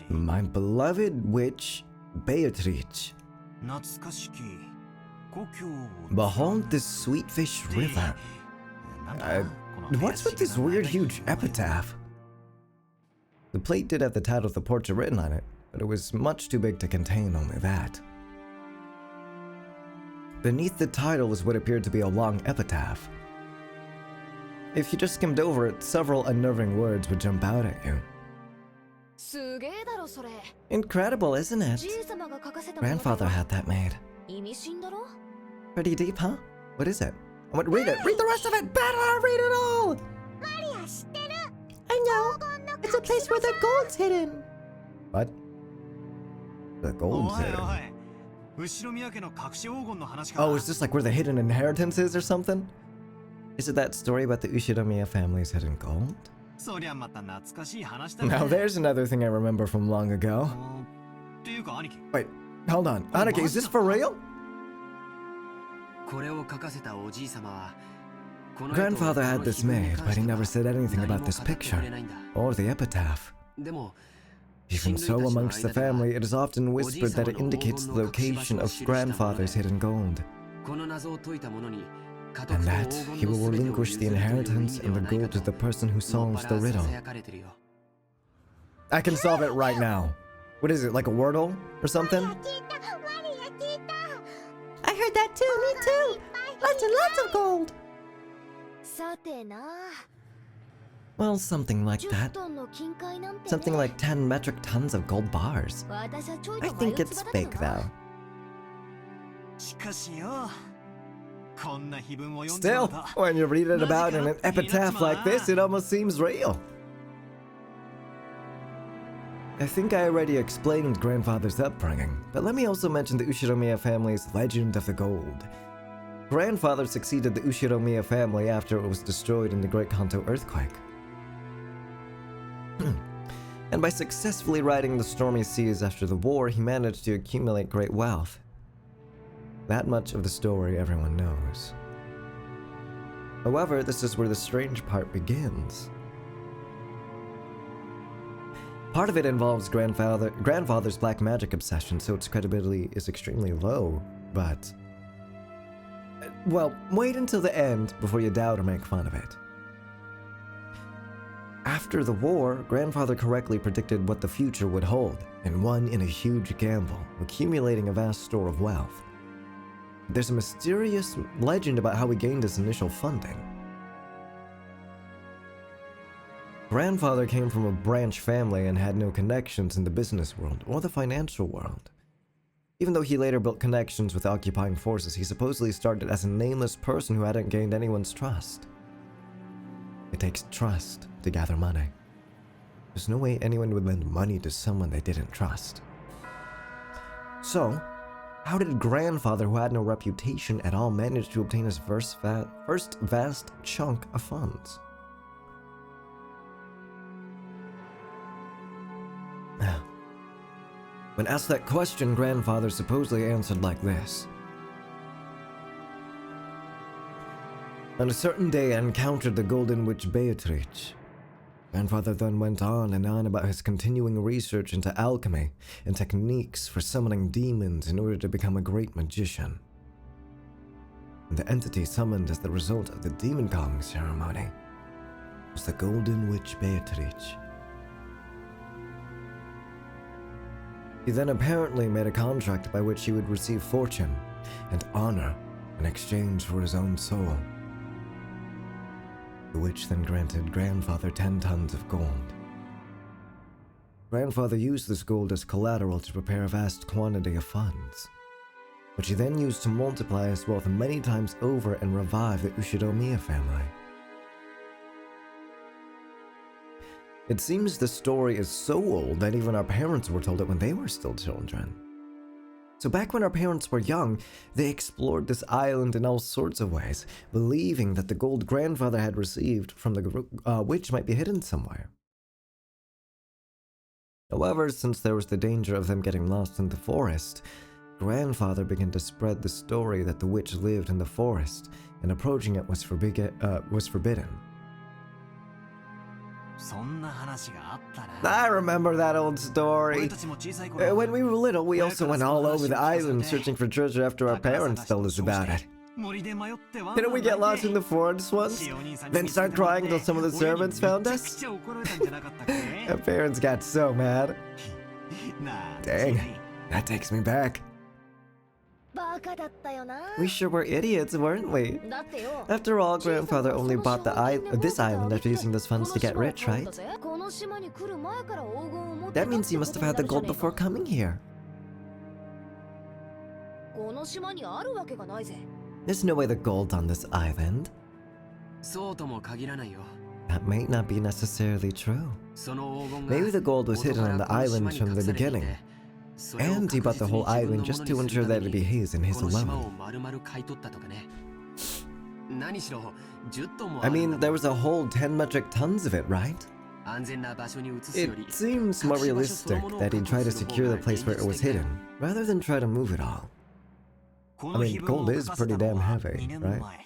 My beloved witch, Beatrice. Behold this sweet fish river. What's with this weird huge epitaph? The plate did have the title of the portrait written on it, but it was much too big to contain only that. Beneath the title was what appeared to be a long epitaph. If you just skimmed over it, several unnerving words would jump out at you. Incredible, isn't it? Grandfather had that made. Pretty deep, huh? What is it? I want to read it. Read the rest of it. Battler, read it all. I know. It's a place where the gold's hidden. What? The gold's hidden. Oh, is this like where the hidden inheritance is or something? Is it that story about the Ushinomiya family's hidden gold? Now there's another thing I remember from long ago. Wait, hold on. Aniki, is this for real? Grandfather had this made, but he never said anything about this picture, or the epitaph. Even so, amongst the family, it is often whispered that it indicates the location of grandfather's hidden gold, and that he will relinquish the inheritance and the gold to the person who solves the riddle. I can solve it right now. What is it, like a Wordle or something? I heard that too, me too! Lots and lots of gold! Well, something like that. Something like 10 metric tons of gold bars. I think it's fake, though. Still, when you read it about in an epitaph like this, it almost seems real. I think I already explained grandfather's upbringing, but let me also mention the Ushinomiya family's legend of the gold. Grandfather succeeded the Ushinomiya family after it was destroyed in the Great Kanto earthquake. And by successfully riding the stormy seas after the war, he managed to accumulate great wealth. That much of the story everyone knows. However, this is where the strange part begins. Part of it involves grandfather's black magic obsession, so its credibility is extremely low, but... well, wait until the end before you doubt or make fun of it. After the war, grandfather correctly predicted what the future would hold, and won in a huge gamble, accumulating a vast store of wealth. There's a mysterious legend about how he gained his initial funding. Grandfather came from a branch family and had no connections in the business world or the financial world. Even though he later built connections with occupying forces, he supposedly started as a nameless person who hadn't gained anyone's trust. It takes trust to gather money. There's no way anyone would lend money to someone they didn't trust. So, how did grandfather, who had no reputation at all, manage to obtain his first vast chunk of funds? When asked that question, grandfather supposedly answered like this. On a certain day, I encountered the Golden Witch Beatrice. Grandfather then went on and on about his continuing research into alchemy and techniques for summoning demons in order to become a great magician. And the entity summoned as the result of the demon calling ceremony was the Golden Witch Beatrice. He then apparently made a contract by which he would receive fortune and honor in exchange for his own soul. The witch then granted Grandfather 10 tons of gold. Grandfather used this gold as collateral to prepare a vast quantity of funds, which he then used to multiply his wealth many times over and revive the Ushiromiya family. It seems the story is so old that even our parents were told it when they were still children. So back when our parents were young, they explored this island in all sorts of ways, believing that the gold Grandfather had received from the witch might be hidden somewhere. However, since there was the danger of them getting lost in the forest, Grandfather began to spread the story that the witch lived in the forest, and approaching it was forbidden. I remember that old story. When we were little, we also went all over the island searching for treasure after our parents told us about it. Didn't we get lost in the forest once? Then start crying until some of the servants found us? Our parents got so mad. Dang, that takes me back. We sure were idiots, weren't we? After all, Grandfather only bought this island after using those funds to get rich, right? That means he must have had the gold before coming here. There's no way the gold's on this island. That might not be necessarily true. Maybe the gold was hidden on the island from the beginning, and he bought the whole island just to ensure that it'd be his and his alone. I mean, there was a whole 10 metric tons of it, right? It seems more realistic that he'd try to secure the place where it was hidden, rather than try to move it all. I mean, gold is pretty damn heavy, right?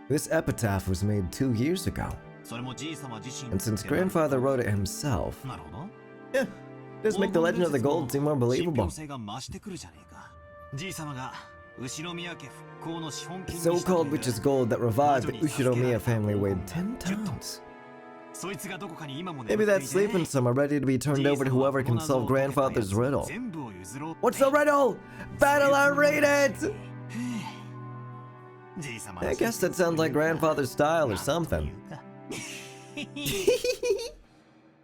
This epitaph was made 2 years ago, and since Grandfather wrote it himself, yeah, does make the legend of the gold seem more believable. The so-called witch's gold that revived the Ushiromiya family weighed 10 tons. Maybe that's sleeping somewhere, ready to be turned over to whoever can solve Grandfather's riddle. What's the riddle? Battle and read it! I guess that sounds like Grandfather's style or something.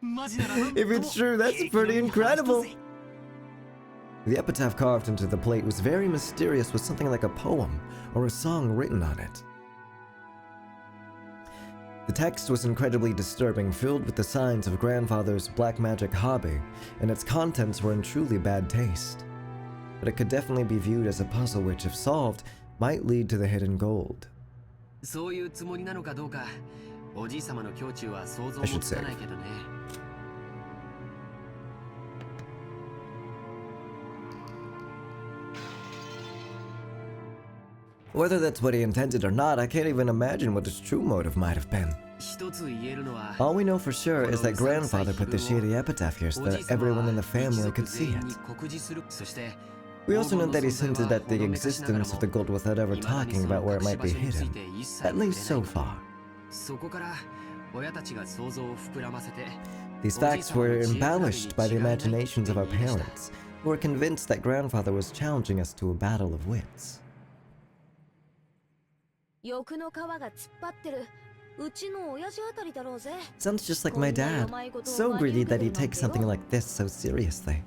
If it's true, that's pretty incredible. The epitaph carved into the plate was very mysterious, with something like a poem or a song written on it. The text was incredibly disturbing, filled with the signs of Grandfather's black magic hobby, and its contents were in truly bad taste. But it could definitely be viewed as a puzzle which, if solved, might lead to the hidden gold. I should say. Whether that's what he intended or not, I can't even imagine what his true motive might have been. All we know for sure is that Grandfather put the shady epitaph here so that everyone in the family could see it. We also know that he's hinted at the existence of the gold without ever talking about where it might be hidden, at least so far. These facts were embellished by the imaginations of our parents, who were convinced that Grandfather was challenging us to a battle of wits. Sounds just like my dad, so greedy that he takes something like this so seriously.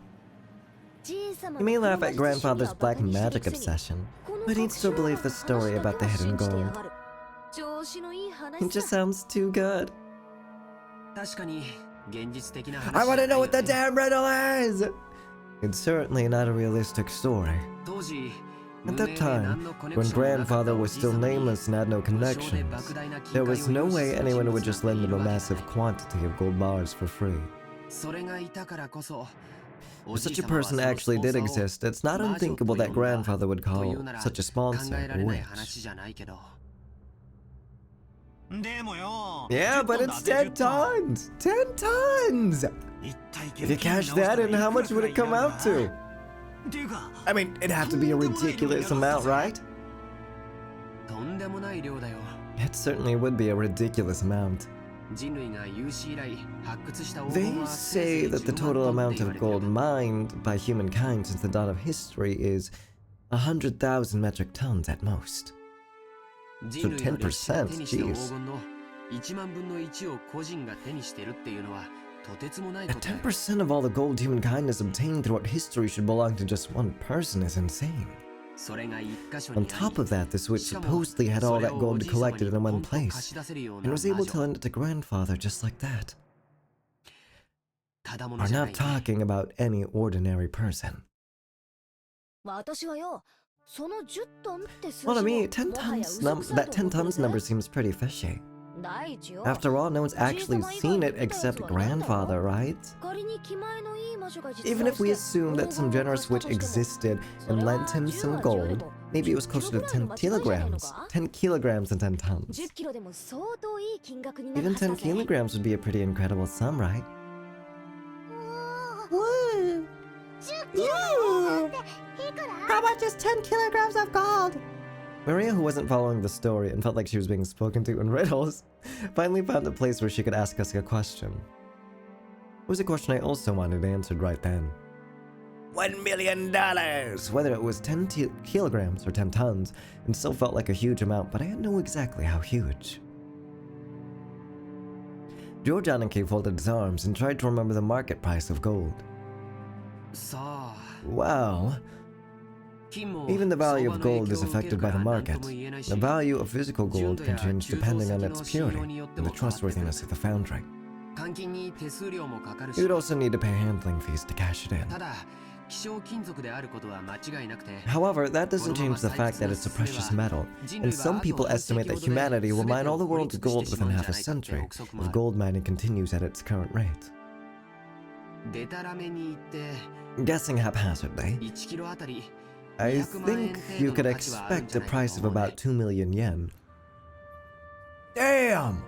You may laugh at Grandfather's black magic obsession, but he'd still believe the story about the hidden gold. It just sounds too good. I want to know what the damn riddle is! It's certainly not a realistic story. At that time, when Grandfather was still nameless and had no connections, there was no way anyone would just lend him a massive quantity of gold bars for free. If such a person actually did exist, it's not unthinkable that Grandfather would call such a sponsor a witch. Yeah, but it's 10 tons! 10 tons! If you cash that in, how much would it come out to? I mean, it'd have to be a ridiculous amount, right? It certainly would be a ridiculous amount. They say that the total amount of gold mined by humankind since the dawn of history is 100,000 metric tons at most. So 10%, jeez. And 10% of all the gold humankind has obtained throughout history should belong to just one person is insane. On top of that, the switch supposedly had all that gold collected in one place, and was able to lend it to grandfather just like that. We're not talking about any ordinary person. Well, to me, 10 tons that 10 tons number seems pretty fishy. After all, no one's actually seen it except grandfather, right? Even if we assume that some generous witch existed and lent him some gold, maybe it was closer to 10 kilograms. 10 kilograms and 10 tons. Even 10 kilograms would be a pretty incredible sum, right? Woo! How much is 10 kilograms of gold? Maria, who wasn't following the story and felt like she was being spoken to in riddles, finally found a place where she could ask us a question. It was a question I also wanted answered right then. $1 million! Whether it was 10 kilograms or 10 tons, it still felt like a huge amount, but I didn't know exactly how huge. Georgianiki folded his arms and tried to remember the market price of gold. Well, even the value of gold is affected by the market. The value of physical gold can change depending on its purity and the trustworthiness of the foundry. You would also need to pay handling fees to cash it in. However, that doesn't change the fact that it's a precious metal, and some people estimate that humanity will mine all the world's gold within half a century, if gold mining continues at its current rate. Guessing haphazardly, I think you could expect a price of about 2 million yen. Damn!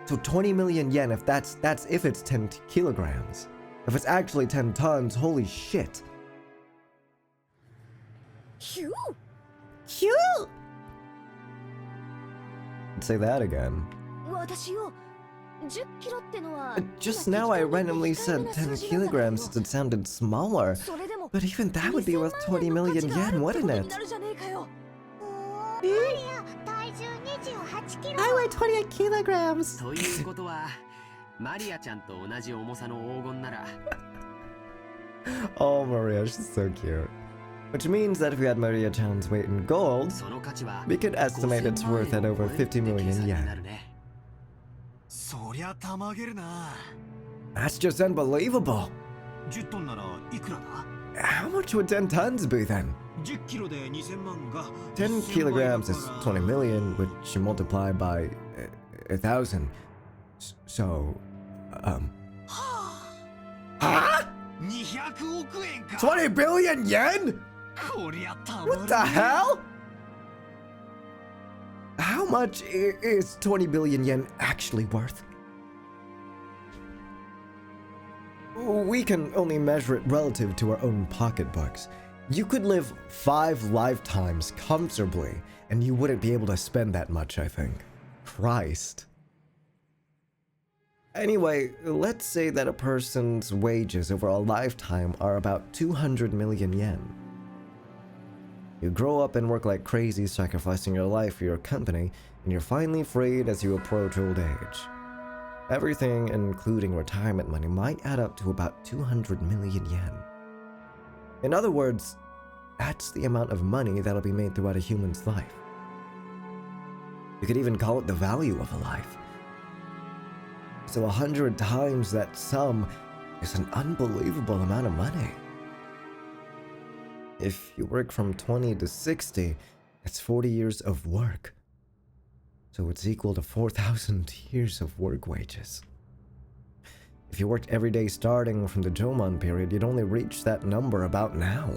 So 20 million yen if that's if it's 10 kilograms. If it's actually 10 tons, holy shit. Cute! Say that again. Just now I randomly said 10 kilograms since it sounded smaller, but even that would be worth 20 million yen, wouldn't it? I weigh 28 kilograms! Oh, Maria, she's so cute. Which means that if we had Maria-chan's weight in gold, we could estimate its worth at over 50 million yen. That's just unbelievable! How much would 10 tons be then? 10 kilograms is 20 million, which you multiply by 1,000. So, huh? 20 billion yen? What the hell? How much is 20 billion yen actually worth? We can only measure it relative to our own pocketbooks. You could live 5 lifetimes comfortably, and you wouldn't be able to spend that much, I think. Christ. Anyway, let's say that a person's wages over a lifetime are about 200 million yen. You grow up and work like crazy, sacrificing your life for your company, and you're finally freed as you approach old age. Everything, including retirement money, might add up to about 200 million yen. In other words, that's the amount of money that'll be made throughout a human's life. You could even call it the value of a life. So 100 times that sum is an unbelievable amount of money. If you work from 20 to 60, that's 40 years of work. So it's equal to 4,000 years of work wages. If you worked every day starting from the Jomon period, you'd only reach that number about now.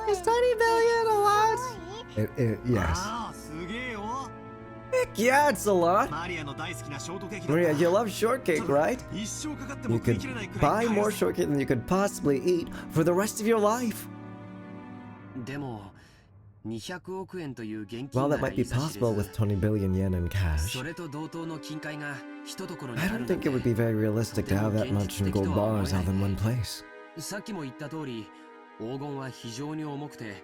Is 20 billion a lot? Yes. ああ、すげえよ。 Heck yeah, it's a lot. マリアの大好きなショートケーキだった。 Maria, you love shortcake, right? 一生かかって You も食い could 切れないくらい buy more shortcake than you could possibly eat for the rest of your life. でも200億円という現金 While な that ら might be いざ知れ possible ず with 20 billion yen in cash, それと同等の金塊が一ところに I ある don't なん think て it would be very realistic to have that much in gold bars all in one place. さっきも言った通り黄金は非常に重くて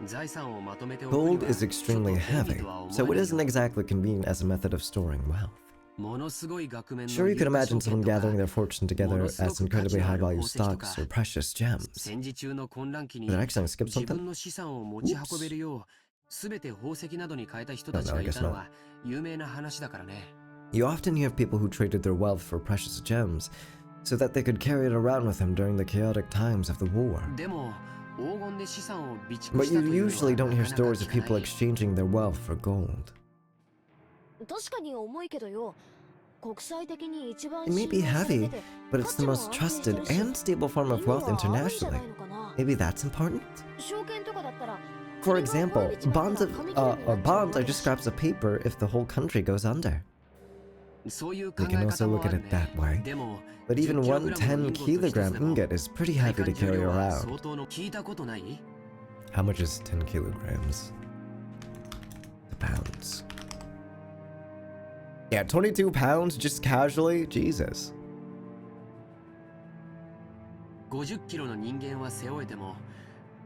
財産をまとめておくには Gold is extremely heavy, so it isn't exactly convenient as a method of storing wealth. ものすごい額面の Sure, you could 有価 imagine 証 someone 券とか gathering their fortune together as incredibly high value stocks or precious gems. 戦時中の混乱期に Did I accidentally skip 自 something? 分の資産を持ち運べるようすべて宝石などに変えた人たちがいたのは有名な話だからね。You often hear of people who traded their wealth for precious gems so that they could carry it around with them during the chaotic times of the war. でも黄金で資産を備蓄したと But いう you のは usually don't hear なかなか stories of 聞か people ない exchanging their wealth for gold. 確かに重いけどよ。国際的に一番 It may be 信頼されて heavy, て but it's the most trusted and stable form of wealth internationally. Maybe that's important? 証券とかだったら For example, bonds are just scraps of paper if the whole country goes under. そういう考 You え can 方 also も look あ at る it ね that way. でも But even 10 one 10 kilogram ingot is pretty heavy to 体感重 carry 量は around. 相当の聞いたことない How much is 10 kilograms? The pounds. Yeah, 22 pounds just casually? Jesus. 50キロの人間は背負えても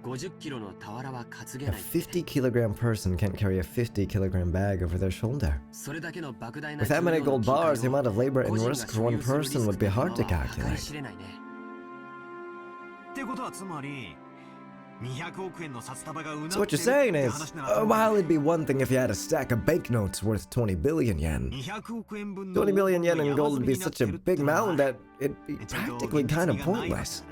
50キロの俵は担げ A ない 50 kilogram person can't carry a 50 kilogram bag over their shoulder. それだけの莫大な With that many 重量の gold 金塊 bars, the を amount of labor 個 and 人が risk 所 for one 有するリス person ク would be という hard の to は計り calculate. 知れないねってことはつまり200億円の札束がうなって So what you're saying is, while it'd be one thing if you had a stack of banknotes worth 20 billion yen, 200億円分の 20 billion yen in gold would be such a big mountain that it'd be practically kind of pointless.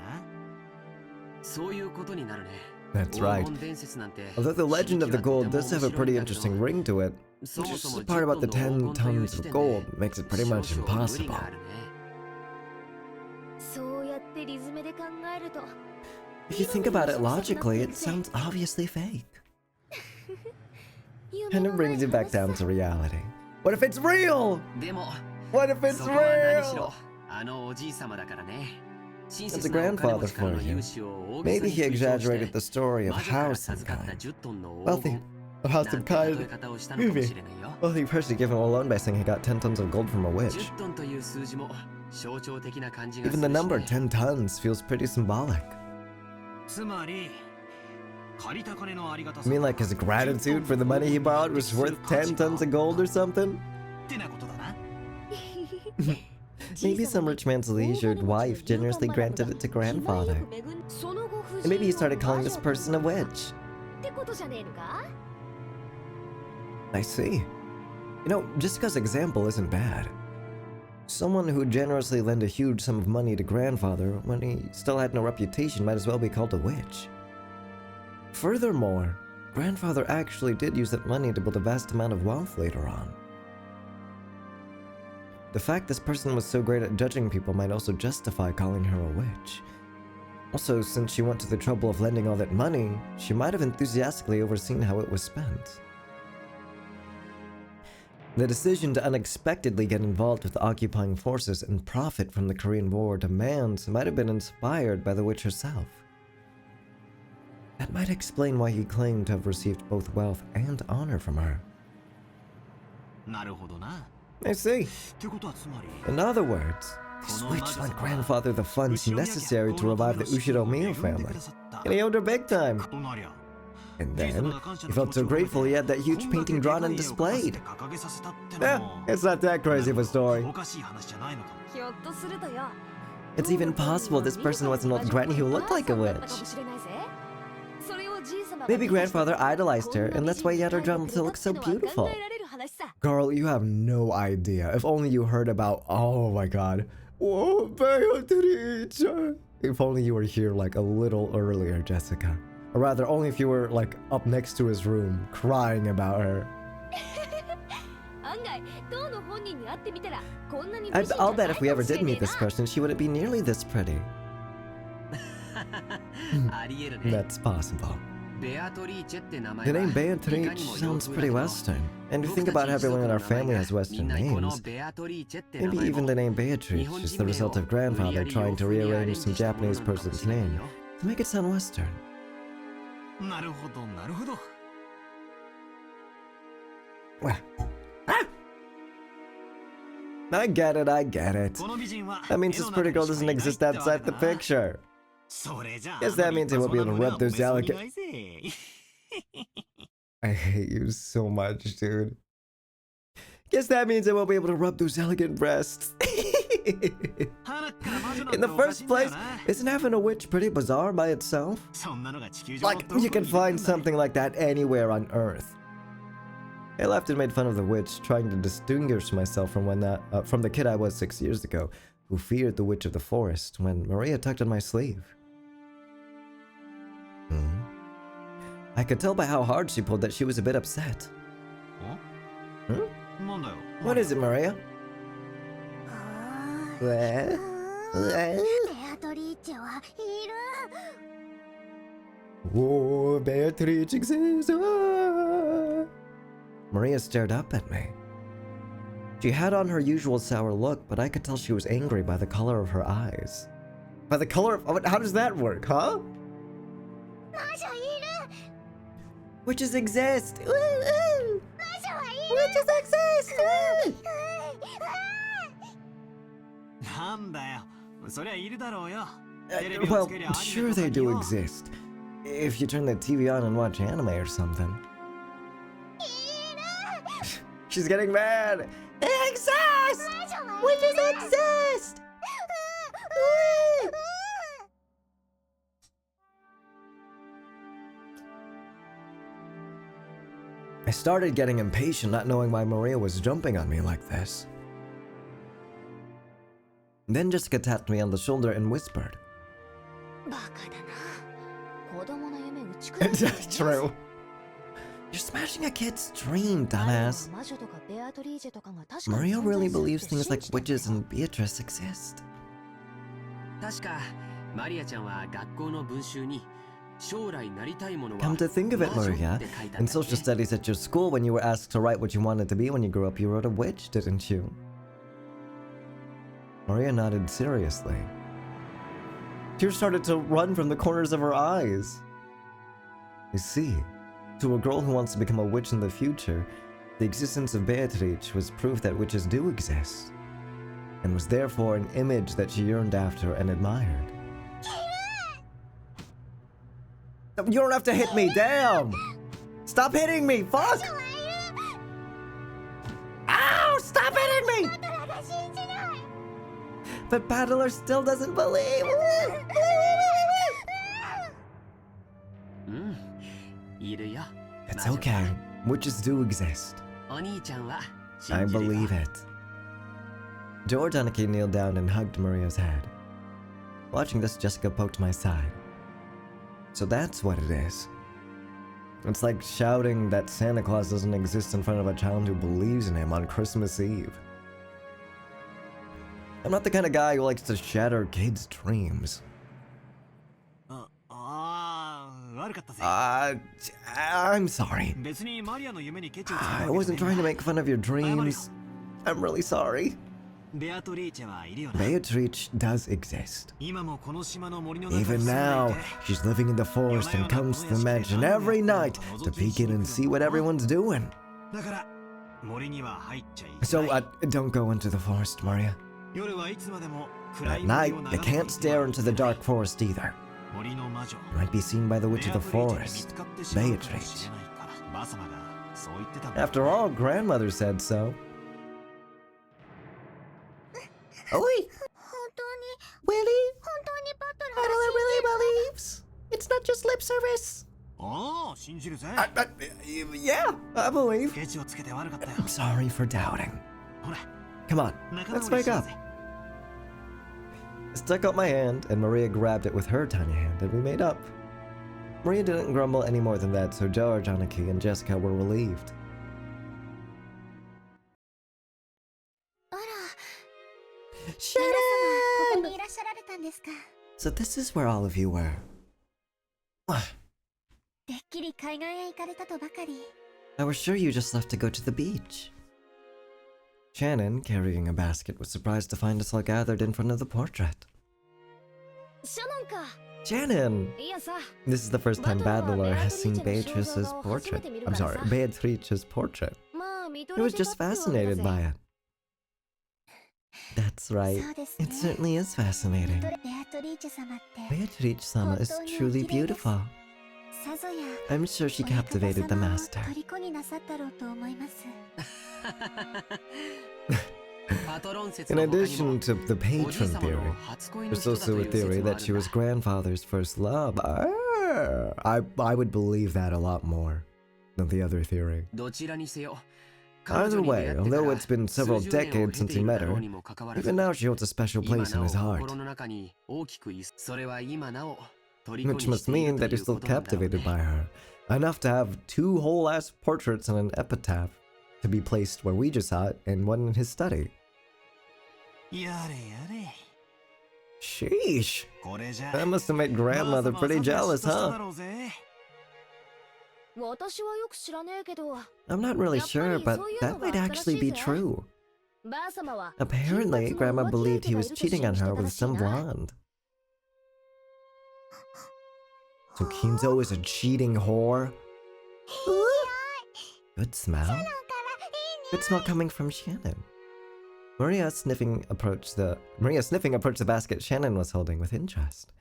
そういうことになるね That's right. 黄金伝説なんて Although the legend of the 響きは gold とても does have a 面白いん pretty だけど interesting ring to it, そも just そも the part about the 10 10 トンの tons 黄金という時 of 点 gold で makes it pretty much 少々無理 impossible. があるねそうやってリズムで考えると If you think about it logically, it sounds obviously fake. And it brings you back down to reality. What if it's real? でも What if it's そこは何し real? ろあのおじい様だからね 親 That's 切 a なお金持 grandfather ちから for の you. 融資を大げさ Maybe に he 推奨して exaggerated the story of 魔女から how some 授かった kind 10トンの黄 wealthy, 金 of how な some んて例え kind 方をしたのかも movie しれないよ wealthy person gave him a loan by saying he got 10 tons of gold from a witch. 10トンという数字も象徴的な感じがす Even る the し number ね 10 tons feels pretty symbolic. つまり借りた金のありがた You さ mean like his gratitude for the money he borrowed was worth 10 tons of gold or something? ってなことだな Maybe some rich man's leisured wife generously granted it to grandfather. And maybe he started calling this person a witch. ってことじゃねえのか I see. You know, Jessica's example isn't bad. Someone who generously lent a huge sum of money to grandfather when he still had no reputation might as well be called a witch. Furthermore, grandfather actually did use that money to build a vast amount of wealth later on. The fact this person was so great at judging people might also justify calling her a witch. Also, since she went to the trouble of lending all that money, she might have enthusiastically overseen how it was spent. The decision to unexpectedly get involved with the occupying forces and profit from the Korean War demands might have been inspired by the witch herself. That might explain why he claimed to have received both wealth and honor from her. なるほどな I see. ってことはつまり In other words, this witch lent grandfather the funds necessary to revive the Ushiro Mio family, and he owed her big time. となりゃ And then, he felt so grateful he had that huge painting drawn and displayed. Eh, it's not that crazy of a story. おかしい話じゃないのかも ひょっとするとよ It's even possible this person was an old granny who looked like a witch. それをじいさまが Maybe grandfather idolized her, and that's why he had her drawn to look so beautiful. Girl, you have no idea. If only you heard about. Oh my god. Whoa, Beatrice. If only you were here like a little earlier, Jessica. Or rather, only if you were like up next to his room, crying about her. I'll bet if we ever did meet this person, she wouldn't be nearly this pretty. That's possible. The name Beatrice sounds pretty Western. And you think about everyone in our family has Western names. Maybe even the name Beatrice is the result of grandfather trying to rearrange some Japanese person's name to make it sound Western. なるほどなるほど。 Well, I get it, I get it. That means this pretty girl doesn't exist outside the picture. Guess that means I won't be able to rub those delicate... I hate you so much, dude. Guess that means I won't be able to rub those elegant breasts. In the first place, isn't having a witch pretty bizarre by itself? Like, you can find something like that anywhere on Earth. I laughed and made fun of the witch, trying to distinguish myself from from the kid I was 6 years ago, who feared the witch of the forest, when Maria tugged on my sleeve. I could tell by how hard she pulled that she was a bit upset. What is it, Maria? Oh, Beatrice exists. Maria stared up at me. She had on her usual sour look, but I could tell she was angry by the color of her eyes. By the color of... How does that work, huh? Witches exist! Witches exist! Well, sure they do exist. If you turn the TV on and watch anime or something. She's getting mad! They exist! Witches exist! I started getting impatient, not knowing why Maria was jumping on me like this. Then Jessica tapped me on the shoulder and whispered. True. You're smashing a kid's dream, dumbass. Maria really believes things like witches and Beatrice exist. Come to think of it, Maria, in social studies at your school, when you were asked to write what you wanted to be when you grew up, you wrote a witch, didn't you? Maria nodded seriously. Tears started to run from the corners of her eyes. You see, to a girl who wants to become a witch in the future, the existence of Beatrice was proof that witches do exist, and was therefore an image that she yearned after and admired. You don't have to hit me, damn! Stop hitting me, fuck! Ow, stop hitting me! But Paddler still doesn't believe. It's okay. Witches do exist. I believe it. George Aniki kneeled down and hugged Maria's head. Watching this, Jessica poked my side. So that's what it is. It's like shouting that Santa Claus doesn't exist in front of a child who believes in him on Christmas Eve. I'm not the kind of guy who likes to shatter kids' dreams. I'm sorry. I wasn't trying to make fun of your dreams. I'm really sorry. Beatrice does exist. Even now, she's living in the forest and comes to the mansion every night to peek in and see what everyone's doing. So, don't go into the forest, Maria. At night, you can't stare into the dark forest either. You might be seen by the witch of the forest, Beatrice. After all, grandmother said so. Oi! Willie? Paddler really believes? It's not just lip service. Yeah, I believe. I'm sorry for doubting. Come on, let's make up. I stuck out my hand, and Maria grabbed it with her tiny hand, and we made up. Maria didn't grumble any more than that, so George, Aniki, and Jessica were relieved. Shut up! So this is where all of you were. てっきり海岸へ行かれたとばかり。 I was sure you just left to go to the beach. Shannon, carrying a basket, was surprised to find us all gathered in front of the portrait. シャノンか。 Shannon! いやさ、 This is the first time バトルは Battler has seen ベアトリーチェの肖像 Beatrice's 画を初め portrait. て見る I'm から sorry, さ。 Beatrice's portrait. まあ見と He れ was てた just ってわけだ fascinated ぜ。 by it. That's right. そうですね。 It certainly is fascinating. ベアトリーチェ様って Beatrice-sama is truly beautiful. さぞや I'm sure she 親方 captivated the 様を master. 虜になさったろうと思います。 In addition to the patron theory, there's also a theory that she was grandfather's first love. I would believe that a lot more than the other theory. Either way, although it's been several decades since he met her, even now she holds a special place in his heart. Which must mean that he's still captivated by her. Enough to have 2 whole-ass portraits and an epitaph to be placed where we just saw it and one in his study. やれやれ。 Sheesh! これじゃ That must have made grandmother pretty jealous, だ huh? ろうぜ。私はよく知らねえけど。 I'm not really sure, but that might actually be true. ばあ様は Apparently, Grandma believed he was cheating on her with some blonde. So Kinzo is a cheating whore? Good smell? Good smell coming from Shannon. Maria sniffing approached the basket Shannon was holding with interest.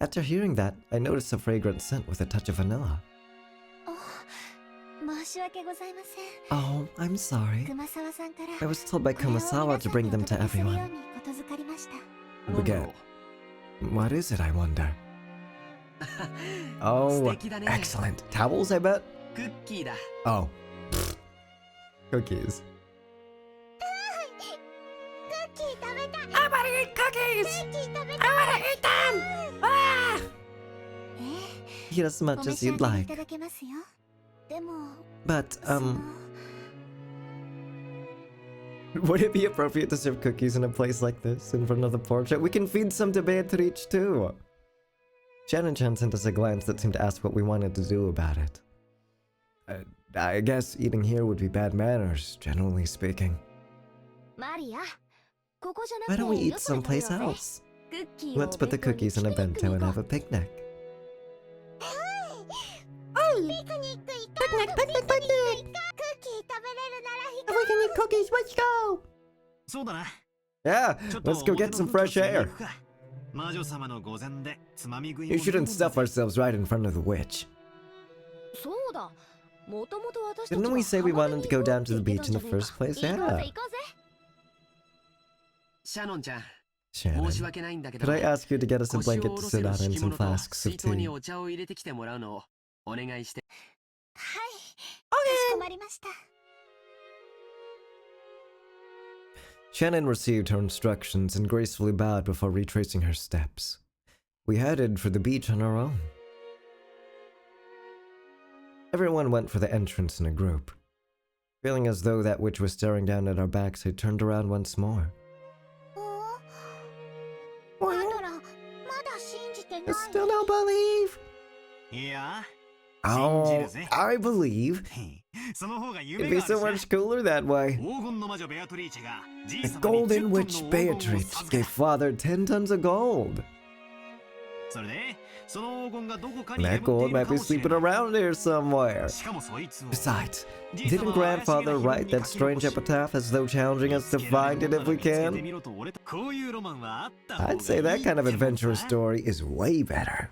After hearing that, I noticed a fragrant scent with a touch of vanilla. 申し訳ございません。 Oh, I'm sorry. 熊沢さんから I was told by これを皆さん Kumasawa に to bring them お to 届けするよう everyone. にことづかりました。 Baguette. What is it, I wonder? Oh, excellent. Towels, I bet? Oh. Cookies. クッキー食べたい。 I wanna eat cookies! クッキー食べたい。 I wanna eat them! Ah! え Eat as え、お much 召 as し上 you'd がりい like. ただけますよ。でも、 But, その would it be appropriate to serve cookies in a place like this, in front of the portrait? We can feed some to Beatrice too! Shannon-chan sent us a glance that seemed to ask what we wanted to do about it. I guess eating here would be bad manners, generally speaking. マリア、ここじゃな Why く don't we て eat よそで食べよ someplace うぜ。 else? クッキーを Let's put the お弁当に cookies in a ピクニック bento に and 行 have こ a picnic. ピクニック行こう。ピクニック、ピクニック。クッキー食べれるなら一 If we can eat cookies, let's go! そうだな。 Yeah, ちょっと let's go get some fresh 表の air. 空気を吸いに行くか。魔女様の御前でつまみ食い You もできる shouldn't んだ stuff ぜ。 ourselves right in front of the witch. そうだ。もともと私たち Didn't は we say we 浜辺 wanted に to go 行こう down って to the 言って beach た in ん the じゃねえ first か。 place? 行こうぜ Yeah. 行こうぜ。シャノンちゃん、 Shannon, 申し訳ないんだけど、 could I ask you to get us a 腰を blanket 下 to ろせ sit る on 敷 and some 物と flasks of 水筒に tea? お茶を入れてきてもらうのをお願いして。はい。かしこまりました。 Shannon received her instructions and gracefully bowed before retracing her steps. We headed for the beach on our own. Everyone went for the entrance in a group. Feeling as though that witch was staring down at our backs, I turned around once more. バトラ、まだ信じてない。 I still don't believe! いや、 Oh, I believe. その方が It'd 夢 be がある so しな。 much cooler that way. 黄金の魔女ベアトリーチェがじい The 様に golden 10 witch トンの黄金を Beatrice 授け gave た。 father 10 tons of gold. それで、その黄金がどこか And に that 眠って gold い might るか be もしれ sleeping ない。 around here somewhere. しかもそいつを Besides, じい様 didn't は怪しげな grandfather 秘密 write に that 書き strange 残し epitaph as though challenging us to 見つけられ find る it も if の we なら見つけて can? みろと俺たこういうロマンはあった方がいい I'd say that kind of ってもん adventurous さ。 story is way better.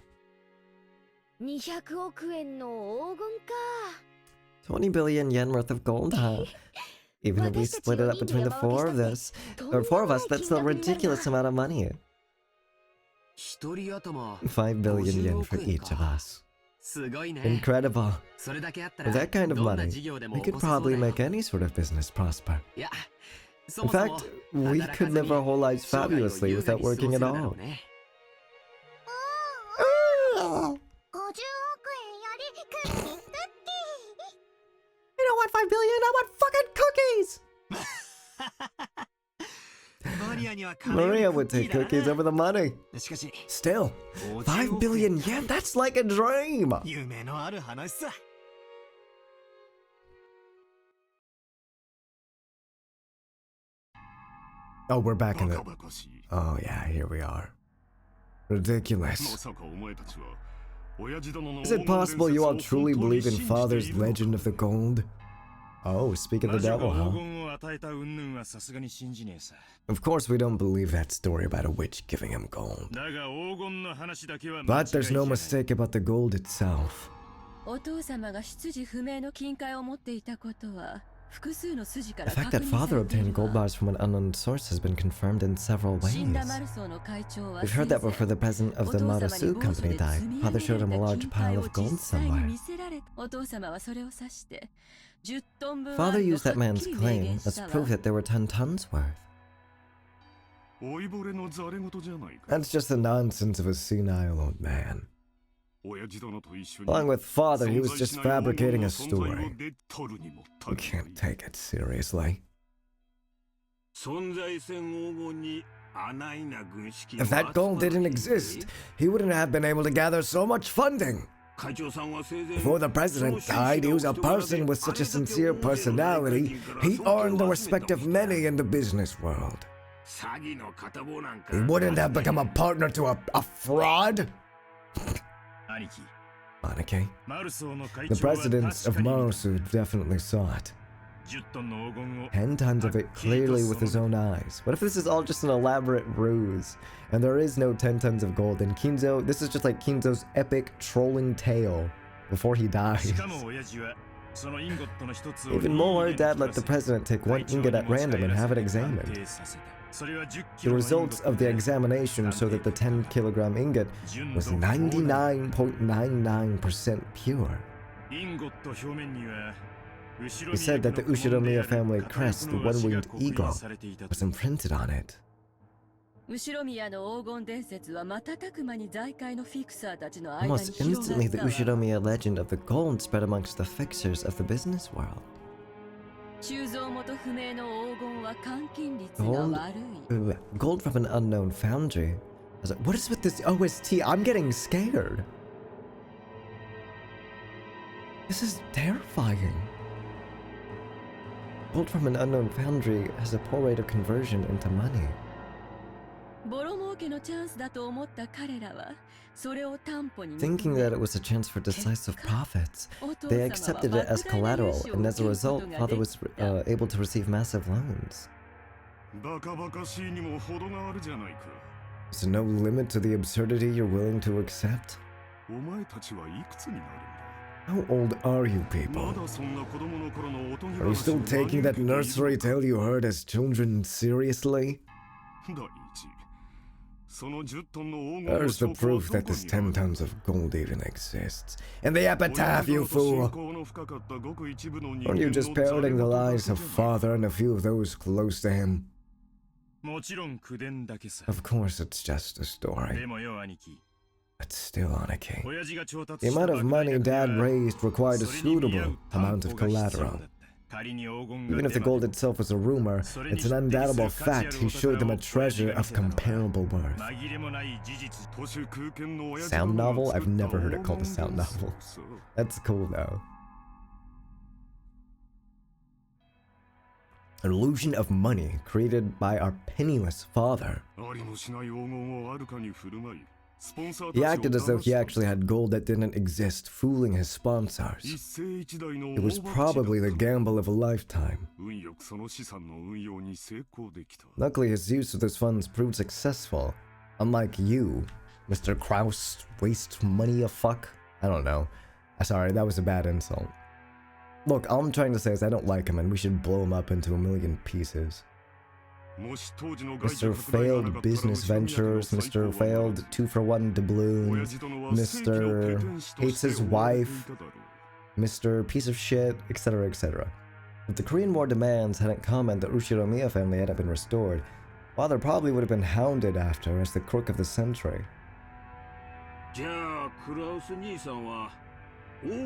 200億円の黄金か。 20 billion yen worth of gold, huh? Even if we split it up between the four of us, or four of us, that's a ridiculous amount of money. 一人頭 5 billion yen for each of us. すごいね。 Incredible. それだけあったら With that kind of どんな money, 事業でも we 起 could こせそうだ probably よ。 make any sort of business prosper. いや、そ In もそも fact, we 働か could ず live に our whole lives 生涯を fabulously 優雅 without に過ご working せ at るだろ all. うね。 50億円よりクッキー、クッキー。 I don't want 5 billion, I want fucking cookies! Maria would take cookies over the money. Still, 5 billion yen, that's like a dream! Oh, we're back in the... Oh yeah, here we are. Ridiculous. Is it possible you all truly believe in Father's legend of the gold? Oh, speak of the devil, huh? Of course we don't believe that story about a witch giving him gold. But there's no mistake about the gold itself. The fact that father obtained gold bars from an unknown source has been confirmed in several ways. We've heard that before the president of the Marusu company died, father showed him a large pile of gold somewhere. Father used that man's claim as proof that there were 10 tons worth. That's just the nonsense of a senile old man. Along with father, he was just fabricating a story. You can't take it seriously. If that gold didn't exist, he wouldn't have been able to gather so much funding. Before the president died, he was a person with such a sincere personality, he earned the respect of many in the business world. He wouldn't have become a partner to a fraud? Aniki. The presidents of Marusu definitely saw it. 10 tons of it clearly with his own eyes. What if this is all just an elaborate ruse, and there is no 10 tons of gold, and Kinzo, this is just like Kinzo's epic trolling tale before he dies. Even more, Dad let the president take one ingot at random and have it examined. The results of the examination show that the 10-kilogram ingot was 99.99% pure. He said that the Ushiromiya family crest, the one-winged eagle, was imprinted on it. Almost instantly, the Ushiromiya legend of the gold spread amongst the fixers of the business world. Gold from an unknown foundry. What is with this OST? I'm getting scared. This is terrifying. Gold from an unknown foundry has a poor rate of conversion into money. Thinking that it was a chance for decisive profits, they accepted it as collateral, and as a result, father was able to receive massive loans. Is there no limit to the absurdity you're willing to accept? How old are you people? Are you still taking that nursery tale you heard as children seriously? There's the proof that this 10 tons of gold even exists. And the epitaph, you fool! Aren't you just parroting the lies of father and a few of those close to him? Of course it's just a story. But still, Aniki. The amount of money Dad raised required a suitable amount of collateral. Even if the gold itself was a rumor, it's an undoubtable fact he showed them a treasure of comparable worth. Sound novel? I've never heard it called a sound novel. That's cool though. An illusion of money created by our penniless father. He acted as though he actually had gold that didn't exist, fooling his sponsors. It was probably the gamble of a lifetime. Luckily, his use of those funds proved successful. Unlike you, Mr. Kraus, waste money a fuck? I don't know. Sorry, that was a bad insult. Look, all I'm trying to say is I don't like him and we should blow him up into a million pieces. Mr. Failed Business Ventures, Mr. Failed 2-for-1 doubloon, Mr. Hates his wife, Mr. Piece of Shit, etc., etc. If the Korean War demands hadn't come and the Ushiromiya family hadn't been restored, father probably would have been hounded after as the crook of the century.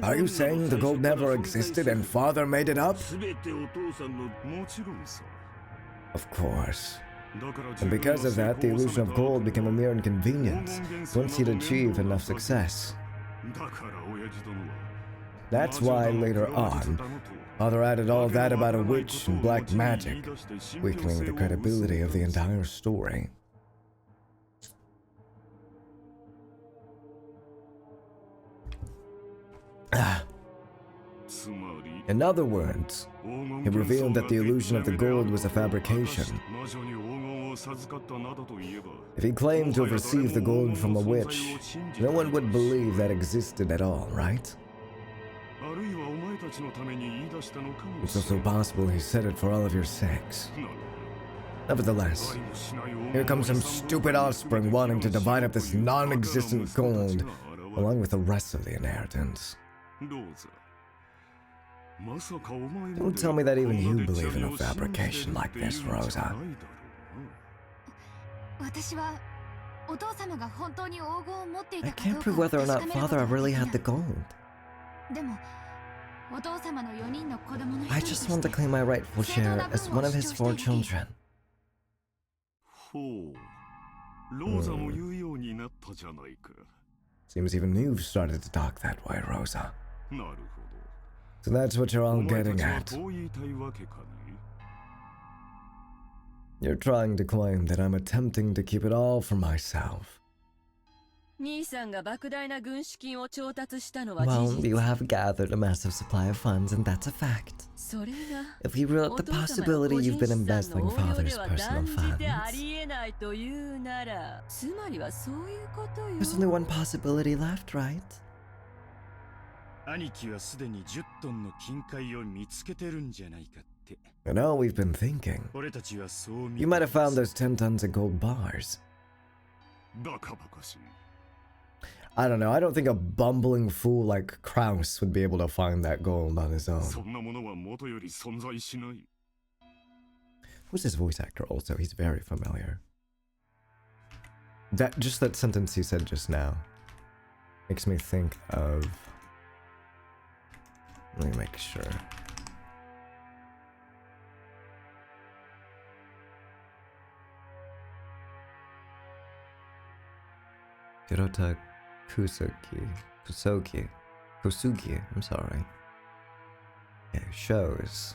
Are you saying the gold never existed and father made it up? Of course. And because of that, the illusion of gold became a mere inconvenience once he'd achieved enough success. That's why later on, Father added all that about a witch and black magic, weakening the credibility of the entire story. In other words, he revealed that the illusion of the gold was a fabrication. If he claimed to have received the gold from a witch, no one would believe that existed at all, right? It's also possible he said it for all of your sakes. Nevertheless, here comes some stupid offspring wanting to divide up this non-existent gold, along with the rest of the inheritance. Don't tell me that even you believe in a fabrication like this, Rosa. I can't prove whether or not Father really had the gold. I just want to claim my rightful share as one of his 4 children. Seems even you've started to talk that way, Rosa. So that's what you're all getting at. You're trying to claim that I'm attempting to keep it all for myself. Well, you have gathered a massive supply of funds, and that's a fact. If you rule out the possibility you've been embezzling Father's personal funds, there's only one possibility left, right? I know we've been thinking. You might have found those 10 tons of gold bars. I don't know, I don't think a bumbling fool like Kraus would be able to find that gold on his own. Who's his voice actor also? He's very familiar. Just that sentence he said just now makes me think of... Let me make sure. Hirota Kusugi, I'm sorry. Yeah, shows.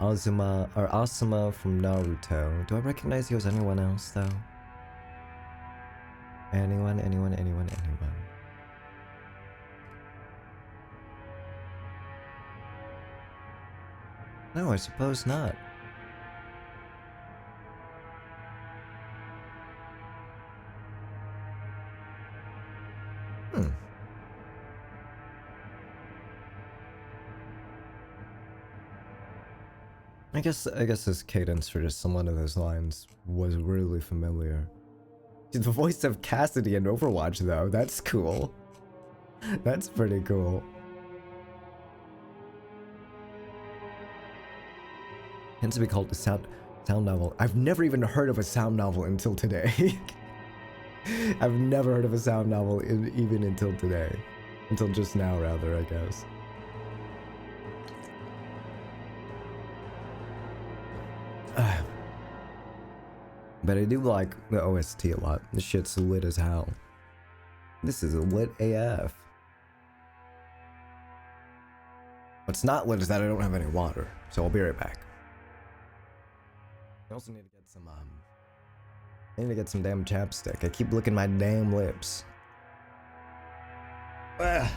Asuma from Naruto. Do I recognize you as anyone else though? Anyone? No, I suppose not. I guess this cadence for just some one of those lines was really familiar. The voice of Cassidy in Overwatch though, that's cool. That's pretty cool. Tends to be called a sound novel. I've never even heard of a sound novel until today. I've never heard of a sound novel even until today. Until just now rather, I guess. But I do like the OST a lot. This shit's lit as hell. This is lit AF. What's not lit is that I don't have any water, so I'll be right back. I also need to get some, damn chapstick. I keep licking my damn lips. Ugh.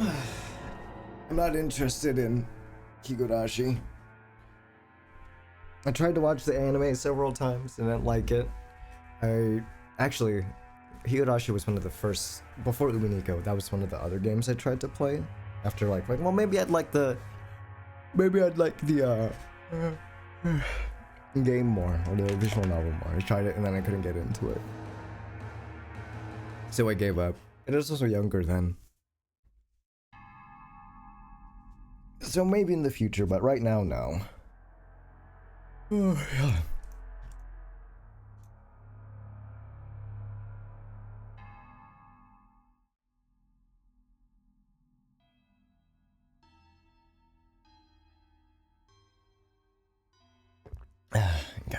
I'm not interested in Higurashi. I tried to watch the anime several times and didn't like it. Actually, Higurashi was one of the first, before Umineko, that was one of the other games I tried to play. After like well, maybe I'd like the game more, or the visual novel more. I tried it and then I couldn't get into it. So I gave up. And I was also younger then. So maybe in the future, but right now, no. Oh, yeah. Okay.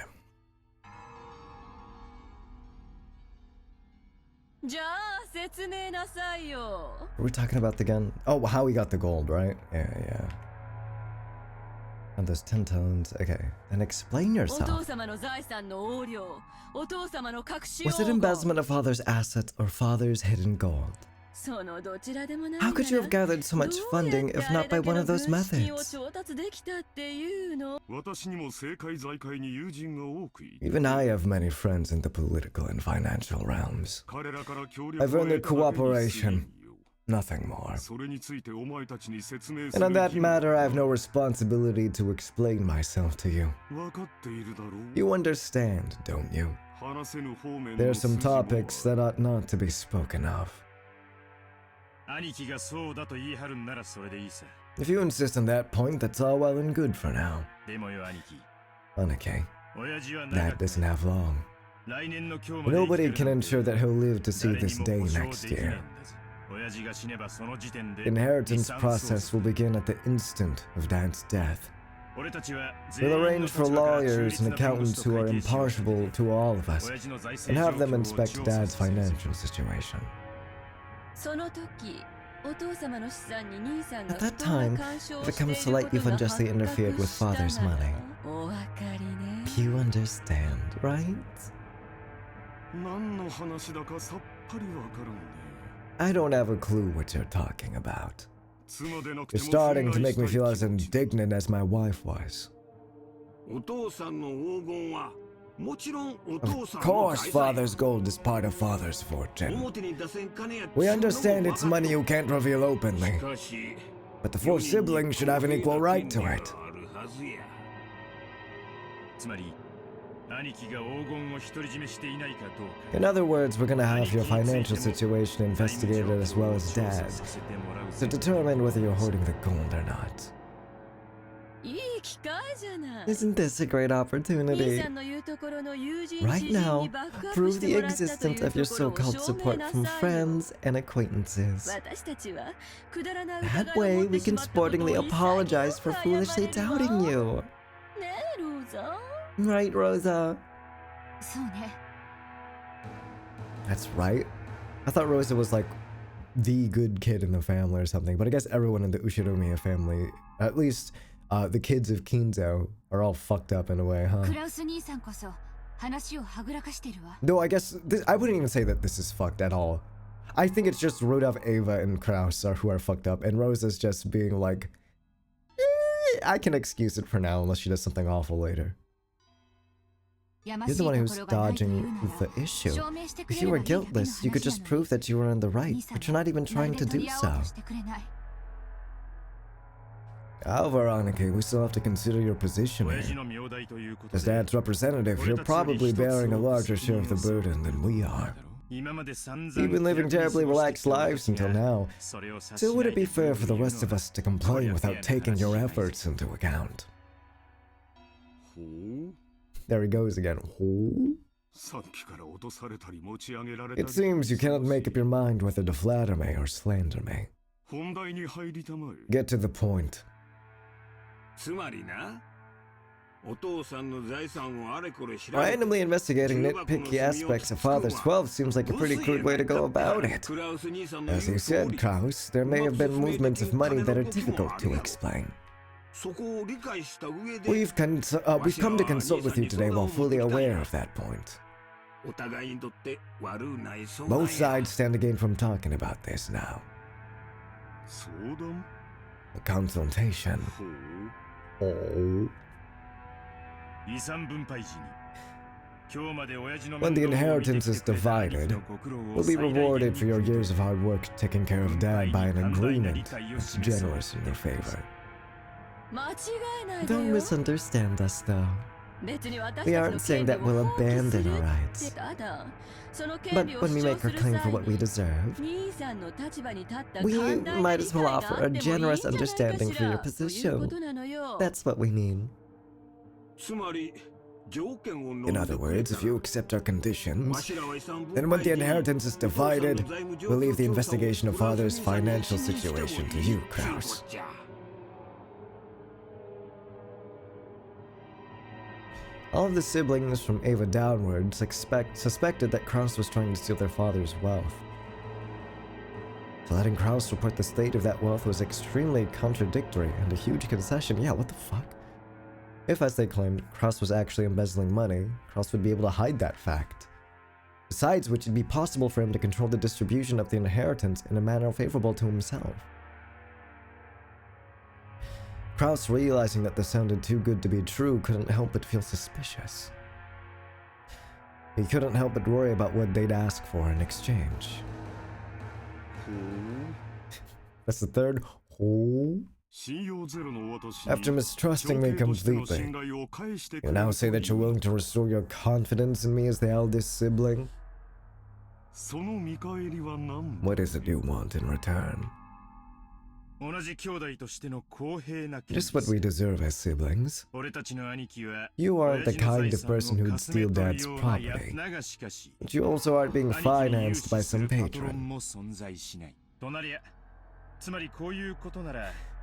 Are we talking about the gun? Oh, how we got the gold, right? Yeah. And those 10 tones. Okay. Then explain yourself. Was it embezzlement of father's assets or father's hidden gold? How could you have gathered so much funding if not by one of those methods? Even I have many friends in the political and financial realms. I've earned their cooperation, nothing more. And on that matter, I have no responsibility to explain myself to you. You understand, don't you? There are some topics that ought not to be spoken of. If you insist on that point, that's all well and good for now. Anike, that doesn't have long. Nobody can ensure that he'll live to see this day next year. The inheritance process will begin at the instant of Dad's death. We'll arrange for lawyers and accountants who are impartial to all of us, and have them inspect Dad's financial situation. At that time, if it comes to light, you've unjustly interfered with Father's money. You understand, right? I don't have a clue what you're talking about. You're starting to make me feel as indignant as my wife was. Of course, Father's gold is part of Father's fortune. We understand it's money you can't reveal openly, but the 4 siblings should have an equal right to it. In other words, we're gonna have your financial situation investigated as well as Dad's, to determine whether you're hoarding the gold or not. Isn't this a great opportunity? Right now, prove the existence of your so-called support from friends and acquaintances. That way, we can sportingly apologize for foolishly doubting you. Right, Rosa? That's right. I thought Rosa was like the good kid in the family or something, but I guess everyone in the Ushiromiya family, at least the kids of Kinzo, are all fucked up in a way, huh? No, I guess I wouldn't even say that this is fucked at all. I think it's just Rudolph, Ava, and Kraus who are fucked up, and Rosa's just being like, I can excuse it for now unless she does something awful later. You're the one who's dodging the issue. If you were guiltless, you could just prove that you were in the right, but you're not even trying to do so. However, Anike, we still have to consider your position here. As Dad's representative, you're probably bearing a larger share of the burden than we are. You've been living terribly relaxed lives until now, so would it be fair for the rest of us to complain without taking your efforts into account? There he goes again. It seems you cannot make up your mind whether to flatter me or slander me. Get to the point. Randomly investigating nitpicky aspects of Father's wealth seems like a pretty crude way to go about it. As you said, Kraus, there may have been movements of money that are difficult to explain. We've come to consult with you today while fully aware of that point. Both sides stand to gain from talking about this now. 相談 A consultation. ほう Oh. 遺産分配時に今日まで親父の When the 面倒を見て inheritance きて is くれた兄貴 divided, のご苦労を you'll be 最大限に rewarded for your years of hard work taking care of Dad by an 寛大な agreement 理解を that's 示そう generous in your favor. 間違えないで Don't よ。 misunderstand us, though. 別に私 We た aren't ち saying の that 権利 we'll を放棄 abandon する our っ rights. てただ。その権 But 利を when 主 we 張 make す our る claim 際 for what we に deserve, 兄さんの立場に立った we 寛大な might 理 as 解 well があ offer っ a てもいいんじゃない generous かし understanding for your ら。そういうこ position. となのよ。 That's what we mean. つまり条件を In other words, if you accept our conditions, then when the inheritance is divided, we'll leave the investigation of Father's financial situation to you, Kraus. All of the siblings from Ava downwards suspected that Kraus was trying to steal their father's wealth. So letting Kraus report the state of that wealth was extremely contradictory and a huge concession. Yeah, what the fuck? If, as they claimed, Kraus was actually embezzling money, Kraus would be able to hide that fact. Besides which, it'd be possible for him to control the distribution of the inheritance in a manner favorable to himself. Kraus, realizing that this sounded too good to be true, couldn't help but feel suspicious. He couldn't help but worry about what they'd ask for in exchange. That's the third. After mistrusting me completely, you now say that you're willing to restore your confidence in me as the eldest sibling? What is it you want in return? Just what we deserve as siblings. You aren't the kind of person who'd steal Dad's property, but you also aren't being financed by some patron.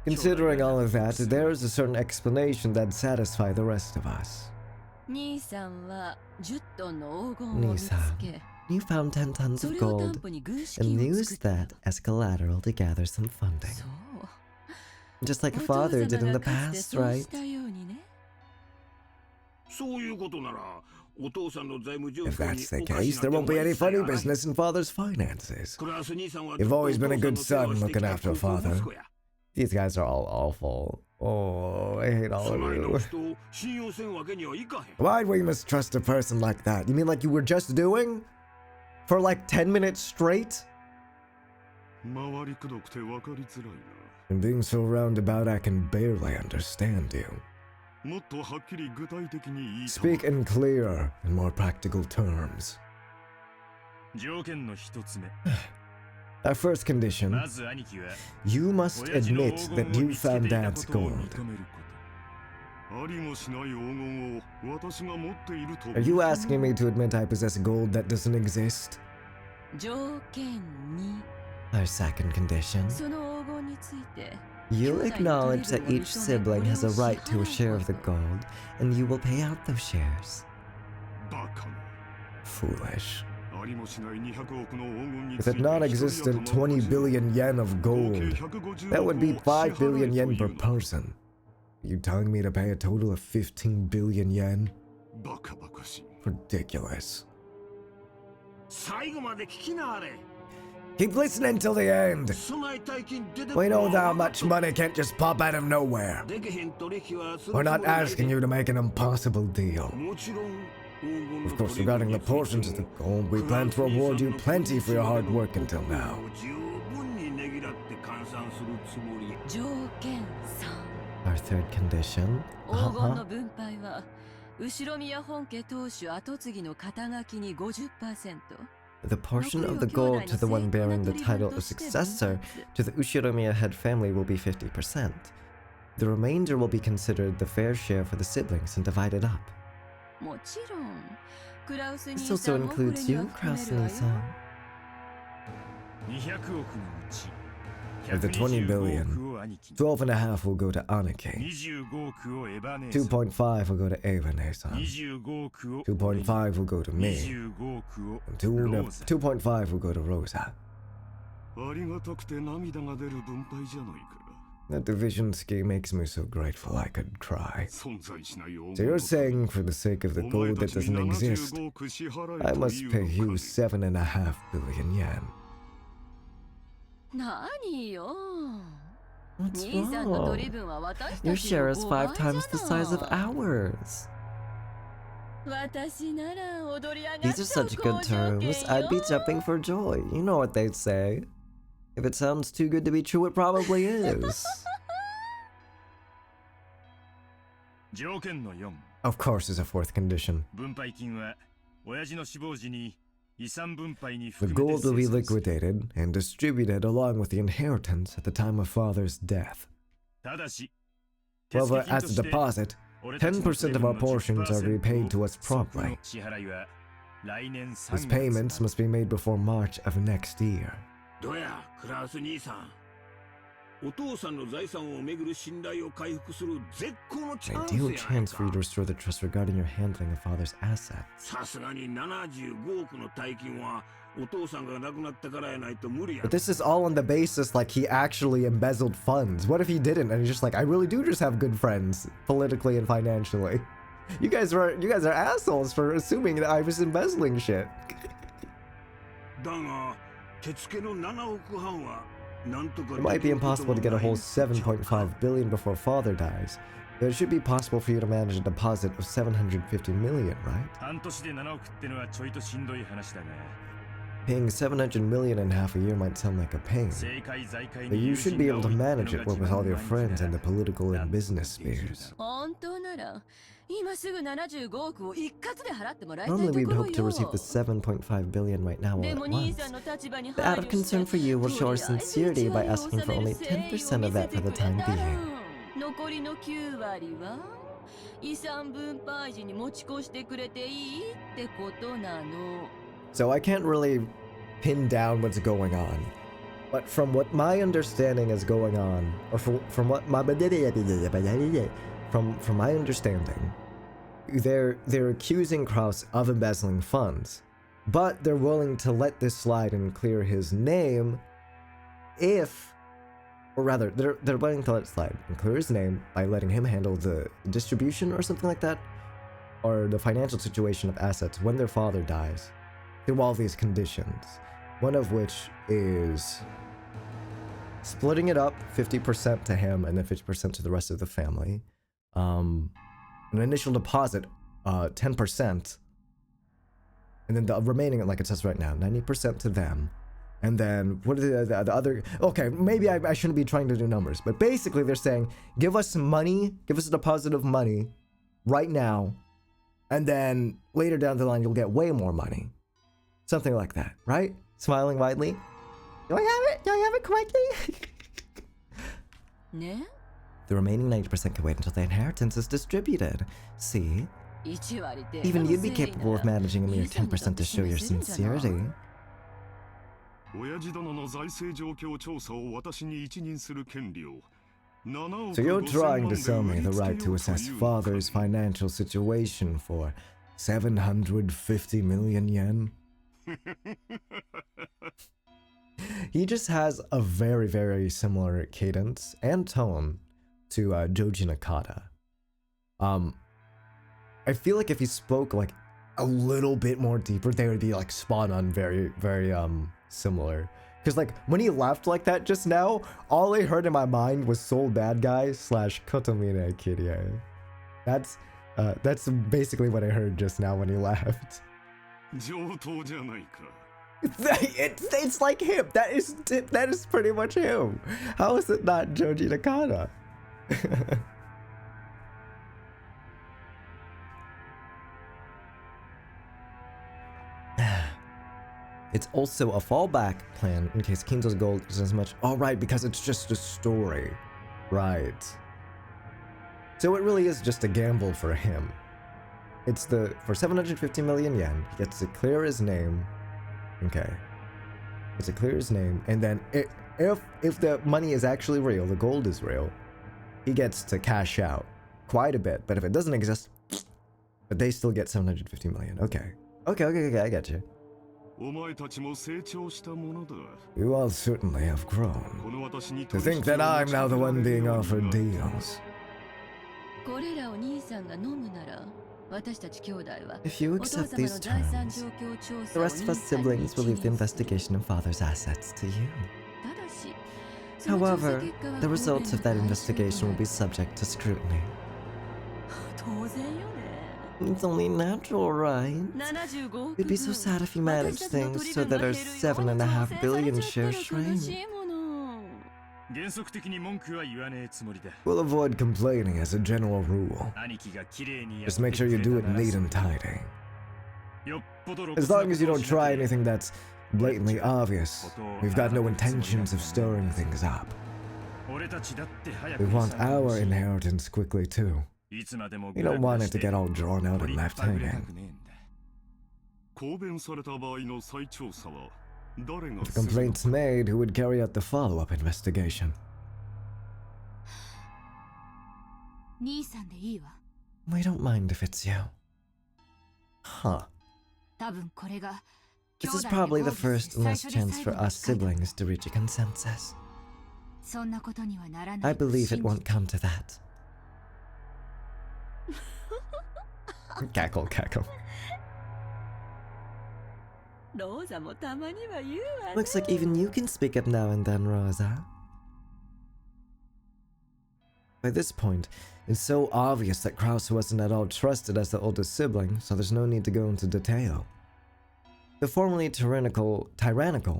Considering all of that, there is a certain explanation that'd satisfy the rest of us. 兄さんは10トンの黄金を見つけ、 You found 10 tons そ of れを gold 担保に軍資 and 金を used 作った that as collateral to gather some funding. そう。 Just like a お父 father did 様 in the がかつて past, そう right? したようにね。そういうことならお父さんの財務状 If 況 that's に the おか case, しな there 点 won't be は any 一切 funny ない business in father's finances. クラス兄さんは You've always been a good ずっとお父さん son の世話をして looking きた after a 孝行 father. 息子や These guys are all awful. Oh, I hate all そ of ないな you. 人を信用せんわけにはいかへん Why'd we mistrust a person like that? You mean like you were just doing? For like 10 minutes straight? 回りくどくて分かりづらい And being so roundabout, I can barely understand you. な。もっとはっきり具体的に言いた Speak in clearer and more practical terms. 条件の一つ目。 Our first condition, まず兄貴は you must 親父の admit 黄 that 金を you 見つけ found ていた Dad's ことを gold. 認めること。ありもしない黄金を私が持っていると Are you asking me to admit I possess gold that doesn't exist? 条件2、 Our second condition, その黄金について、 you'll acknowledge that each sibling has a right to a share of the gold, and you will pay out those shares. バカな Foolish. ありもしない200億の黄金に With a non-existent 20 billion yen of gold, that would be 5 billion yen per person. Are you telling me to pay a total of 15 billion yen? バカバカしい Ridiculous. 最後まで聞きなあれ Keep listening till the end. そない大金出て We know that much money can't just pop out of nowhere. できへん取引はする We're つも not りない asking you to make an impossible deal. もちろん黄金の Of course, 取引 regarding the についても portions of the gold, we plan to reward you plenty for your hard work until now. 十分にねぎらって換算するつもりや条件 Our third condition, 3、黄金の分配は、後宮本家当主跡継ぎの肩書きに 50%。 the portion of the gold to the one bearing the title of successor to the Ushiromiya head family will be 50%. The remainder will be considered the fair share for the siblings and divided up. もちろん、クラウス This 兄 also さんもこれ includes には you, 含め Kraus るわよ。 Nisan. 200億のうち Of the 20 billion, 125億を兄貴に 12.5 will go to Aniki. 25億をエヴァ姉さん 2.5 will go to Ava Nisan. 25億を 2.5 will go to me. 25億を And ローザ 2.5 will go to Rosa. ありがたくて涙が出る分配じゃないか That division scheme makes me so grateful I could cry. 存在しない黄 So 金 you're saying for the sake of the お前 gold た that ちに doesn't exist, 75億支払え I と must いう pay の you か 7.5 billion yen. 何よ。 What's 兄さんの wrong? 取り分は私 Your たちの share is 5 5 倍 times the じゃ size of ない。 ours. 私なら踊り上がっ These ち are ゃう such 好 good 条 terms. 件 I'd よ。 be jumping for joy. You know what they'd say. If it sounds too good to be true, it probably is. 条件の4。 Of course, is a fourth condition. 分配金は親父の死亡時に遺産分配に The 含めて gold will be 精算する。 liquidated and distributed along with the inheritance at the time of father's death. ただし、手 However, 付金 as と a して deposit, 俺たちの 10% of our portions are repaid to us そこの promptly. 支払いは来年3 These 月 payments must be made before March of next year. どやクラウス兄さん、お父さんの財産をめぐる信頼を回復する絶好のチャンスや Ideal ない chance か for you to restore the trust regarding your handling of father's assets. さすがに75億の大金はお父さんが亡くなったからやないと無理や But this is all on the basis like he actually embezzled funds. What if he didn't and he's just like, I really do just have good friends, politically and financially. You guys are assholes for assuming that I was embezzling shit. だが手付けの7億半はなんとか It might be impossible to get a whole 7.5 billion before father dies. But it should be possible for you to manage a deposit of 750 million, right? 半年で7億ってのはちょいとしんどい話だが Paying 700 million in half a year might sound like a pain. 政界財界 But に you 友 should 人 be が able 多 to いって manage の it が with 自 all 分 your の friends in the political and business spheres. 本当なら今すぐ75億を一括で払ってもらいたい Normally と we'd ころ hope to よ。 receive the 7.5 billion right now all で at も兄 once. さんの立場に But 配 out of 慮して concern for you, we'll show our とりあえず sincerity by 1割を asking 納 for め only る誠意を 10% of that for the 見せてくれ time たら being. 残りの9割は遺産分配時に持ち越してくれていいってことなの。 So I can't really pin down what's going on. But from what my understanding is going on, or from what my from my understanding, they're accusing Kraus of embezzling funds, but they're willing to let this slide and clear his name if, or rather, they're willing to let it slide and clear his name by letting him handle the distribution or something like that, or the financial situation of assets when their father dies, through all these conditions. One of which is splitting it up 50% to him and then 50% to the rest of the family. An initial deposit, 10%. And then the remaining, like it says right now, 90% to them. And then what are the other... Okay, maybe I shouldn't be trying to do numbers. But basically they're saying, give us some money, give us a deposit of money right now. And then later down the line, you'll get way more money. Something like that, right? Smiling widely. Do I have it? Do I have it correctly?ね? The remaining 90% can wait until the inheritance is distributed. See? Even you'd be capable of managing a mere 10% to show your sincerity. 親父殿の財政状況調査を私に一任する権利を So you're trying to sell me the right to assess father's financial situation for 750 million yen? He just has a very, very similar cadence and tone to Joji Nakata. I feel like if he spoke like a little bit more deeper, they would be like spot on, very, very similar. Because like when he laughed like that just now, all I heard in my mind was Soul Bad Guy / Kotomine Kirie. That's basically what I heard just now when he laughed. It's like him. That is pretty much him. How is it not Joji Nakata? It's also a fallback plan in case Kinzo's gold is as much. Oh, right, because it's just a story. Right. So it really is just a gamble for him. It's for 750 million yen, he gets to clear his name. Okay. Gets to clear his name, and then if the money is actually real, the gold is real, he gets to cash out quite a bit. But if it doesn't exist, but they still get 750 million. Okay, I get you. You all certainly have grown. To think that I'm now the one being offered deals. If you accept these terms, the rest of us siblings will leave the investigation of father's assets to you. However, the results of that investigation will be subject to scrutiny. It's only natural, right? It'd be so sad if you managed things so that our 7.5 billion shares shrank. We'll avoid complaining as a general rule. Just make sure you do it neat and tidy. As long as you don't try anything that's blatantly obvious, we've got no intentions of stirring things up. We want our inheritance quickly too. You don't want it to get all drawn out and left hanging. If complaints made, who would carry out the follow-up investigation? We don't mind if it's you. Huh. This is probably the first and last chance for us siblings to reach a consensus. I believe it won't come to that. Cackle, cackle. Looks like even you can speak up now and then, Rosa. By this point, it's so obvious that Kraus wasn't at all trusted as the oldest sibling, so there's no need to go into detail. The formerly tyrannical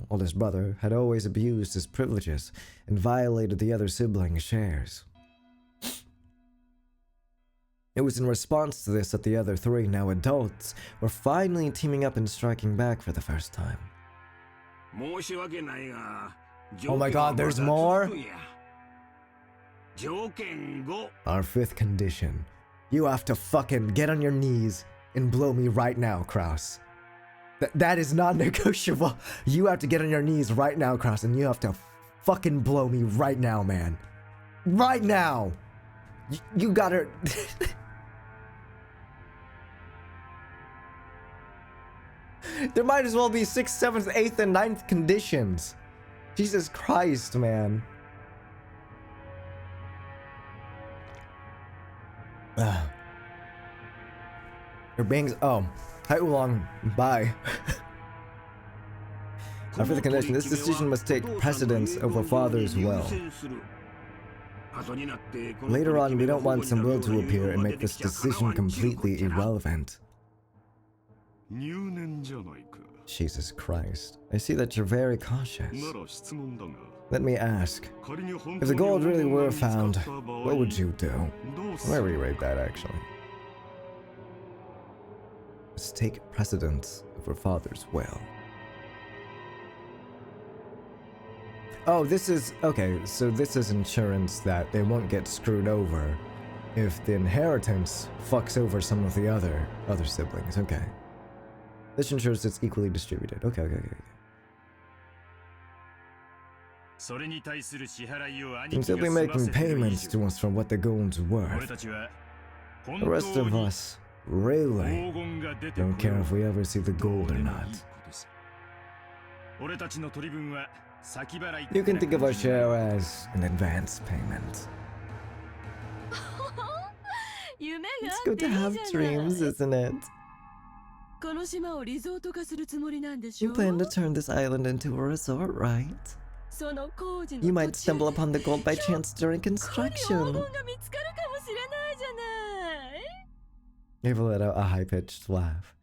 oldest brother had always abused his privileges and violated the other siblings' shares. It was in response to this that the other three, now adults, were finally teaming up and striking back for the first time. Oh my god, there's more? Our fifth condition. You have to fucking get on your knees and blow me right now, Kraus. That is not negotiable. You have to get on your knees right now, Kraus, and you have to fucking blow me right now, man. Right now! You gotta... There might as well be 6th, 7th, 8th, and 9th conditions. Jesus Christ, man. Your bangs. Oh, hi Oolong. Bye. After the condition, this decision must take precedence over father's will. Later on, we don't want some will to appear and make this decision completely irrelevant. Jesus Christ. I see that you're very cautious. Let me ask, if the gold really were found, what would you do? Let me rewrite that, actually. Let's take precedence over father's will. Oh, this is... Okay, so this is insurance that they won't get screwed over if the inheritance fucks over some of the other siblings. Okay. This ensures it's equally distributed. Okay. I'm simply making payments to us for what the gold's worth. The rest of us really don't care if we ever see the gold or not. You can think of our share as an advance payment. It's good to have dreams, isn't it? You plan to turn this island into a resort, right? You might stumble upon the gold by chance during construction. Ava let out a high-pitched laugh.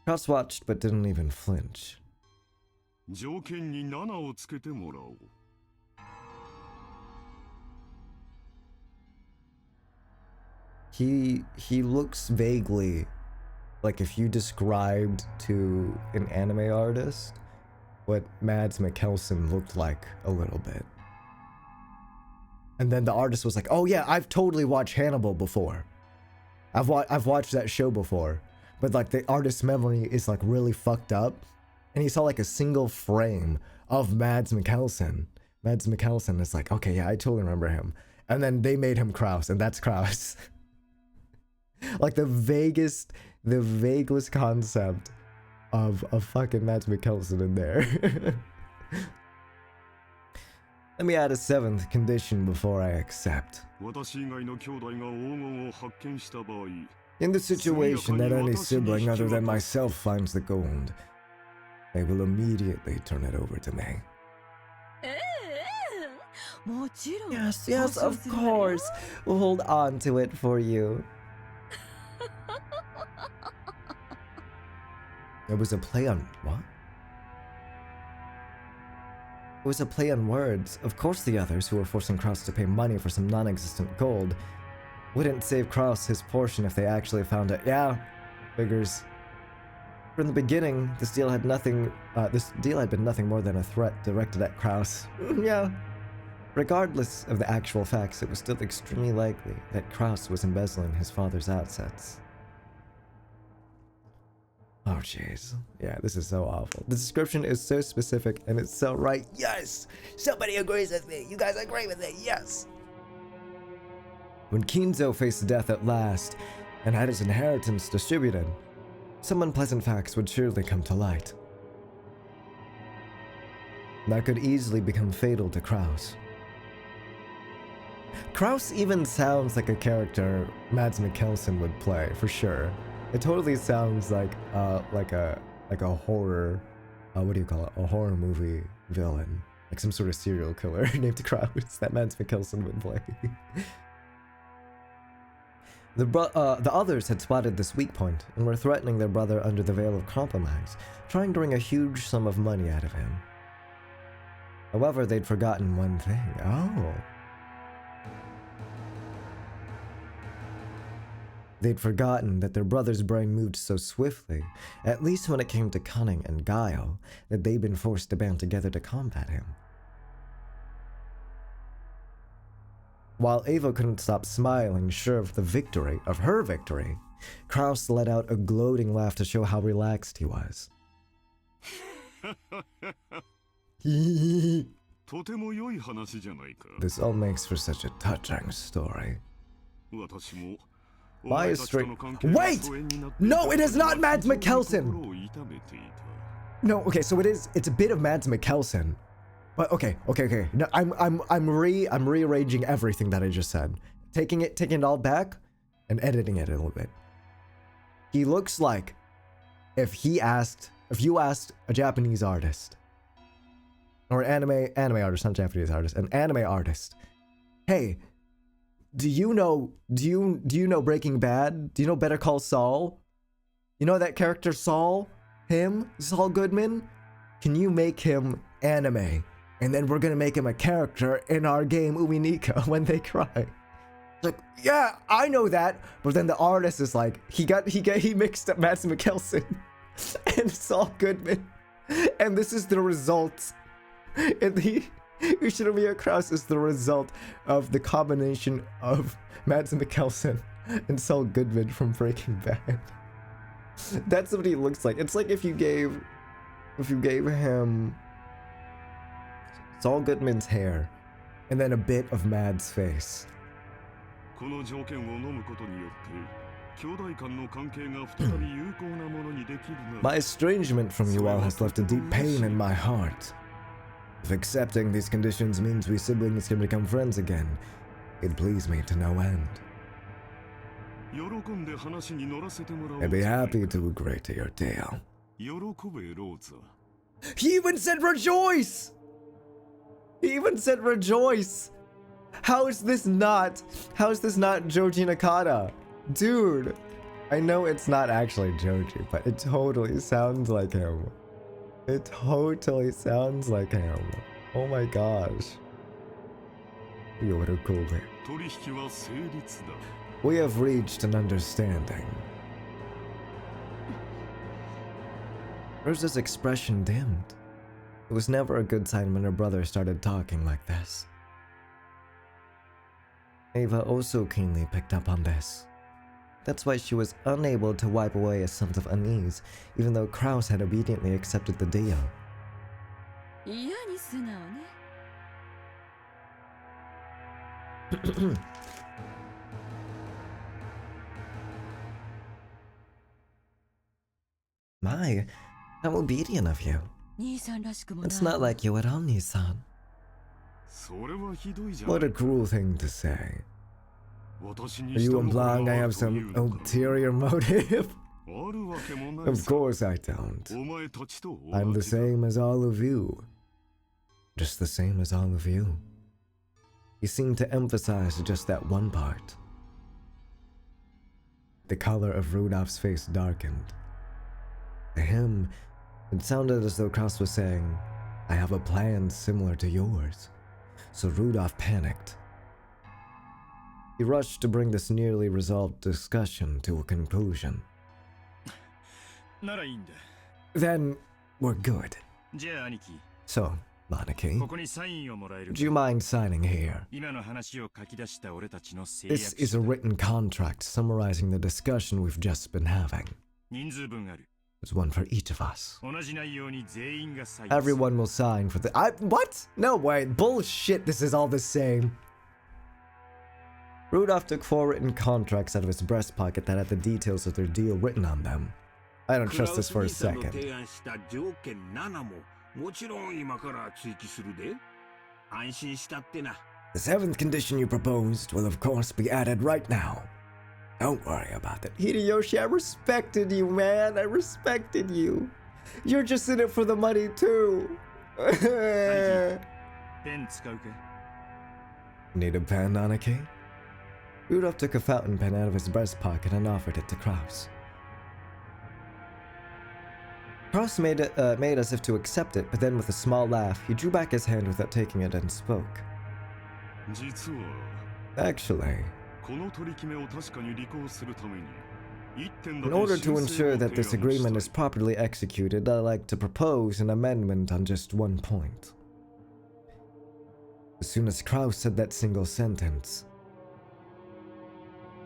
Kraus watched but didn't even flinch. He looks vaguely like if you described to an anime artist what Mads Mikkelsen looked like a little bit. And then the artist was like, oh yeah, I've totally watched Hannibal before. I've watched that show before. But like the artist's memory is like really fucked up. And he saw like a single frame of Mads Mikkelsen. Mads Mikkelsen is like, okay, yeah, I totally remember him. And then they made him Kraus, and that's Kraus. Like the vaguest concept of fucking Mads Mikkelsen in there. Let me add a 7th condition before I accept. In the situation that any sibling other than myself finds the gold, they will immediately turn it over to me. Yes, yes, of course. We'll hold on to it for you. It was a play on what? It was a play on words. Of course the others, who were forcing Kraus to pay money for some non-existent gold, wouldn't save Kraus his portion if they actually found it. Yeah, figures. From the beginning, this deal had been nothing more than a threat directed at Kraus. Yeah. Regardless of the actual facts, it was still extremely likely that Kraus was embezzling his father's assets. Oh jeez. Yeah, this is so awful. The description is so specific and it's so right. Yes! Somebody agrees with me. You guys agree with it. Yes! When Kinzo faced death at last and had his inheritance distributed, some unpleasant facts would surely come to light. That could easily become fatal to Kraus. Kraus even sounds like a character Mads Mikkelsen would play, for sure. It totally sounds like a horror, what do you call it? A horror movie villain, like some sort of serial killer named Kraus that Mads Mikkelsen would play. The others had spotted this weak point and were threatening their brother under the veil of compromise, trying to wring a huge sum of money out of him. However, they'd forgotten one thing. Oh. They'd forgotten that their brother's brain moved so swiftly, at least when it came to cunning and guile, that they'd been forced to band together to combat him. While Ava couldn't stop smiling, sure of her victory, Kraus let out a gloating laugh to show how relaxed he was. This all makes for such a touching story. Why is straight? Wait! No, it is not Mads Mikkelsen! No, okay, so it's a bit of Mads Mikkelsen. But okay. No, I'm rearranging everything that I just said. Taking it all back and editing it a little bit. He looks like if you asked a Japanese artist or an anime artist, not Japanese artist, an anime artist. Hey, do you know Breaking Bad? Do you know Better Call Saul? You know that character Saul? Him? Saul Goodman? Can you make him anime? And then we're gonna make him a character in our game Umineko when they cry. It's like, yeah, I know that. But then the artist is like, he mixed up Mads Mikkelsen and Saul Goodman. And this is the result. And Ushinomiya Kraus is the result of the combination of Mads Mikkelsen and Saul Goodman from Breaking Bad. That's what he looks like. It's like if you gave him Saul Goodman's hair and then a bit of Mads' face. My estrangement from you all has left a deep pain in my heart. If accepting these conditions means we siblings can become friends again, it'd please me to no end. I'd be happy to agree to your deal. He even said rejoice! He even said rejoice! How is this not Joji Nakata? Dude, I know it's not actually Joji, but it totally sounds like him. It totally sounds like him. Oh my gosh. We have reached an understanding. Rosa's expression dimmed. It was never a good sign when her brother started talking like this. Ava also keenly picked up on this. That's why she was unable to wipe away a sense of unease, even though Kraus had obediently accepted the deal. My, how obedient of you. It's not like you at all, Nissan. What a cruel thing to say. Are you implying I have some ulterior motive? Of course I don't. I'm the same as all of you. Just the same as all of you. He seemed to emphasize just that one part. The color of Rudolph's face darkened. To him, it sounded as though Kraus was saying, I have a plan similar to yours. So Rudolph panicked. He rushed to bring this nearly resolved discussion to a conclusion. Then, we're good. So, Maneki, would you mind signing here? This is a written contract summarizing the discussion we've just been having. There's one for each of us. Everyone will sign for the— what? No way, bullshit, this is all the same. Rudolph took 4 written contracts out of his breast pocket that had the details of their deal written on them. I don't trust this for a second. The 7th condition you proposed will of course be added right now. Don't worry about it. Hideyoshi, I respected you, man. I respected you. You're just in it for the money too. Need a pen, Anaki? Rudolph took a fountain pen out of his breast pocket and offered it to Kraus. Kraus made as if to accept it, but then with a small laugh, he drew back his hand without taking it and spoke. Actually, in order to ensure that this agreement is properly executed, I'd like to propose an amendment on just one point. As soon as Kraus said that single sentence,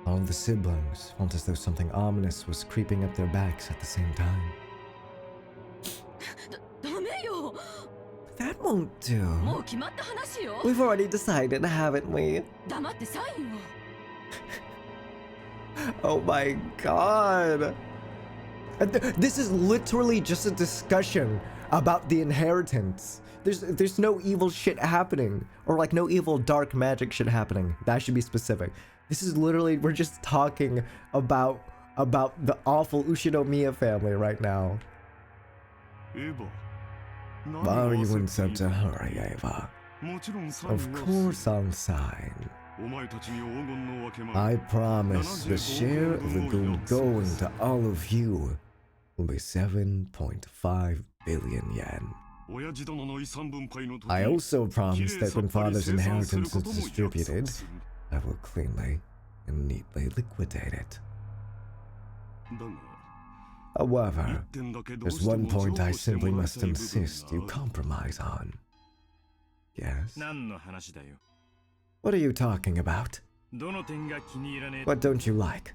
all the siblings felt as though something ominous was creeping up their backs at the same time. That won't do. We've already decided, haven't we? Oh my god. This is literally just a discussion about the inheritance. There's no evil shit happening. Or like no evil dark magic shit happening. That should be specific. This is literally, we're just talking about the awful Ushinomiya family right now. Why are you in such a hurry, Eva? Of course I'll sign. I promise the share of the gold going to all of you will be 7.5 billion yen. I also promise that when father's inheritance is distributed, I will cleanly and neatly liquidate it. However, there's one point I simply must insist you compromise on. Yes? What are you talking about? What don't you like?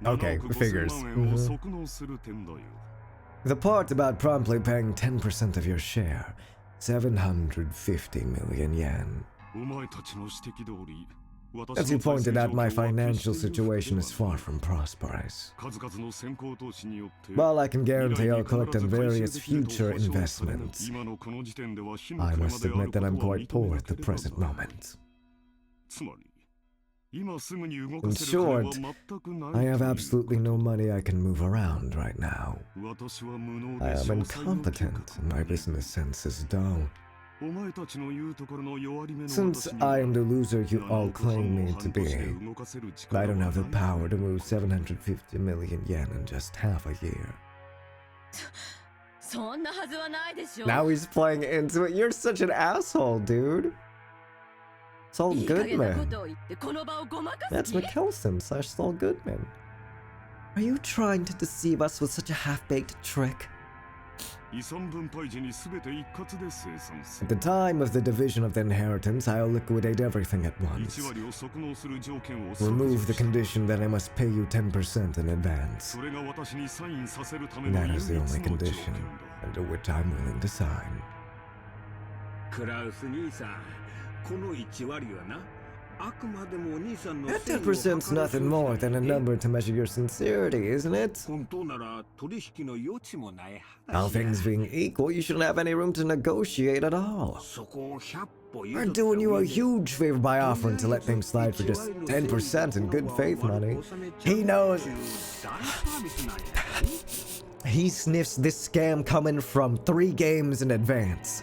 Okay, figures. The part about promptly paying 10% of your share, 750 million yen. As you pointed out, my financial situation is far from prosperous. While I can guarantee I'll collect on various future investments, I must admit that I'm quite poor at the present moment. In short, I have absolutely no money I can move around right now. I am incompetent and my business sense is dull. Since I am the loser you all claim me to be, I don't have the power to move 750 million yen in just half a year. Now he's playing into it. You're such an asshole, dude. Saul Goodman. That's McKelson / Saul Goodman. Are you trying to deceive us with such a half-baked trick? At the time of the division of the inheritance, I'll liquidate everything at once. Remove the condition that I must pay you 10% in advance. That is the only condition under which I'm willing to sign. That 10%'s nothing more than a number to measure your sincerity, isn't it? All things being equal, you shouldn't have any room to negotiate at all. We're doing you a huge favor by offering to let things slide for just 10% in good faith money. He knows. He sniffs this scam coming from 3 games in advance.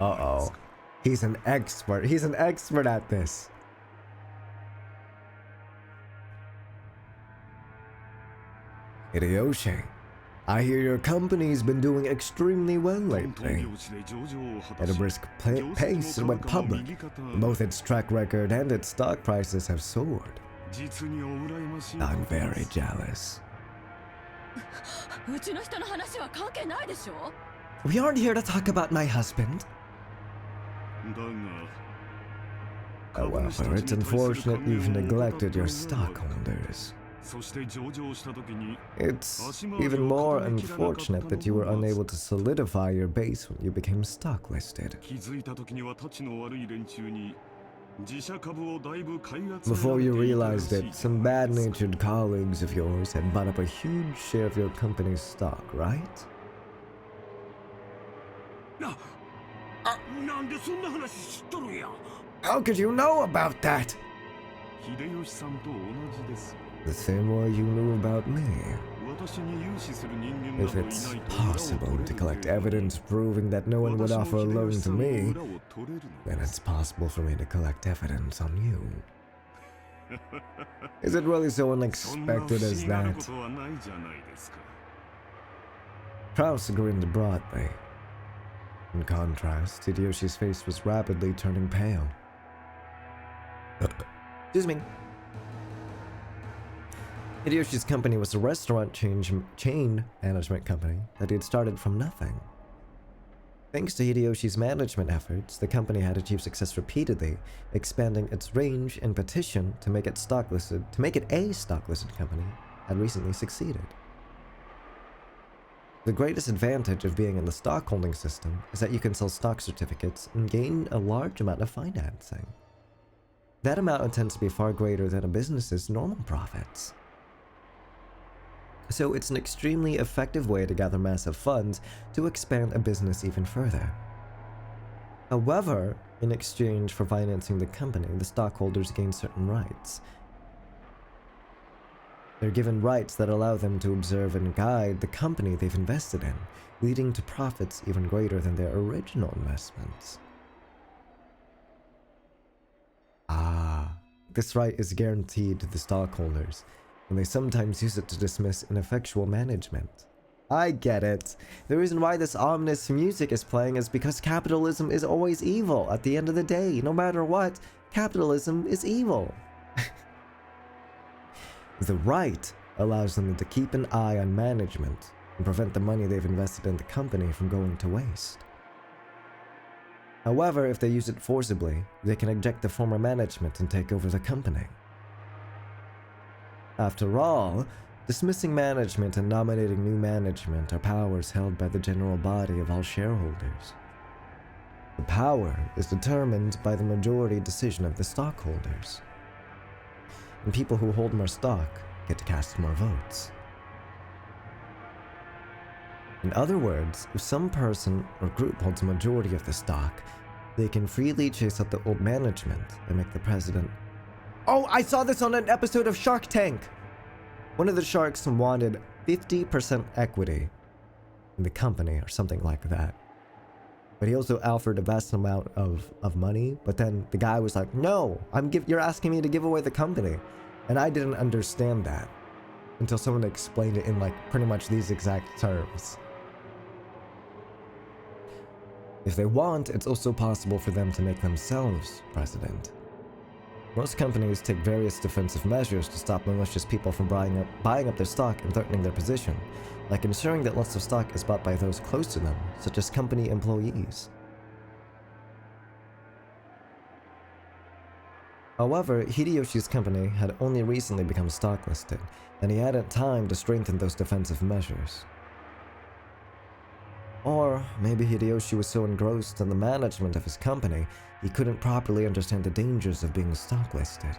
Uh-oh. He's an expert. He's an expert at this. Hideyoshi, I hear your company's been doing extremely well lately. At a brisk pace, it went public. Both its track record and its stock prices have soared. I'm very jealous. We aren't here to talk about my husband. However, it's unfortunate you've neglected your stockholders. It's even more unfortunate that you were unable to solidify your base when you became stock listed. Before you realized it, some bad-natured colleagues of yours had bought up a huge share of your company's stock, right? How could you know about that? The same way you knew about me. If it's possible to collect evidence proving that no one would offer a loan to me, then it's possible for me to collect evidence on you. Is it really so unexpected as that? Kraus grinned broadly. In contrast, Hideyoshi's face was rapidly turning pale. Excuse me. Hideyoshi's company was a restaurant chain management company that he had started from nothing. Thanks to Hideyoshi's management efforts, the company had achieved success repeatedly, expanding its range and petition to make it a stock-listed company had recently succeeded. The greatest advantage of being in the stockholding system is that you can sell stock certificates and gain a large amount of financing. That amount tends to be far greater than a business's normal profits. So it's an extremely effective way to gather massive funds to expand a business even further. However, in exchange for financing the company, the stockholders gain certain rights. They're given rights that allow them to observe and guide the company they've invested in, leading to profits even greater than their original investments. This right is guaranteed to the stockholders, and they sometimes use it to dismiss ineffectual management. I get it. The reason why this ominous music is playing is because capitalism is always evil at the end of the day. No matter what, capitalism is evil. The right allows them to keep an eye on management and prevent the money they've invested in the company from going to waste. However, if they use it forcibly, they can eject the former management and take over the company. After all, dismissing management and nominating new management are powers held by the general body of all shareholders. The power is determined by the majority decision of the stockholders. And people who hold more stock get to cast more votes. In other words, if some person or group holds a majority of the stock, they can freely chase out the old management and make the president... Oh, I saw this on an episode of Shark Tank! One of the sharks wanted 50% equity in the company or something like that. But he also offered a vast amount of money, but then the guy was like, no, you're asking me to give away the company. And I didn't understand that until someone explained it in like pretty much these exact terms. If they want, it's also possible for them to make themselves president. Most companies take various defensive measures to stop malicious people from buying up their stock and threatening their position, like ensuring that lots of stock is bought by those close to them, such as company employees. However, Hideyoshi's company had only recently become stock listed, and he hadn't time to strengthen those defensive measures. Or maybe Hideyoshi was so engrossed in the management of his company, he couldn't properly understand the dangers of being stock listed.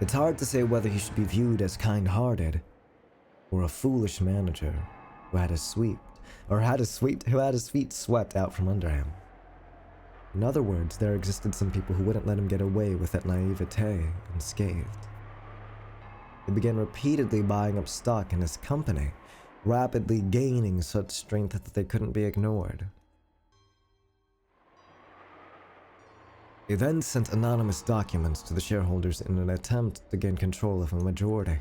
It's hard to say whether he should be viewed as kind-hearted or a foolish manager who had his feet swept out from under him. In other words, there existed some people who wouldn't let him get away with that naivete unscathed. They began repeatedly buying up stock in his company, rapidly gaining such strength that they couldn't be ignored. He then sent anonymous documents to the shareholders in an attempt to gain control of a majority.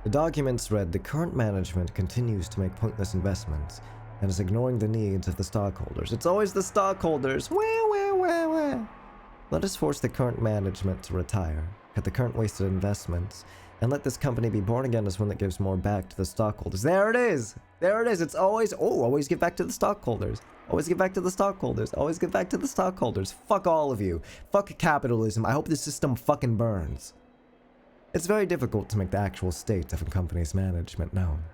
The documents read, "The current management continues to make pointless investments and is ignoring the needs of the stockholders." It's always the stockholders. Wah, wah, wah, wah. Let us force the current management to retire, cut the current wasted investments, and let this company be born again as one that gives more back to the stockholders. There it is! There it is! It's always, always give back to the stockholders. Always give back to the stockholders. Always give back to the stockholders. Fuck all of you. Fuck capitalism. I hope the system fucking burns. It's very difficult to make the actual state of a company's management known.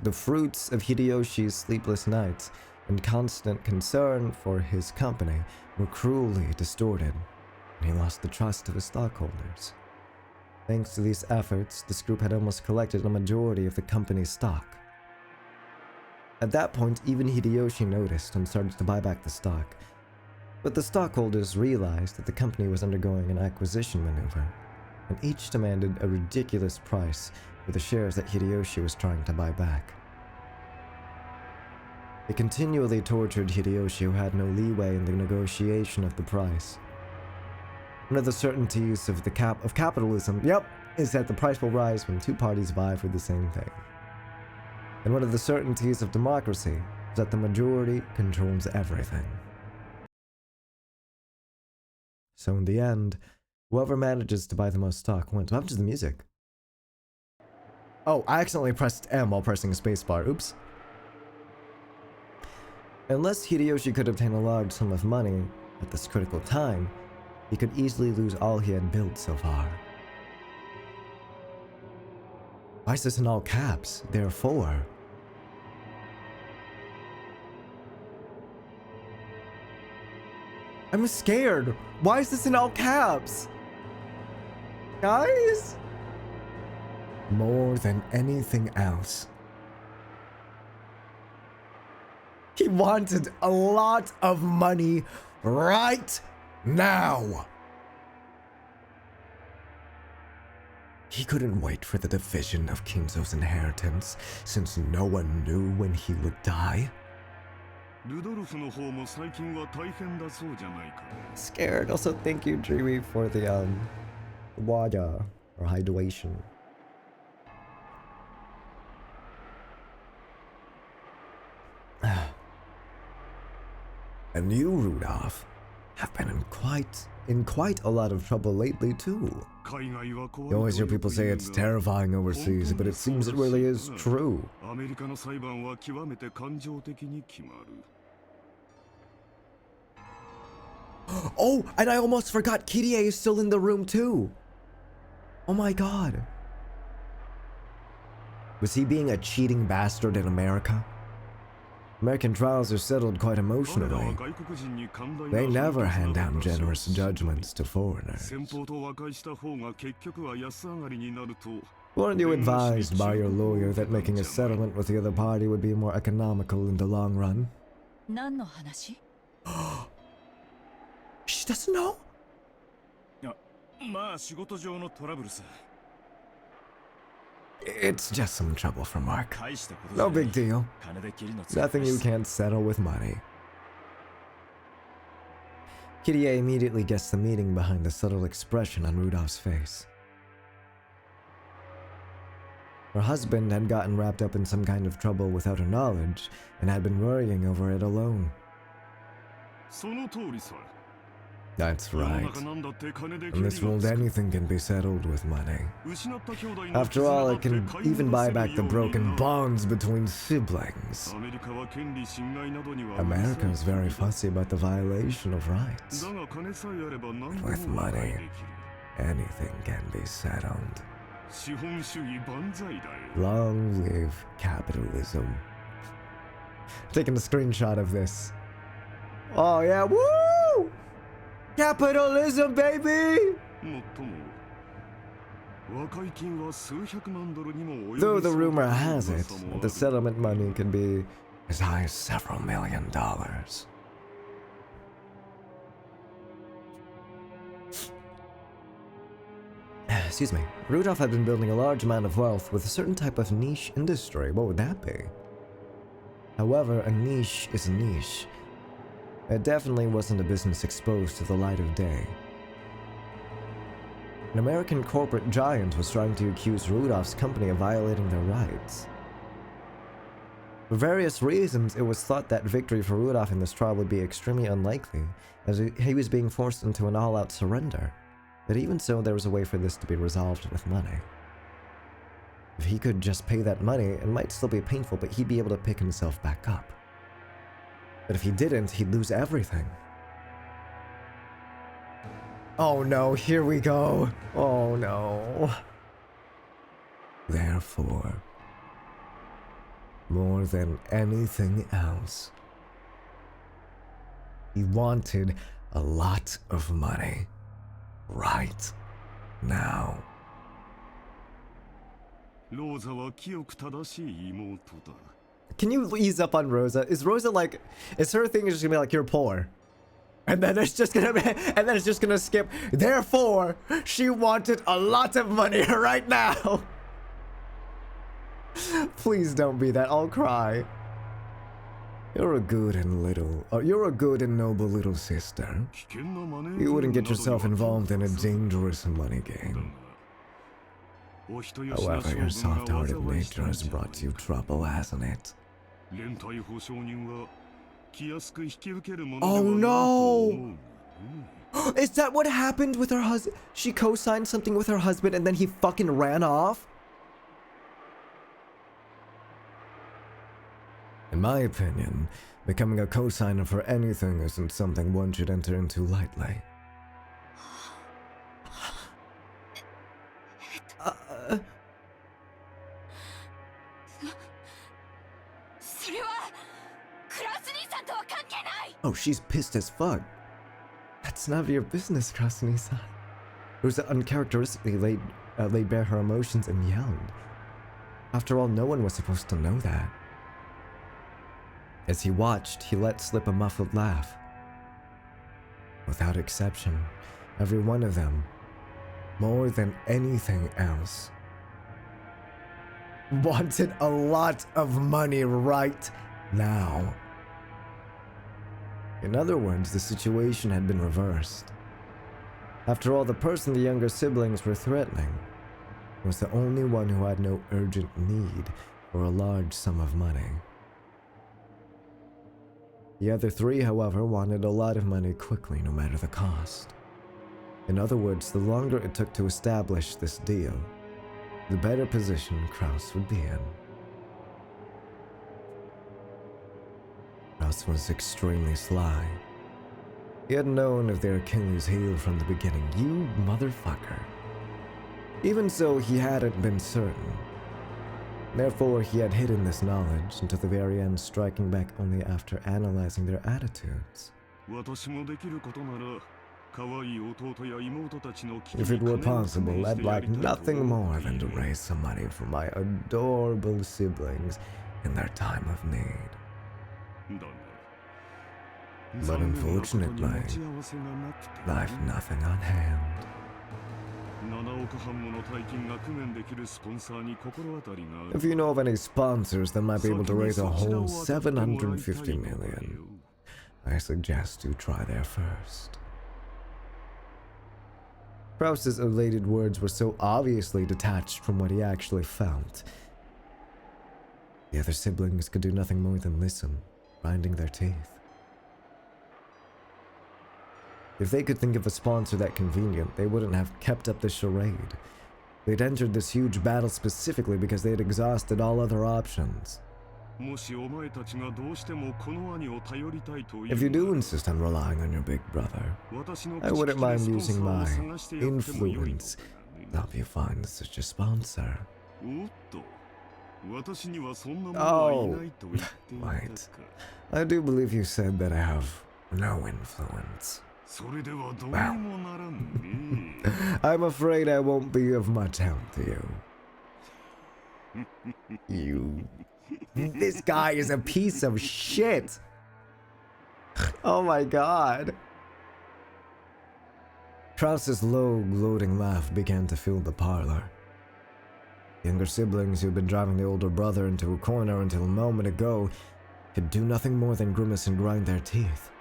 The fruits of Hideyoshi's sleepless nights and constant concern for his company were cruelly distorted, and he lost the trust of his stockholders. Thanks to these efforts, this group had almost collected a majority of the company's stock. At that point, even Hideyoshi noticed and started to buy back the stock. But the stockholders realized that the company was undergoing an acquisition maneuver, and each demanded a ridiculous price for the shares that Hideyoshi was trying to buy back. They continually tortured Hideyoshi, who had no leeway in the negotiation of the price. One of the certainties of capitalism, is that the price will rise when two parties vie for the same thing. And one of the certainties of democracy is that the majority controls everything. So in the end, whoever manages to buy the most stock wins. What happened to the music? Oh, I accidentally pressed M while pressing a spacebar. Oops. Unless Hideyoshi could obtain a large sum of money at this critical time, he could easily lose all he had built so far. Why is this in all caps? Therefore. I'm scared. Why is this in all caps? Guys? More than anything else. He wanted a lot of money right now. He couldn't wait for the division of Kinzo's inheritance, since no one knew when he would die. Scared. Also, thank you, Dreamy, for the water or hydration. And you, Rudolph, have been in quite a lot of trouble lately too. You always hear people say it's terrifying overseas, but it seems it really is true. Oh, and I almost forgot Kirie is still in the room too. Oh my god. Was he being a cheating bastard in America? American trials are settled quite emotionally. They never hand down generous judgments to foreigners. Weren't you advised by your lawyer that making a settlement with the other party would be more economical in the long run? She doesn't know? It's just some trouble from Mark. No big deal. Nothing you can't settle with money. Kirie immediately guessed the meaning behind the subtle expression on Rudolph's face. Her husband had gotten wrapped up in some kind of trouble without her knowledge, and had been worrying over it alone. That's right. In this world, anything can be settled with money. After all, it can even buy back the broken bonds between siblings. America is very fussy about the violation of rights. But with money, anything can be settled. Long live capitalism. Taking a screenshot of this. Oh yeah, woo! Capitalism, baby! Though the rumor has it that the settlement money can be as high as several $1 million. excuse me, Rudolph had been building a large amount of wealth with a certain type of niche industry. What would that be? However, a niche is a niche. It definitely wasn't a business exposed to the light of day. An American corporate giant was trying to accuse Rudolph's company of violating their rights. For various reasons, it was thought that victory for Rudolph in this trial would be extremely unlikely, as he was being forced into an all-out surrender. But even so, there was a way for this to be resolved with money. If he could just pay that money, it might still be painful, but he'd be able to pick himself back up. But if he didn't, he'd lose everything. Oh no, here we go. Oh no. Therefore, more than anything else, he wanted a lot of money right now. Can you ease up on Rosa? Is Rosa like, is her thing just gonna be like, you're poor? And then it's just gonna be, and then it's just gonna skip. Therefore, she wanted a lot of money right now. Please don't be that. I'll cry. You're a good and noble little sister. You wouldn't get yourself involved in a dangerous money game. However, your soft-hearted nature has brought you trouble, hasn't it? Oh no! Is that what happened with her husband? She co-signed something with her husband and then he fucking ran off? In my opinion, becoming a co-signer for anything isn't something one should enter into lightly. Oh, she's pissed as fuck. That's none of your business, Krasuni-san. Rosa uncharacteristically laid bare her emotions and yelled. After all, no one was supposed to know that. As he watched, he let slip a muffled laugh. Without exception, every one of them, more than anything else, wanted a lot of money right now. In other words, the situation had been reversed. After all, the person the younger siblings were threatening was the only one who had no urgent need for a large sum of money. The other three, however, wanted a lot of money quickly, no matter the cost. In other words, the longer it took to establish this deal, the better position Kraus would be in. Kraus was extremely sly. He had known of their Achilles heel from the beginning, you motherfucker. Even so, he hadn't been certain. Therefore, he had hidden this knowledge until the very end, striking back only after analyzing their attitudes. If it were possible, I'd like nothing more than to raise some money for my adorable siblings in their time of need. But unfortunately, I've nothing on hand. If you know of any sponsors that might be able to raise a whole 750 million, I suggest you try there first. Kraus's elated words were so obviously detached from what he actually felt. The other siblings could do nothing more than listen, grinding their teeth. If they could think of a sponsor that convenient, they wouldn't have kept up the charade. They'd entered this huge battle specifically because they had exhausted all other options. If you do insist on relying on your big brother, I wouldn't mind using my influence to help you find such a sponsor. Oh, wait. I do believe you said that I have no influence. Well, I'm afraid I won't be of much help to you. This guy is a piece of shit. Oh my god. Krause's low, gloating laugh began to fill the parlor. Younger siblings who'd been driving the older brother into a corner until a moment ago could do nothing more than grimace and grind their teeth.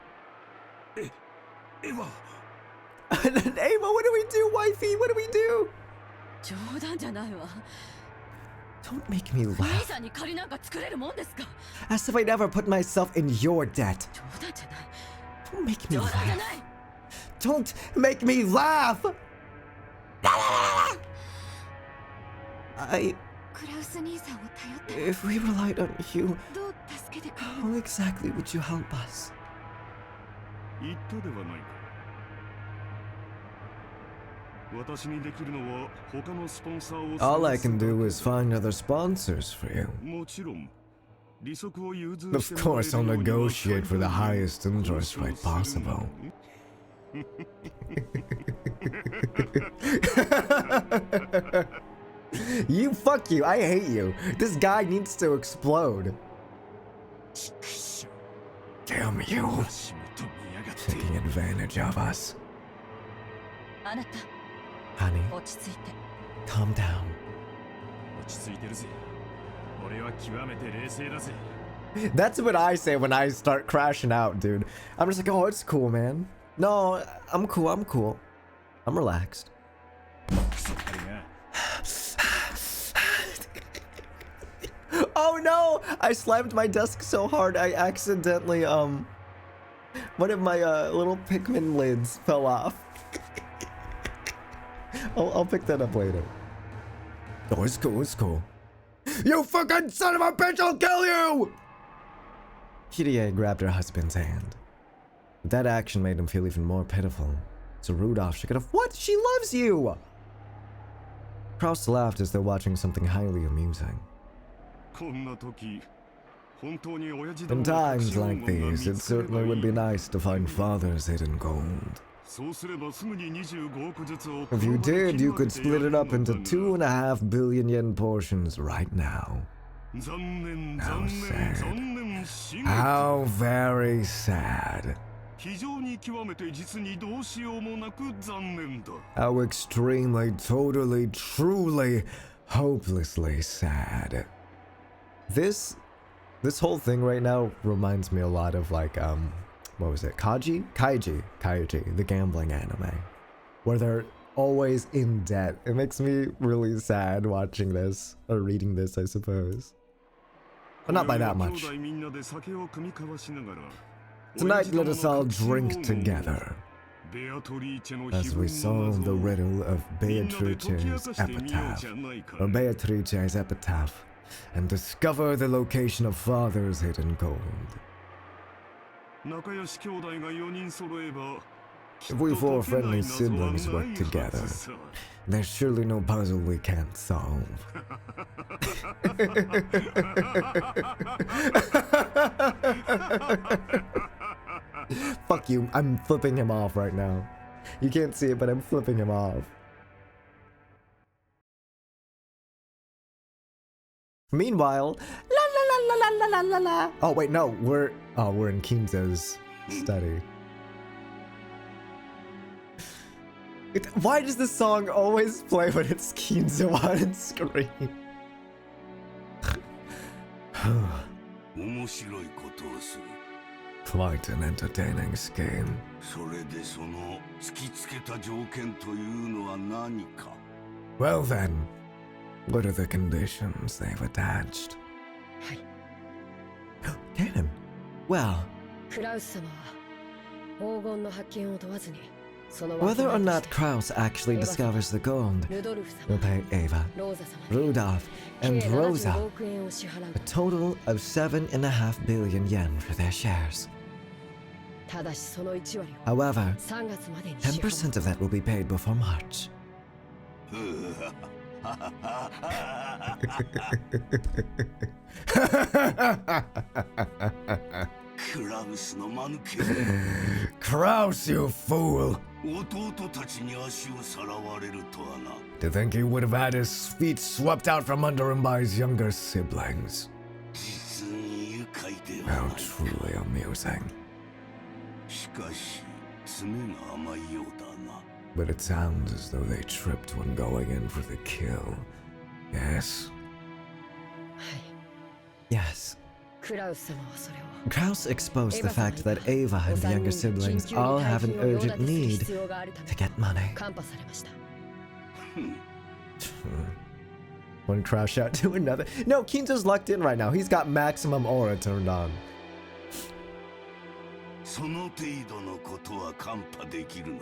Eva! Ava, what do we do, wifey? What do we do? 冗談じゃないわ。 Don't make me 兄 laugh. さんに借りなんか作れるもんですか。 As if I'd ever put myself in your debt. 冗談じゃない。 Don't make me 冗談じゃ laugh. ない。 Don't make me laugh! If we relied on you, how exactly would you help us? 言ったではないか。私にできるのは他のスポンサーを All I can do is find other sponsors for you. もちろん利息を融通 Of してもらえ course, る I'll ようには negotiate for the highest interest rate possible. You, fuck you, I hate you. This guy needs to explode. Damn you. Taking advantage of us. あなた、 Honey, 落ち着いて。 calm down. 落ち着いてるぜ。俺は極めて冷静だぜ。 That's what I say when I start crashing out, dude. I'm just like, oh, it's cool, man. No, I'm cool, I'm cool. I'm relaxed. Oh no! I slammed my desk so hard I accidentally, one of my, little Pikmin lids fell off. I'll pick that up later. Oh, it's cool, it's cool. You fucking son of a bitch, I'll kill you! Kirie grabbed her husband's hand. But that action made him feel even more pitiful. So Rudolph shook it off. What? She loves you! Kraus laughed as though watching something highly amusing. In times like these, it certainly would be nice to find father's hidden gold. If you did, you could split it up into 2.5 billion yen portions right now. How sad. How very sad. How extremely, totally, truly, hopelessly sad. This whole thing right now reminds me a lot of like, what was it? Kaiji, the gambling anime, where they're always in debt. It makes me really sad watching this, or reading this, I suppose. But not by that much. Tonight, let us all drink together as we solve the riddle of Beatrice's epitaph, and discover the location of father's hidden gold. If we four friendly siblings work together, there's surely no puzzle we can't solve. Fuck you, I'm flipping him off right now. You can't see it, but I'm flipping him off. Meanwhile, la la la la la la la la. Oh wait, no, we're in Kinzo's study. Why does this song always play when it's Kinzo on screen? Quite an entertaining scheme. Well then, what are the conditions they've attached? Cannon. Well, whether or not Kraus actually discovers the gold, we'll pay Eva, Rudolph, and Rosa a total of 7.5 billion yen for their shares. However, 10% of that will be paid before March. Kraus, you fool! To think he would have had his feet swept out from under him by his younger siblings. How truly amusing. But it sounds as though they tripped when going in for the kill. Yes? Yes. Kraus exposed the fact that Eva and the younger siblings all have an urgent need to get money. One Kraus shot to another. No, Kinzo's locked in right now. He's got maximum aura turned on.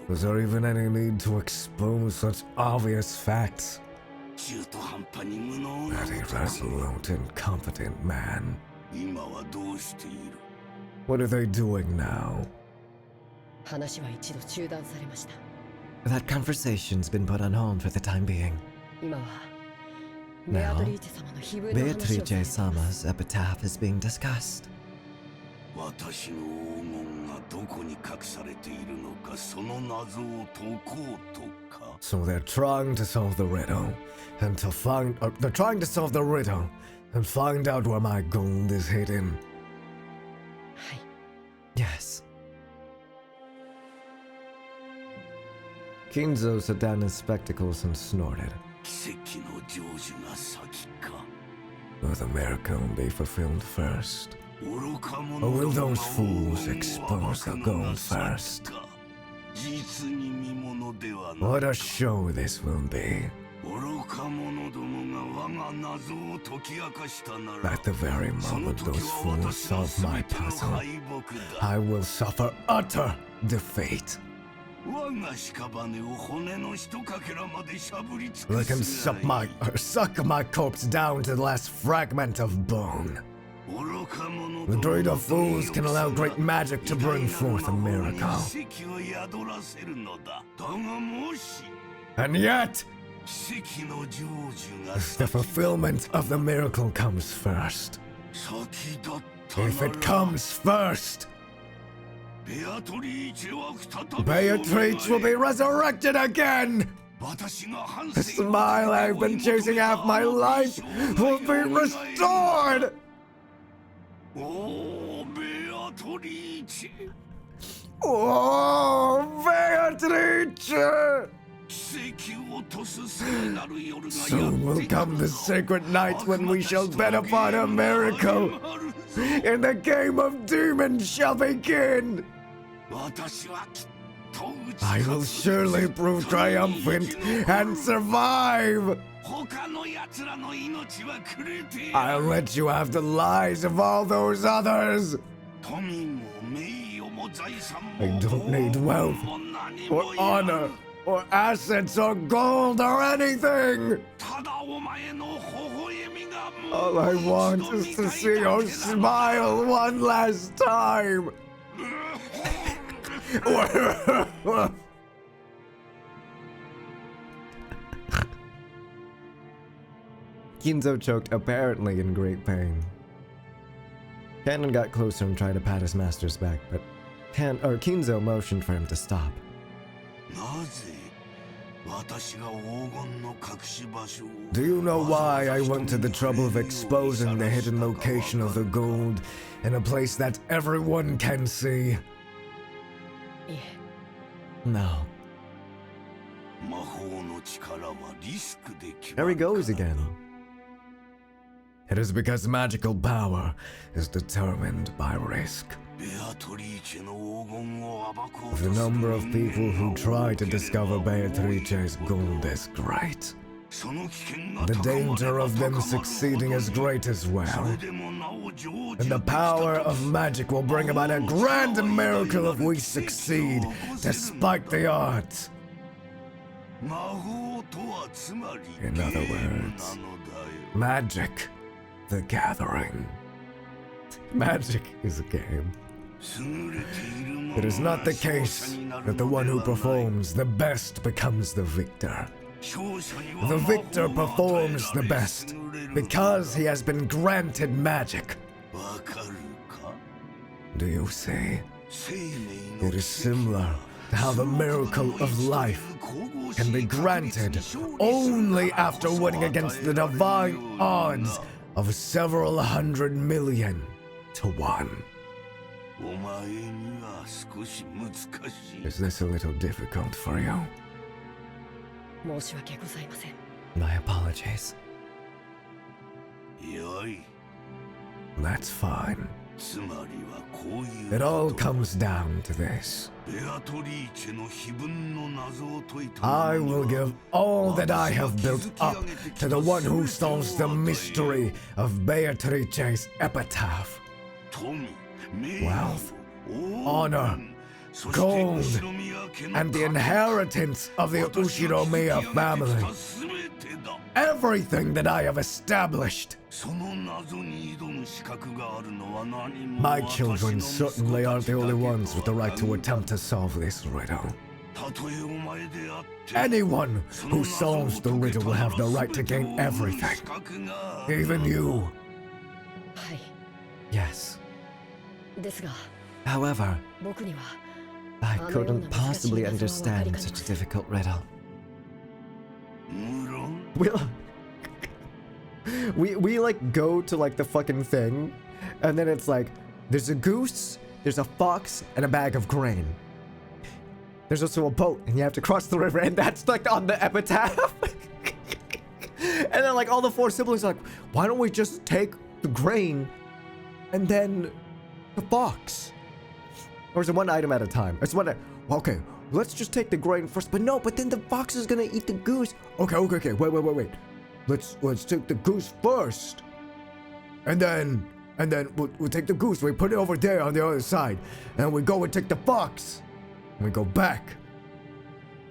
Was there even any need to expose such obvious facts? That irresolute, incompetent man. What are they doing now? That conversation's been put on hold for the time being. Now, Beatrice-sama's epitaph is being discussed. So they're trying to solve the riddle, and to find... they're trying to solve the riddle, and find out where my gold is hidden. Yes. Kinzo set down his spectacles and snorted. Will the miracle be fulfilled first? Or will those fools expose the gold first? What a show this will be. At the very moment those fools solve my puzzle, I will suffer utter defeat. They can suck my corpse down to the last fragment of bone. The great of fools can allow great magic to bring forth a miracle. And yet, the fulfillment of the miracle comes first. If it comes first, Beatrice will be resurrected again! The smile I've been chasing half my life will be restored! Oh, Beatrice! Oh, Beatrice! Soon will come the sacred night when we shall bet upon a miracle, and the game of demons shall begin. I will surely prove triumphant and survive. I'll let you have the lies of all those others. I don't need wealth, or honor, or assets, or gold, or anything. All I want is to see your smile one last time. Kinzo choked, apparently in great pain. Cannon got closer and tried to pat his master's back, but Kinzo motioned for him to stop. Do you know why I went to the trouble of exposing the hidden location of the gold in a place that everyone can see? No. There he goes again. It is because magical power is determined by risk. The number of people who try to discover Beatrice's gold is great. The danger of them succeeding is great as well. And the power of magic will bring about a grand miracle if we succeed, despite the odds. In other words, magic, the gathering. Magic is a game. It is not the case that the one who performs the best becomes the victor. The victor performs the best because he has been granted magic. Do you see? It is similar to how the miracle of life can be granted only after winning against the divine odds of several 100 million to 1. Is this a little difficult for you? 申し訳ございません。 My apologies. よい。 That's fine. つまりはこういう。 It all comes down to this. ベアトリーチェの碑文の謎を解いた。 I will give all that I have built up to the one who solves the mystery of Beatrice's epitaph. 富、名誉、 Wealth, honor, gold, and the inheritance of the Ushiromiya family. Everything that I have established. My children certainly aren't the only ones with the right to attempt to solve this riddle. Anyone who solves the riddle will have the right to gain everything. Even you. Yes. However, I couldn't possibly understand such a difficult riddle. We like go to like the fucking thing, and then it's like there's a goose, there's a fox, and a bag of grain. There's also a boat, and you have to cross the river, and that's like on the epitaph. And then like all the four siblings are like, why don't we just take the grain and then the fox? Or is it one item at a time? It's one. Okay, let's just take the grain first. But no, but then the fox is gonna eat the goose. Okay. Wait. Let's take the goose first, and then we'll take the goose. We put it over there on the other side, and we go and take the fox, and we go back,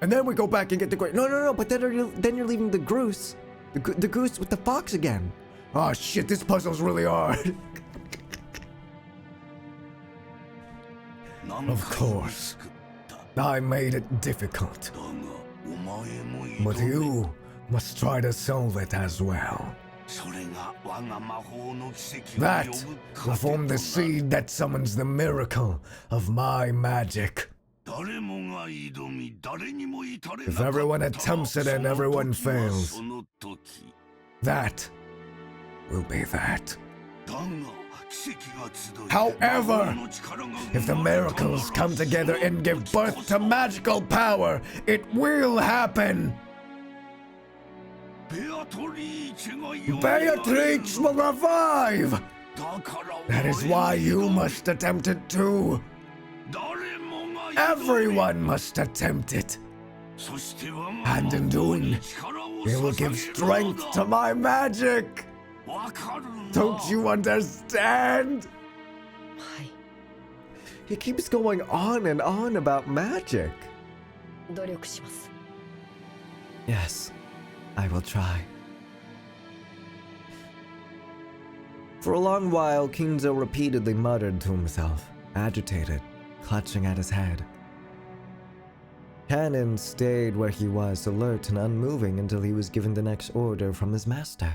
and then we go back and get the grain. No. But then you're leaving the goose, the goose with the fox again. Oh shit! This puzzle's really hard. Of course, I made it difficult, but you must try to solve it as well. That will form the seed that summons the miracle of my magic. If everyone attempts it and everyone fails, that will be that. However, if the miracles come together and give birth to magical power, it will happen. Beatrice will revive! That is why you must attempt it too. Everyone must attempt it. And in doing, it will give strength to my magic. Don't you understand? He keeps going on and on about magic. Yes, I will try. For a long while, Kinzo repeatedly muttered to himself, agitated, clutching at his head. Kanon stayed where he was, alert and unmoving, until he was given the next order from his master.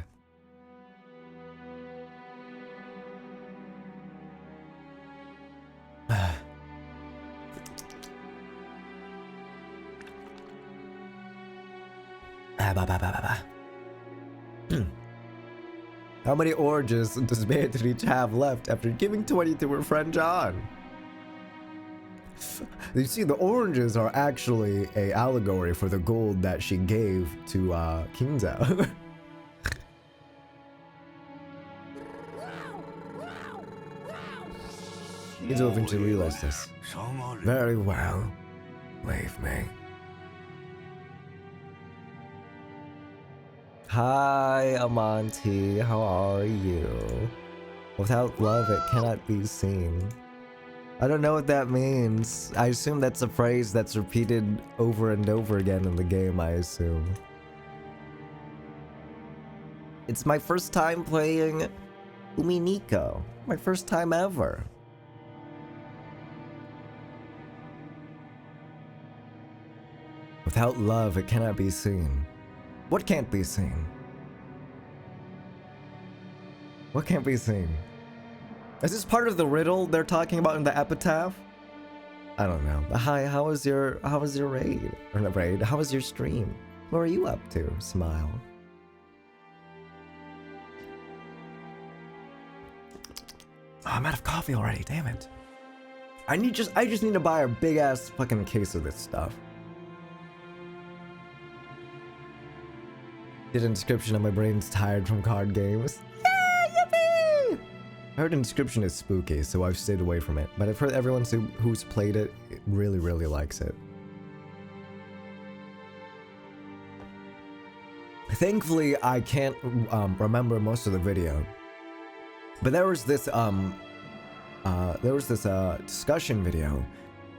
How many oranges does Beatrice have left after giving 20 to her friend John? You see, the oranges are actually an allegory for the gold that she gave to Kinzo. Kinzo eventually realized this. Very well. Leave me. Hi, Amonte. How are you? Without love, it cannot be seen. I don't know what that means. I assume that's a phrase that's repeated over and over again in the game, I assume. It's my first time playing Umineko. My first time ever. Without love, it cannot be seen. What can't be seen? What can't be seen? Is this part of the riddle they're talking about in the epitaph? I don't know. Hi, how was your raid? Or not raid, how was your stream? What are you up to? Smile. Oh, I'm out of coffee already, damn it. I just need to buy a big ass fucking case of this stuff. Did Inscription and my brain's tired from card games. Yeah, yippee! I heard Inscription is spooky, so I've stayed away from it. But I've heard everyone who's played it really, really likes it. Thankfully, I can't remember most of the video. But there was this discussion video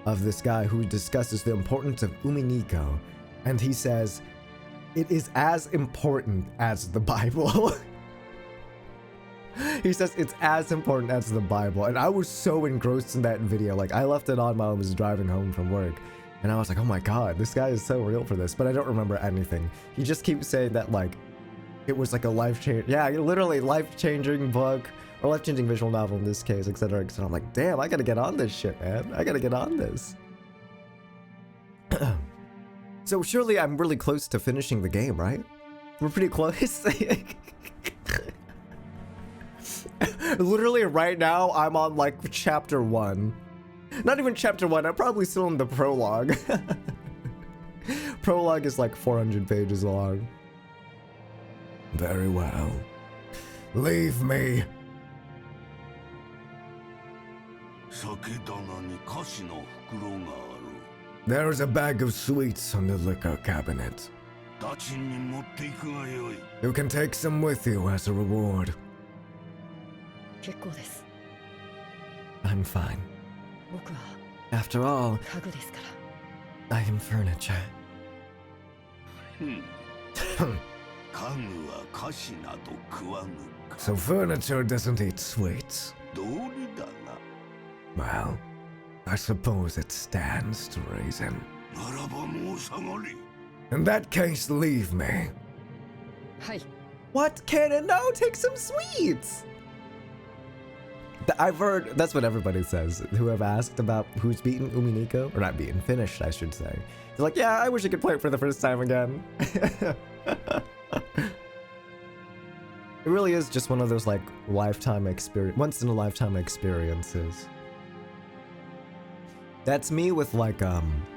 of this guy who discusses the importance of Umineko, and he says it is as important as the Bible. He says it's as important as the Bible, and I was so engrossed in that video. Like, I left it on while I was driving home from work, and I was like, oh my god, this guy is so real for this. But I don't remember anything. He just keeps saying that, like, it was like a literally life-changing book, or life-changing visual novel in this case, etc., etc. I'm like, damn, I gotta get on this shit, man. I gotta get on this. So surely I'm really close to finishing the game, right? We're pretty close. Literally right now, I'm on like chapter 1. Not even chapter 1, I'm probably still in the prologue. Prologue is like 400 pages long. Very well. Leave me. There is a bag of sweets on the liquor cabinet. You can take some with you as a reward. I'm fine. After all, I am furniture. So furniture doesn't eat sweets. Well, I suppose it stands to reason. In that case, leave me. What? Cannon? No, take some sweets! I've heard, that's what everybody says, who have asked about who's beaten Umineko, or not beaten, finished, I should say. They're like, yeah, I wish I could play it for the first time again. It really is just one of those, like, once in a lifetime experiences. That's me with, like,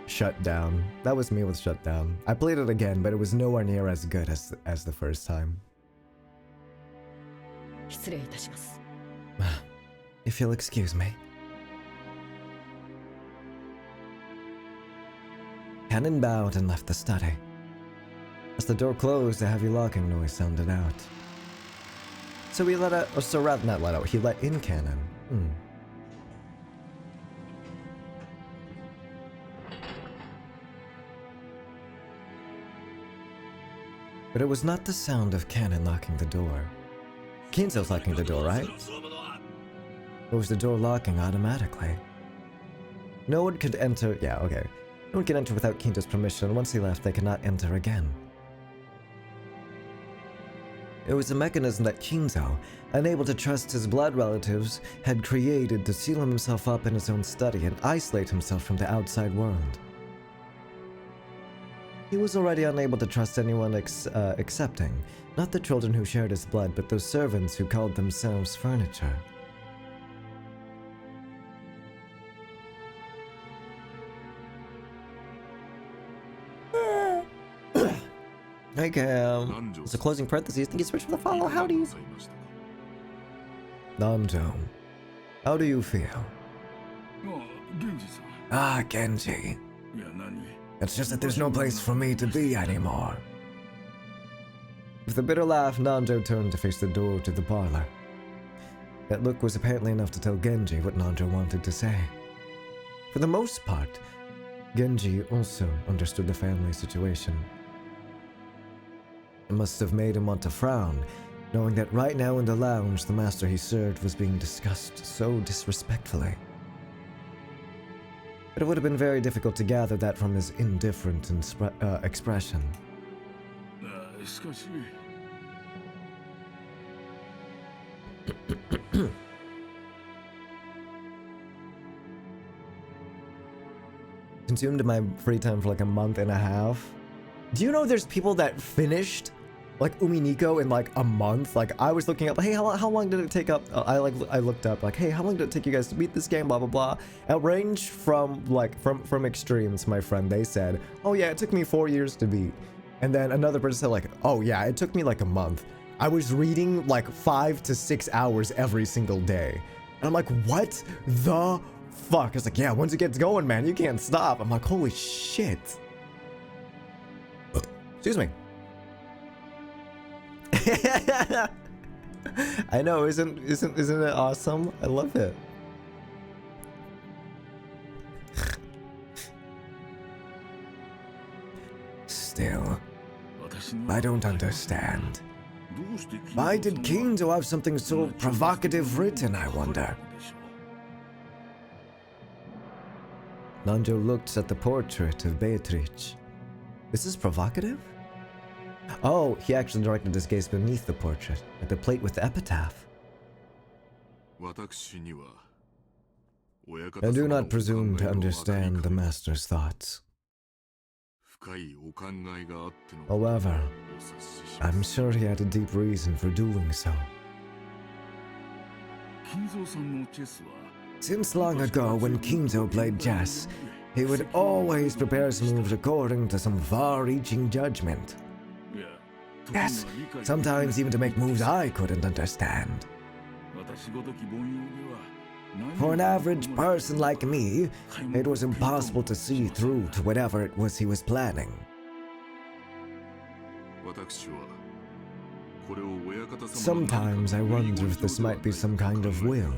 Shutdown. That was me with Shutdown. I played it again, but it was nowhere near as good as the first time. If you'll excuse me. Cannon bowed and left the study. As the door closed, a heavy locking noise sounded out. So he let out, he let in Cannon. But it was not the sound of Cannon locking the door. Kinzo's locking the door, right? Or was the door locking automatically? No one could enter. Yeah, okay. No one could enter without Kinzo's permission. Once he left, they could not enter again. It was a mechanism that Kinzo, unable to trust his blood relatives, had created to seal himself up in his own study and isolate himself from the outside world. He was already unable to trust anyone excepting, not the children who shared his blood, but those servants who called themselves furniture. Okay, so closing parentheses, thank you so much for the follow, howdy. Nanjo, how do you feel? Ah, Genji. It's just that there's no place for me to be anymore. With a bitter laugh, Nanjo turned to face the door to the parlor. That look was apparently enough to tell Genji what Nanjo wanted to say. For the most part, Genji also understood the family situation. It must have made him want to frown, knowing that right now in the lounge the master he served was being discussed so disrespectfully. But it would have been very difficult to gather that from his indifferent expression. Consumed my free time for like a month and a half. Do you know there's people that finished like Umineko in like a month? Like I was looking up, hey, how long did it take up? I looked up like, hey, how long did it take you guys to beat this game? Blah blah blah. It ranged from like from extremes, my friend. They said, oh yeah, it took me 4 years to beat. And then another person said like, oh yeah, it took me like a month. I was reading like 5 to 6 hours every single day. And I'm like, what the fuck? It's like, yeah, once it gets going, man, you can't stop. I'm like, holy shit. Excuse me. I know, isn't it awesome? I love it. Still, I don't understand. Why did Kinzo have something so provocative written, I wonder? Nanjo looks at the portrait of Beatrice. Is this provocative? Oh, he actually directed his gaze beneath the portrait, at the plate with the epitaph. I do not presume to understand the master's thoughts. However, I'm sure he had a deep reason for doing so. Since long ago, when Kinzo played chess, he would always prepare his moves according to some far-reaching judgment. Yes, sometimes even to make moves I couldn't understand. For an average person like me, it was impossible to see through to whatever it was he was planning. Sometimes I wonder if this might be some kind of will,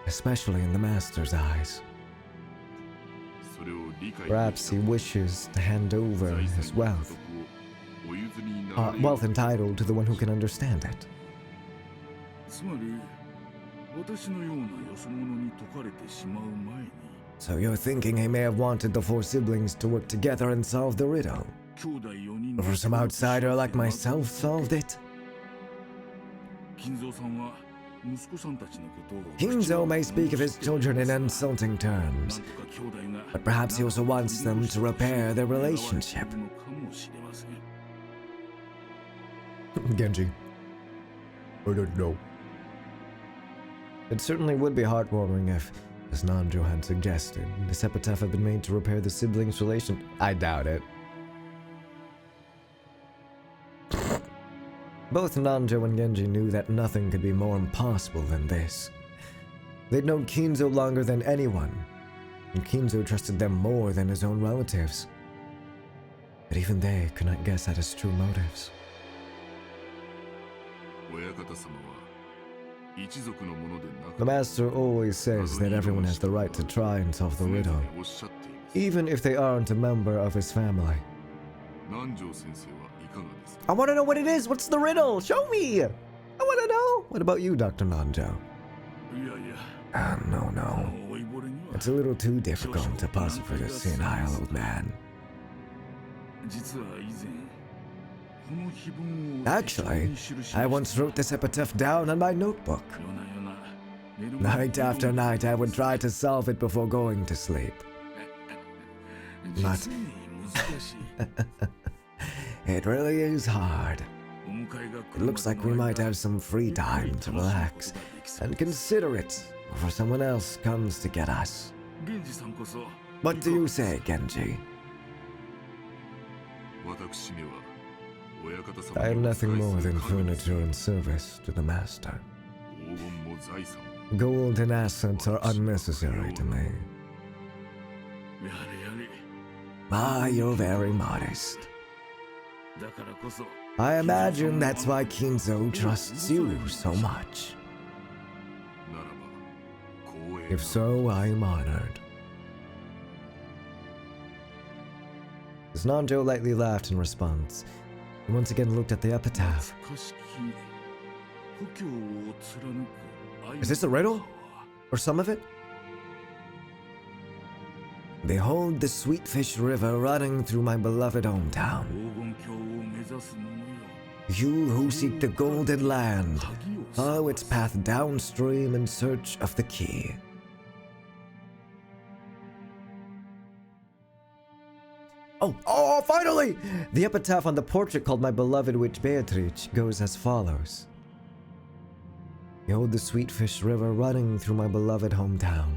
especially in the master's eyes. Perhaps he wishes to hand over his wealth. Wealth and title to the one who can understand it. So you're thinking he may have wanted the 4 siblings to work together and solve the riddle? Or some outsider like myself solved it? Kinzo may speak of his children in insulting terms, but perhaps he also wants them to repair their relationship. Genji, I don't know. It certainly would be heartwarming if, as Nanjo had suggested, this epitaph had been made to repair the siblings' relation. I doubt it. Both Nanjo and Genji knew that nothing could be more impossible than this. They'd known Kinzo longer than anyone, and Kinzo trusted them more than his own relatives. But even they could not guess at his true motives. The master always says that everyone has the right to try and solve the riddle, even if they aren't a member of his family. I want to know what it is! What's the riddle? Show me! I want to know! What about you, Dr. Nanjo? No. It's a little too difficult to puzzle for this senile old man. Actually, I once wrote this epitaph down on my notebook. Night after night, I would try to solve it before going to sleep. But it really is hard. It looks like we might have some free time to relax and consider it before someone else comes to get us. What do you say, Genji? I am nothing more than furniture and service to the master. Gold and assets are unnecessary to me. You're very modest. I imagine that's why Kinzo trusts you so much. If so, I am honored. As Nanjo lightly laughed in response, he once again looked at the epitaph. Is this a riddle? Or some of it? Behold the Sweetfish River running through my beloved hometown. You who seek the golden land, follow its path downstream in search of the key. Oh, finally! The epitaph on the portrait called My Beloved Witch Beatrice goes as follows. Behold the Sweetfish River running through my beloved hometown.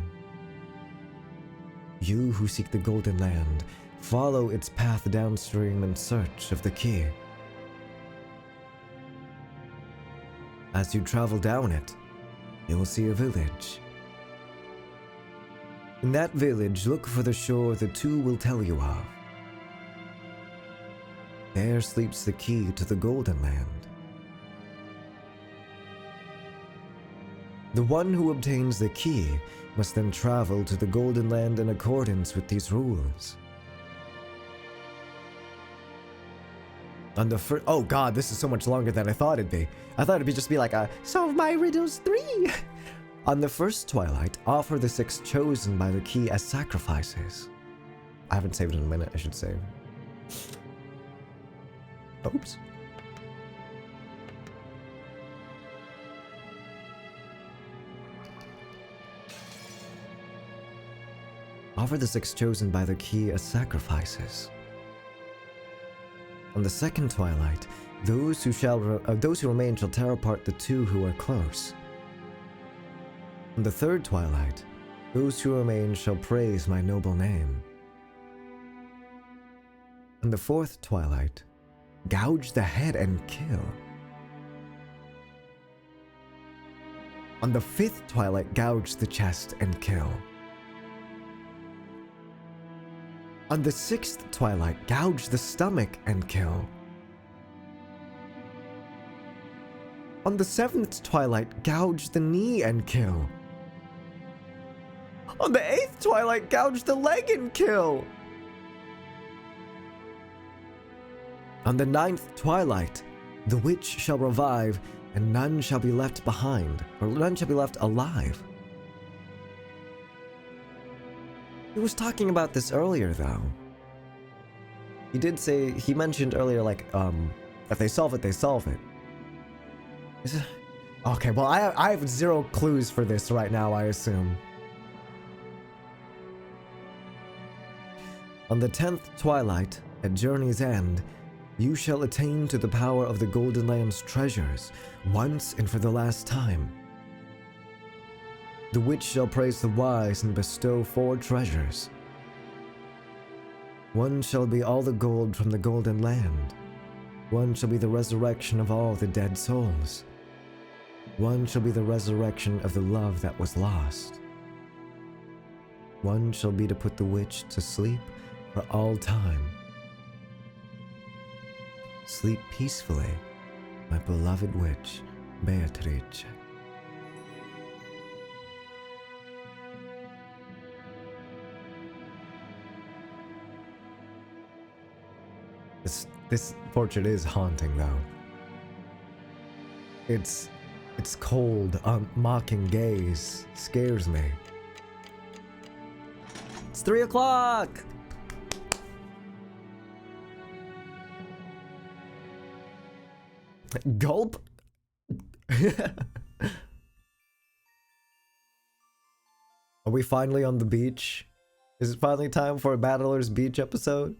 You who seek the golden land, Follow its path downstream in search of the key. As you travel down it, you will see a village. In that village, look for the shore the two will tell you of. There sleeps the key to the Golden Land. The one who obtains the key must then travel to the Golden Land in accordance with these rules. On the first— oh god, this is so much longer than I thought it'd be. I thought it'd just be like a solve my riddles 3. On the first twilight, offer the 6 chosen by the key as sacrifices. I haven't saved in a minute, I should save. Oops. Offer the 6 chosen by the key as sacrifices. On the second twilight, those who remain shall tear apart the 2 who are close. On the third twilight, those who remain shall praise my noble name. On the fourth twilight, gouge the head and kill. On the fifth twilight, gouge the chest and kill. On the sixth twilight, gouge the stomach and kill. On the seventh twilight, gouge the knee and kill. On the eighth twilight, gouge the leg and kill. On the ninth twilight, the witch shall revive, and none shall be left behind, or none shall be left alive. He was talking about this earlier, though. He did say— he mentioned earlier, like, if they solve it, they solve it. Is it— okay, well, I have 0 clues for this right now, I assume. On the 10th twilight, at journey's end, you shall attain to the power of the Golden Land's treasures, once and for the last time. The witch shall praise the wise and bestow 4 treasures. One shall be all the gold from the Golden Land. One shall be the resurrection of all the dead souls. One shall be the resurrection of the love that was lost. One shall be to put the witch to sleep for all time. Sleep peacefully, my beloved witch, Beatrice. This portrait is haunting, though. Its cold, mocking gaze scares me. It's 3 o'clock! Gulp? Are we finally on the beach? Is it finally time for a Battler's Beach episode?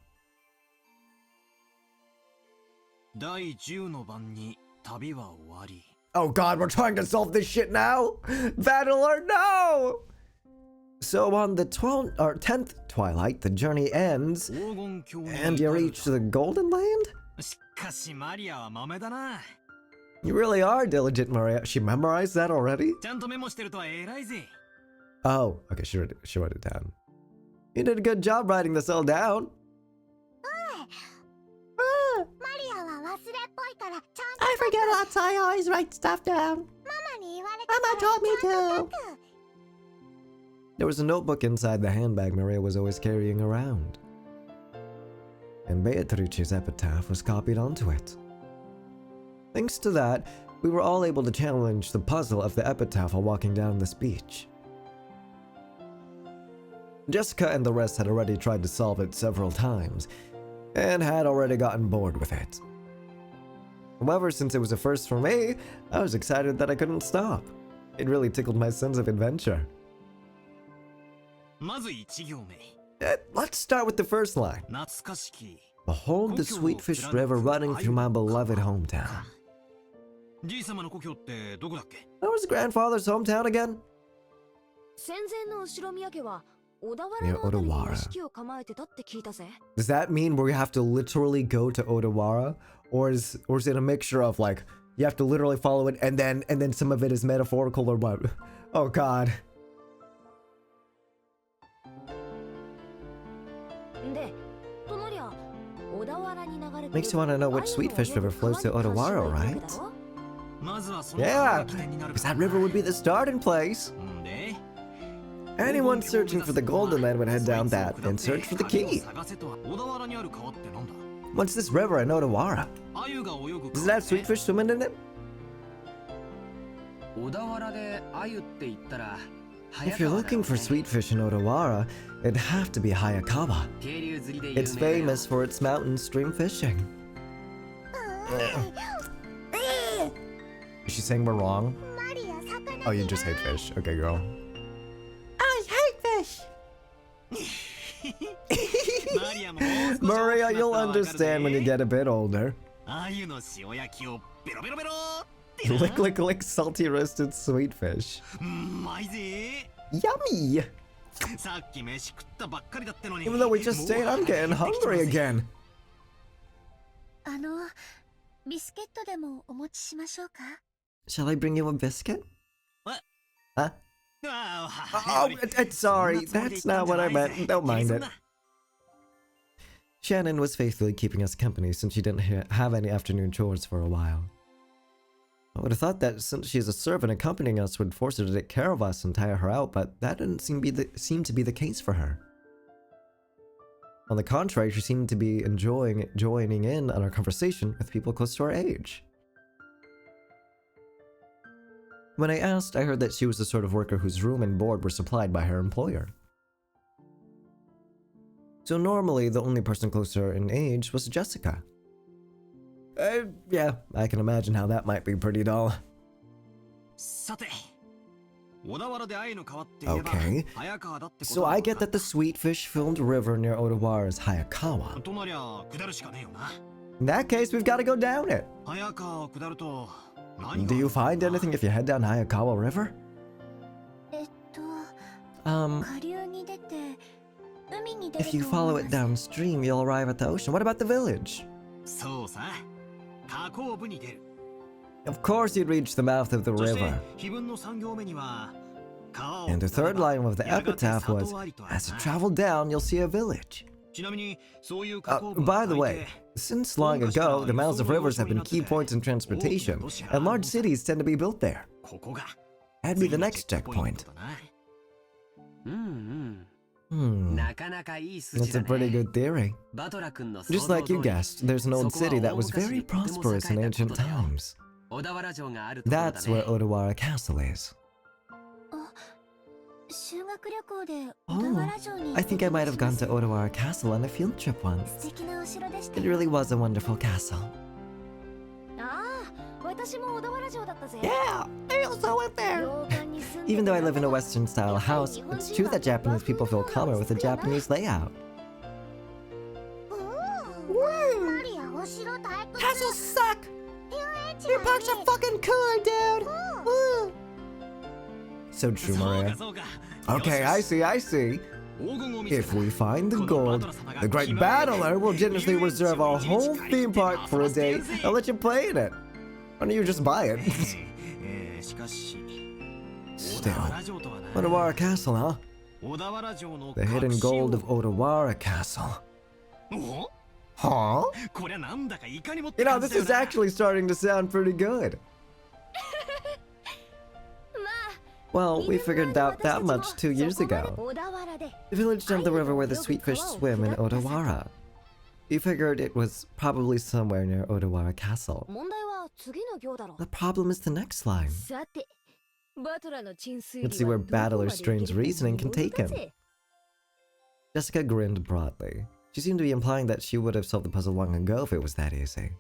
Oh god, we're trying to solve this shit now? Battler, no! So on the 10th twilight, the journey ends, and you reach the Golden Land? You really are diligent, Maria. She memorized that already? Oh, okay, she wrote it down. You did a good job writing this all down. I forget lots, I always write stuff down. Mama told me to. There was a notebook inside the handbag Maria was always carrying around. And Beatrice's epitaph was copied onto it. Thanks to that, we were all able to challenge the puzzle of the epitaph while walking down this beach. Jessica and the rest had already tried to solve it several times, and had already gotten bored with it. However, since it was a first for me, I was excited that I couldn't stop. It really tickled my sense of adventure. Let's start with the first line. Behold the Sweetfish River running through my beloved hometown. Where was grandfather's hometown again? Near Odawara. Does that mean we have to literally go to Odawara? Or is it a mixture of like, you have to literally follow it and then some of it is metaphorical or what? Oh god. Makes you want to know which Sweetfish River flows to Odawara, right? Yeah, because that river would be the starting place. Anyone searching for the Golden Land would head down that and search for the key. What's this river in Odawara? Does it have sweetfish swimming in it? If you're looking for sweetfish in Odawara, it'd have to be Hayakawa. It's famous for its mountain stream fishing. Is she saying we're wrong? Oh, you just hate fish. Okay, girl. I hate fish! Maria, you'll understand when you get a bit older. Lick, lick, lick, salty roasted sweetfish. Yummy! Even though we just stayed, I'm getting hungry again. Shall I bring you a biscuit? What? Huh? Oh, sorry, that's not what I meant. Don't mind it. Shannon was faithfully keeping us company since she didn't have any afternoon chores for a while. I would have thought that since she's a servant accompanying us would force her to take care of us and tire her out, but that didn't seem to be the case for her. On the contrary, she seemed to be joining in on our conversation with people close to our age. When I asked, I heard that she was the sort of worker whose room and board were supplied by her employer. So normally, the only person closer in age was Jessica. Yeah, I can imagine how that might be pretty dull. Okay, so I get that the sweetfish-filled river near Odawara is Hayakawa. In that case, we've got to go down it. Do you find anything if you head down Hayakawa River? If you follow it downstream, you'll arrive at the ocean. What about the village? Of course you'd reach the mouth of the river. And the third line of the epitaph was, as you travel down, you'll see a village. By the way, since long ago, the mouths of rivers have been key points in transportation, and large cities tend to be built there. That'd be the next checkpoint. That's a pretty good theory. Just like you guessed, there's an old city that was very prosperous in ancient times. That's where Odawara Castle is. Oh, I think I might have gone to Odawara Castle on a field trip once. It really was a wonderful castle. Yeah, I also went there! Even though I live in a Western-style house, it's true that Japanese people feel calmer with a Japanese layout. Castles suck! Your parks are fucking cooler, dude! Woo. So true, Maria. Okay, I see. If we find the gold, the great battler will generously reserve our whole theme park for a day and let you play in it. Why don't you just buy it? Still, Odawara Castle, huh? The hidden gold of Odawara Castle. Huh? You know, this is actually starting to sound pretty good. Well, we figured out that much 2 years ago. The village down the river where the sweetfish swim in Odawara. We figured it was probably somewhere near Odawara Castle. The problem is the next line. Let's see where Battler's strange reasoning can take him. Jessica grinned broadly. She seemed to be implying that she would have solved the puzzle long ago if it was that easy.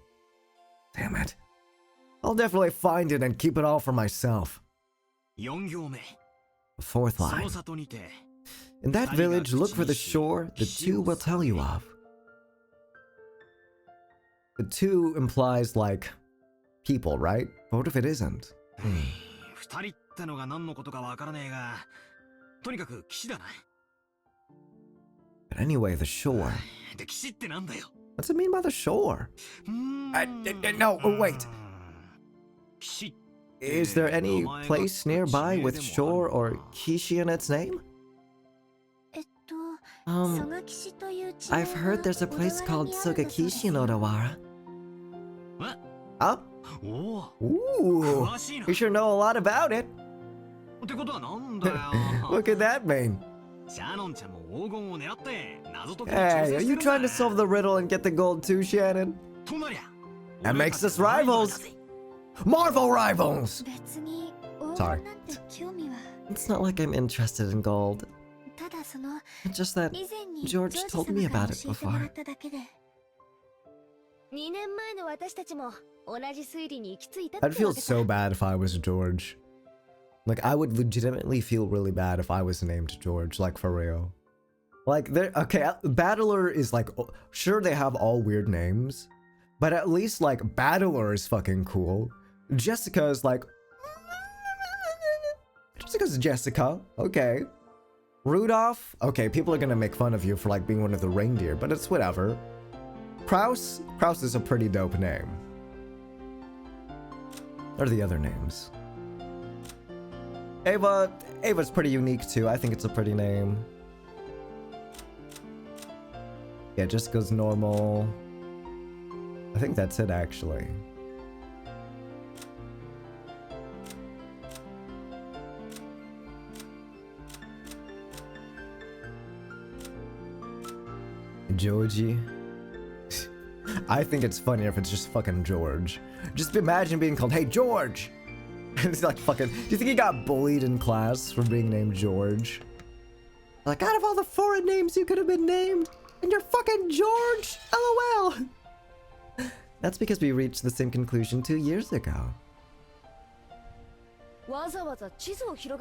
Damn it. I'll definitely find it and keep it all for myself. The fourth line. In that village, look for the shore the two will tell you of. The two implies, like, people, right? But what if it isn't? But anyway, the shore. 歴史ってなんだよ。 What's it mean by the shore? No, oh, wait. Is there any place nearby with shore or Kishi in its name? I've heard there's a place called Sogakishi in Odawara. What? Huh? Ooh, you sure know a lot about it. What could that mean? Hey, are you trying to solve the riddle and get the gold too, Shannon? That makes us rivals! Marvel rivals! Sorry. It's not like I'm interested in gold. It's just that George told me about it before. I'd feel so bad if I was George. Like, I would legitimately feel really bad if I was named George, like, for real. Like, okay, Battler is like, sure they have all weird names, but at least, like, Battler is fucking cool. Jessica's like, Jessica's Jessica, okay. Rudolph, okay, people are gonna make fun of you for, like, being one of the reindeer, but it's whatever. Kraus is a pretty dope name. What are the other names? Ava's pretty unique too. I think it's a pretty name. Yeah, Jessica's normal. I think that's it actually. Georgie. I think it's funnier if it's just fucking George. Just imagine being called, hey George! It's like fucking, do you think he got bullied in class for being named George? Like, out of all the foreign names you could have been named, and you're fucking George? LOL! That's because we reached the same conclusion 2 years ago.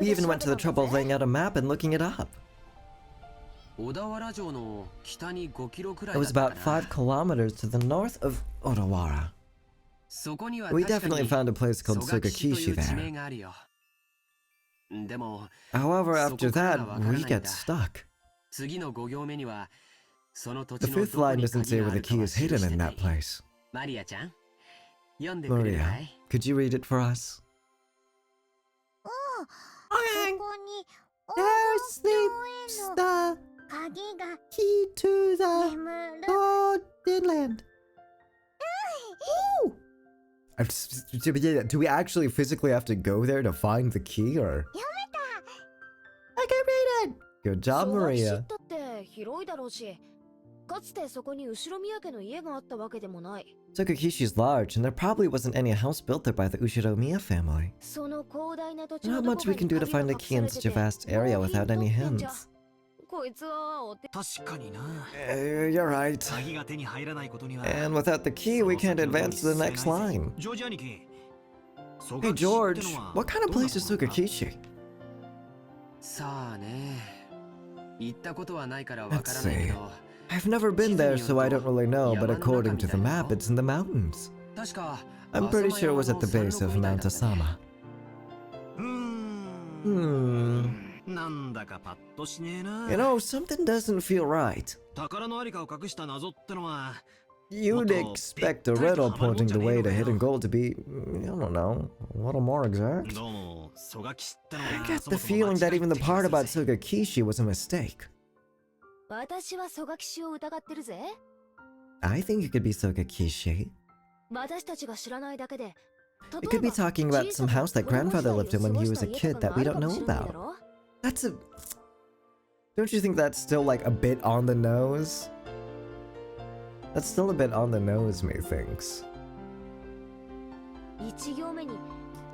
We even went to the trouble of laying out a map and looking it up. It was about 5 kilometers to the north of Odawara. We definitely found a place called Sogakishi there. However, after that, we get stuck. The 5th line doesn't say where the key is hidden in that place. Maria, could you read it for us? Okay. There sleeps the key to the golden land. Ooh! Do we actually physically have to go there to find the key, or? I can read it! Good job, Maria. Sogakishi is large, and there probably wasn't any house built there by the Ushiromiya family. Not much we can do to find a key in such a vast area without any hints. You're right. And without the key, we can't advance to the next line. Hey George, what kind of place is Sogakishi? Let's see. I've never been there, so I don't really know, but according to the map, it's in the mountains. I'm pretty sure it was at the base of Mount Asama. You know, something doesn't feel right. You'd expect a riddle pointing the way to hidden gold to be, I don't know, a little more exact. I get the feeling that even the part about Sogakishi was a mistake. I think it could be Sogakishi. It could be talking about some house that grandfather lived in when he was a kid that we don't know about. That's a... Don't you think that's still like a bit on the nose? That's still a bit on the nose, methinks.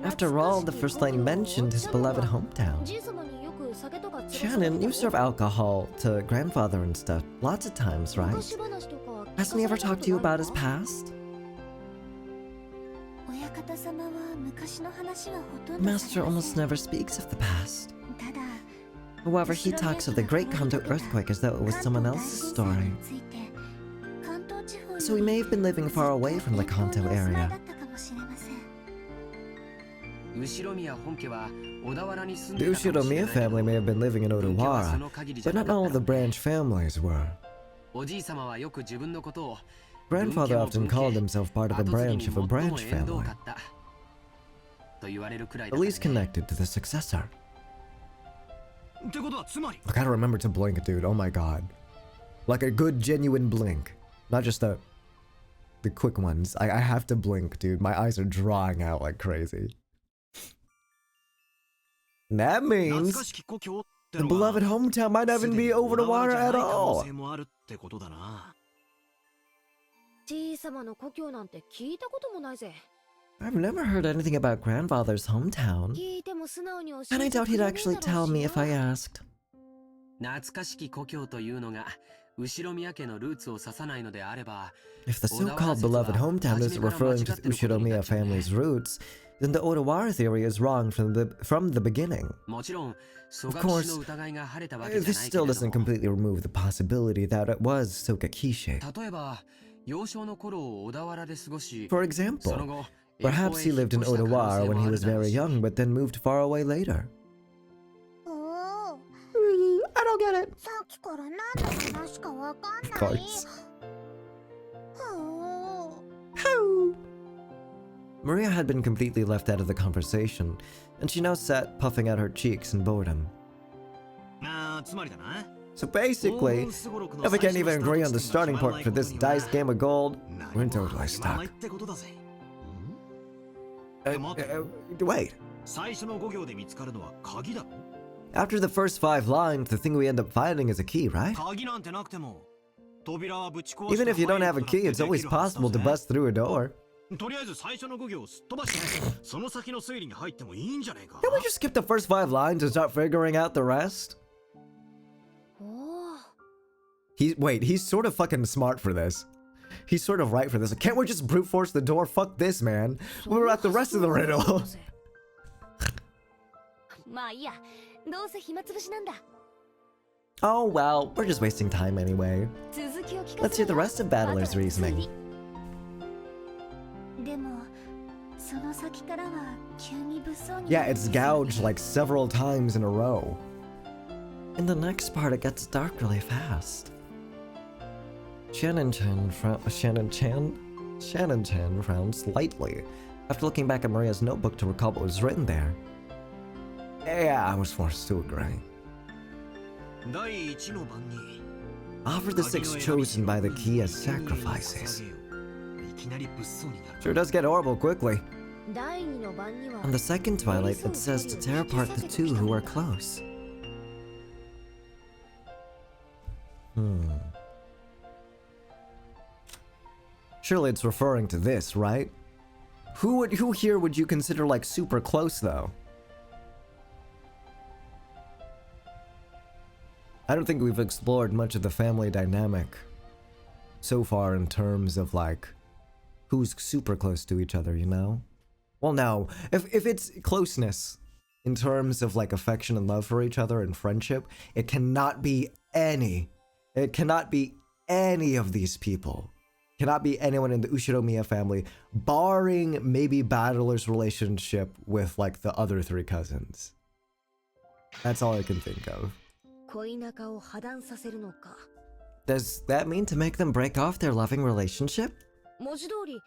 After all, the first line mentioned his beloved hometown. Shannon, you serve alcohol to grandfather and stuff lots of times, right? Hasn't he ever talked to you about his past? Master almost never speaks of the past. However, he talks of the Great Kanto earthquake as though it was someone else's story. So he may have been living far away from the Kanto area. The Ushiromiya family may have been living in Odawara, but not all of the branch families were. Grandfather often called himself part of a branch family, the least connected to the successor. I gotta remember to blink, dude. Oh my god. Like a good, genuine blink. Not just the quick ones. I have to blink, dude. My eyes are drying out like crazy. That means the beloved hometown might not even be over the water at all. I've never heard anything about grandfather's hometown. And I doubt he'd actually tell me if I asked. If the so-called beloved hometown is referring to the Ushiromiya family's roots, then the Odawara theory is wrong from the beginning. Of course, this still doesn't completely remove the possibility that it was Sokakishi. For example, perhaps he lived in Odawara when he was very young, but then moved far away later. I don't get it. Cards. Maria had been completely left out of the conversation, and she now sat puffing out her cheeks in boredom. So basically, if we can't even agree on the starting point for this dice game of gold, we're totally stuck. Wait. After the first 5 lines, the thing we end up finding is a key, right? Even if you don't have a key, it's always possible to bust through a door. Can we just skip the first 5 lines and start figuring out the rest? He's sort of fucking smart for this. He's sort of right for this. Can't we just brute force the door? Fuck this, man. We're at the rest of the riddle. Oh well, we're just wasting time anyway. Let's hear the rest of Battler's reasoning. Yeah, it's gouged like several times in a row. In the next part, it gets dark really fast. Shannon-chan frowned slightly after looking back at Maria's notebook to recall what was written there. Yeah, I was forced to agree. Offer the 6 chosen by the key as sacrifices. Sure does get horrible quickly. On the second twilight, it says to tear apart the 2 who are close. Surely it's referring to this, right? Who here would you consider like super close though? I don't think we've explored much of the family dynamic so far in terms of like who's super close to each other, you know? Well, no, if it's closeness in terms of like affection and love for each other and friendship, it cannot be any of these people. Cannot be anyone in the Ushiromiya family, barring maybe Battler's relationship with like the other 3 cousins. That's all I can think of. Does that mean to make them break off their loving relationship?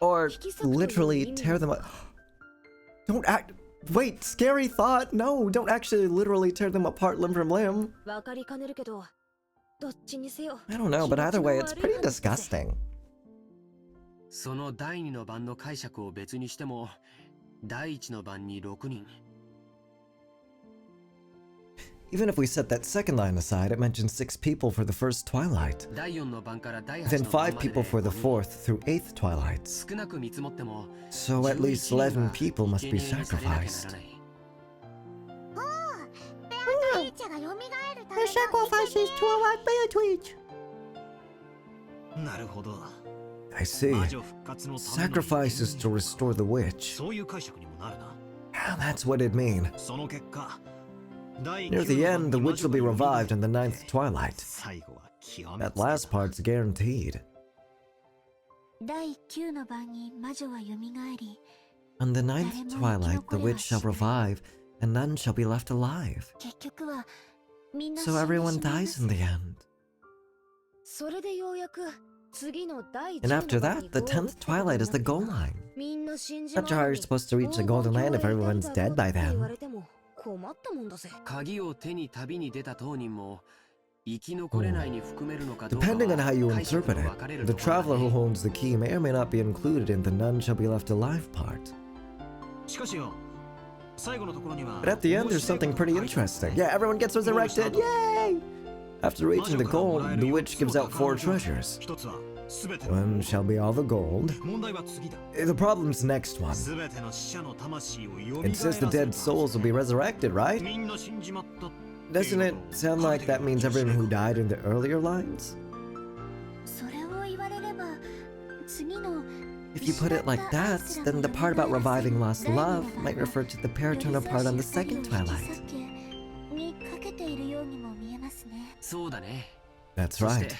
Or literally tear them up? Wait, scary thought. No, don't actually literally tear them apart limb from limb. I don't know, but either way, it's pretty disgusting. Even if we set that second line aside, it mentions 6 people for the first twilight, then 5 people for the 4th through 8th twilights. So at least 11 people must be sacrificed. The sacrifices to a Beatrice. I see. Sacrifices to restore the witch. That's what it means. Near the end, the witch will be revived in the 9th twilight. That last part's guaranteed. On the ninth twilight, the witch shall revive, and none shall be left alive. So everyone dies in the end. And after that, the 10th twilight is the goal line. Not sure how you're supposed to reach the golden land if everyone's dead by then. Depending on how you interpret it, the traveler who holds the key may or may not be included in the none shall be left alive part. But at the end, there's something pretty interesting. Yeah, everyone gets resurrected! Yay! After reaching the goal, the witch gives out 4 treasures. One shall be all the gold. The problem's the next one. It says the dead souls will be resurrected, right? Doesn't it sound like that means everyone who died in the earlier lines? If you put it like that, then the part about reviving lost love might refer to the Paratona part on the second twilight. That's right.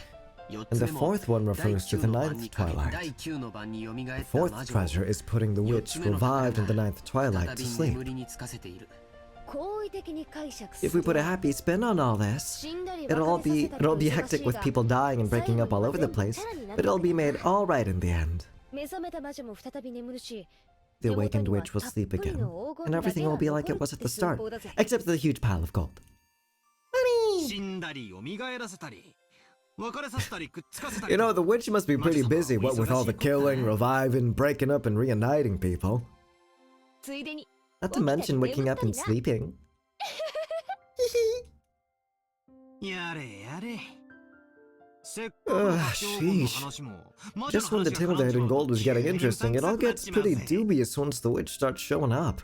And the 4th one refers to the 9th twilight. The 4th treasure is putting the witch revived in the 9th twilight to sleep. If we put a happy spin on all this, it'll be hectic with people dying and breaking up all over the place, but it'll be made all right in the end. The awakened witch will sleep again, and everything will be like it was at the start, except for the huge pile of gold. You know, the witch must be pretty busy, what with all the killing, reviving, breaking up, and reuniting people. Not to mention waking up and sleeping. Sheesh. Just when the tale of the hidden gold was getting interesting, it all gets pretty dubious once the witch starts showing up.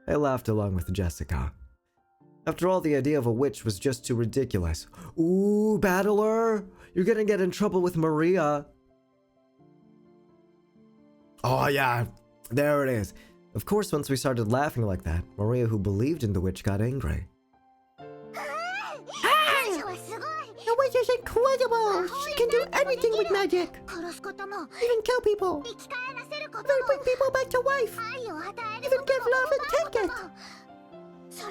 I laughed along with Jessica. After all, the idea of a witch was just too ridiculous. Ooh, battler! You're gonna get in trouble with Maria. Oh yeah, there it is. Of course, once we started laughing like that, Maria, who believed in the witch, got angry. The witch is incredible! She can do everything with magic! Even kill people! Even bring people back to life! Even give love and take it! She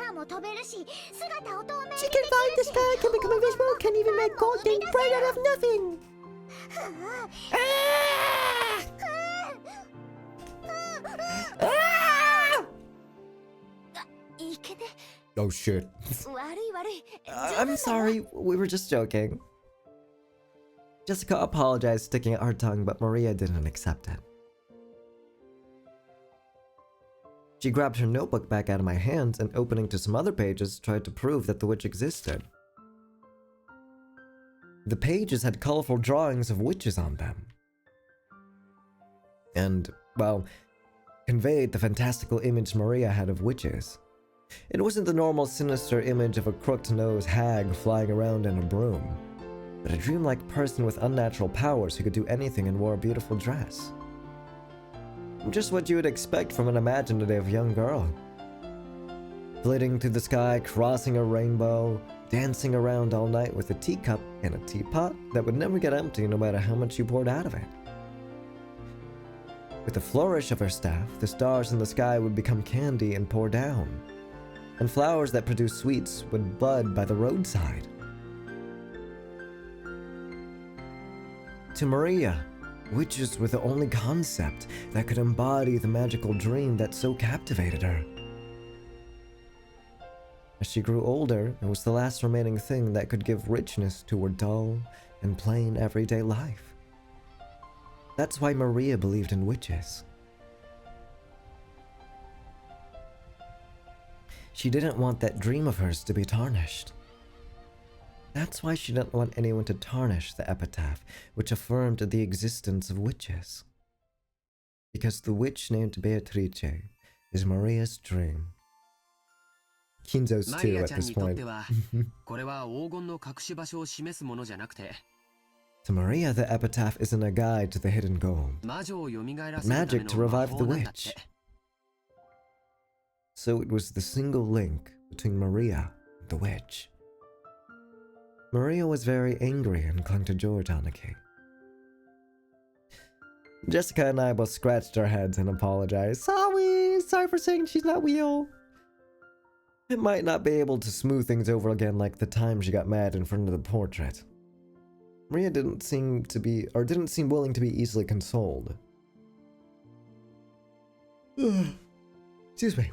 can fly in the sky, can become invisible, can even make gold things bright out of nothing! Oh shit. I'm sorry, we were just joking. Jessica apologized, sticking out her tongue, but Maria didn't accept it. She grabbed her notebook back out of my hands and, opening to some other pages, tried to prove that the witch existed. The pages had colorful drawings of witches on them. And, well, conveyed the fantastical image Maria had of witches. It wasn't the normal sinister image of a crooked-nosed hag flying around in a broom, but a dreamlike person with unnatural powers who could do anything and wore a beautiful dress. Just what you would expect from an imaginative young girl. Flitting through the sky, crossing a rainbow, dancing around all night with a teacup and a teapot that would never get empty no matter how much you poured out of it. With a flourish of her staff, the stars in the sky would become candy and pour down, and flowers that produce sweets would bud by the roadside. To Maria, witches were the only concept that could embody the magical dream that so captivated her. As she grew older, it was the last remaining thing that could give richness to her dull and plain everyday life. That's why Maria believed in witches. She didn't want that dream of hers to be tarnished. That's why she didn't want anyone to tarnish the epitaph which affirmed the existence of witches. Because the witch named Beatrice is Maria's dream. Kinzo's too at this point. To Maria, the epitaph isn't a guide to the hidden gold, but magic to revive the witch. So it was the single link between Maria and the witch. Maria was very angry and clung to George on the key. Jessica and I both scratched our heads and apologized. Sorry for saying she's not real. It might not be able to smooth things over again like the time she got mad in front of the portrait. Maria didn't seem willing to be easily consoled. Excuse me.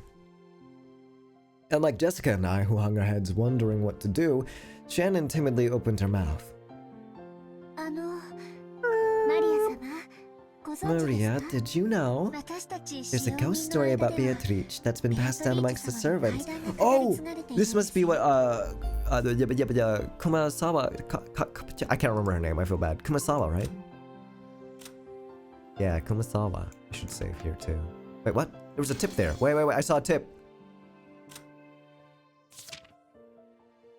Unlike Jessica and I, who hung our heads wondering what to do, Shannon timidly opened her mouth. Maria, did you know? There's a ghost story about Beatrice that's been passed down amongst the servants. Oh! This must be what, Kumasawa, I can't remember her name, I feel bad. Kumasawa, right? Yeah, Kumasawa. I should save here too. Wait, what? There was a tip there. Wait, I saw a tip.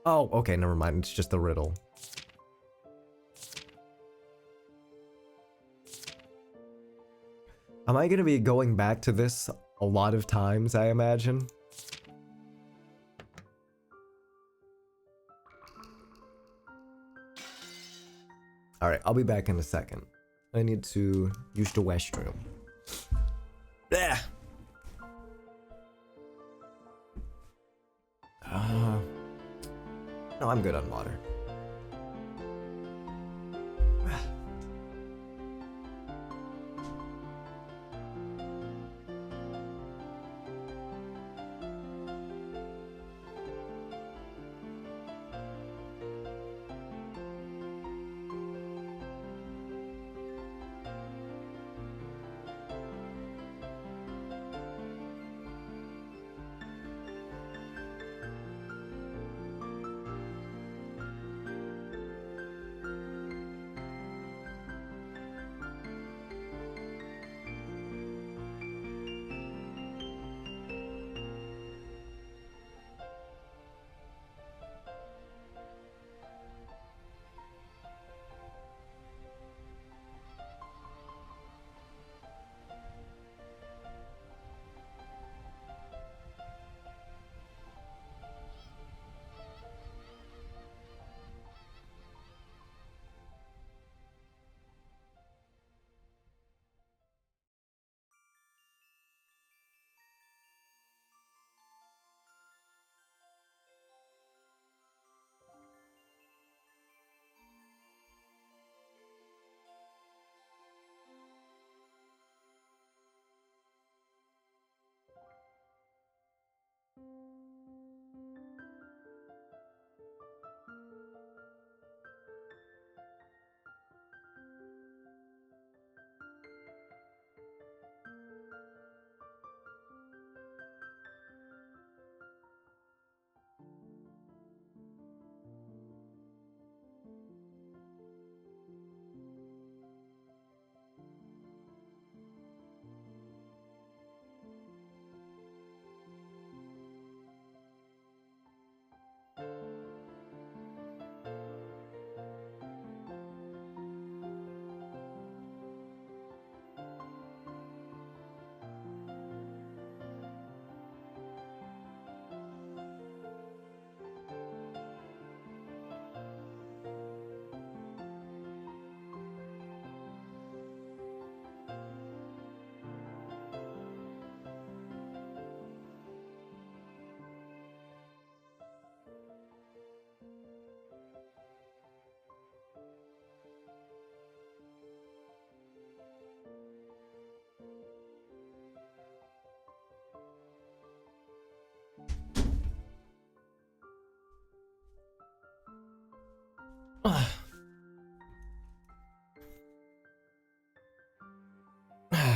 Oh, okay, never mind. It's just a riddle. Am I gonna be going back to this a lot of times, I imagine? Alright, I'll be back in a second. I need to use the restroom. Yeah. No, I'm good on water.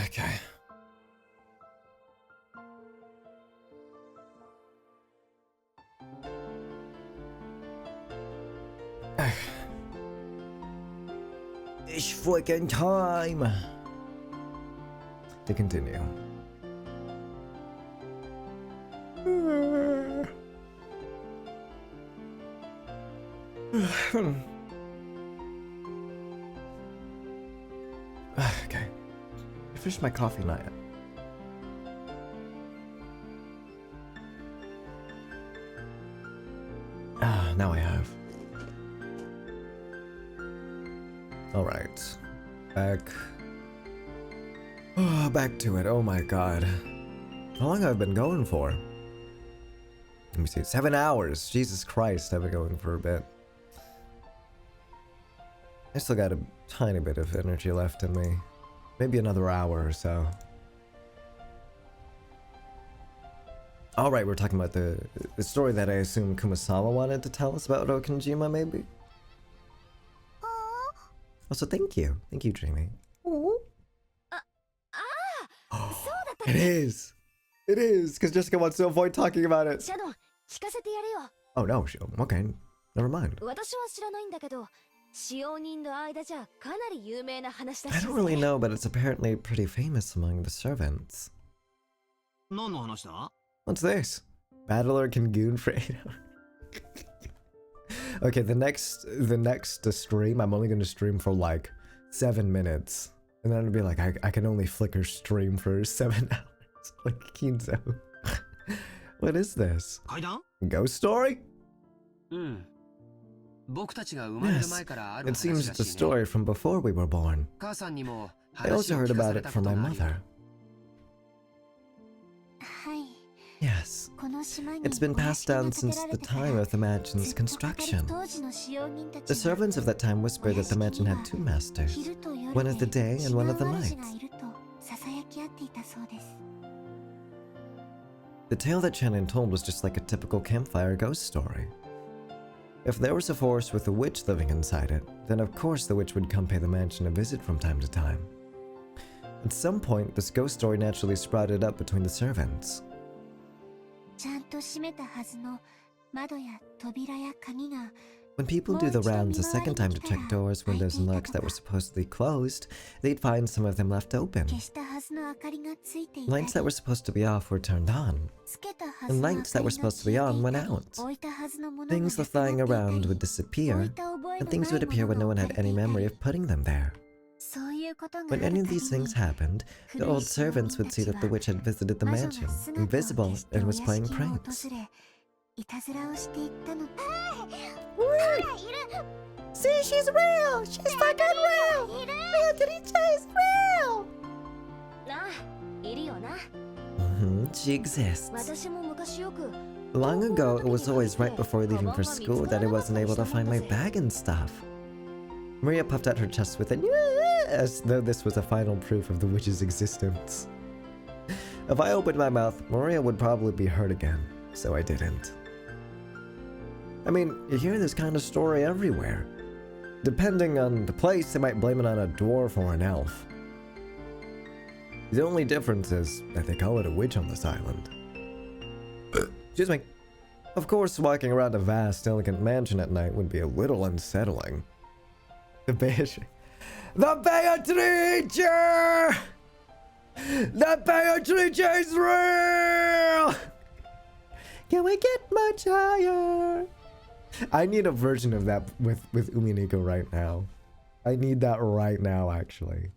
Okay. It's freaking time to continue. Okay. I finished my coffee not yet. Now I have. Alright. Back Back to it. Oh my god. How long have I been going for? Let me see. 7 hours. Jesus Christ, I've been going for a bit. I still got a tiny bit of energy left in me. Maybe another hour or so. Alright, we're talking about the story that I assume Kumasawa wanted to tell us about Rokenjima, maybe? Also, thank you. Thank you, Dreamy. It is! It is! Because Jessica wants to avoid talking about it. Oh no, okay. Never mind. I don't really know, but it's apparently pretty famous among the servants. What's this? Battler can goon for 8 hours. Okay, the next stream, I'm only gonna stream for like 7 minutes. And then it'll be like, I can only flicker stream for 7 hours. Like Kinzo. What is this? Ghost story? Yes, it seems it's a story from before we were born. I also heard about it from my mother. Yes, it's been passed down since the time of the mansion's construction. The servants of that time whispered that the mansion had 2 masters, one of the day and one of the night. The tale that Shannon told was just like a typical campfire ghost story. If there was a forest with a witch living inside it, then of course the witch would come pay the mansion a visit from time to time. At some point, this ghost story naturally sprouted up between the servants. When people do the rounds a second time to check doors, windows, and locks that were supposedly closed, they'd find some of them left open. Lights that were supposed to be off were turned on, and lights that were supposed to be on went out. Things left lying around would disappear, and things would appear when no one had any memory of putting them there. When any of these things happened, the old servants would see that the witch had visited the mansion, invisible, and was playing pranks. See, she's real! She's fucking real! Real is real! She exists. Long ago, it was always right before leaving for school that I wasn't able to find my bag and stuff. Maria puffed out her chest with it, as though this was a final proof of the witch's existence. If I opened my mouth, Maria would probably be hurt again, so I didn't. I mean, you hear this kind of story everywhere. Depending on the place, they might blame it on a dwarf or an elf. The only difference is that they call it a witch on this island. Excuse me. Of course, walking around a vast, elegant mansion at night would be a little unsettling. The Beatrice! The Beatrice! The Beatrice is real! Can we get much higher? I need a version of that with Umineko right now. I need that right now, actually.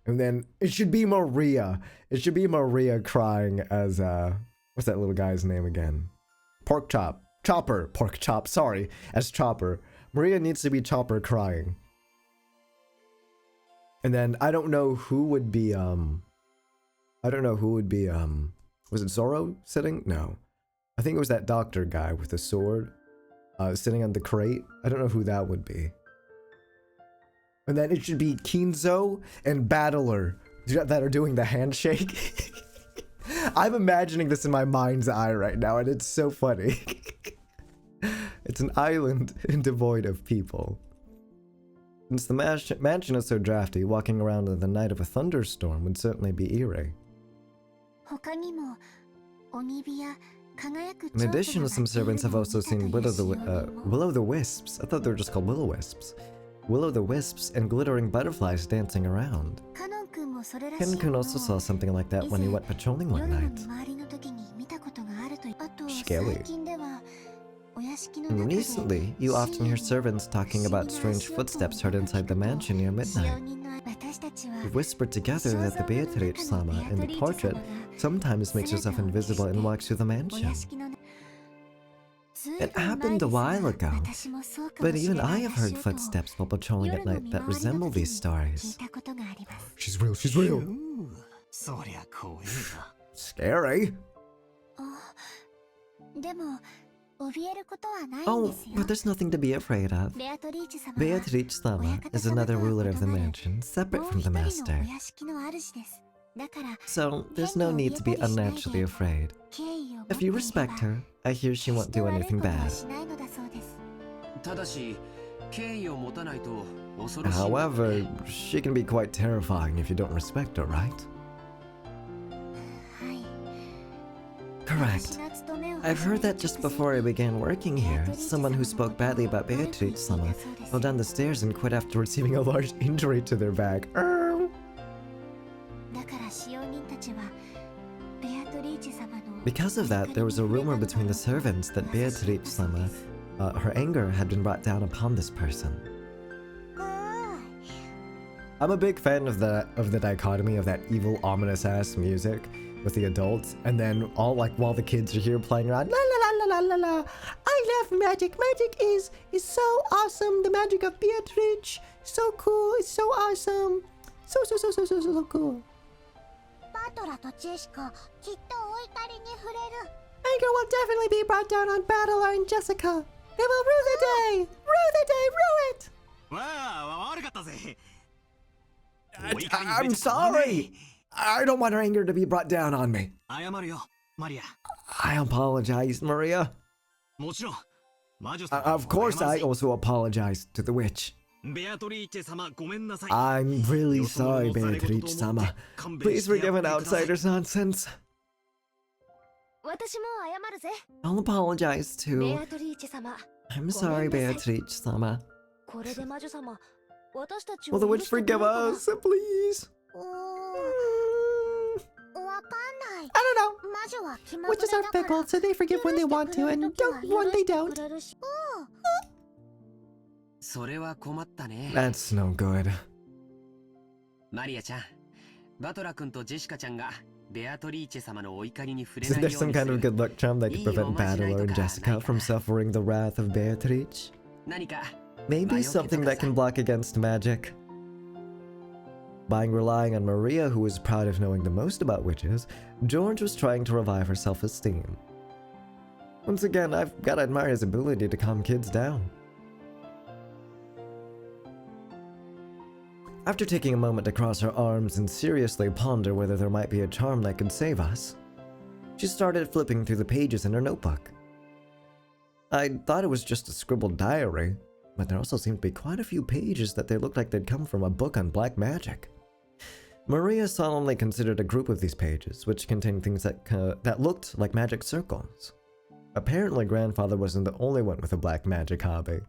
And then it should be Maria. It should be Maria crying as, what's that little guy's name again? Pork Chop. Chopper. Pork Chop, sorry. As Chopper. Maria needs to be Chopper crying. And then I don't know who would be, was it Zoro sitting? No. I think it was that doctor guy with the sword, sitting on the crate. I don't know who that would be. And then it should be Kinzo and Battler that are doing the handshake. I'm imagining this in my mind's eye right now, and it's so funny. It's an island devoid of people. Since the mansion is so drafty, walking around in the night of a thunderstorm would certainly be eerie. In addition, some servants have also seen will-o'-the-wisps. I thought they were just called will-o'-wisps. Will-o'-the-wisps and glittering butterflies dancing around. Ken-kun also saw something like that when he went patrolling one night. Scary. And recently, you often hear servants talking about strange footsteps heard inside the mansion near midnight. We've whispered together that the Beatrice-sama in the portrait sometimes makes herself invisible and walks through the mansion. It happened a while ago, but even I have heard footsteps while patrolling at night that resemble these stories. She's real, she's real! そりゃ怖えな。 Scary. でも怯えることはないん Oh, ですよ。 but there's nothing to be afraid of. ベアトリーチ様は Beatrice-sama is another ruler of the mansion, separate from the もう master. 一人のお屋敷の主です。だから So, there's no need to be unnaturally afraid. 敬意を持って If you respect her, I hear she won't do anything 悪いことは bad. しないのだそうです。ただし敬意を持たないと恐ろしい。 However, she can be quite terrifying if you don't respect her, right? Correct. I've heard that just before I began working here, someone who spoke badly about Beatrice-sama fell down the stairs and quit after receiving a large injury to their back. だから使用人たちはベアトリーチ様の Because of that, there was a rumor between the servants that Beatrice-sama, her anger had been brought down upon this person. I'm a big fan of the dichotomy of that evil, ominous-ass music with the adults, and then all like while the kids are here playing around, la la la la la la. I love magic. Magic is so awesome. The magic of Beatrice, so cool. It's so awesome. So cool. バトラとジェシカ、きっとお怒りに触れる。 Anger will definitely be brought down on Battler and Jessica. They will rue the day. Rue the day. Rue it. わあ、悪かったぜ。 I'm sorry. I don't want her anger to be brought down on me. 謝るよ、マリア。 I apologize, Maria. もちろん、魔女さん。 Of course, I also apologize to the witch. ベアトリーチェ様、ごめんなさい。 I'm really sorry, Beatrice-sama. Please forgive an outsider's nonsense. 私も謝るぜ。 I'll apologize ベ too. アトリーチェ様。 I'm sorry, Beatrice-sama. これで魔女様、私たち Will を the 許 witch してくれ forgive るかな us, please? わかんない。 I don't know. 魔女は気まぐれ Witches だ are から fickle, so they forgive when they want to and don't when they don't. くれるし。それは困ったね。 That's no good. マリアちゃん、バトラ君とジェシカちゃんがベアトリーチェ様のお怒りに触れない Is よ there う some にす kind る of good luck charm that could prevent Battler and Jessica from suffering the wrath of Beatrice? 何か Maybe something that can block against magic. By relying on Maria, who was proud of knowing the most about witches, George was trying to revive her self-esteem. Once again, I've gotta admire his ability to calm kids down. After taking a moment to cross her arms and seriously ponder whether there might be a charm that could save us, she started flipping through the pages in her notebook. I thought it was just a scribbled diary, but there also seemed to be quite a few pages that they looked like they'd come from a book on black magic. Maria solemnly considered a group of these pages, which contained things that looked like magic circles. Apparently, Grandfather wasn't the only one with a black magic hobby.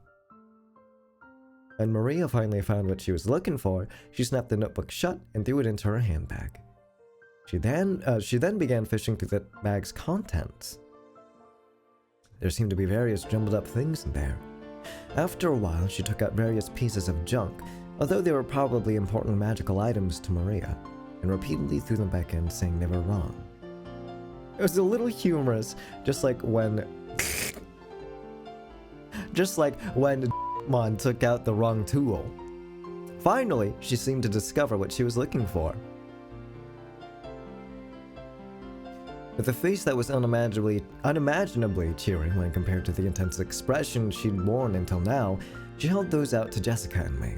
When Maria finally found what she was looking for, she snapped the notebook shut and threw it into her handbag. She then began fishing through the bag's contents. There seemed to be various jumbled up things in there. After a while, she took out various pieces of junk, although they were probably important magical items to Maria, and repeatedly threw them back in, saying they were wrong. It was a little humorous, just like when Mon took out the wrong tool. Finally, she seemed to discover what she was looking for. With a face that was unimaginably cheering when compared to the intense expression she'd worn until now, she held those out to Jessica and me.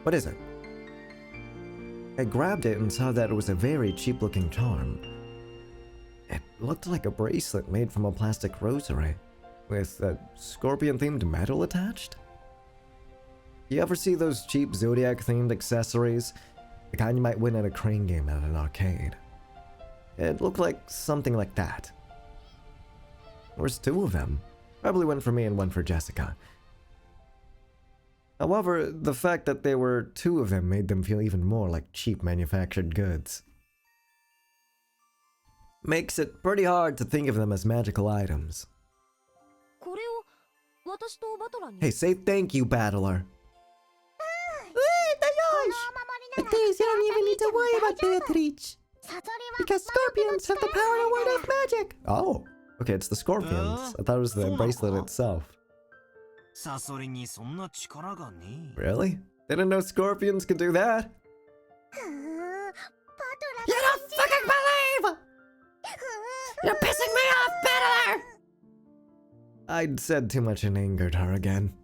What is it? I grabbed it and saw that it was a very cheap-looking charm. It looked like a bracelet made from a plastic rosary, with a scorpion-themed metal attached. You ever see those cheap Zodiac-themed accessories? The kind you might win at a crane game at an arcade. It looked like something like that. There was two of them. Probably one for me and one for Jessica. However, the fact that there were two of them made them feel even more like cheap manufactured goods. Makes it pretty hard to think of them as magical items. Hey, say thank you, Battler. But these, you don't even need to worry about Beatrice. Because scorpions have the power to ward off magic. Oh, okay, it's the scorpions. I thought it was the bracelet itself. Really? Didn't know scorpions could do that? You don't fucking believe! You're pissing me off, Battler! I'd said too much and angered her again.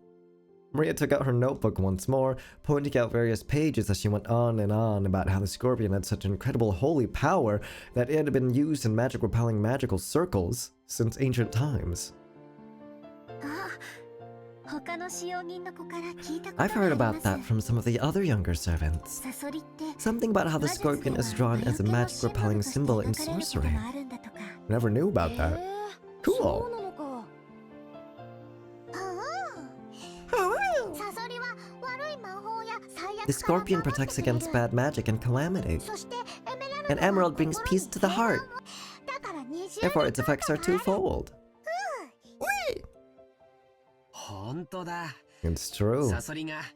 Maria took out her notebook once more, pointing out various pages as she went on and on about how the scorpion had such incredible holy power that it had been used in magic-repelling magical circles since ancient times. I've heard about that from some of the other younger servants. Something about how the scorpion is drawn as a magic-repelling symbol in sorcery. Never knew about that. Cool. The scorpion protects against bad magic and calamity. An emerald brings peace to the heart. Therefore, its effects are twofold. It's true.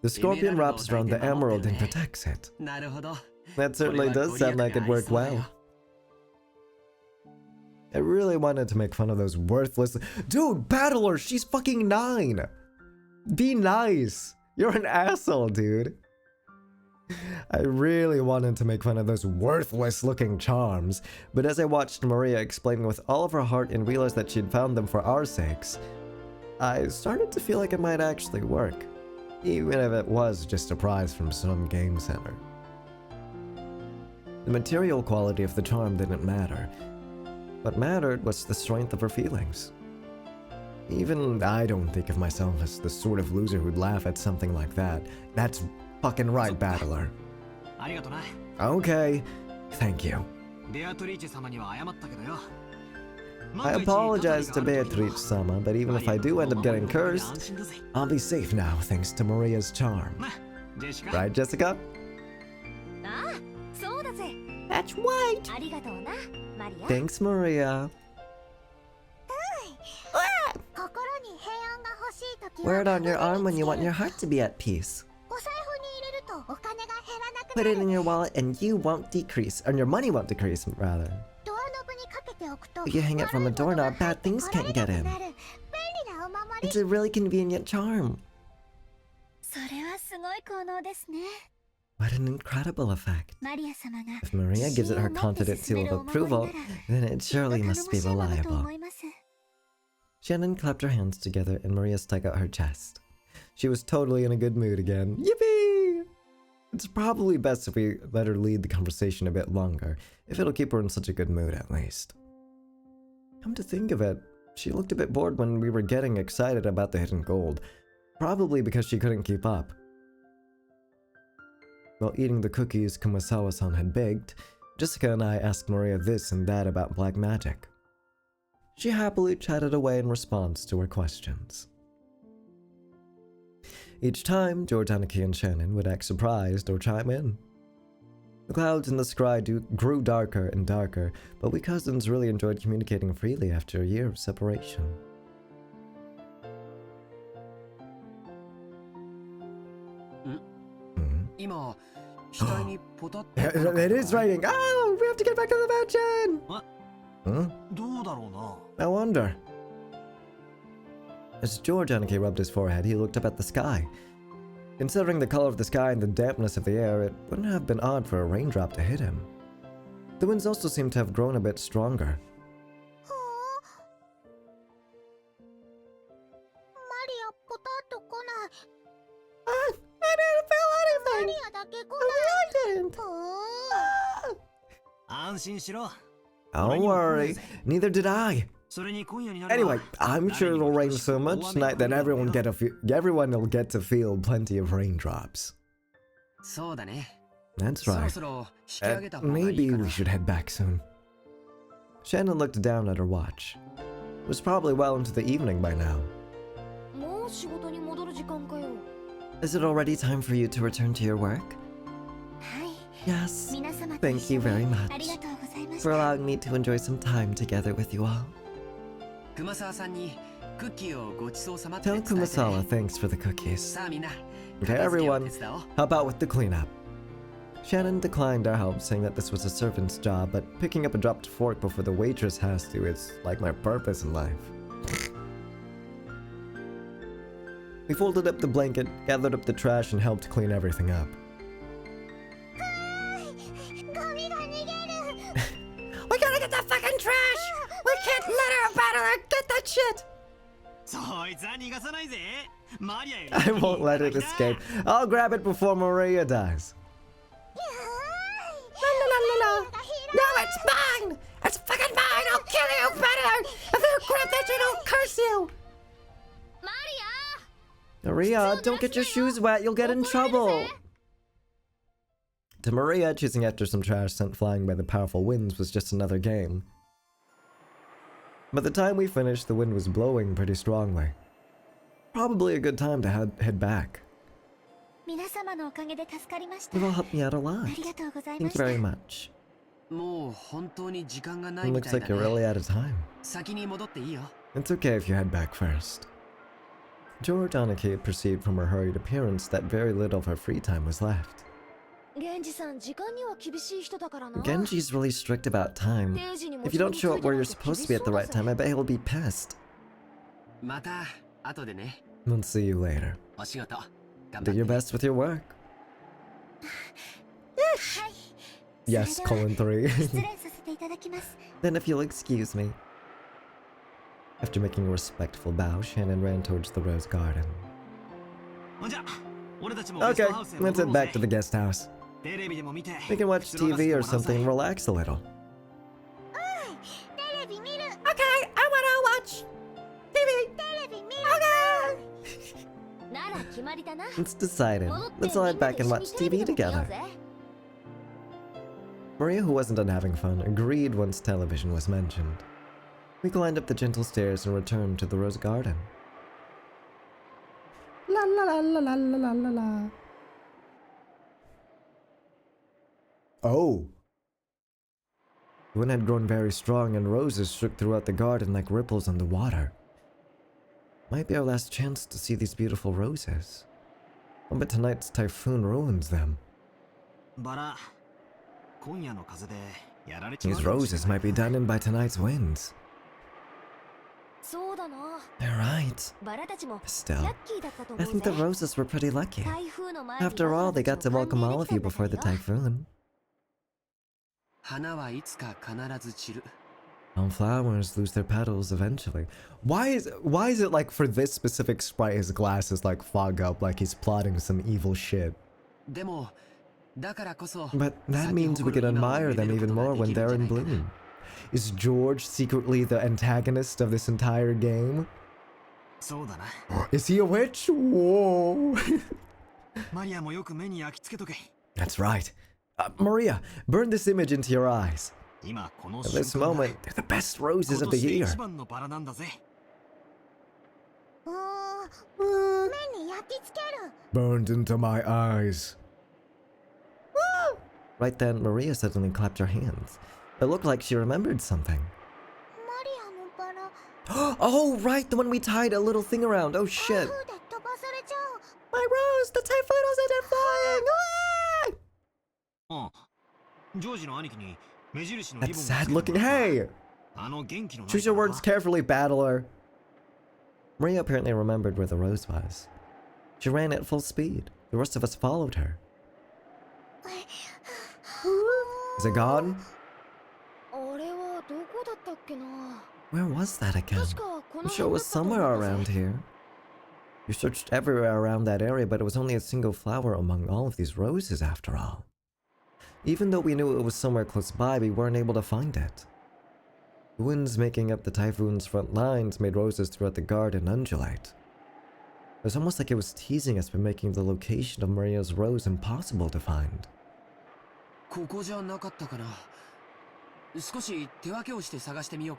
The scorpion wraps around the emerald and protects it. That certainly does sound like it worked well. I really wanted to make fun of those worthless... Dude, Battler, she's fucking 9! Be nice! You're an asshole, dude. I really wanted to make fun of those worthless looking charms, but as I watched Maria explaining with all of her heart and realized that she'd found them for our sakes, I started to feel like it might actually work, even if it was just a prize from some game center. The material quality of the charm didn't matter. What mattered was the strength of her feelings. Even I don't think of myself as the sort of loser who'd laugh at something like that. That's fucking right, Battler. Okay, thank you. I apologize to Beatrice-sama, but even if I do end up getting cursed, I'll be safe now thanks to Maria's charm. Right, Jessica? That's right! Thanks, Maria. Wear it on your arm when you want your heart to be at peace. Put it in your wallet and you won't decrease, or your money won't decrease, rather. If you hang it from a doorknob, bad things can't get in. It's a really convenient charm. What an incredible effect. If Maria gives it her confident seal of approval, then it surely must be reliable. Shannon clapped her hands together and Maria stuck out her chest. She was totally in a good mood again. Yippee! It's probably best if we let her lead the conversation a bit longer, if it'll keep her in such a good mood at least. Come to think of it, she looked a bit bored when we were getting excited about the hidden gold, probably because she couldn't keep up. While eating the cookies Kumasawa-san had baked, Jessica and I asked Maria this and that about black magic. She happily chatted away in response to her questions. Each time, Jordaniki and Shannon would act surprised or chime in. The clouds in the sky grew darker and darker, but we cousins really enjoyed communicating freely after a year of separation. It is raining! Oh, we have to get back to the mansion! I wonder. As Jordaniki rubbed his forehead, he looked up at the sky. Considering the color of the sky and the dampness of the air, it wouldn't have been odd for a raindrop to hit him. The winds also seemed to have grown a bit stronger. I didn't feel anything! I didn't! Don't worry, neither did I. Anyway, I'm sure it'll rain so much tonight that everyone will get to feel plenty of raindrops. That's right. Maybe we should head back soon. Shannon looked down at her watch. It was probably well into the evening by now. Is it already time for you to return to your work? Yes. Thank you very much for allowing me to enjoy some time together with you all. Tell Kumasawa thanks for the cookies. Okay, everyone, how about with the cleanup? Shannon declined our help, saying that this was a servant's job, but picking up a dropped fork before the waitress has to is like my purpose in life. We folded up the blanket, gathered up the trash, and helped clean everything up. shit! そいつは逃がさないぜ。マリアより I won't let it escape. I'll grab it before Maria does. La la la la la. No, it's mine! It's fucking mine! I'll kill you better! If you grab that shit, I'll curse you! Maria, don't get your shoes wet, you'll get in trouble! To Maria, chasing after some trash sent flying by the powerful winds was just another game. By the time we finished, the wind was blowing pretty strongly. Probably a good time to head back. You've all helped me out a lot. Thank you very much. It looks like you're really out of time. It's okay if you head back first. George Anaki perceived from her hurried appearance that very little of her free time was left. Genji's really strict about time. If you don't show up where you're supposed to be at the right time, I bet he'll be pissed. We'll see you later. Do your best with your work. Yes, colon 3. Then if you'll excuse me. After making a respectful bow, Shannon ran towards the rose garden. Okay, let's head back to the guest house. We can watch TV or something and relax a little. Okay, I wanna watch TV. Okay. It's decided. Let's all head back and watch TV together. Maria, who wasn't done having fun, agreed once television was mentioned. We climbed up the gentle stairs and returned to the rose garden. La la la la la la la la. Oh. The wind had grown very strong and roses shook throughout the garden like ripples on the water. Might be our last chance to see these beautiful roses. But tonight's typhoon ruins them. These roses might be done in by tonight's winds. They're right. Still, I think the roses were pretty lucky. After all, they got to welcome all of you before the typhoon. All flowers lose their petals eventually. Why is it like for this specific sprite his glasses like fog up like he's plotting some evil shit? But that means we can admire them even more when they're in bloom. Is George secretly the antagonist of this entire game? Is he a witch? Whoa. That's right. Maria, burn this image into your eyes. At this moment, they're the best roses of the year. Burned into my eyes. Woo! Right then, Maria suddenly clapped her hands. It looked like she remembered something. Oh, right, the one we tied a little thing around. Oh, shit. My rose, the typhoon wasn't flying! That's sad looking. Hey! Choose your words carefully, battler. Maria apparently remembered where the rose was. She ran at full speed. The rest of us followed her. Is it gone? Where was that again? I'm sure it was somewhere around here. You searched everywhere around that area, but it was only a single flower among all of these roses after all. Even though we knew it was somewhere close by, we weren't able to find it. The winds making up the typhoon's front lines made roses throughout the garden undulate. It was almost like it was teasing us by making the location of Maria's rose impossible to find.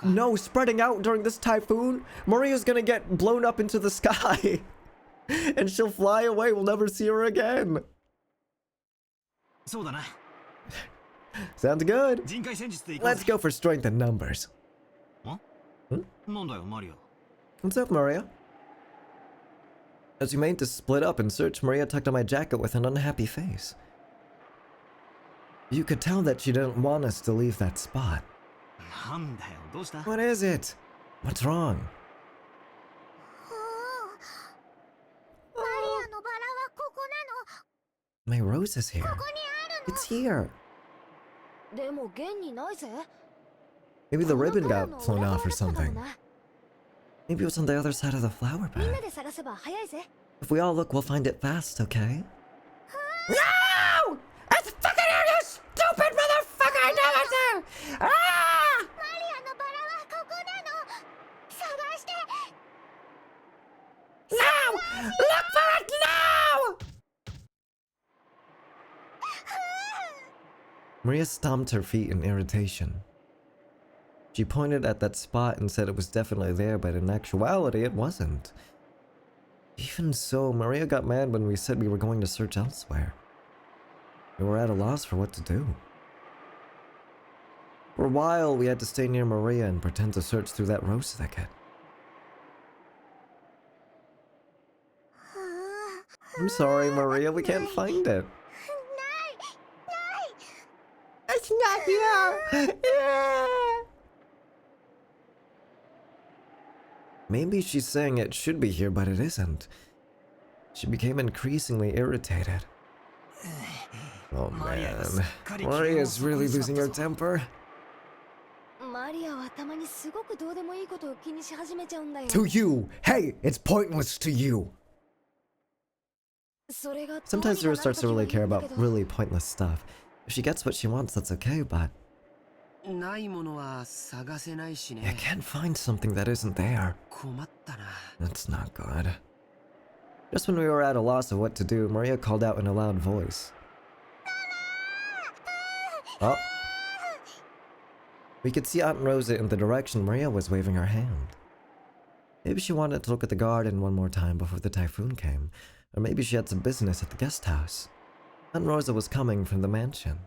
No, spreading out during this typhoon? Maria's gonna get blown up into the sky. And she'll fly away, we'll never see her again. Sounds good. Let's go for strength and numbers. What's up, Maria? As we made to split up and search, Maria tugged on my jacket with an unhappy face. You could tell that she didn't want us to leave that spot. What is it? What's wrong? My rose is here. It's here. Maybe the ribbon got flown off or something. Maybe it was on the other side of the flower みん bed. なで探せば早いぜ。 If we all look, we'll find it fast, okay? No! It's fucking you, you stupid motherfucker! I know it's there! Ah! マリアのバラはここなの。探して。 No! Look for it now! Maria stomped her feet in irritation. She pointed at that spot and said it was definitely there, but in actuality, it wasn't. Even so, Maria got mad when we said we were going to search elsewhere. We were at a loss for what to do. For a while, we had to stay near Maria and pretend to search through that rose thicket. I'm sorry, Maria, we can't find it. It's not here! Yeah. Maybe she's saying it should be here, but it isn't. She became increasingly irritated. Oh man, Maria's really losing her temper. マリアはたまにすごくどうでもいいことを気にし始めちゃうんだよ。 To you! Hey, it's pointless to you! それが Sometimes Zero starts to really care about really pointless stuff. If she gets what she wants, that's okay, but ないものは探せないし you ね。 can't find something that isn't there. 困ったな。 That's not good. Just when we were at a loss of what to do, Maria called out in a loud voice. Oh. We could see Aunt Rosa in the direction Maria was waving her hand. Maybe she wanted to look at the garden one more time before the typhoon came, or maybe she had some business at the guest house. Aunt Rosa was coming from the mansion.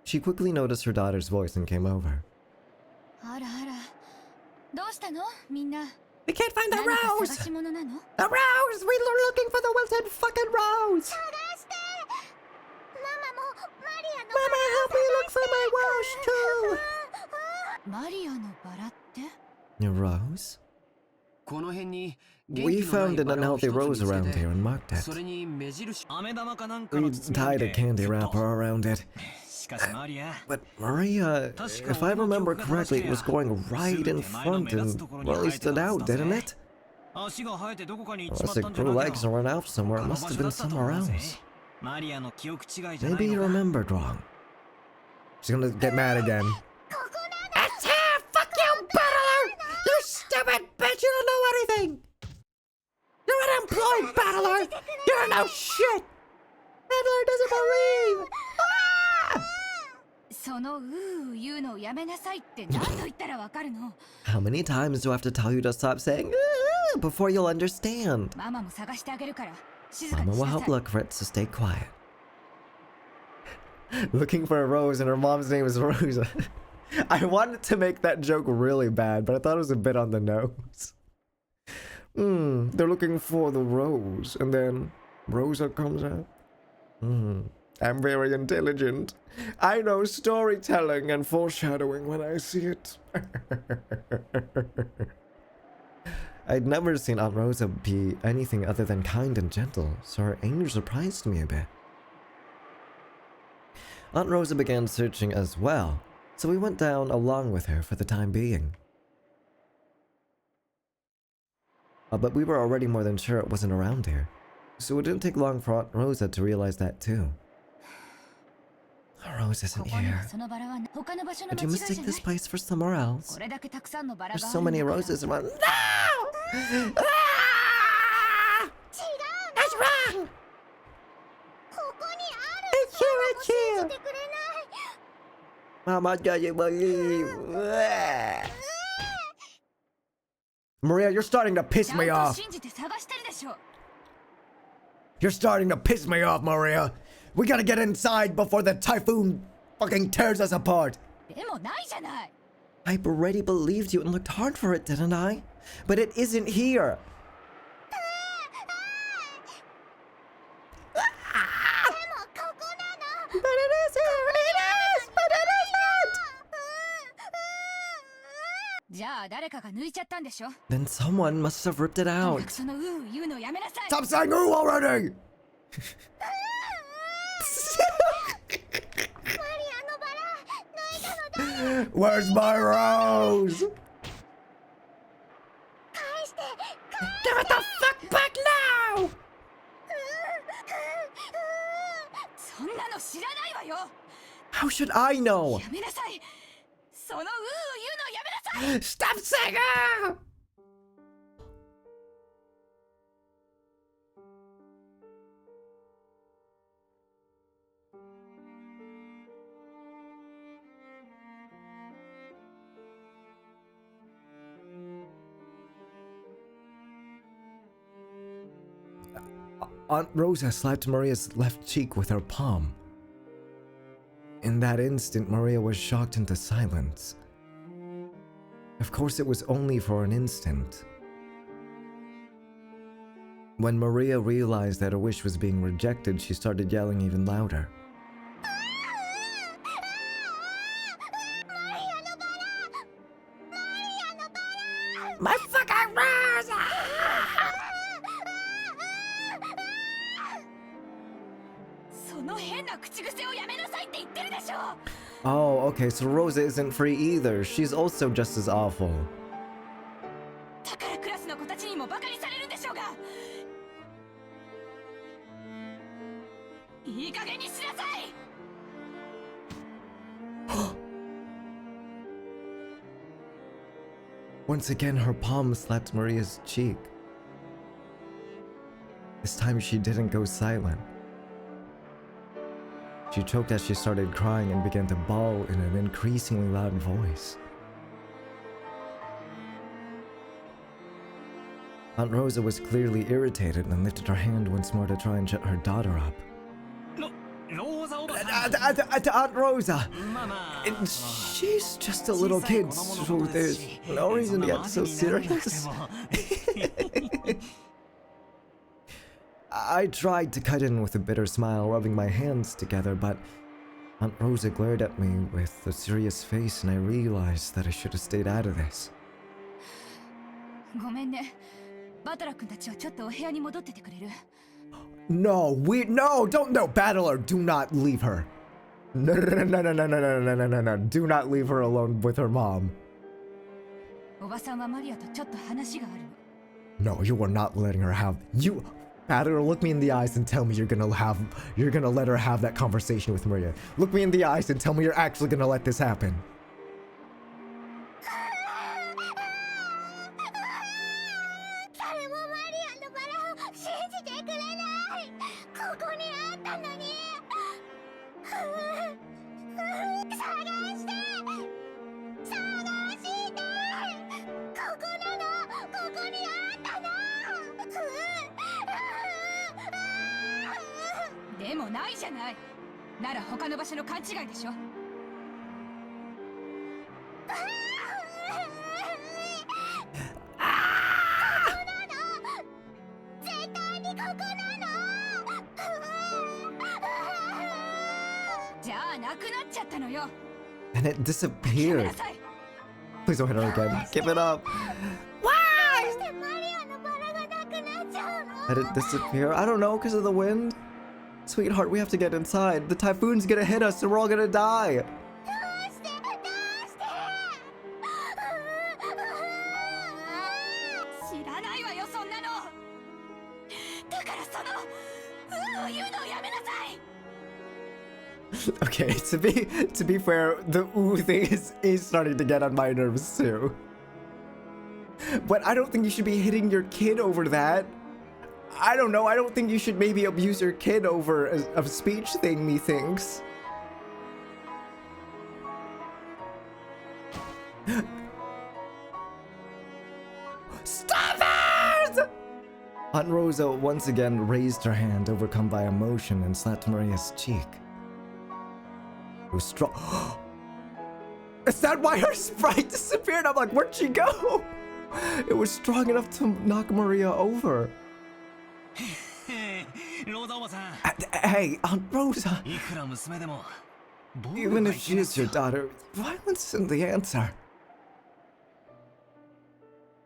She quickly noticed her daughter's voice and came over. あらあら。どうしたのみんな。 We can't find the 何か rose! 探し物なの The rose! We were looking for the wilted fucking rose! 探して。ママもマリアの Mama, help me look for my rose too! マリアのバラって Your rose? この辺に We found an unhealthy rose around here and marked it. それに目印。 飴玉かなんか We の包み tied a candy wrapper around it. しかしマリア But Maria, if I remember correctly, it was going right in front and really stood out, didn't it? 足が生えてどこかに行っちまっ Unless た it んじゃ grew なきゃ legs and ran off somewhere, it must have been somewhere else. マリアの記憶違いじゃな Maybe い you のか remembered wrong. She's gonna get mad again. It's here! Fuck you, battler! You stupid bitch! You don't know anything! You're an unemployed battler! You're no shit! Battler doesn't believe! Ah! その言うのをやめなさいって何度言ったらわかるの How many times do I have to tell you to stop saying before you'll understand? ママも探してあげるから静か Mama にし will なさ help い look for it, so stay quiet. Looking for a rose and her mom's name is Rosa. I wanted to make that joke really bad, but I thought it was a bit on the nose. They're looking for the rose, and then Rosa comes out. I'm very intelligent. I know storytelling and foreshadowing when I see it. I'd never seen Aunt Rosa be anything other than kind and gentle, so her anger surprised me a bit. Aunt Rosa began searching as well, so we went down along with her for the time being. But we were already more than sure it wasn't around here, so it didn't take long for Aunt Rosa to realize that too. The rose isn't ここには here. そのバラは他の場所の Did 間 you 違いじ mistake ゃな this い place for somewhere else? これだけたくさんのバラ There's があ so るんだ many から roses around. No! Ah! That's wrong! ここにある。 It's here, it's 信 here! じてくれない。 Mama doesn't believe. Maria, you're starting to piss ちゃ me んと off. 信じて探してるでしょ You're starting to piss me off, Maria. We gotta get inside before the typhoon fucking tears us apart. でもないじゃない I already believed you and looked hard for it, didn't I? But it isn't here. But it is here! It is! But it isn't! じゃあ誰かが抜いちゃったんでしょ Then someone must have ripped it とに out. かくその言うのやめなさい Stop saying ooh already! マリアのバラ抜いたのだ。 Where's my rose? no! そんなの知らないわよ。 How should I know? やめなさい。そのうう言うのやめなさい。 Stop saying ah! Aunt Rosa slapped Maria's left cheek with her palm. In that instant, Maria was shocked into silence. Of course, it was only for an instant. When Maria realized that her wish was being rejected, she started yelling even louder. My fucking Rosa! Oh, okay, so Rosa isn't free either. She's also just as awful. Once again, her palm slapped Maria's cheek. This time she didn't go silent. She choked as she started crying and began to bawl in an increasingly loud voice. Aunt Rosa was clearly irritated and lifted her hand once more to try and shut her daughter up. Aunt Rosa! She's just a little kid, so there's no reason to get so serious. I tried to cut in with a bitter smile, rubbing my hands together, but Aunt Rosa glared at me with a serious face, and I realized that I should have stayed out of this. No, Battler, do not leave her. No, do not leave her alone with her mom. No, you are not letting her have, Battler, look me in the eyes and tell me you're gonna let her have that conversation with Maria. Look me in the eyes and tell me you're actually gonna let this happen. And it disappeared. Please don't hit her again. Give it up. Why? Did it disappear? I don't know, because of the wind. Sweetheart, we have to get inside. The typhoon's gonna hit us and we're all gonna die. Okay, to be fair, the ooh thing is starting to get on my nerves too. But I don't think you should be hitting your kid over that. I don't know, I don't think you should maybe abuse your kid over a speech thing, methinks. Stop it! Aunt Rosa once again raised her hand, overcome by emotion, and slapped Maria's cheek. It was strong. Is that why her sprite disappeared? I'm like, where'd she go? It was strong enough to knock Maria over. Hey, Aunt Rosa. Even if she is your daughter, violence isn't the answer.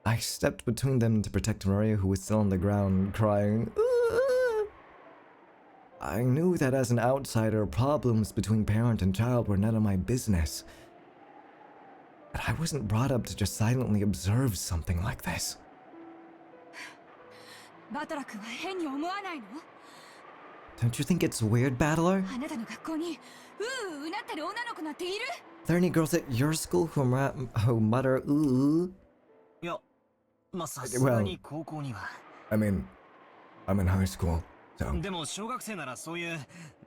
I stepped between them to protect Maria, who was still on the ground, crying. I knew that as an outsider, problems between parent and child were none of my business. But I wasn't brought up to just silently observe something like this. バトラ君は変に思わないの？ Don't you think it's weird, Battler? あなたの学校にうなってる女の子なんている？ Are there any girls at your school who mutter ooh? いや、まあさすがに高校には。I mean, I'm in high school, so. でも小学生ならそういう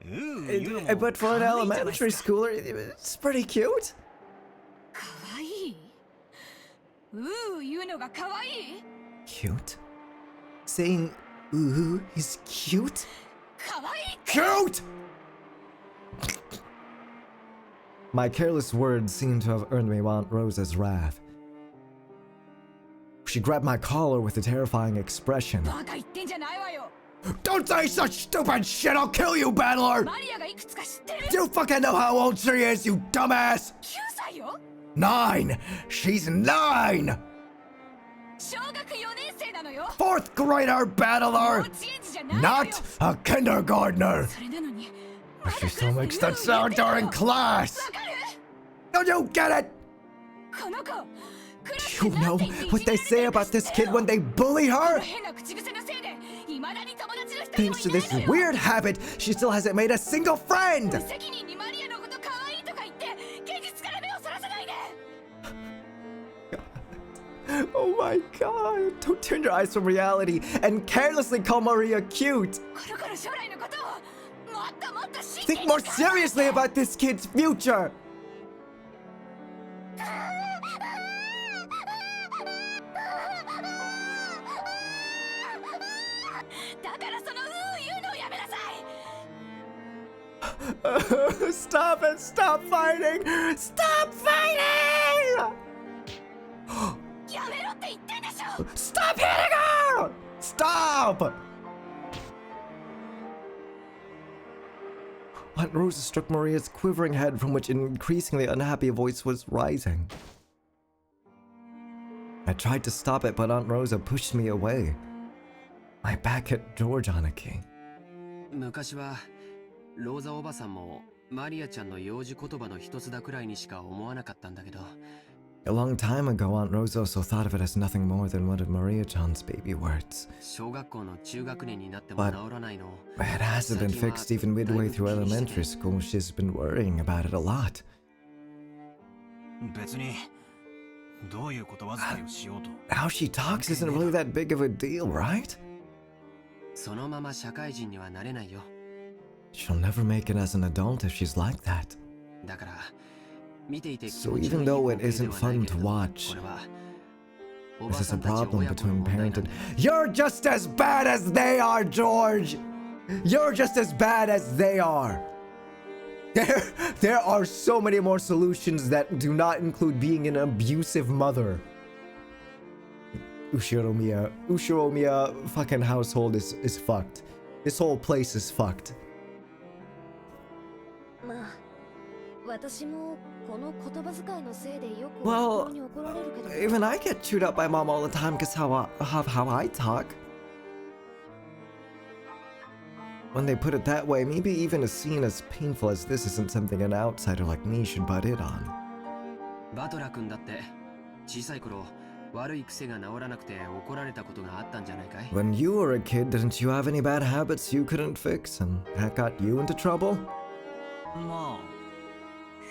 But for an elementary schooler, it's pretty cute. かわいい。言うのがかわいい。 Cute? Saying ooh is cute? かわいい。 Cute! My careless words seem to have earned me Aunt Rosa's wrath. She grabbed my collar with a terrifying expression. バカ言ってんじゃないわよ。 Don't say such stupid shit! I'll kill you, Battler! マリアがいくつか知ってる？ Do you fucking know how old she is, you dumbass? 9歳よ。 9! She's 9! 小学4年生なのよ。 4th grader, Battler! 幼稚園児じゃないのよ。 Not a kindergartner! それなのに。 She still makes that sound during class! わかる？ Don't you get it? この子。 Do you know what they say about this kid when they bully her? Thanks to this weird habit, she still hasn't made a single friend! Oh my god, don't turn your eyes from reality and carelessly call Maria cute! Think more seriously about this kid's future! Stop it! Stop fighting! Stop fighting! Stop hitting her! Stop! Aunt Rosa struck Maria's quivering head from which an increasingly unhappy voice was rising. I tried to stop it, but Aunt Rosa pushed me away. My back hit George on a key. 昔はローザおばさんもマリアちゃんの幼児言葉の一つだくらいにしか思わなかったんだけど。A long time ago, Aunt Rosa also thought of it as nothing more than one of Maria-chan's baby words. 小学校の中学年になっても治らないの。 It hasn't been fixed even midway through elementary school. She's been worrying about it a lot. 別にどういう言葉遣いをしようと。 How she talks isn't really that big of a deal, right? そのまま社会人にはなれないよ。 She'll never make it as an adult if she's like that. だから見ていて So even though it isn't fun to watch, this is a problem between parent and... You're just as bad as they are, George! You're just as bad as they are! There are so many more solutions that do not include being an abusive mother. Ushiromiya fucking household is fucked. This whole place is fucked. Well, even I get chewed up by mom all the time because how I talk. When they put it that way, maybe even a scene as painful as this isn't something an outsider like me should butt in on. バトラ君だって小さい頃悪い癖が治らなくて怒られたことがあったんじゃないかい？ When you were a kid, didn't you have any bad habits you couldn't fix and that got you into trouble? まあ、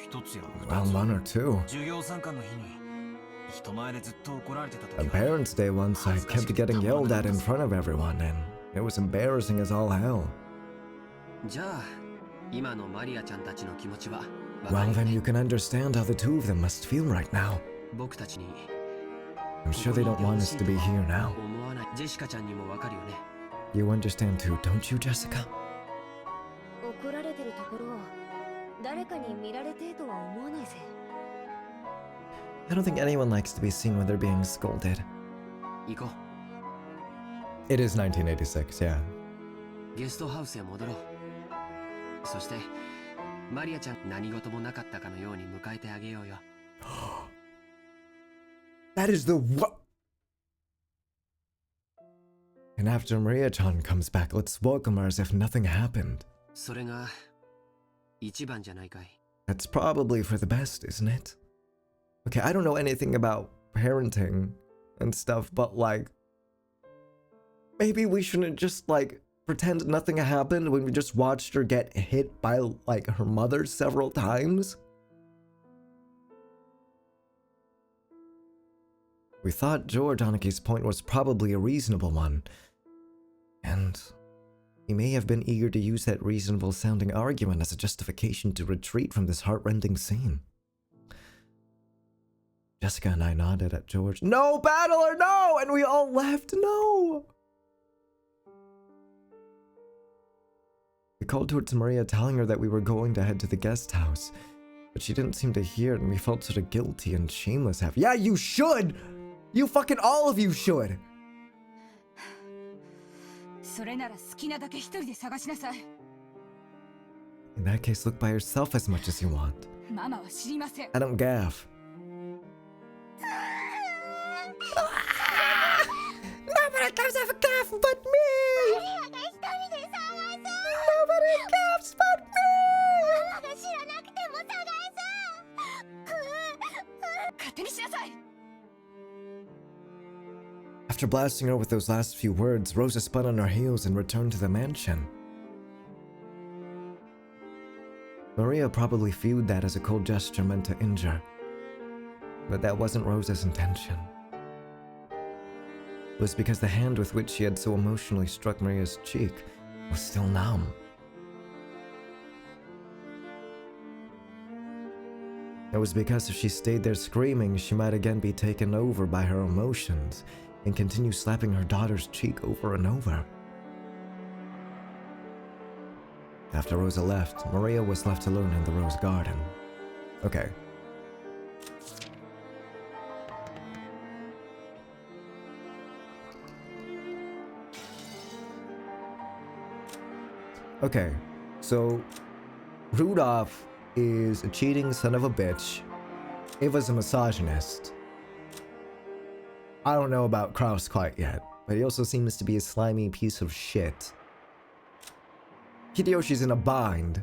一つや Well, one or two. 授業参観の日に人前でずっと怒られてた時 On Parents' Day once, I kept getting yelled at in front of everyone, and it was embarrassing as all hell. じゃあ今のマリアちゃんたちの気持ちは Well, then you can understand how the two of them must feel right now. 僕たちに I'm sure they don't want us to be here now. 思わないジェシカちゃんにもわかるよね。 You understand too, don't you, Jessica? 怒られてるところを誰かに見られてとは思わないぜ。 I don't think anyone likes to be seen when they're being scolded. 行こう。 It is 1986, yeah. ゲストハウスへ戻ろう。そしてマリアちゃん何事もなかったかのように迎えてあげようよ。That is the what? And after Maria-chan comes back, let's welcome her as if nothing happened. それが一番じゃないかい。 That's probably for the best, isn't it? Okay, I don't know anything about parenting and stuff, but like, Maybe we shouldn't just, like, pretend nothing happened when we just watched her get hit by, like, her mother several times? We thought George Anaki's point was probably a reasonable one, and he may have been eager to use that reasonable-sounding argument as a justification to retreat from this heart-rending scene. Jessica and I nodded at George. No, Battler, no! And we all left, no! We called towards Maria, telling her that we were going to head to the guest house, but she didn't seem to hear it, and we felt sort of guilty and shameless after. Yeah, you should! You fucking all of you should! In In that case, look by yourself as much as you want. I don't gaff. Nobody gives a gaff but me! Nobody gaffs but me! After blasting her with those last few words, Rosa spun on her heels and returned to the mansion. Maria probably viewed that as a cold gesture meant to injure, but that wasn't Rosa's intention. It was because the hand with which she had so emotionally struck Maria's cheek was still numb. It was because if she stayed there screaming, she might again be taken over by her emotions and continue slapping her daughter's cheek over and over. After Rosa left, Maria was left alone in the rose garden. Okay. Okay, so Rudolph is a cheating son of a bitch. Ava's a misogynist. I don't know about Kraus quite yet, but he also seems to be a slimy piece of shit. Kidayoshi's in a bind.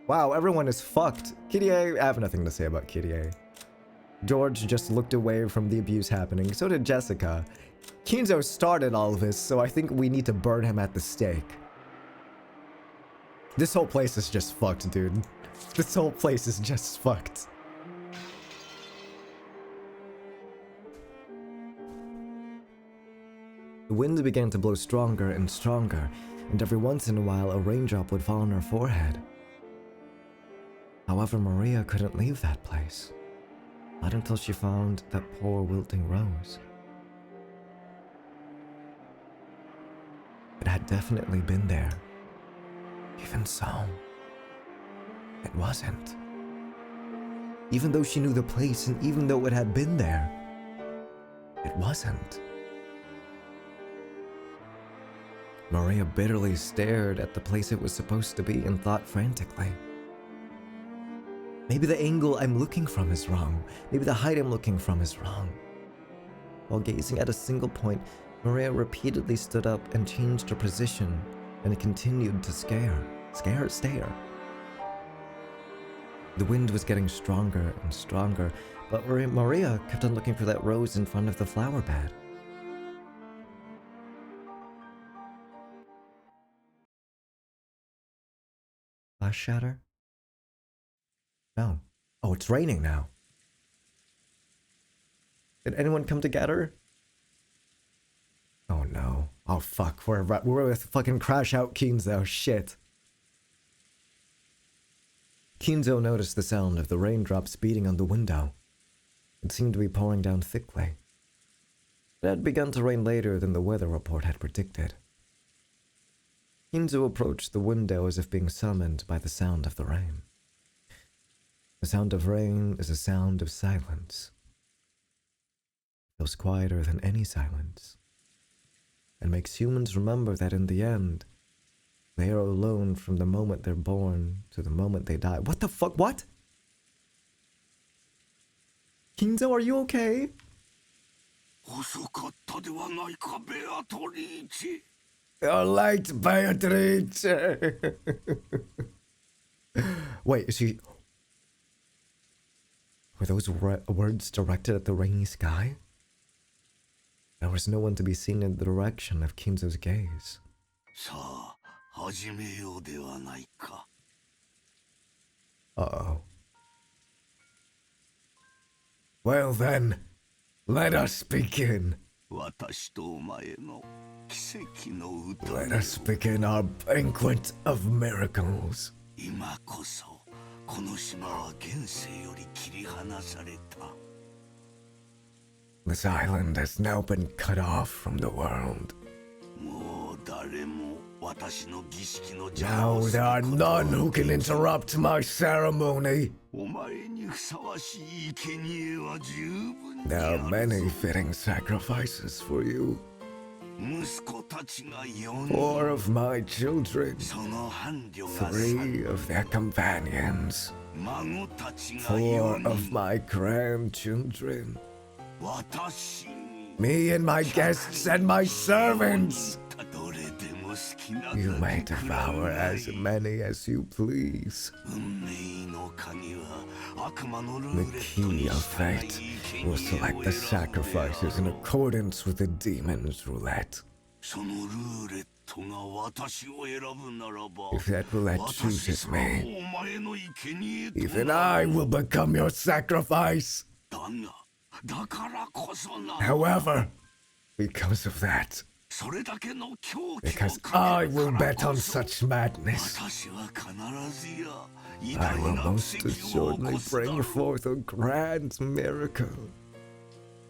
Wow, everyone is fucked. Kirie, I have nothing to say about Kirie. George just looked away from the abuse happening, so did Jessica. Kinzo started all of this, so I think we need to burn him at the stake. This whole place is just fucked, dude. This whole place is just fucked. The wind began to blow stronger and stronger, and every once in a while a raindrop would fall on her forehead. However, Maria couldn't leave that place. Not until she found that poor wilting rose. It had definitely been there. Even so, it wasn't. Even though she knew the place and even though it had been there, it wasn't. Maria bitterly stared at the place it was supposed to be and thought frantically. Maybe the angle I'm looking from is wrong. Maybe the height I'm looking from is wrong. While gazing at a single point, Maria repeatedly stood up and changed her position and continued to stare. The wind was getting stronger and stronger, but Maria kept on looking for that rose in front of the flower bed. Glass shatter? No. Oh, it's raining now. Did anyone come to get her? Oh no. Oh fuck, we're with fucking Crash Out Kinzo, shit. Kinzo noticed the sound of the raindrops beating on the window. It seemed to be pouring down thickly. It had begun to rain later than the weather report had predicted. Kinzo approached the window as if being summoned by the sound of the rain. The sound of rain is a sound of silence. It feels quieter than any silence, and makes humans remember that in the end, they are alone from the moment they're born to the moment they die. What the fuck? What? Kinzo, are you okay? You're late, Beatrice. Wait, is she... Were those words directed at the rainy sky? There was no one to be seen in the direction of Kinzo's gaze. さあ、始めようではないか。Uh-oh. Well then, let us begin. 私とお前の奇跡の歌。 Let us begin our banquet of miracles. 今こそ、この島は現世より切り離された。 This island has now been cut off from the world. もう誰も私の儀式の邪 Now 魔をす there る are ことは none who can interrupt my ceremony. お前にふさわしい生贄は十分に There あ are るぞ。 many fitting sacrifices for you. 息子たちが4 4 人、 of my children, その伴侶が 3 3 of their companions, 孫たちが 4 4 of 人、 my grandchildren, 私に me and my guests and my servants. どれでも好きなだ You け may くら devour うがい as い。 many as you please. 運命の鍵は悪魔のル The ーレット key に of 従い fate will 生贄 select を the 選ぶであ sacrifices in ろう。 accordance with the demon's roulette. そのルーレットが私を選ぶならば、 If that roulette 私 chooses すらも me, お前の生贄と even な I る。 will become your sacrifice. だが、だからこそな。 However, because of that, それだけの狂気を because か I ける will から bet on こそ、 such madness, 私は必ずや偉 I 大 will な most 奇跡を起 assuredly こすだろ bring う。 forth a grand miracle.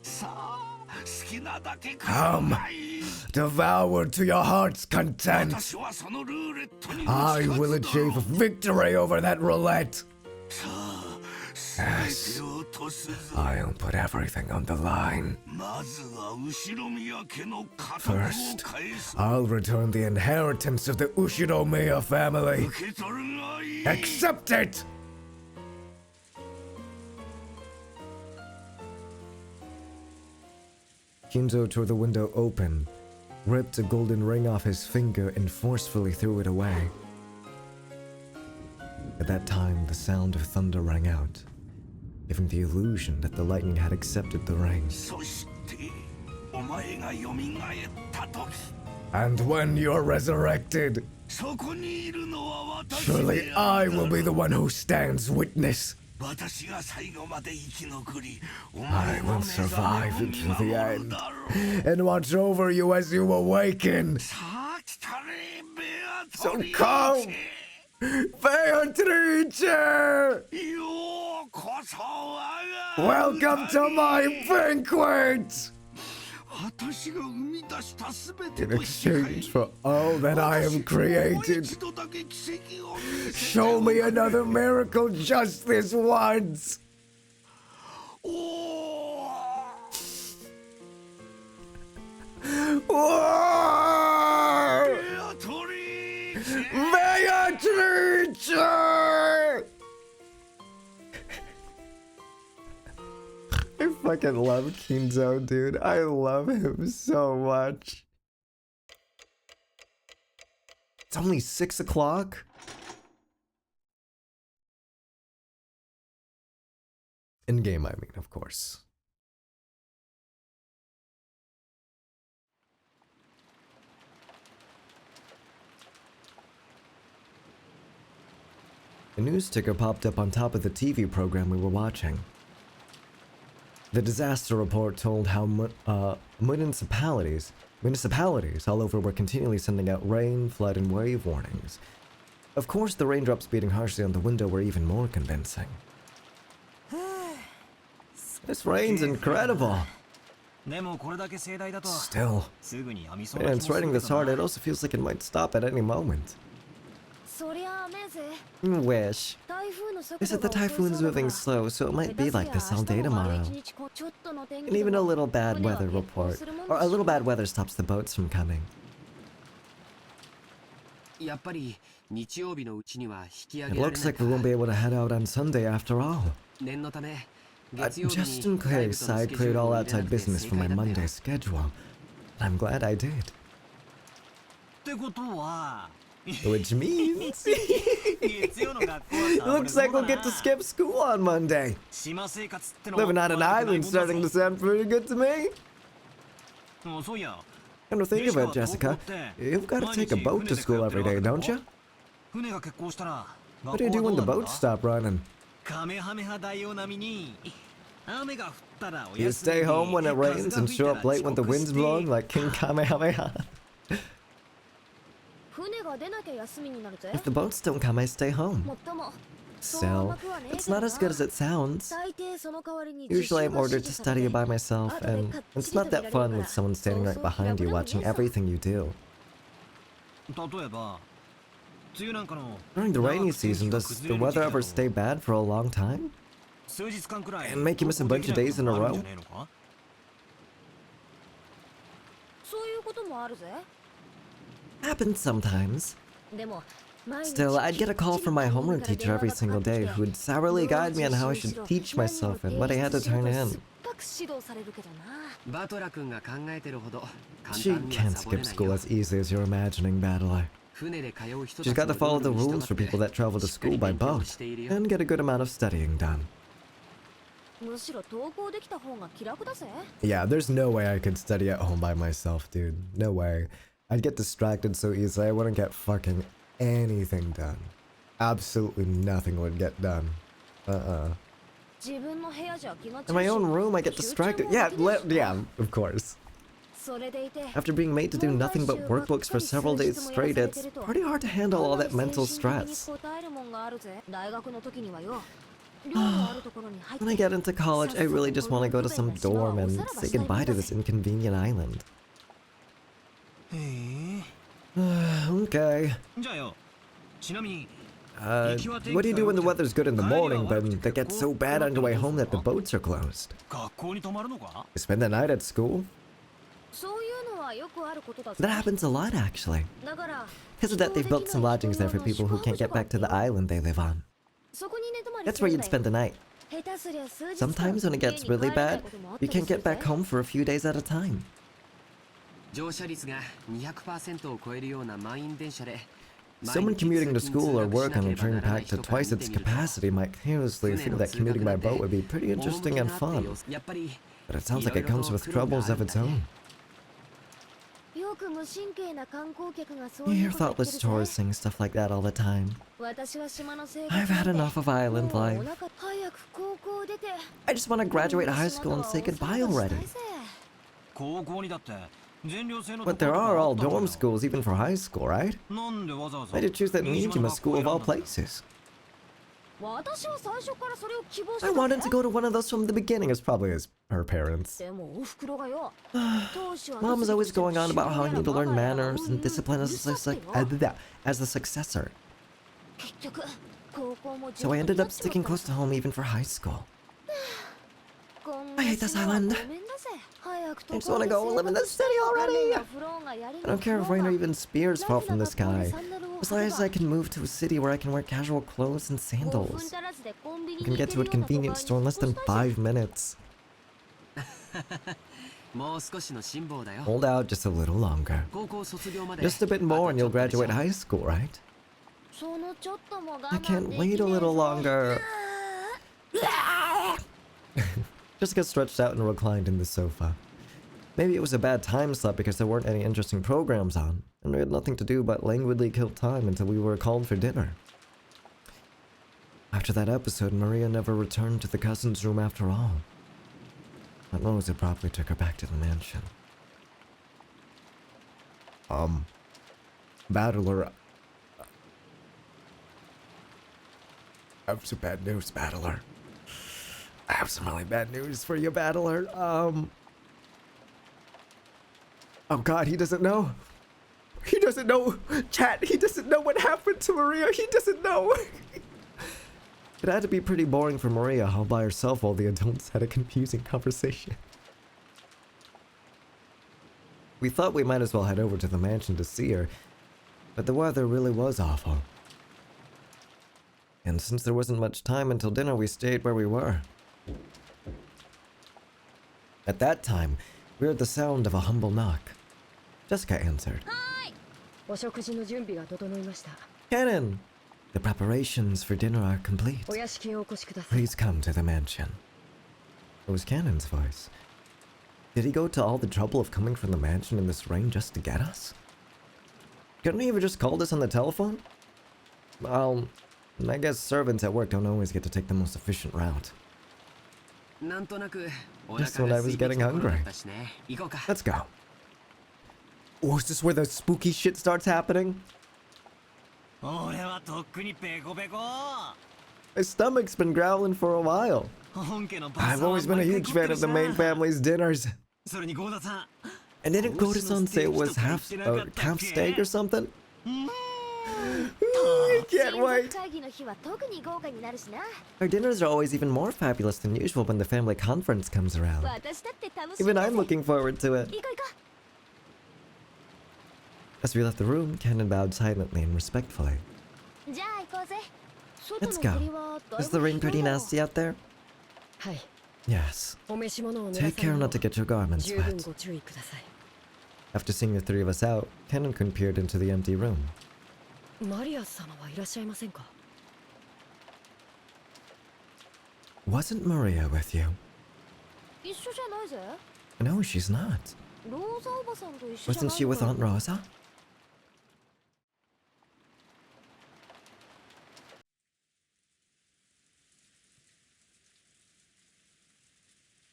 さあ、好きなだけくだ Come, さい。 devour to your heart's content. 私はそのルーレットに打ち I 勝 will つだろ achieve う。 victory over that roulette. さあ、全てを落とすぞ。 I'll put everything on the line. まずは後ろ宮家の家督を First, 返す。 I'll return the inheritance of the Ushiromiya family. 受け取るがいい。 Accept it! Kinzo tore the window open, ripped a golden ring off his finger, and forcefully threw it away. At that time, the sound of thunder rang out, giving the illusion that the lightning had accepted the ring. そしてお前が蘇った時、 And when you're resurrected, そこにいるのは私 surely であ I るだ will ろ be う。 the one who stands witness. 私が最後まで生き残り、お I 前の will 目覚 survive めを見 until the 守る end だろう。 and watch over you as you awaken. さあ来たれ、ベア So トリー come, チェ。 Beatrice! ようこそ我が Welcome to my banquet! 私が生み出したすべて In の支配 exchange for all that I have もう created, 一度だけ奇跡を見せて show me another miracle just this once! おー Whoa! ベアトリーチェ Beatrice! I fucking love Kinzo, dude. I love him so much. It's only 6 o'clock? In game, I mean, of course. A news ticker popped up on top of the TV program we were watching. The disaster report told how municipalities all over were continually sending out rain, flood, and wave warnings. Of course, the raindrops beating harshly on the window were even more convincing. This rain's incredible. Still, man, it's raining this hard, it also feels like it might stop at any moment. そりゃ雨ぜ。 Wish. 台風の速 They 度 said the が遅い typhoon's そうだ moving が slow, so it might be like this all day 明日も悪い tomorrow. 一日ちょっとの天気 And で even a も little bad 船は weather 欠航 report, するもん or で a しょ little bad weather stops the boats from coming. やっぱり日曜日のうちには引き上 It げられ looks ない like we won't be able to head out on Sunday after all. 念のため月曜日 Just in にライブ case, との I スケジュー cleared ル all を入れな outside くて business 正 for my 解だった Monday よ schedule. And I'm glad I did. ってことは Which means looks like we'll get to skip school on Monday. 島生活っての Living on an island starting to sound pretty good to me. Come to think of it, Jessica, you've got to take a boat to school every day, don't you? What do you do when the boats stop running? You stay home when it rains and show up late when the wind's blowing like King Kamehameha. If the boats don't come, I stay home. Still, it's not as good as it sounds. Usually I'm ordered to study by myself, and it's not that fun with someone standing right behind you watching everything you do. During the rainy season, does the weather ever stay bad for a long time? And make you miss a bunch of days in a row? Happens sometimes. Still, I'd get a call from my homeroom teacher every single day who would sourly guide me on how I should teach myself and what I had to turn in. She can't skip school as easily as you're imagining, Battler. She's got to follow the rules for people that travel to school by boat and get a good amount of studying done. Yeah, there's no way I could study at home by myself, dude. No way. I'd get distracted so easily I wouldn't get fucking anything done. Absolutely nothing would get done. In my own room, I get distracted. Yeah, of course. After being made to do nothing but workbooks for several days straight, it's pretty hard to handle all that mental stress. When I get into college, I really just want to go to some dorm and say goodbye to this inconvenient island. Okay. What do you do when the weather's good in the morning, but it gets so bad on the way home that the boats are closed? You spend the night at school? That happens a lot, actually. Because of that, they've built some lodgings there for people who can't get back to the island they live on. That's where you'd spend the night. Sometimes when it gets really bad, you can't get back home for a few days at a time. Someone commuting to school or work on a train packed to twice its capacity might seriously think that commuting by boat would be pretty interesting and fun. But it sounds like it comes with troubles of its own. You hear thoughtless tourists saying stuff like that all the time. I've had enough of island life. I just want to graduate high school and say goodbye already. But there are all dorm schools even for high school, right? Why did you choose that Nijima school of all places? I wanted to go to one of those from the beginning, as probably as her parents. Mom is always going on about how I need to learn manners and discipline as the successor. So I ended up sticking close to home even for high school. I hate this island. I just want to go and live in the city already. I don't care if rain or even spears fall from the sky. As long as I can move to a city where I can wear casual clothes and sandals. I can get to a convenience store in less than 5 minutes. Hold out just a little longer. Just a bit more and you'll graduate high school, right? I can't wait a little longer. Jessica stretched out and reclined in the sofa. Maybe it was a bad time slot because there weren't any interesting programs on, and we had nothing to do but languidly kill time until we were called for dinner. After that episode, Maria never returned to the cousin's room after all. Aunt Rosa promptly took her back to the mansion. Battler. I have some bad news, Battler. I have some really bad news for you, Battler. Oh god, he doesn't know. He doesn't know. Chat, he doesn't know what happened to Maria. He doesn't know. It had to be pretty boring for Maria all by herself while the adults had a confusing conversation. We thought we might as well head over to the mansion to see her, but the weather really was awful. And since there wasn't much time until dinner, we stayed where we were. At that time, we heard the sound of a humble knock. Jessica answered. Canon! The preparations for dinner are complete. Please come to the mansion. It was Canon's voice. Did he go to all the trouble of coming from the mansion in this rain just to get us? Couldn't he have just called us on the telephone? Well, I guess servants at work don't always get to take the most efficient route. Just when I was getting hungry. Let's go. Oh, is this where the spooky shit starts happening? My stomach's been growling for a while. I've always been a huge fan of the main family's dinners. And didn't Goda-san say it was half steak or something? I can't wait. Our dinners are always even more fabulous than usual when the family conference comes around. Even I'm looking forward to it. As we left the room, Cannon bowed silently and respectfully. Let's go. Is the rain pretty nasty out there? Yes. Take care not to get your garments wet. After seeing the three of us out, Cannon peered into the empty room. Wasn't Maria with you? No, she's not. Wasn't she with Aunt Rosa?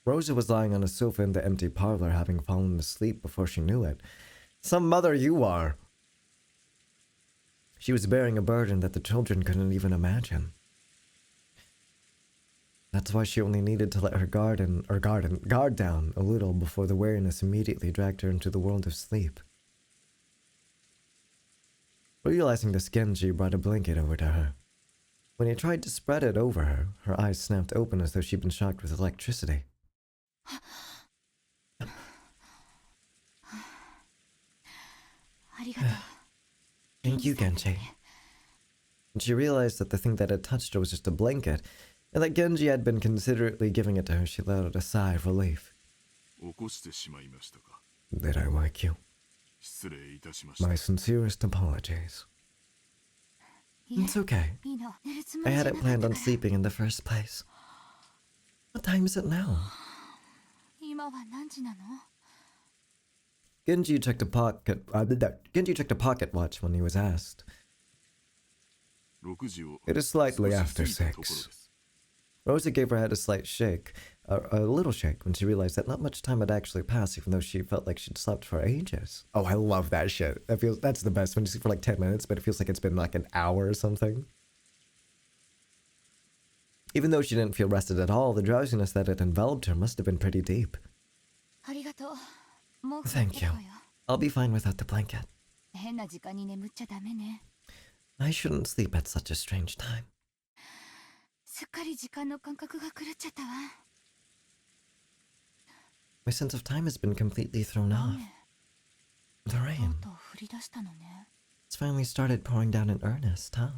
Rosa was lying on a sofa in the empty parlor, having fallen asleep before she knew it. Some mother you are! She was bearing a burden that the children couldn't even imagine. That's why she only needed to let her guard down a little before the weariness immediately dragged her into the world of sleep. Realizing this, Genji brought a blanket over to her. When he tried to spread it over her, her eyes snapped open as though she'd been shocked with electricity. Thank you, Genji. And she realized that the thing that had touched her was just a blanket, and that Genji had been considerately giving it to her. She let out a sigh of relief. Did I wake you? My sincerest apologies. It's okay. I hadn't planned on sleeping in the first place. What time is it now? Genji checked a pocket watch when he was asked. It is slightly after 6. Rosa gave her head a slight shake, a little shake, when she realized that not much time had actually passed, even though she felt like she'd slept for ages. Oh, I love that shit. That's the best when you sleep for like 10 minutes, but it feels like it's been like an hour or something. Even though she didn't feel rested at all, the drowsiness that had enveloped her must have been pretty deep. Thank you. I'll be fine without the blanket. I shouldn't sleep at such a strange time. My sense of time has been completely thrown off. The rain. It's finally started pouring down in earnest, huh?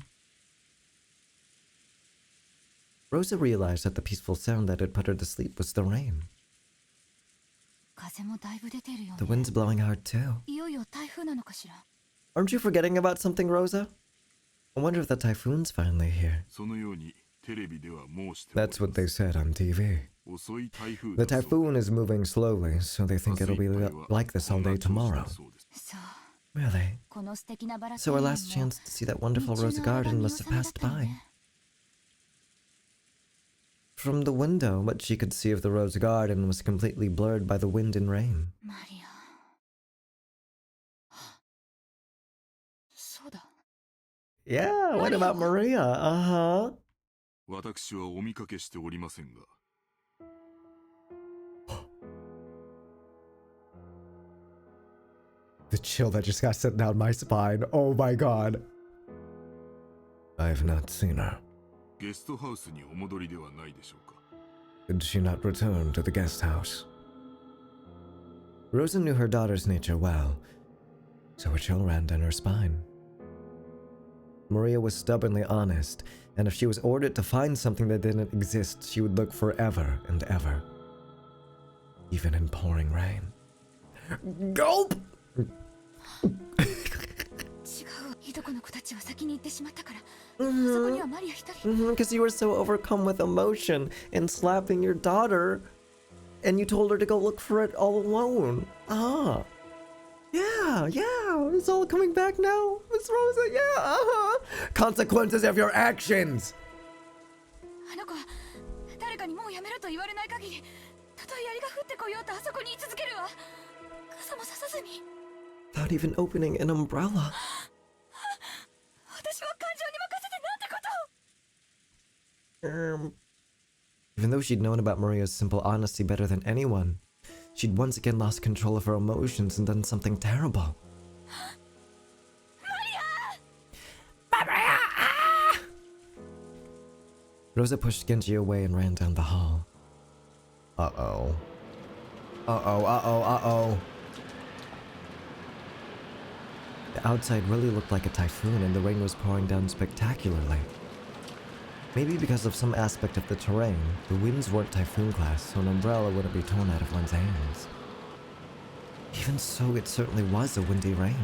Rosa realized that the peaceful sound that had put her to sleep was the rain. The wind's blowing hard too. Aren't you forgetting about something, Rosa? I wonder if the typhoon's finally here. That's what they said on TV. The typhoon is moving slowly, so they think it'll be like this all day tomorrow. Really? So our last chance to see that wonderful rose garden must have passed by. From the window, what she could see of the rose garden was completely blurred by the wind and rain. Yeah, what about Maria? Uh-huh. The chill that just got sent down my spine. Oh my god. I have not seen her. Did she not return to the guest house? Rosa knew her daughter's nature well, so a chill ran down her spine. Maria was stubbornly honest, and if she was ordered to find something that didn't exist, she would look forever and ever. Even in pouring rain. Gulp! Because you were so overcome with emotion in slapping your daughter and you told her to go look for it all alone. Ah. Yeah, it's all coming back now. Miss Rosa, yeah, Consequences of your actions! Without even opening an umbrella. Even though she'd known about Maria's simple honesty better than anyone, she'd once again lost control of her emotions and done something terrible. Maria! Rosa pushed Genji away and ran down the hall. Uh-oh. The outside really looked like a typhoon and the rain was pouring down spectacularly. Maybe because of some aspect of the terrain, the winds weren't typhoon class, so an umbrella wouldn't be torn out of one's hands. Even so, it certainly was a windy rain.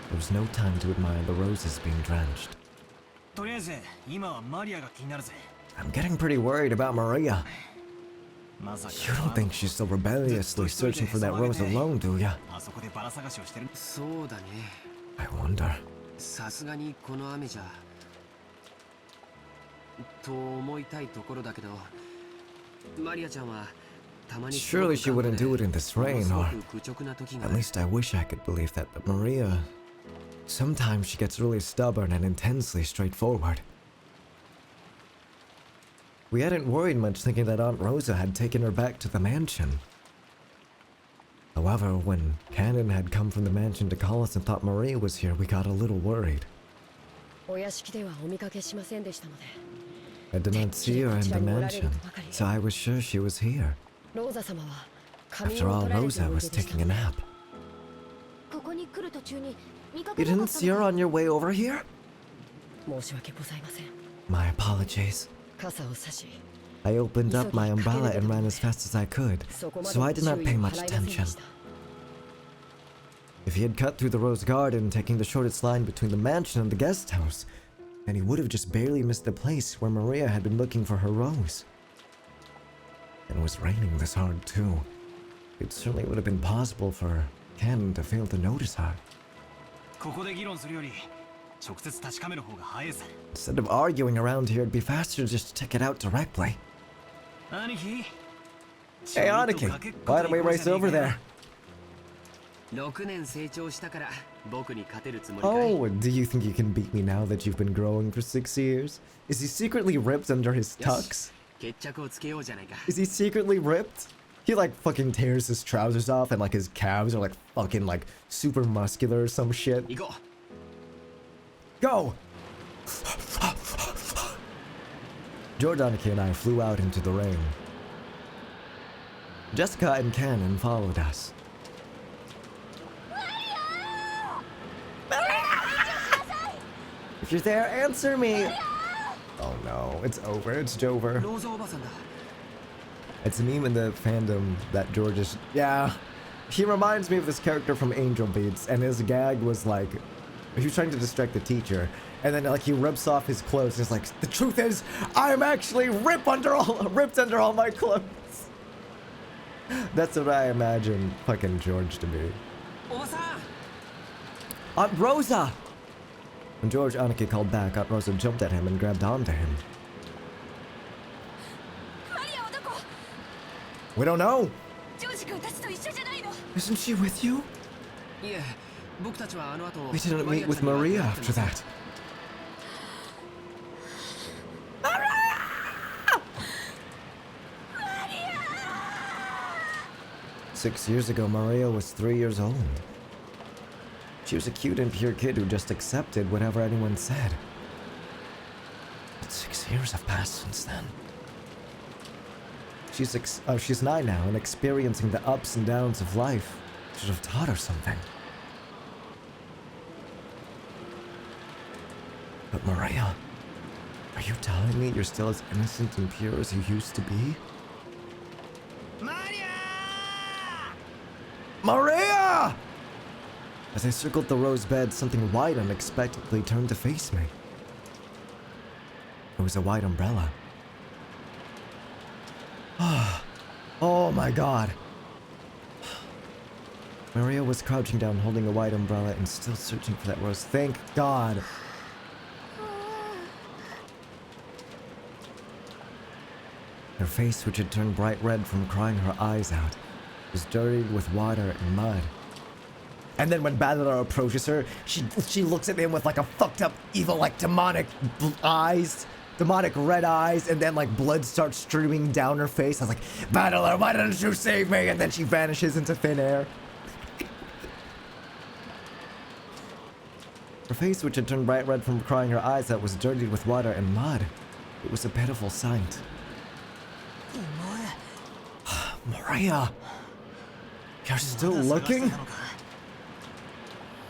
There was no time to admire the roses being drenched. I'm getting pretty worried about Maria. You don't think she's still rebelliously searching for that rose alone, do ya? I wonder. Surely she wouldn't do it in this rain, or at least I wish I could believe that, but Maria... Sometimes she gets really stubborn and intensely straightforward. We hadn't worried much thinking that Aunt Rosa had taken her back to the mansion. However, when Cannon had come from the mansion to call us and thought Maria was here, we got a little worried. I did not see her in the mansion, so I was sure she was here. After all, Rosa was taking a nap. You didn't see her on your way over here? My apologies. I opened up my umbrella and ran as fast as I could, so I did not pay much attention. If he had cut through the rose garden, taking the shortest line between the mansion and the guest house, then he would have just barely missed the place where Maria had been looking for her rose. And it was raining this hard too. It certainly would have been possible for Ken to fail to notice her. Instead of arguing around here, it'd be faster to just check it out directly. Hey, Aniki, why don't we race over there? Oh, do you think you can beat me now that you've been growing for 6 years? Is he secretly ripped under his tux? Is he secretly ripped? He like fucking tears his trousers off and like his calves are like fucking like super muscular or some shit. Go! George, Aniki and I flew out into the rain. Jessica and Cannon followed us. If you're there, answer me! Oh no, it's over, it's Jover. It's a meme in the fandom that George is... Yeah, he reminds me of this character from Angel Beats, and his gag was like... He was trying to distract the teacher, and then like he rips off his clothes, and he's like, the truth is, I'm actually ripped under all my clothes. That's what I imagine fucking George to be. Aunt Rosa! When George Aniki called back, Aunt Rosa jumped at him and grabbed onto him. We don't know! Isn't she with you? We didn't meet with Maria after that. Maria! 6 years ago, Maria was 3 years old. She was a cute and pure kid who just accepted whatever anyone said. But 6 years have passed since then. She's 9 now and experiencing the ups and downs of life. Should have taught her something. But Maria, are you telling me you're still as innocent and pure as you used to be? Maria! As I circled the rose bed, something white unexpectedly turned to face me. It was a white umbrella. Oh my god. Maria was crouching down, holding a white umbrella and still searching for that rose. Thank God. Her face, which had turned bright red from crying her eyes out, was dirtied with water and mud. And then when Battler approaches her, she looks at him with like a fucked up, evil, like demonic eyes. Demonic red eyes, and then like blood starts streaming down her face. I was like, Battler, why didn't you save me? And then she vanishes into thin air. Her face, which had turned bright red from crying her eyes out, was dirtied with water and mud. It was a pitiful sight. Maria, you're still looking?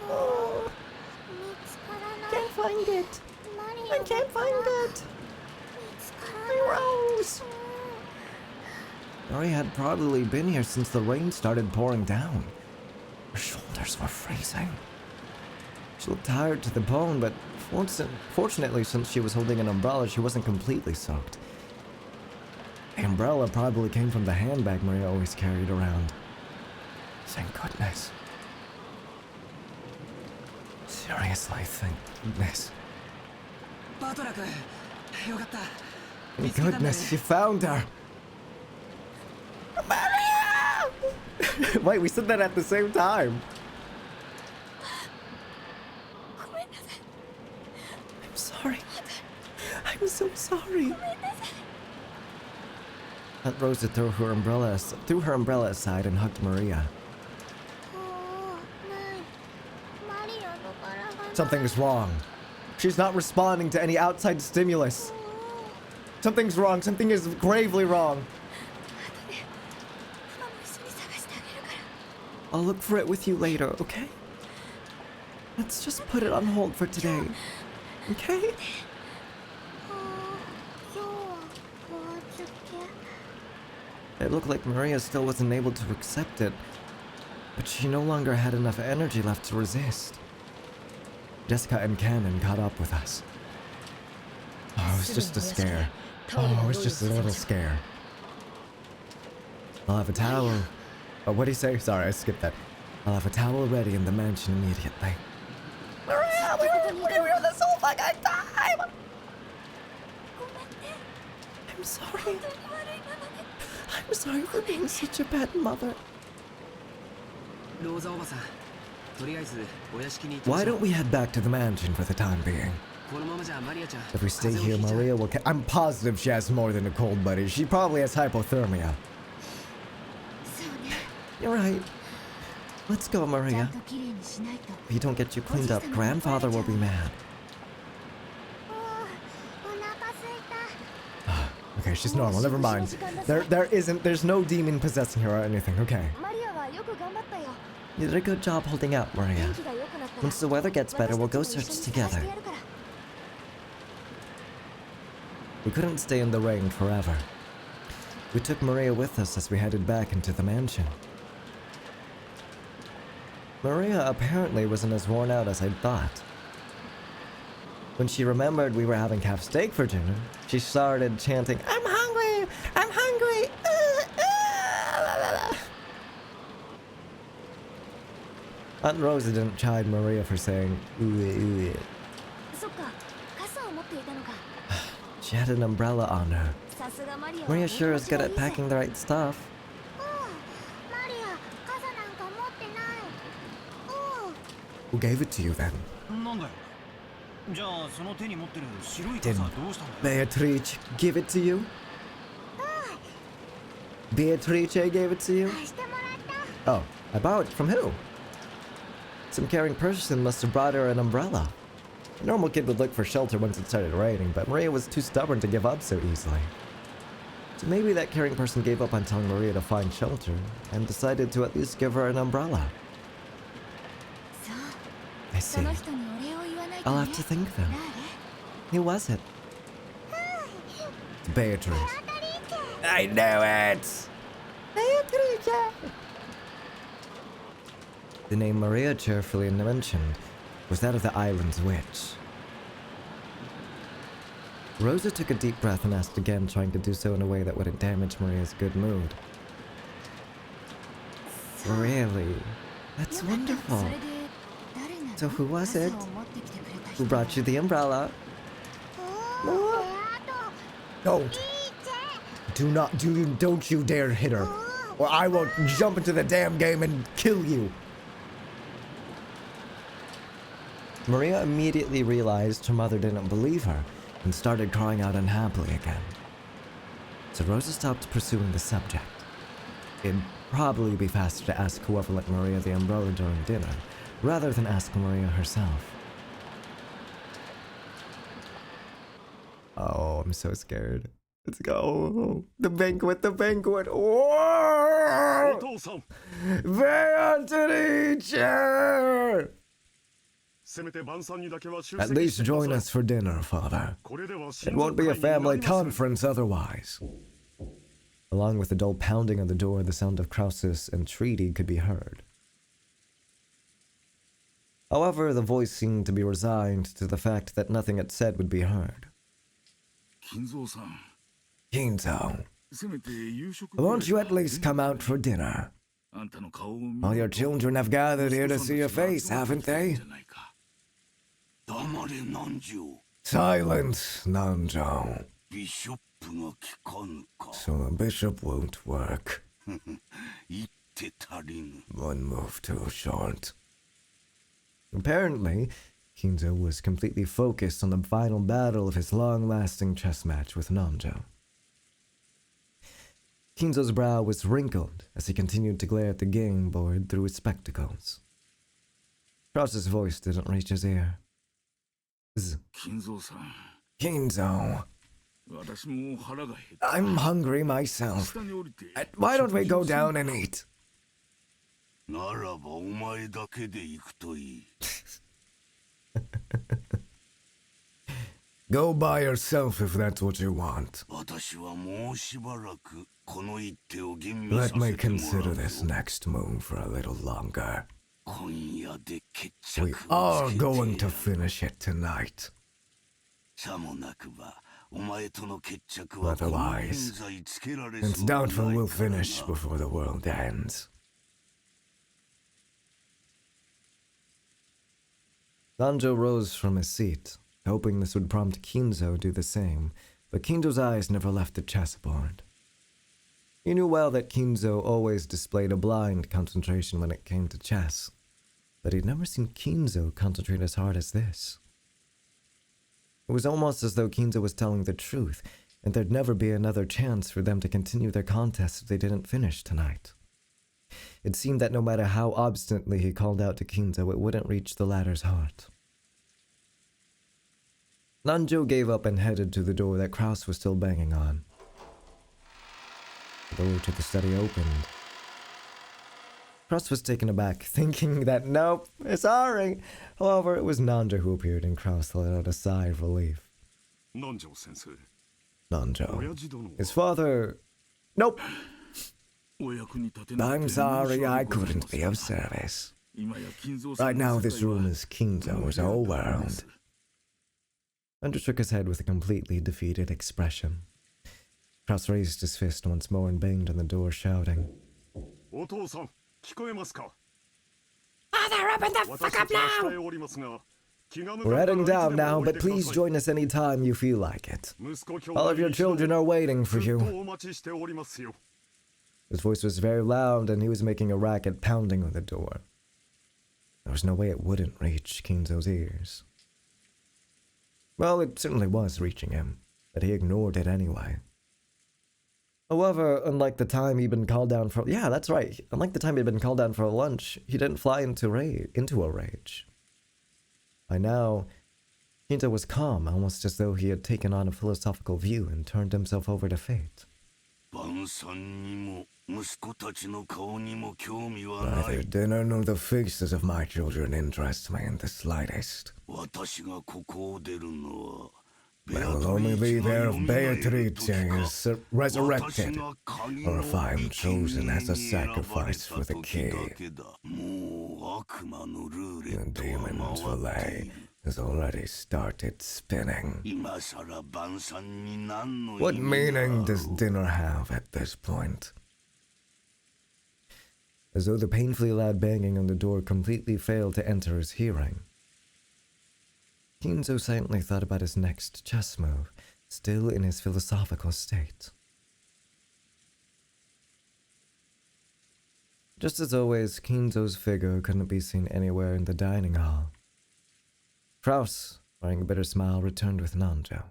Oh, can't find it. I can't find it. My rose. Maria had probably been here since the rain started pouring down. Her shoulders were freezing. She looked tired to the bone, but fortunately, since she was holding an umbrella, she wasn't completely soaked. The umbrella probably came from the handbag Maria always carried around. Thank goodness. Seriously, thank goodness. Thank goodness, you found her. Maria! Wait, we said that at the same time. I'm sorry. I'm so sorry. Aunt Rosa threw her umbrella aside and hugged Maria. Something's wrong. She's not responding to any outside stimulus. Something's wrong. Something is gravely wrong. I'll look for it with you later, okay? Let's just put it on hold for today. Okay? It looked like Maria still wasn't able to accept it, but she no longer had enough energy left to resist. Jessica and Cannon caught up with us. Oh, it was just a scare. Oh, it was just a little scare. I'll have a towel. Oh, what'd he say? Sorry, I skipped that. I'll have a towel ready in the mansion immediately. Maria, we were this whole fucking time! I'm sorry. I'm sorry for being such a bad mother. Why don't we head back to the mansion for the time being? If we stay here, Maria will I'm positive she has more than a cold, buddy. She probably has hypothermia. You're right. Let's go, Maria. If you don't get you cleaned up, Grandfather will be mad. Okay, she's normal. Never mind. There's no demon possessing her or anything. Okay. You did a good job holding out, Maria. Once the weather gets better, we'll go search together. We couldn't stay in the rain forever. We took Maria with us as we headed back into the mansion. Maria apparently wasn't as worn out as I'd thought. When she remembered we were having calf steak for dinner, she started chanting, "I'm hungry! I'm hungry!" Aunt Rosa didn't chide Maria for saying, "Ooh, ooh." She had an umbrella on her. Maria sure is good at packing the right stuff. Who gave it to you then? Did Beatrice give it to you? Beatrice gave it to you? Oh, I borrowed it from who? Some caring person must have brought her an umbrella. A normal kid would look for shelter once it started raining, but Maria was too stubborn to give up so easily. So maybe that caring person gave up on telling Maria to find shelter and decided to at least give her an umbrella. I see. I'll have to think then. Who was it? Beatrice. I know it! Beatrice! The name Maria cheerfully mentioned was that of the island's witch. Rosa took a deep breath and asked again, trying to do so in a way that wouldn't damage Maria's good mood. Really? That's wonderful. So who was it? Who brought you the umbrella? Don't. Don't you dare hit her. Or I will jump into the damn game and kill you. Maria immediately realized her mother didn't believe her and started crying out unhappily again. So Rosa stopped pursuing the subject. It'd probably be faster to ask whoever lent Maria the umbrella during dinner, rather than ask Maria herself. Oh, I'm so scared. Let's go. The banquet, the banquet. Oh! They onto the chair! At least join us for dinner, Father. It won't be a family conference otherwise. Along with the dull pounding on the door, the sound of Krause's entreaty could be heard. However, the voice seemed to be resigned to the fact that nothing it said would be heard. Kinzo, won't you at least come out for dinner? All your children have gathered here to see your face, haven't they? Silence, Nanjo. So the bishop won't work. One move too short. Apparently, Kinzo was completely focused on the final battle of his long-lasting chess match with Nanjo. Kinzo's brow was wrinkled as he continued to glare at the game board through his spectacles. Krause's voice didn't reach his ear. Kinzo. I'm hungry myself. Why don't we go down and eat? Go by yourself if that's what you want. Let me consider this next move for a little longer. We are going to finish it tonight. Otherwise, it's doubtful we'll finish before the world ends. Nanjo rose from his seat, hoping this would prompt Kinzo to do the same, but Kinzo's eyes never left the chessboard. He knew well that Kinzo always displayed a blind concentration when it came to chess, but he'd never seen Kinzo concentrate as hard as this. It was almost as though Kinzo was telling the truth, and there'd never be another chance for them to continue their contest if they didn't finish tonight. It seemed that no matter how obstinately he called out to Kinzo, it wouldn't reach the latter's heart. Nanjo gave up and headed to the door that Krause was still banging on. The door to the study opened. Krause was taken aback, thinking that, nope, sorry. However, it was Nanjo who appeared, and Krause let out a sigh of relief. Nanjo-sensei. Nanjo. His father... Nope. I'm sorry I couldn't be of service. Right now this room is Kinzo's whole world. Nanjo shook his head with a completely defeated expression. Krause raised his fist once more and banged on the door, shouting, Father, open the fuck up now! We're heading down now, but please join us any time you feel like it. All of your children are waiting for you. His voice was very loud, and he was making a racket pounding on the door. There was no way it wouldn't reach Kinzo's ears. Well, it certainly was reaching him, but he ignored it anyway. However, unlike the time he'd been called down for... Yeah, that's right. Unlike the time he'd been called down for lunch, he didn't fly into a rage. By now, Kinzo was calm, almost as though he had taken on a philosophical view and turned himself over to fate. Neither dinner nor the faces of my children interest me in the slightest. I'll only be there if Beatrice is resurrected, or if I am chosen as a sacrifice for the king. The demon's fillet has already started spinning. What meaning does dinner have at this point? as though the painfully loud banging on the door completely failed to enter his hearing. Kinzo silently thought about his next chess move, still in his philosophical state. Just as always, Kinzo's figure couldn't be seen anywhere in the dining hall. Kraus, wearing a bitter smile, returned with Nanjo.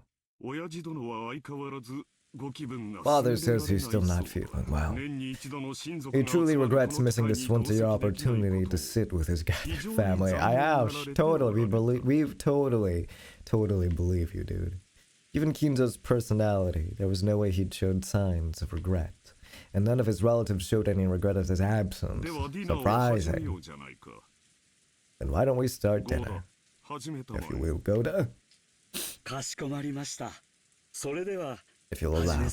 Father says he's still not feeling well. He truly regrets missing this once-a-year opportunity to sit with his family. Totally believe you, dude. Given Kinzo's personality, there was no way he'd showed signs of regret, and none of his relatives showed any regret at his absence. Surprising. Then why don't we start dinner? If you will, Goda. If you'll allow me.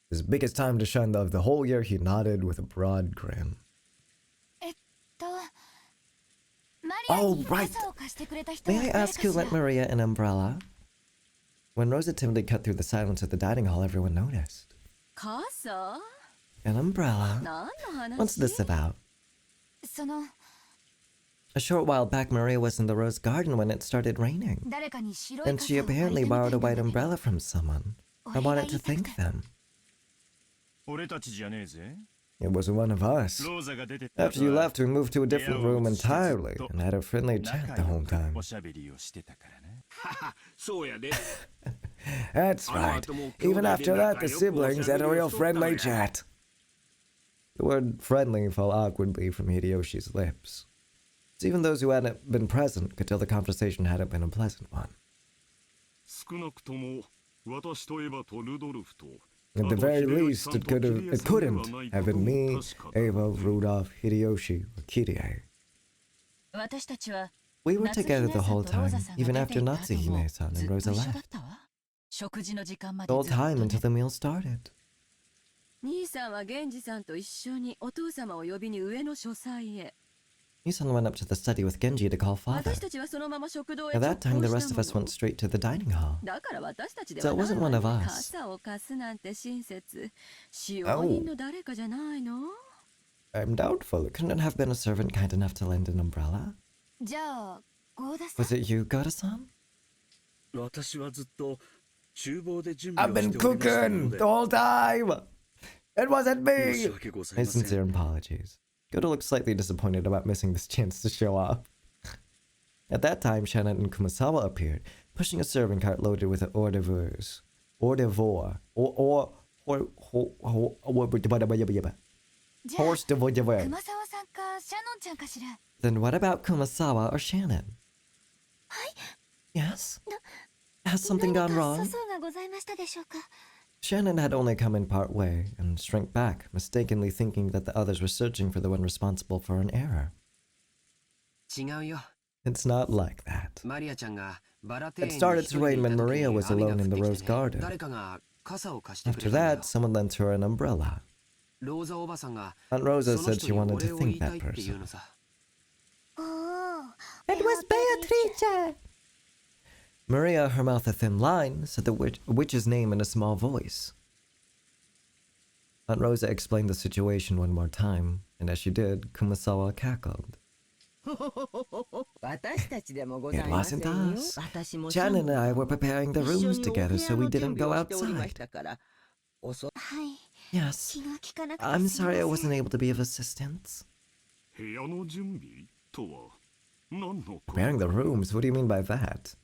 His biggest time to shine of the whole year, he nodded with a broad grin. Oh, right. May I ask who lent Maria an umbrella? When Rosa timidly cut through the silence at the dining hall, everyone noticed. An umbrella? What's this about? A short while back, Maria was in the rose garden when it started raining. And she apparently borrowed a white umbrella from someone. I wanted to thank them. It was one of us. After you left, we moved to a different room entirely and had a friendly chat the whole time. That's right. Even after that, the siblings had a real friendly chat. The word friendly fell awkwardly from Hideyoshi's lips. Even those who hadn't been present could tell the conversation hadn't been a pleasant one. At the very least, it couldn't have been me, Eva, Rudolph, Hideyoshi, or Kirie. We were together the whole time, even after Natsuhime-san and Rosa left. The whole time until the meal started. Nisan went up to the study with Genji to call father. At that time, the rest of us went straight to the dining hall. So it wasn't one of us. Oh. I'm doubtful. Couldn't it have been a servant kind enough to lend an umbrella? Was it you, Goda-san? I've been cooking the whole time! It wasn't me! My sincere apologies. Goda looked slightly disappointed about missing this chance to show off. At that time, Shannon and Kumasawa appeared, pushing a serving cart loaded with hors d'oeuvres. Horse d'oeuvre. Then what about Kumasawa or Shannon? Yes? Has something gone wrong? Shannon had only come in part way and shrank back, mistakenly thinking that the others were searching for the one responsible for an error. It's not like that. It started to rain when Maria was alone in the rose garden. After that, someone lent her an umbrella. Aunt Rosa said she wanted to thank that person. It was Beatrice! Maria, her mouth a thin line, said the witch's name in a small voice. Aunt Rosa explained the situation one more time, and as she did, Kumasawa cackled. It wasn't us. Shannon and I were preparing the rooms together so we didn't go outside. Yes. I'm sorry I wasn't able to be of assistance. Preparing the rooms? What do you mean by that?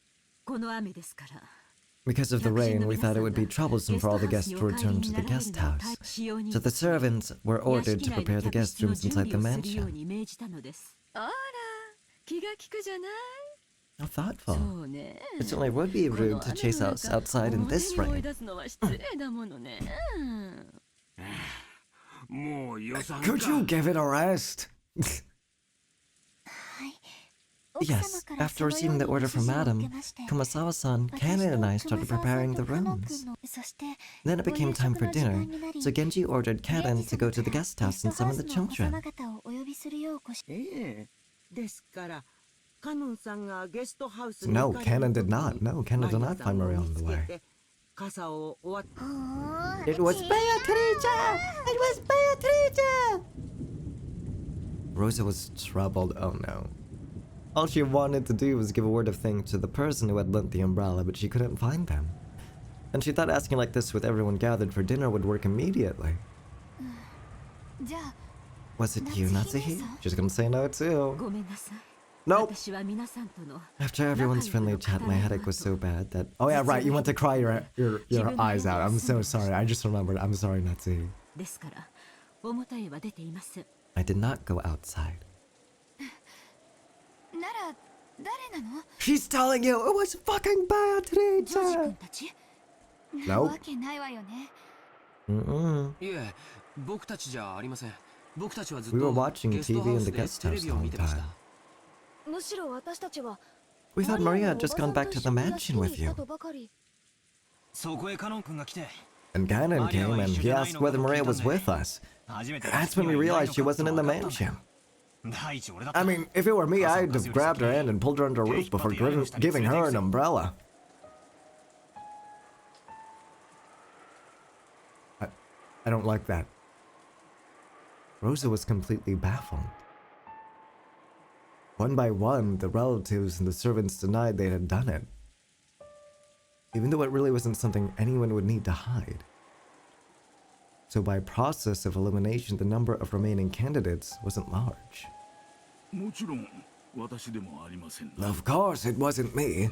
Because of the rain, we thought it would be troublesome for all the guests to return to the guest house. So the servants were ordered to prepare the guest rooms inside the mansion. How thoughtful. It certainly would be rude to chase us outside in this rain. Could you give it a rest? Yes, after receiving the order from Madam, Kumasawa-san, Kanen and I started preparing the rooms. Then it became time for dinner, so Genji ordered Kanen to go to the guest house and summon the children. No, Kanen did not. No, Kanen did not find Maria on the way. 傘を終わっ It was Beatrice! It was Beatrice! Rosa was troubled. Oh no. All she wanted to do was give a word of thanks to the person who had lent the umbrella, but she couldn't find them. And she thought asking like this with everyone gathered for dinner would work immediately. Was it you, Natsuhi? She's gonna say no too. Nope. After everyone's friendly chat, my headache was so bad that... Oh yeah, right, you want to cry your eyes out. I'm so sorry, I just remembered. I'm sorry, Natsuhi. I did not go outside. She's telling you it was fucking Beatrice! Nope. Mm-mm. We were watching TV in the guest house the whole time. We thought Maria had just gone back to the mansion with you. And Ganon came and he asked whether Maria was with us. That's when we realized she wasn't in the mansion. I mean, if it were me, I'd have grabbed her hand and pulled her under a roof before giving her an umbrella. I don't like that. Rosa was completely baffled. One by one, the relatives and the servants denied they had done it, even though it really wasn't something anyone would need to hide. So by process of elimination, the number of remaining candidates wasn't large. Of course, it wasn't me.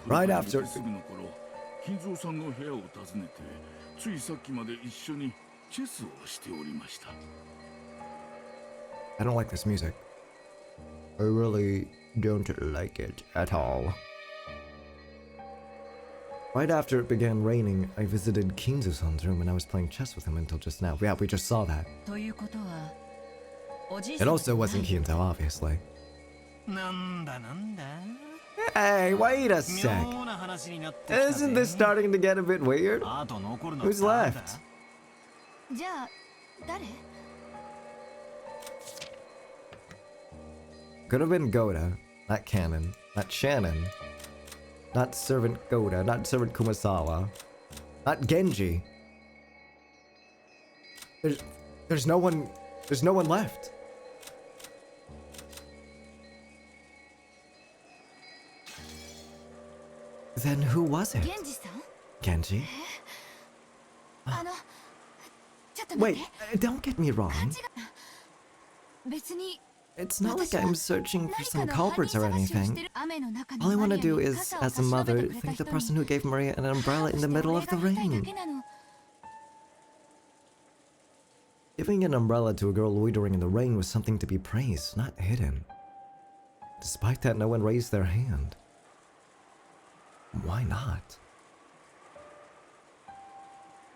Right after... I don't like this music. I really don't like it at all. Right after it began raining, I visited Kinzu-san's room and I was playing chess with him until just now. Yeah, we just saw that. It also wasn't Kinzo, obviously. Hey, wait a sec. Isn't this starting to get a bit weird? Who's left? Could have been Goda, not Canon, not Shannon, not Servant Goda, not Servant Kumasawa, not Genji. There's no one left. Then who was it? Genji? Wait, don't get me wrong. It's not like I'm searching for some culprits or anything. All I want to do is, as a mother, thank the person who gave Maria an umbrella in the middle of the rain. Giving an umbrella to a girl loitering in the rain was something to be praised, not hidden. Despite that, no one raised their hand. Why not?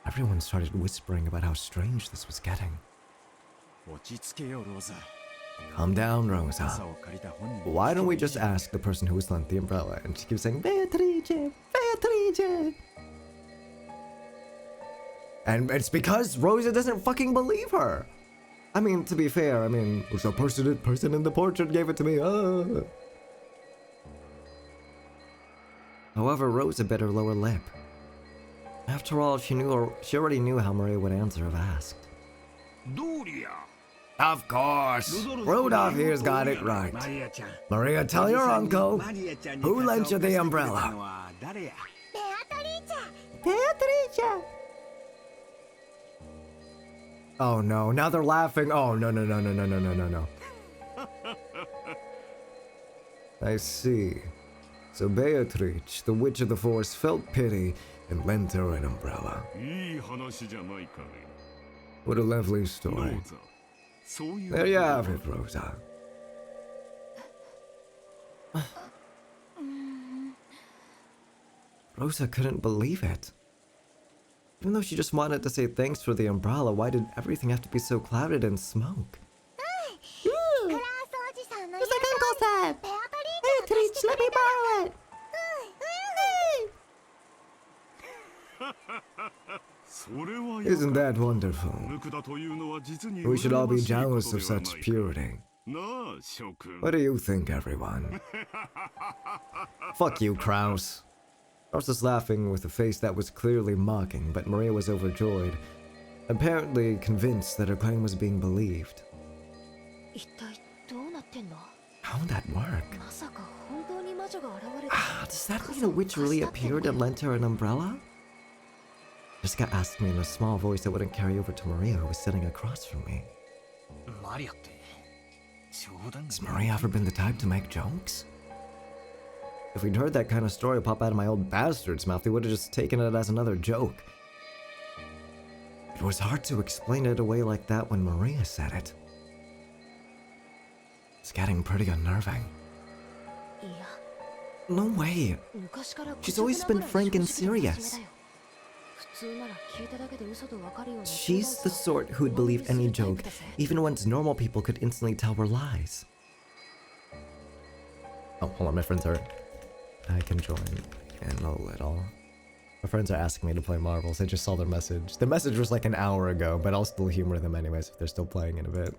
Everyone started whispering about how strange this was getting. Calm down, Rosa. Why don't we just ask the person who was lent the umbrella? And she keeps saying, Beatrice, Beatrice. And it's because Rosa doesn't fucking believe her. I mean, to be fair, the person in the portrait gave it to me. However, Rosa bit her lower lip. After all, she already knew how Maria would answer if asked. Of course. Rudolph here's got it right. Maria, tell your uncle. Who lent you the umbrella? Beatrice! Oh no, now they're laughing. Oh no. I see. So Beatrice, the Witch of the Forest, felt pity and lent her an umbrella. What a lovely story. There you have it, Rosa. Rosa couldn't believe it. Even though she just wanted to say thanks for the umbrella, why did everything have to be so clouded in smoke? Just like Uncle said! Beatrice, let me borrow it! Isn't that wonderful? We should all be jealous of such purity. What do you think, everyone? Fuck you, Kraus. I was just laughing with a face that was clearly mocking, but Maria was overjoyed, apparently convinced that her claim was being believed. How would that work? Does that mean a witch really appeared and lent her an umbrella? Jessica asked me in a small voice that wouldn't carry over to Maria, who was sitting across from me. Has Maria ever been the type to make jokes? If we'd heard that kind of story pop out of my old bastard's mouth, we would have just taken it as another joke. It was hard to explain it away like that when Maria said it. It's getting pretty unnerving. No way! She's always been frank and serious. She's the sort who'd believe any joke, even ones normal people could instantly tell were lies. Oh, hold on, my friends are... I can join in a little. My friends are asking me to play Marvels. I just saw their message. The message was like an hour ago, but I'll still humor them anyways if they're still playing in a bit.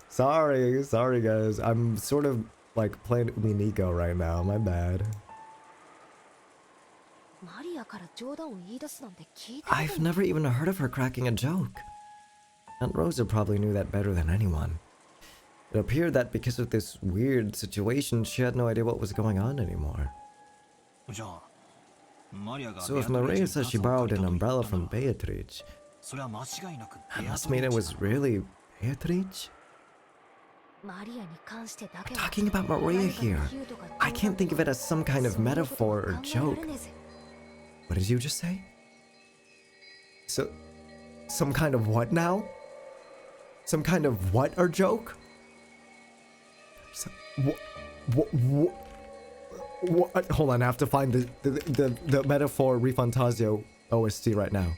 Sorry guys. I'm sort of like playing Umineko right now. My bad. I've never even heard of her cracking a joke. Aunt Rosa probably knew that better than anyone. It appeared that because of this weird situation, she had no idea what was going on anymore. So if Maria says she borrowed an umbrella from Beatrice, that must mean it was really Beatrice? We're talking about Maria here. I can't think of it as some kind of metaphor or joke. What did you just say? So, some kind of what now? Some kind of what or joke? So, what? Hold on, I have to find the metaphor Refantasio OST right now.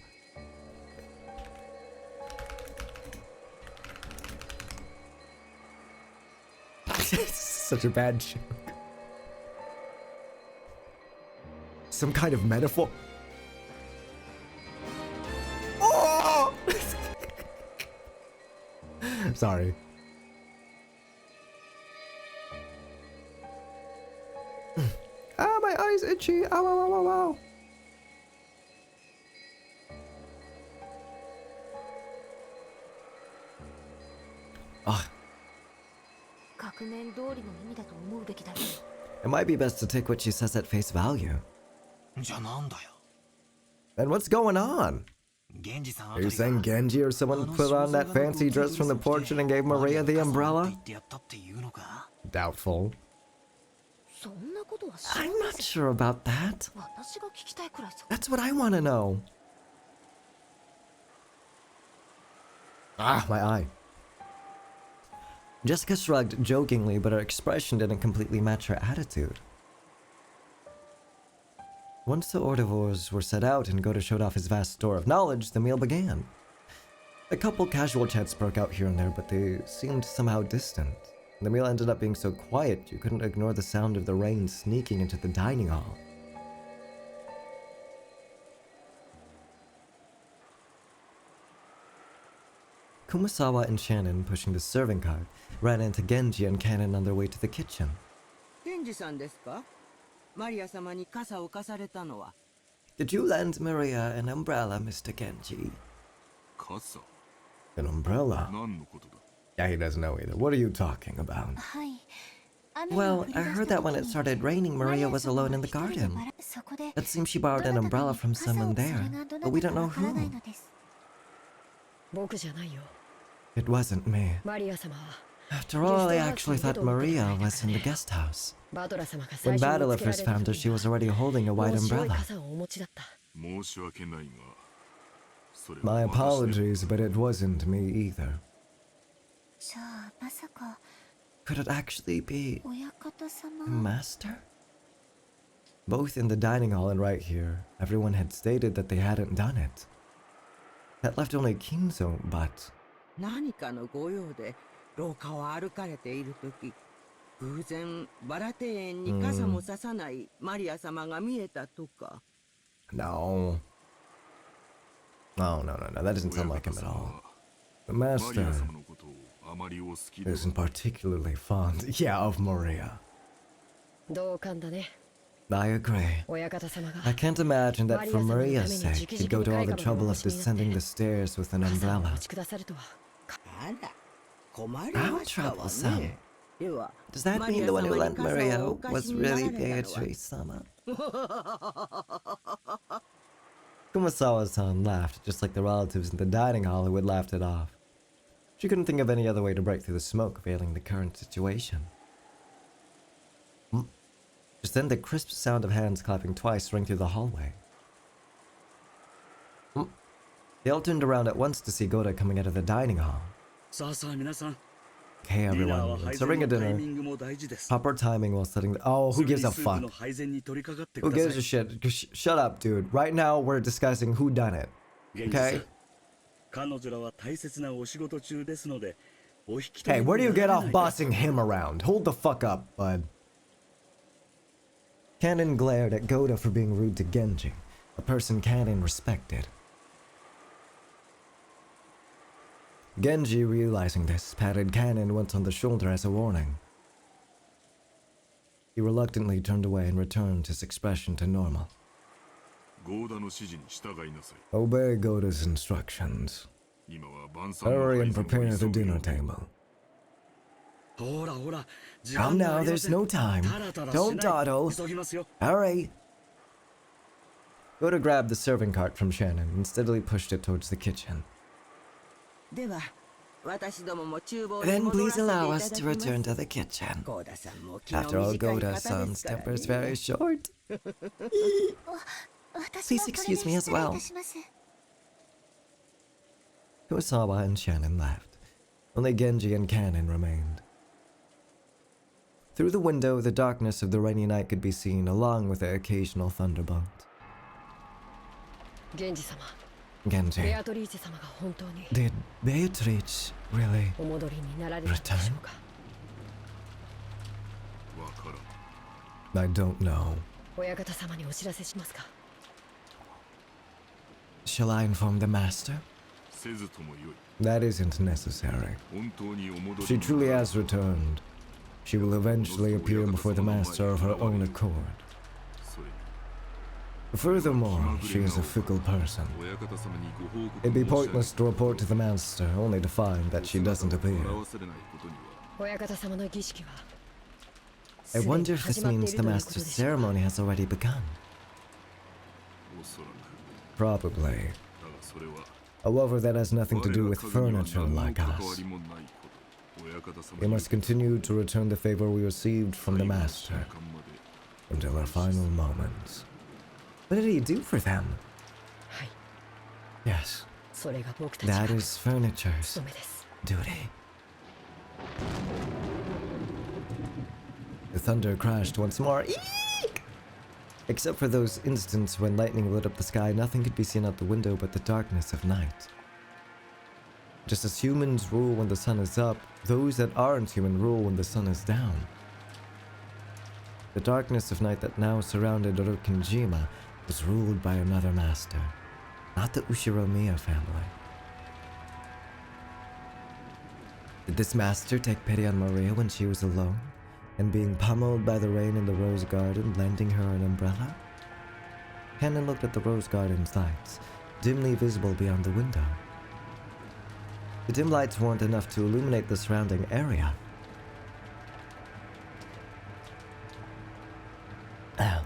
Such a bad joke. Some kind of metaphor. Oh! Sorry. Ah, my eyes itchy. Ow, ow, ow, ow, ow. Ugh. It might be best to take what she says at face value. Then what's going on? Are you saying Genji or someone put on that fancy dress from the portrait and gave Maria the umbrella? Doubtful. I'm not sure about that. That's what I want to know. Ah, my eye. Jessica shrugged jokingly, but her expression didn't completely match her attitude. Once the hors d'oeuvres were set out and Goda showed off his vast store of knowledge, the meal began. A couple casual chats broke out here and there, but they seemed somehow distant. The meal ended up being so quiet you couldn't ignore the sound of the rain sneaking into the dining hall. Kumasawa and Shannon, pushing the serving cart, ran into Genji and Cannon on their way to the kitchen. Did you lend Maria an umbrella, Mr. Genji? An umbrella? Yeah, he doesn't know either. What are you talking about? Well, I heard that when it started raining, Maria was alone in the garden. It seems she borrowed an umbrella from someone there, but we don't know who. It wasn't me. After all, I actually thought Maria was in the guest house. When Battler first found her, she was already holding a white umbrella. My apologies, but it wasn't me either. Could it actually be the master? Both in the dining hall and right here, everyone had stated that they hadn't done it. That left only Kinzo, but... No. No, that doesn't sound like him at all. The master isn't particularly fond, of Maria. I agree. I can't imagine that for Maria's sake, he'd go to all the trouble of descending the stairs with an umbrella. How troublesome. Does that mean the one who lent Maria was really Beatrice-sama? Kumasawa-san laughed, just like the relatives in the dining hall who had laughed it off. She couldn't think of any other way to break through the smoke veiling the current situation. Just then the crisp sound of hands clapping twice rang through the hallway. They all turned around at once to see Goda coming out of the dining hall. Okay, everyone, let's ring a dinner. Proper timing while setting the— oh, who gives a fuck? Who gives a shit? Shut up, dude. Right now, we're discussing who done it. Okay? Hey, where do you get off bossing him around? Hold the fuck up, bud. Kanon glared at Goda for being rude to Genji, a person Kanon respected. Genji, realizing this, patted Kanon once on the shoulder as a warning. He reluctantly turned away and returned his expression to normal. Obey Goda's instructions. Hurry and prepare the dinner table. Come now, there's no time. Don't dawdle. Hurry. Goda grabbed the serving cart from Shannon and steadily pushed it towards the kitchen. Then please allow us to return to the kitchen. After all, Goda-san's temper is very short. Please excuse me as well. Kurosawa and Shannon left. Only Genji and Kanon remained. Through the window, the darkness of the rainy night could be seen, along with the occasional thunderbolt. Genji, did Beatrice really return? I don't know. Shall I inform the master? That isn't necessary. If she truly has returned, she will eventually appear before the master of her own accord. Furthermore, she is a fickle person. It'd be pointless to report to the master, only to find that she doesn't appear. I wonder if this means the master's ceremony has already begun. Probably. However, that has nothing to do with furniture like us. We must continue to return the favor we received from the master until our final moments. What did he do for them? Yes, that is furniture's duty. The thunder crashed once more. Eek! Except for those instants when lightning lit up the sky, nothing could be seen out the window but the darkness of night. Just as humans rule when the sun is up, those that aren't human rule when the sun is down. The darkness of night that now surrounded Rokkenjima was ruled by another master, not the Ushiromiya family. Did this master take pity on Maria when she was alone, and being pummeled by the rain in the rose garden, lending her an umbrella? Kanon looked at the rose garden's lights, dimly visible beyond the window. The dim lights weren't enough to illuminate the surrounding area. Ow.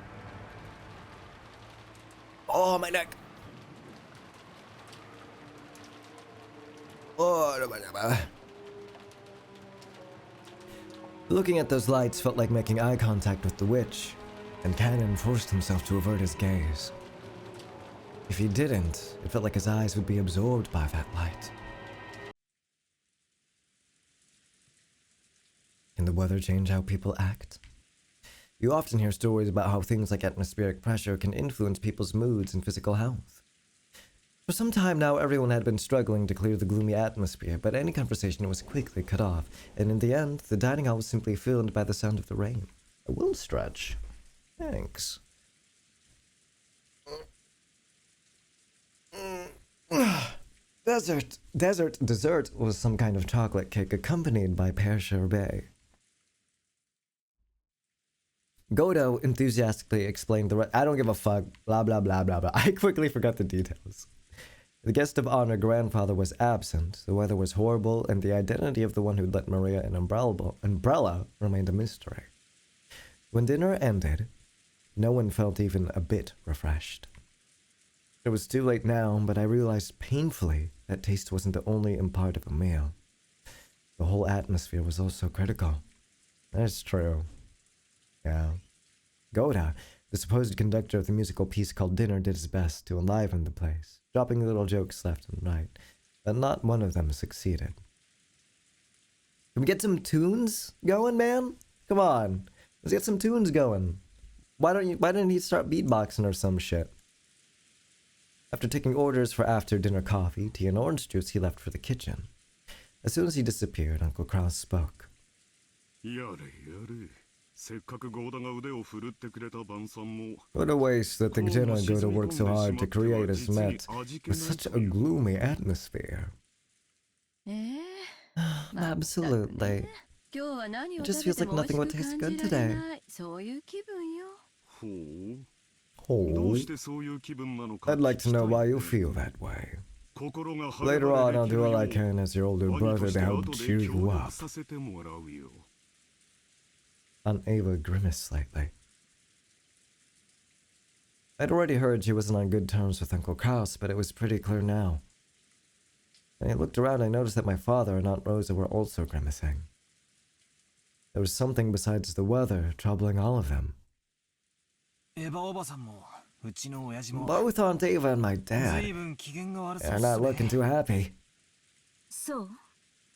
Oh, my neck! Oh, looking at those lights felt like making eye contact with the witch, and Kanon forced himself to avert his gaze. If he didn't, it felt like his eyes would be absorbed by that light. Can the weather change how people act? You often hear stories about how things like atmospheric pressure can influence people's moods and physical health. For some time now, everyone had been struggling to clear the gloomy atmosphere, but any conversation was quickly cut off, and in the end, the dining hall was simply filled by the sound of the rain. A will stretch. Thanks. Dessert was some kind of chocolate cake accompanied by pear sherbet. Godo enthusiastically explained I don't give a fuck, blah blah blah blah blah. I quickly forgot the details. The guest of honor grandfather was absent, the weather was horrible, and the identity of the one who'd let Maria an umbrella remained a mystery. When dinner ended, no one felt even a bit refreshed. It was too late now, but I realized painfully that taste wasn't the only part of a meal. The whole atmosphere was also critical. That's true. Yeah. Goda, the supposed conductor of the musical piece called Dinner, did his best to enliven the place, dropping little jokes left and right, but not one of them succeeded. Can we get some tunes going, man? Come on. Let's get some tunes going. Why didn't he start beatboxing or some shit? After taking orders for after-dinner coffee, tea, and orange juice, he left for the kitchen. As soon as he disappeared, Uncle Kraus spoke. What a waste that the dinner Goda worked so hard to create is met with such a gloomy atmosphere. Absolutely. It just feels like nothing would taste good today. Oh, I'd like to know why you feel that way. Later on, I'll do all I can as your older brother to help cheer you up. Aunt Ava grimaced slightly. I'd already heard she wasn't on good terms with Uncle Kraus, but it was pretty clear now. When I looked around, I noticed that my father and Aunt Rosa were also grimacing. There was something besides the weather troubling all of them. Both Aunt Ava and my dad are not looking too happy.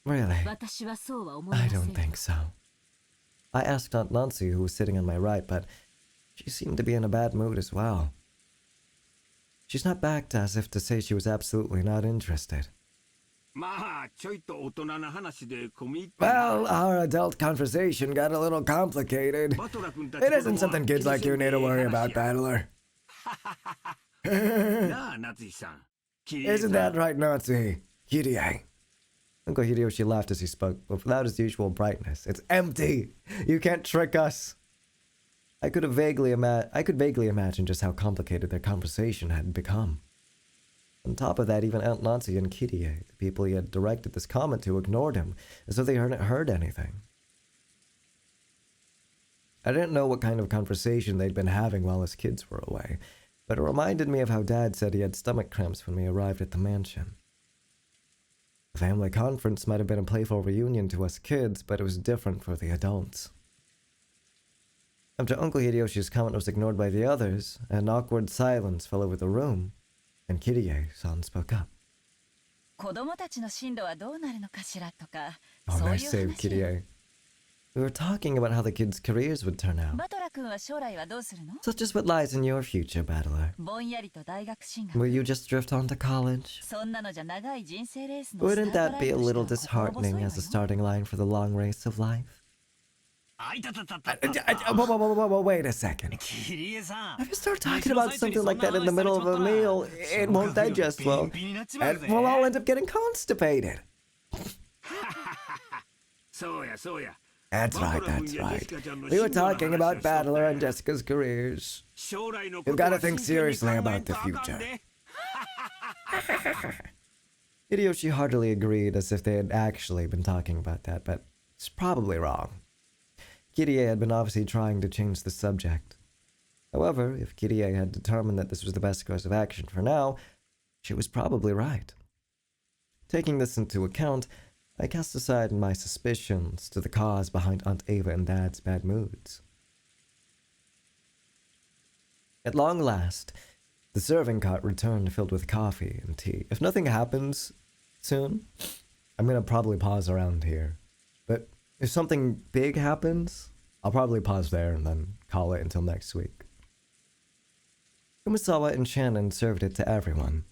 Really? I don't think so. I asked Aunt Nancy, who was sitting on my right, but she seemed to be in a bad mood as well. She snapped back as if to say she was absolutely not interested. Well, our adult conversation got a little complicated. It isn't something kids like you need to worry about, Battler. Isn't that right, Natsu? Kirie. Uncle Hideyoshi laughed as he spoke, but without his usual brightness. It's empty! You can't trick us! I could vaguely imagine just how complicated their conversation had become. On top of that, even Aunt Nancy and Kirie, the people he had directed this comment to, ignored him, as though they hadn't heard anything. I didn't know what kind of conversation they'd been having while his kids were away, but it reminded me of how Dad said he had stomach cramps when we arrived at the mansion. The family conference might have been a playful reunion to us kids, but it was different for the adults. After Uncle Hideyoshi's comment was ignored by the others, an awkward silence fell over the room, and Kirie-san spoke up. Oh, nice save, Kirie. We were talking about how the kids' careers would turn out. Such as what lies in your future, Battler. Will you just drift on to college? Wouldn't that be a little disheartening as a starting line for the long race of life? Wait a second. If you start talking about something like that in the middle of a meal, it won't digest well, and we'll all end up getting constipated. That's right. We were talking about Battler and Jessica's careers. You've got to think seriously about the future. Hideyoshi heartily agreed as if they had actually been talking about that, but it's probably wrong. Kirie had been obviously trying to change the subject. However, if Kirie had determined that this was the best course of action for now, she was probably right. Taking this into account, I cast aside my suspicions to the cause behind Aunt Ava and Dad's bad moods. At long last, the serving cart returned filled with coffee and tea. If nothing happens soon, I'm gonna probably pause around here. But if something big happens, I'll probably pause there and then call it until next week. Kumasawa and Shannon served it to everyone.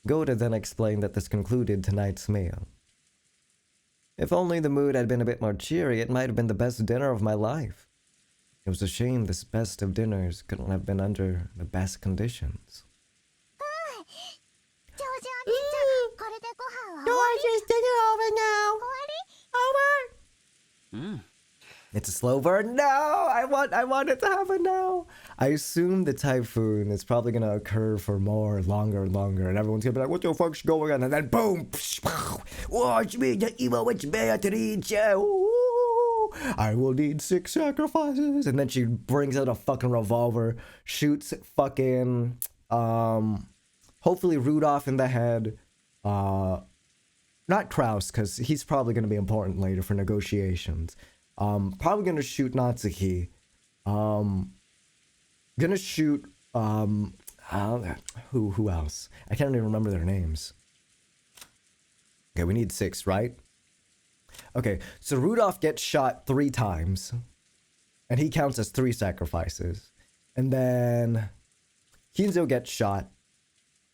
Goda then explained that this concluded tonight's meal. If only the mood had been a bit more cheery, it might have been the best dinner of my life. It was a shame this best of dinners couldn't have been under the best conditions. George's dinner over now. Over? It's a slow burn. No, I want it to happen now. I assume the typhoon is probably gonna occur for longer, and everyone's gonna be like, "What the fuck's going on?" And then boom! Watch me, the evil witch Beatrice. I will need 6 sacrifices, and then she brings out a fucking revolver, shoots fucking hopefully Rudolph in the head. Not Kraus, because he's probably gonna be important later for negotiations. Probably gonna shoot Natsuki. Gonna shoot who else? I can't even remember their names. Okay, we need 6, right? Okay, so Rudolph gets shot 3 times, and he counts as 3 sacrifices. And then Kinzo gets shot,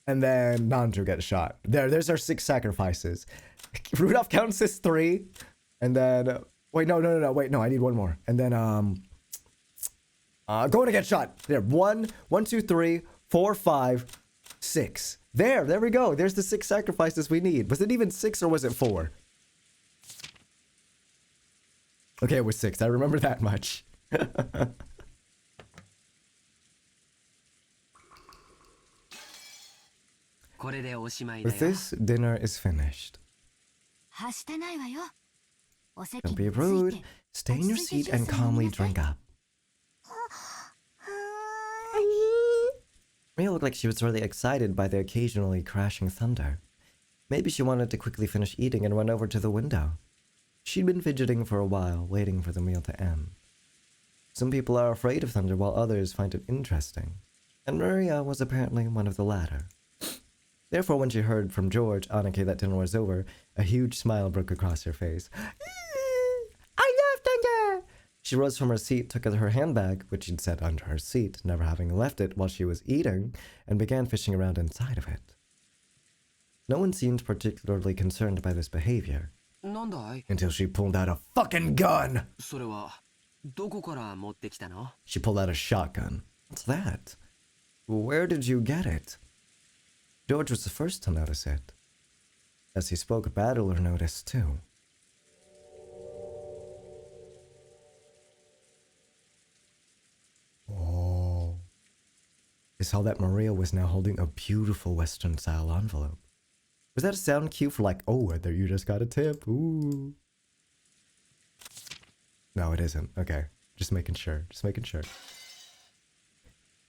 and then Nanjo gets shot. There's our 6 sacrifices. Rudolph counts as 3, and then wait, no, wait, no, I need 1 more. And then going to get shot. There, 1, 2, 3, 4, 5, 6. There we go. There's the 6 sacrifices we need. Was it even 6 or was it 4? Okay, it was 6. I remember that much. With this, dinner is finished. Don't be rude. Stay in your seat and calmly drink up. Maria looked like she was really excited by the occasionally crashing thunder. Maybe she wanted to quickly finish eating and run over to the window. She'd been fidgeting for a while, waiting for the meal to end. Some people are afraid of thunder while others find it interesting, and Maria was apparently one of the latter. Therefore, when she heard from George, Anake, that dinner was over, a huge smile broke across her face. I love thunder! She rose from her seat, took out her handbag, which she'd set under her seat, never having left it while she was eating, and began fishing around inside of it. No one seemed particularly concerned by this behavior. Until she pulled out a fucking gun! She pulled out a shotgun. What's that? Where did you get it? George was the first to notice it. As he spoke, Battler noticed too. Oh. He saw that Maria was now holding a beautiful Western-style envelope. Was that a sound cue for like, oh, whether you just got a tip? Ooh. No, it isn't. Okay. Just making sure.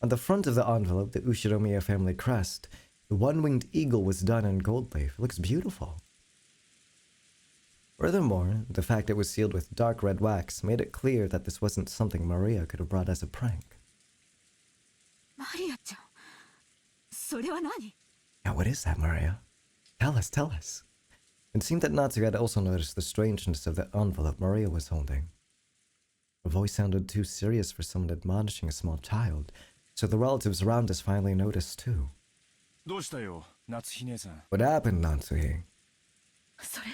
On the front of the envelope, the Ushiromiya family crest, the one-winged eagle was done in gold leaf. It looks beautiful. Furthermore, the fact it was sealed with dark red wax made it clear that this wasn't something Maria could have brought as a prank. Maria-chan, それは何? Yeah, what is that, Maria? Tell us. It seemed that Natsu had also noticed the strangeness of the envelope Maria was holding. Her voice sounded too serious for someone admonishing a small child, so the relatives around us finally noticed too. What happened, Natsuhi? それ、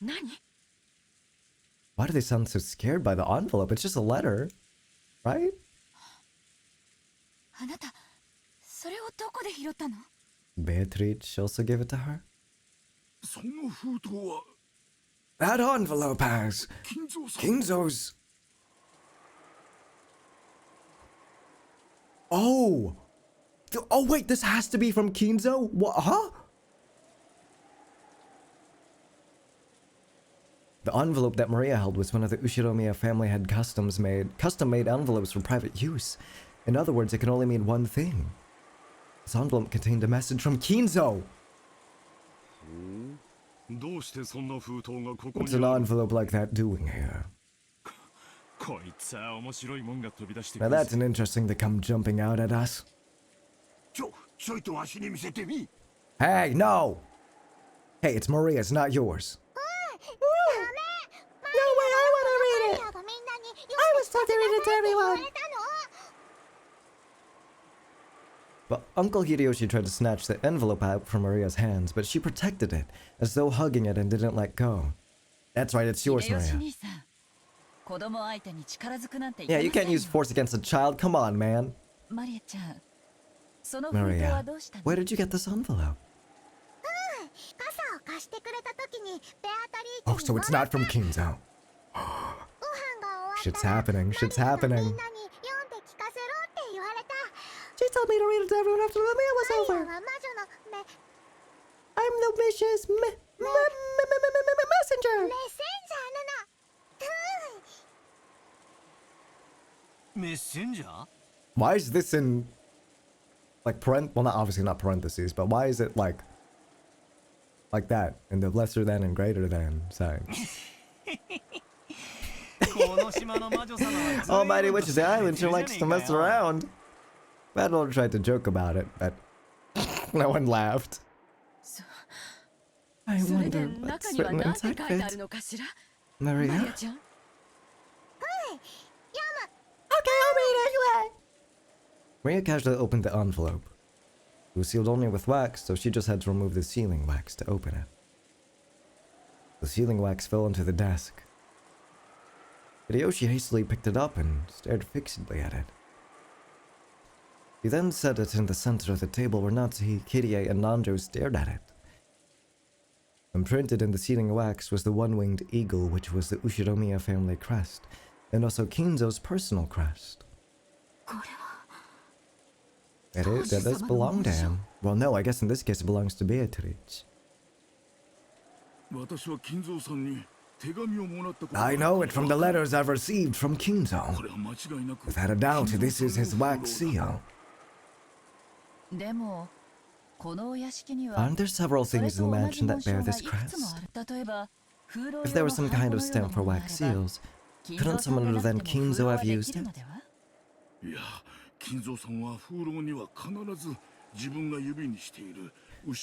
何? Why do they sound so scared by the envelope? It's just a letter, right? あなた、それをどこで拾ったの? Beatrice also gave it to her? That envelope has Kinzo's. Oh! Oh wait, this has to be from Kinzo? What? Huh? The envelope that Maria held was one of the Ushiromiya family had custom-made envelopes for private use. In other words, it can only mean one thing. This envelope contained a message from Kinzo! What's an envelope like that doing here? Now that's an interesting to come jumping out at us. Hey, no! Hey, it's Maria's, not yours. No way, I want to read it! I was told to read it to everyone! But Uncle Hideyoshi tried to snatch the envelope out from Maria's hands, but she protected it, as though hugging it and didn't let go. That's right, it's yours, Maria. Yeah, you can't use force against a child, come on, man. Maria, where did you get this envelope? Oh, so it's not from Kinzo. Shit's happening. Shit's happening. She told me to read it to everyone after the meal was over. I'm the vicious messenger. Messenger? Why is this in like well, not obviously not parentheses, but why is it like that in the lesser than and greater than sign? Almighty Witch of the Island sure likes to mess around. Battlelord tried to joke about it, but no one laughed. I wonder what's written inside it. Maria? Okay, I'll read it. Maria casually opened the envelope. It was sealed only with wax, so she just had to remove the sealing wax to open it. The sealing wax fell onto the desk. Hideyoshi hastily picked it up and stared fixedly at it. He then set it in the center of the table where Natsuhi, Kirie, and Nanjo stared at it. Imprinted in the sealing wax was the one-winged eagle, which was the Ushiromiya family crest, and also Kinzo's personal crest. That does belong to him. Well, no, I guess in this case it belongs to Beatrice. I know it from the letters I've received from Kinzo. Without a doubt, this is his wax seal. Aren't there several things in the mansion that bear this crest? If there was some kind of stamp for wax seals, couldn't someone other than Kinzo have used it?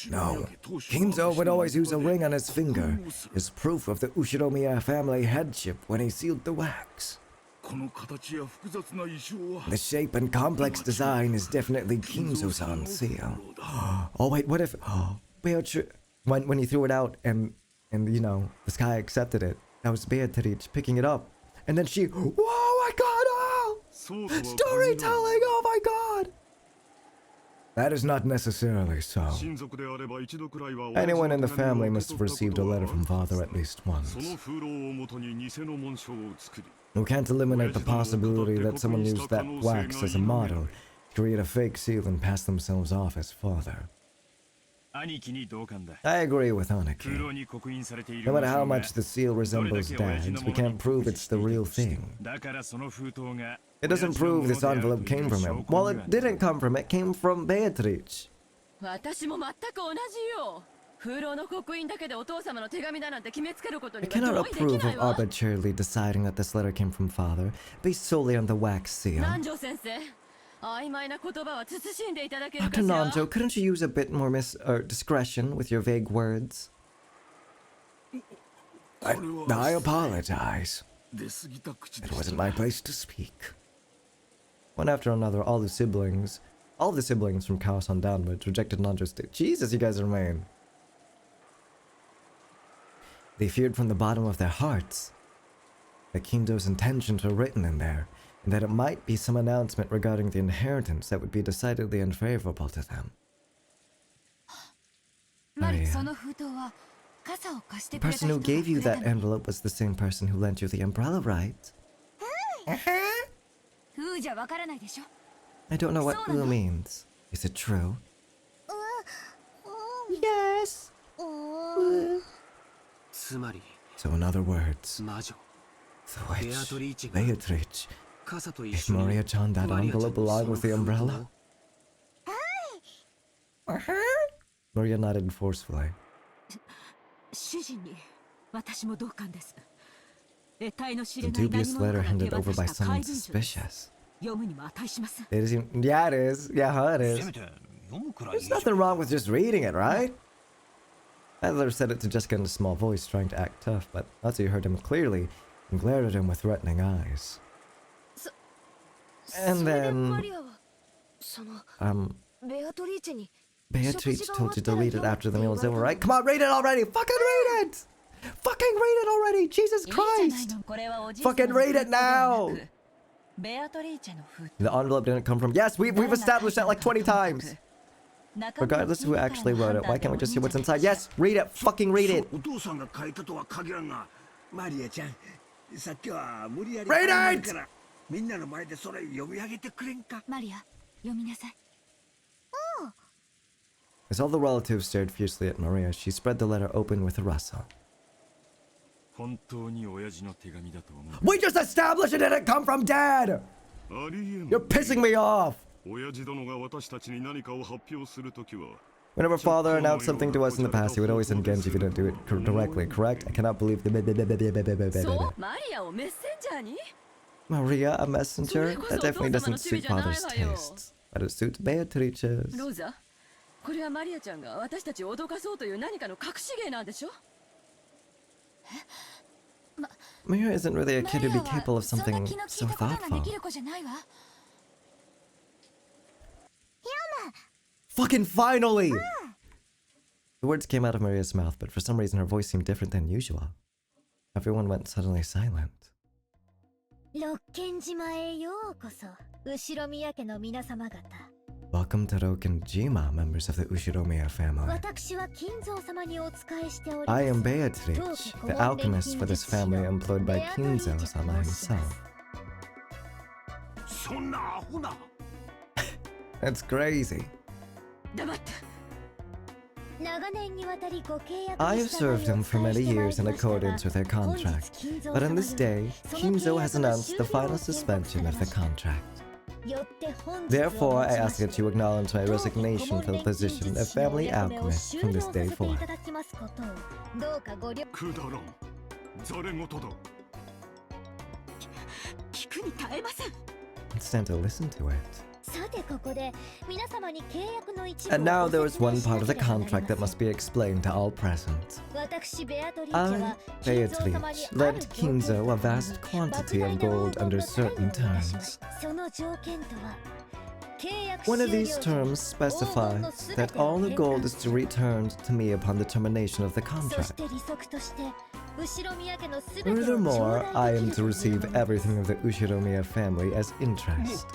No, Kinzo would always use a ring on his finger as proof of the Ushiromiya family headship when he sealed the wax. The shape and complex design is definitely Kinzo-san's seal. Oh wait, what if Beatrice, when he threw it out and you know the sky accepted it, that was Beatrice picking it up, and then she, whoa, I got storytelling, oh my god! That is not necessarily so. Anyone in the family must have received a letter from father at least once. We can't eliminate the possibility that someone used that wax as a model, create a fake seal and pass themselves off as father. I agree with Aniki. No matter how much the seal resembles Dad's, we can't prove it's the real thing. It doesn't prove this envelope came from him. Well, it didn't come from it, it came from Beatrice. I cannot approve of arbitrarily deciding that this letter came from father, based solely on the wax seal. Dr. Nanjo, couldn't you use a bit more discretion with your vague words? I apologize. It wasn't my place to speak. One after another, all the siblings from Chaos on downwards rejected Nanjo's Jesus, you guys are mean. They feared from the bottom of their hearts that Kinzo's intentions were written in there, and that it might be some announcement regarding the inheritance that would be decidedly unfavorable to them. Maria, the person who gave you that envelope was the same person who lent you the umbrella, right? I don't know what "u" means. Is it true? Yes. So in other words, the witch, Beatrice, gave Maria-chan that envelope along with the umbrella? Maria nodded forcefully. The dubious letter handed over by someone suspicious. It is, yeah, it is. Yeah, it is. There's nothing wrong with just reading it, right? Adler said it to Jessica in a small voice, trying to act tough, but Natsuki heard him clearly and glared at him with threatening eyes. And then, Beatrice told you to read it after the meal is over, right? Come on, read it already! Fucking read it! Fucking read it already! Jesus Christ! Fucking read it now! The envelope didn't come from... Yes, we've established that like 20 times! Regardless of who actually wrote it, why can't we just see what's inside? Yes, read it! Fucking read it! Radiant! Maria, 読みなさい。 As all the relatives stared fiercely at Maria, she spread the letter open with a rustle. We just established it didn't come from Dad! You're pissing me off! Whenever father announced something to us in the past, he would always send Genji if you didn't do it directly, correct? I cannot believe the... そう、マリアをメッセンジャーに Maria, a messenger? That definitely doesn't suit father's tastes. But it suits Beatrice's. ローザ、これはマリアちゃんが私たちを脅かそうという何かの隠し芸なんでしょ Maria isn't really a kid who'd be capable of something so thoughtful. Fucking finally! The words came out of Maria's mouth, but for some reason her voice seemed different than usual. Everyone went suddenly silent. 六軒島へようこそ、後宮家の皆様方。 Welcome to Rokenjima, members of the Ushiromiya family. 私は金蔵様にお仕えしております。 I am Beatrice, the alchemist for this family employed by Kinzo-sama himself. That's crazy. 黙って。 I have served him for many years in accordance with their contract, but on this day, Kinzo has announced the final suspension of the contract. Therefore, I ask that you acknowledge my resignation from the position of family alchemist from this day forth. Can't stand to listen to it. And now there is one part of the contract that must be explained to all present. I, Beatrice, lent Kinzo a vast quantity of gold under certain terms. One of these terms specifies that all the gold is to be returned to me upon the termination of the contract. Furthermore, I am to receive everything of the Ushiromiya family as interest.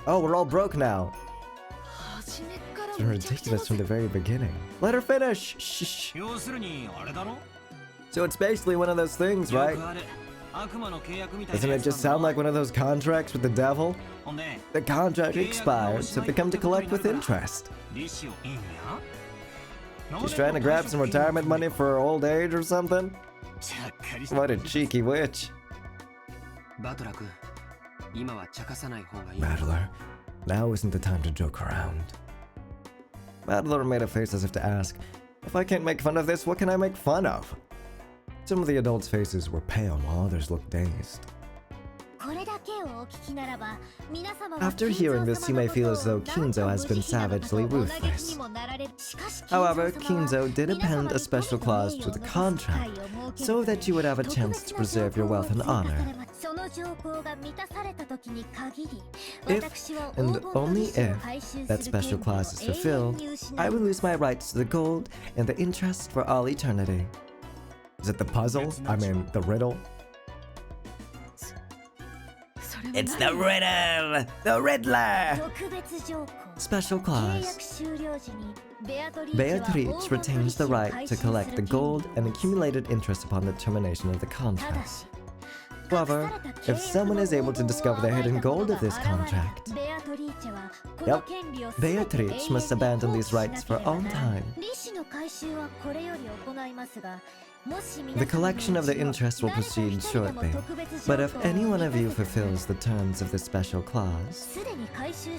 Oh, we're all broke now. It's been ridiculous from the very beginning. Let her finish! Shh. So it's basically one of those things, right? Doesn't it just sound like one of those contracts with the devil? The contract expires, so they come to collect with interest. She's trying to grab some retirement money for her old age or something? What a cheeky witch. Battler, now isn't the time to joke around. Battler made a face as if to ask, if I can't make fun of this, what can I make fun of? Some of the adults' faces were pale while others looked dazed. After hearing this, you may feel as though Kinzo has been savagely ruthless. However, Kinzo did append a special clause to the contract so that you would have a chance to preserve your wealth and honor. If, and only if, that special clause is fulfilled, I will lose my rights to the gold and the interest for all eternity. Is it the puzzle? I mean, the riddle? It's the riddle! The Riddler! Special clause. Beatrice retains the right to collect the gold and accumulated interest upon the termination of the contract. However, if someone is able to discover the hidden gold of this contract, yep, Beatrice must abandon these rights for all time. The collection of the interest will proceed shortly, but if any one of you fulfills the terms of the special clause,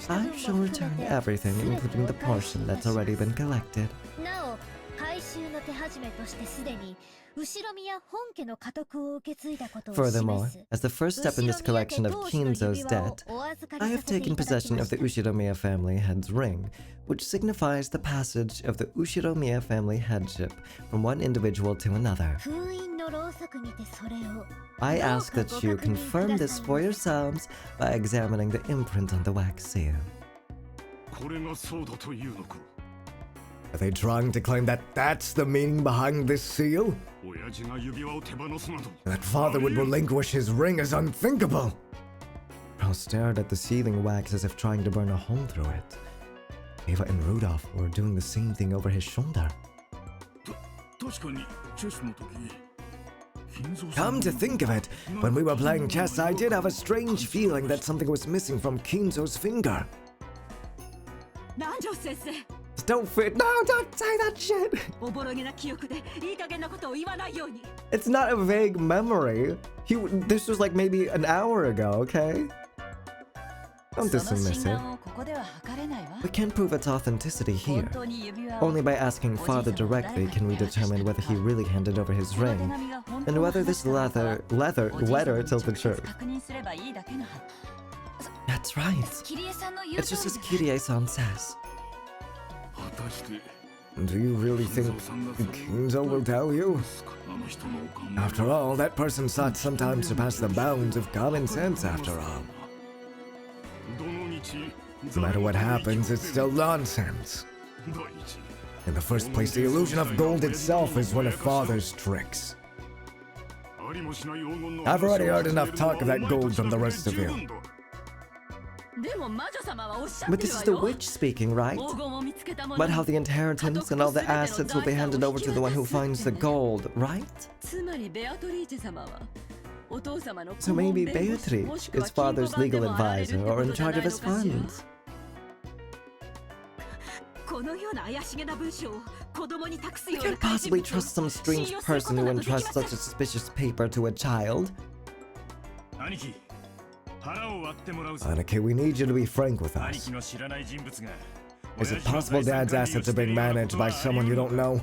I shall return everything, including the portion that's already been collected. Furthermore, as the first step in this collection of Kinzo's debt, I have taken possession of the Ushiromiya family head's ring, which signifies the passage of the Ushiromiya family headship from one individual to another. I ask that you confirm this for yourselves by examining the imprint on the wax seal. Are they trying to claim that that's the meaning behind this seal? That father would relinquish his ring is unthinkable! Pearl stared at the sealing wax as if trying to burn a hole through it. Eva and Rudolph were doing the same thing over his shoulder. Come to think of it, when we were playing chess, I did have a strange feeling that something was missing from Kinzo's finger. Don't fit. No, don't say that shit. It's not a vague memory. This was like maybe an hour ago, okay? Don't dismiss it. We can't prove its authenticity here. Only by asking Father directly can we determine whether he really handed over his ring, and whether this letter tells the truth. That's right. It's just as Kirie-san says. Do you really think Kinzo will tell you? After all, that person's thoughts sometimes surpass the bounds of common sense, after all. No matter what happens, it's still nonsense. In the first place, the illusion of gold itself is one of Father's tricks. I've already heard enough talk of that gold from the rest of you. But this is the witch speaking, right? About how the inheritance and all the assets will be handed over to the one who finds the gold, right? So maybe Beatrice is Father's legal advisor or in charge of his funds. You can't possibly trust some strange person who entrusts such a suspicious paper to a child. Aniki, we need you to be frank with us. Is it possible Dad's assets are being managed by someone you don't know?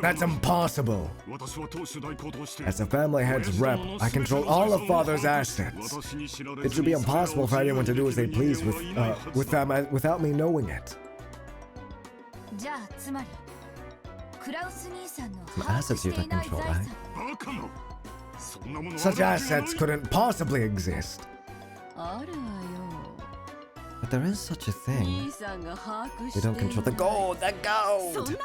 That's impossible! As a family head's rep, I control all of Father's assets. It should be impossible for anyone to do as they please with them without me knowing it. Some assets you can control, right? Such assets couldn't possibly exist. But there is such a thing. We don't control the gold! The gold!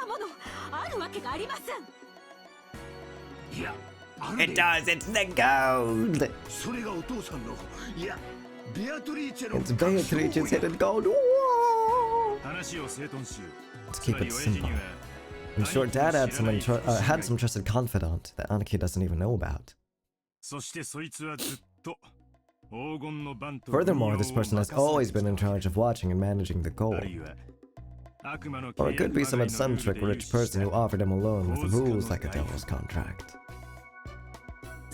It does! It's the gold! It's Beatrice's hidden gold! Whoa! Let's keep it simple. In short, Dad had some trusted confidant that Aniki doesn't even know about. Furthermore, this person has always been in charge of watching and managing the gold. Or it could be some eccentric rich person who offered him a loan with rules like a devil's contract.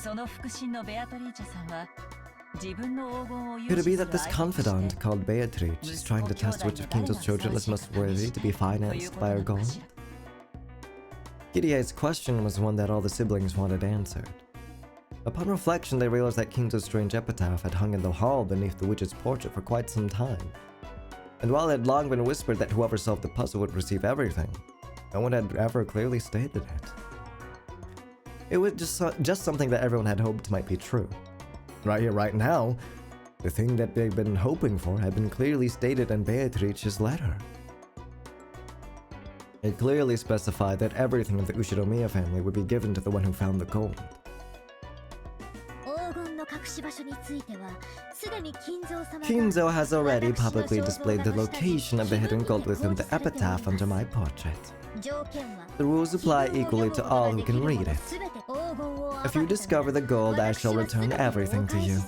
Could it be that this confidant called Beatrice is trying to test which of Kinzo's children is most worthy to be financed by her gold? Kirie's question was one that all the siblings wanted answered. Upon reflection, they realized that Kinzo's strange epitaph had hung in the hall beneath the witch's portrait for quite some time. And while it had long been whispered that whoever solved the puzzle would receive everything, no one had ever clearly stated it. It was just something that everyone had hoped might be true. Right here, right now, the thing that they'd been hoping for had been clearly stated in Beatrice's letter. It clearly specified that everything of the Ushiromiya family would be given to the one who found the gold. Kinzo has already publicly displayed the location of the hidden gold within the epitaph under my portrait. The rules apply equally to all who can read it. If you discover the gold, I shall return everything to you.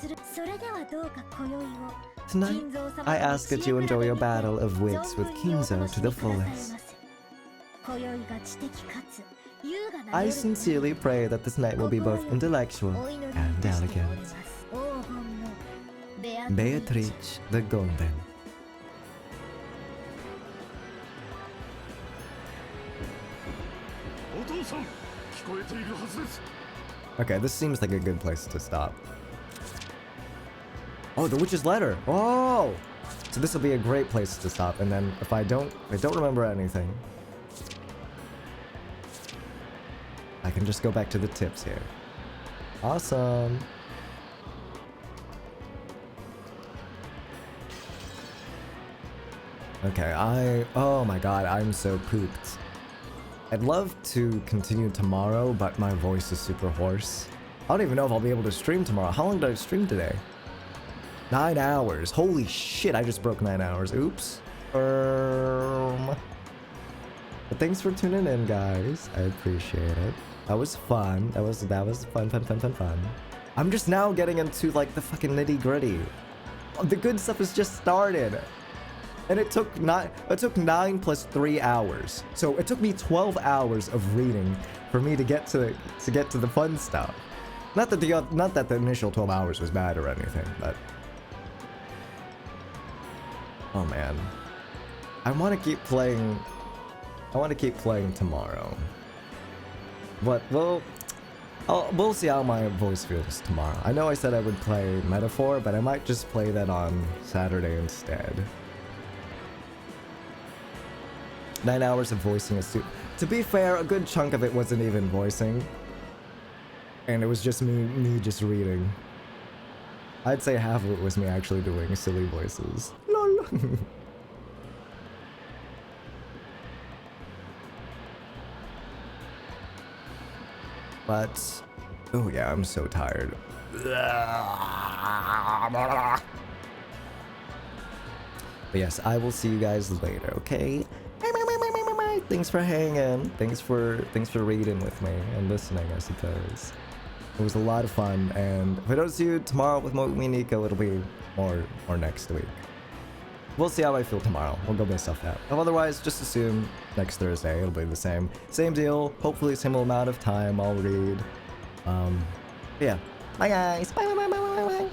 Tonight, I ask that you enjoy your battle of wits with Kinzo to the fullest. I sincerely pray that this night will be both intellectual and elegant. Beatrice the Golden. Okay, this seems like a good place to stop. Oh, the witch's letter! Oh! So this will be a great place to stop, and then if I don't remember anything, I can just go back to the tips here. Awesome! Okay, oh my god, I'm so pooped. I'd love to continue tomorrow, but my voice is super hoarse. I don't even know if I'll be able to stream tomorrow. How long did I stream today? 9 hours. Holy shit, I just broke 9 hours. Oops. But thanks for tuning in, guys. I appreciate it. That was fun. That was fun. I'm just now getting into like the fucking nitty gritty. The good stuff has just started. And it took 9 plus 3 hours. So it took me 12 hours of reading for me to get to the fun stuff. Not that the initial 12 hours was bad or anything, but oh man. I want to keep playing tomorrow. But we'll see how my voice feels tomorrow. I know I said I would play Metaphor, but I might just play that on Saturday instead. 9 hours of voicing a suit. To be fair, a good chunk of it wasn't even voicing. And it was just me just reading. I'd say half of it was me actually doing silly voices. LOL. But, oh yeah, I'm so tired. But yes, I will see you guys later, okay? Thanks for hanging. Thanks for reading with me and listening, I suppose. It was a lot of fun, and if I don't see you tomorrow with Umineko, it'll be more next week. We'll see how I feel tomorrow. We'll go based stuff out. Otherwise, just assume next Thursday it'll be the same. Same deal. Hopefully similar amount of time I'll read. Yeah. Bye guys. Bye.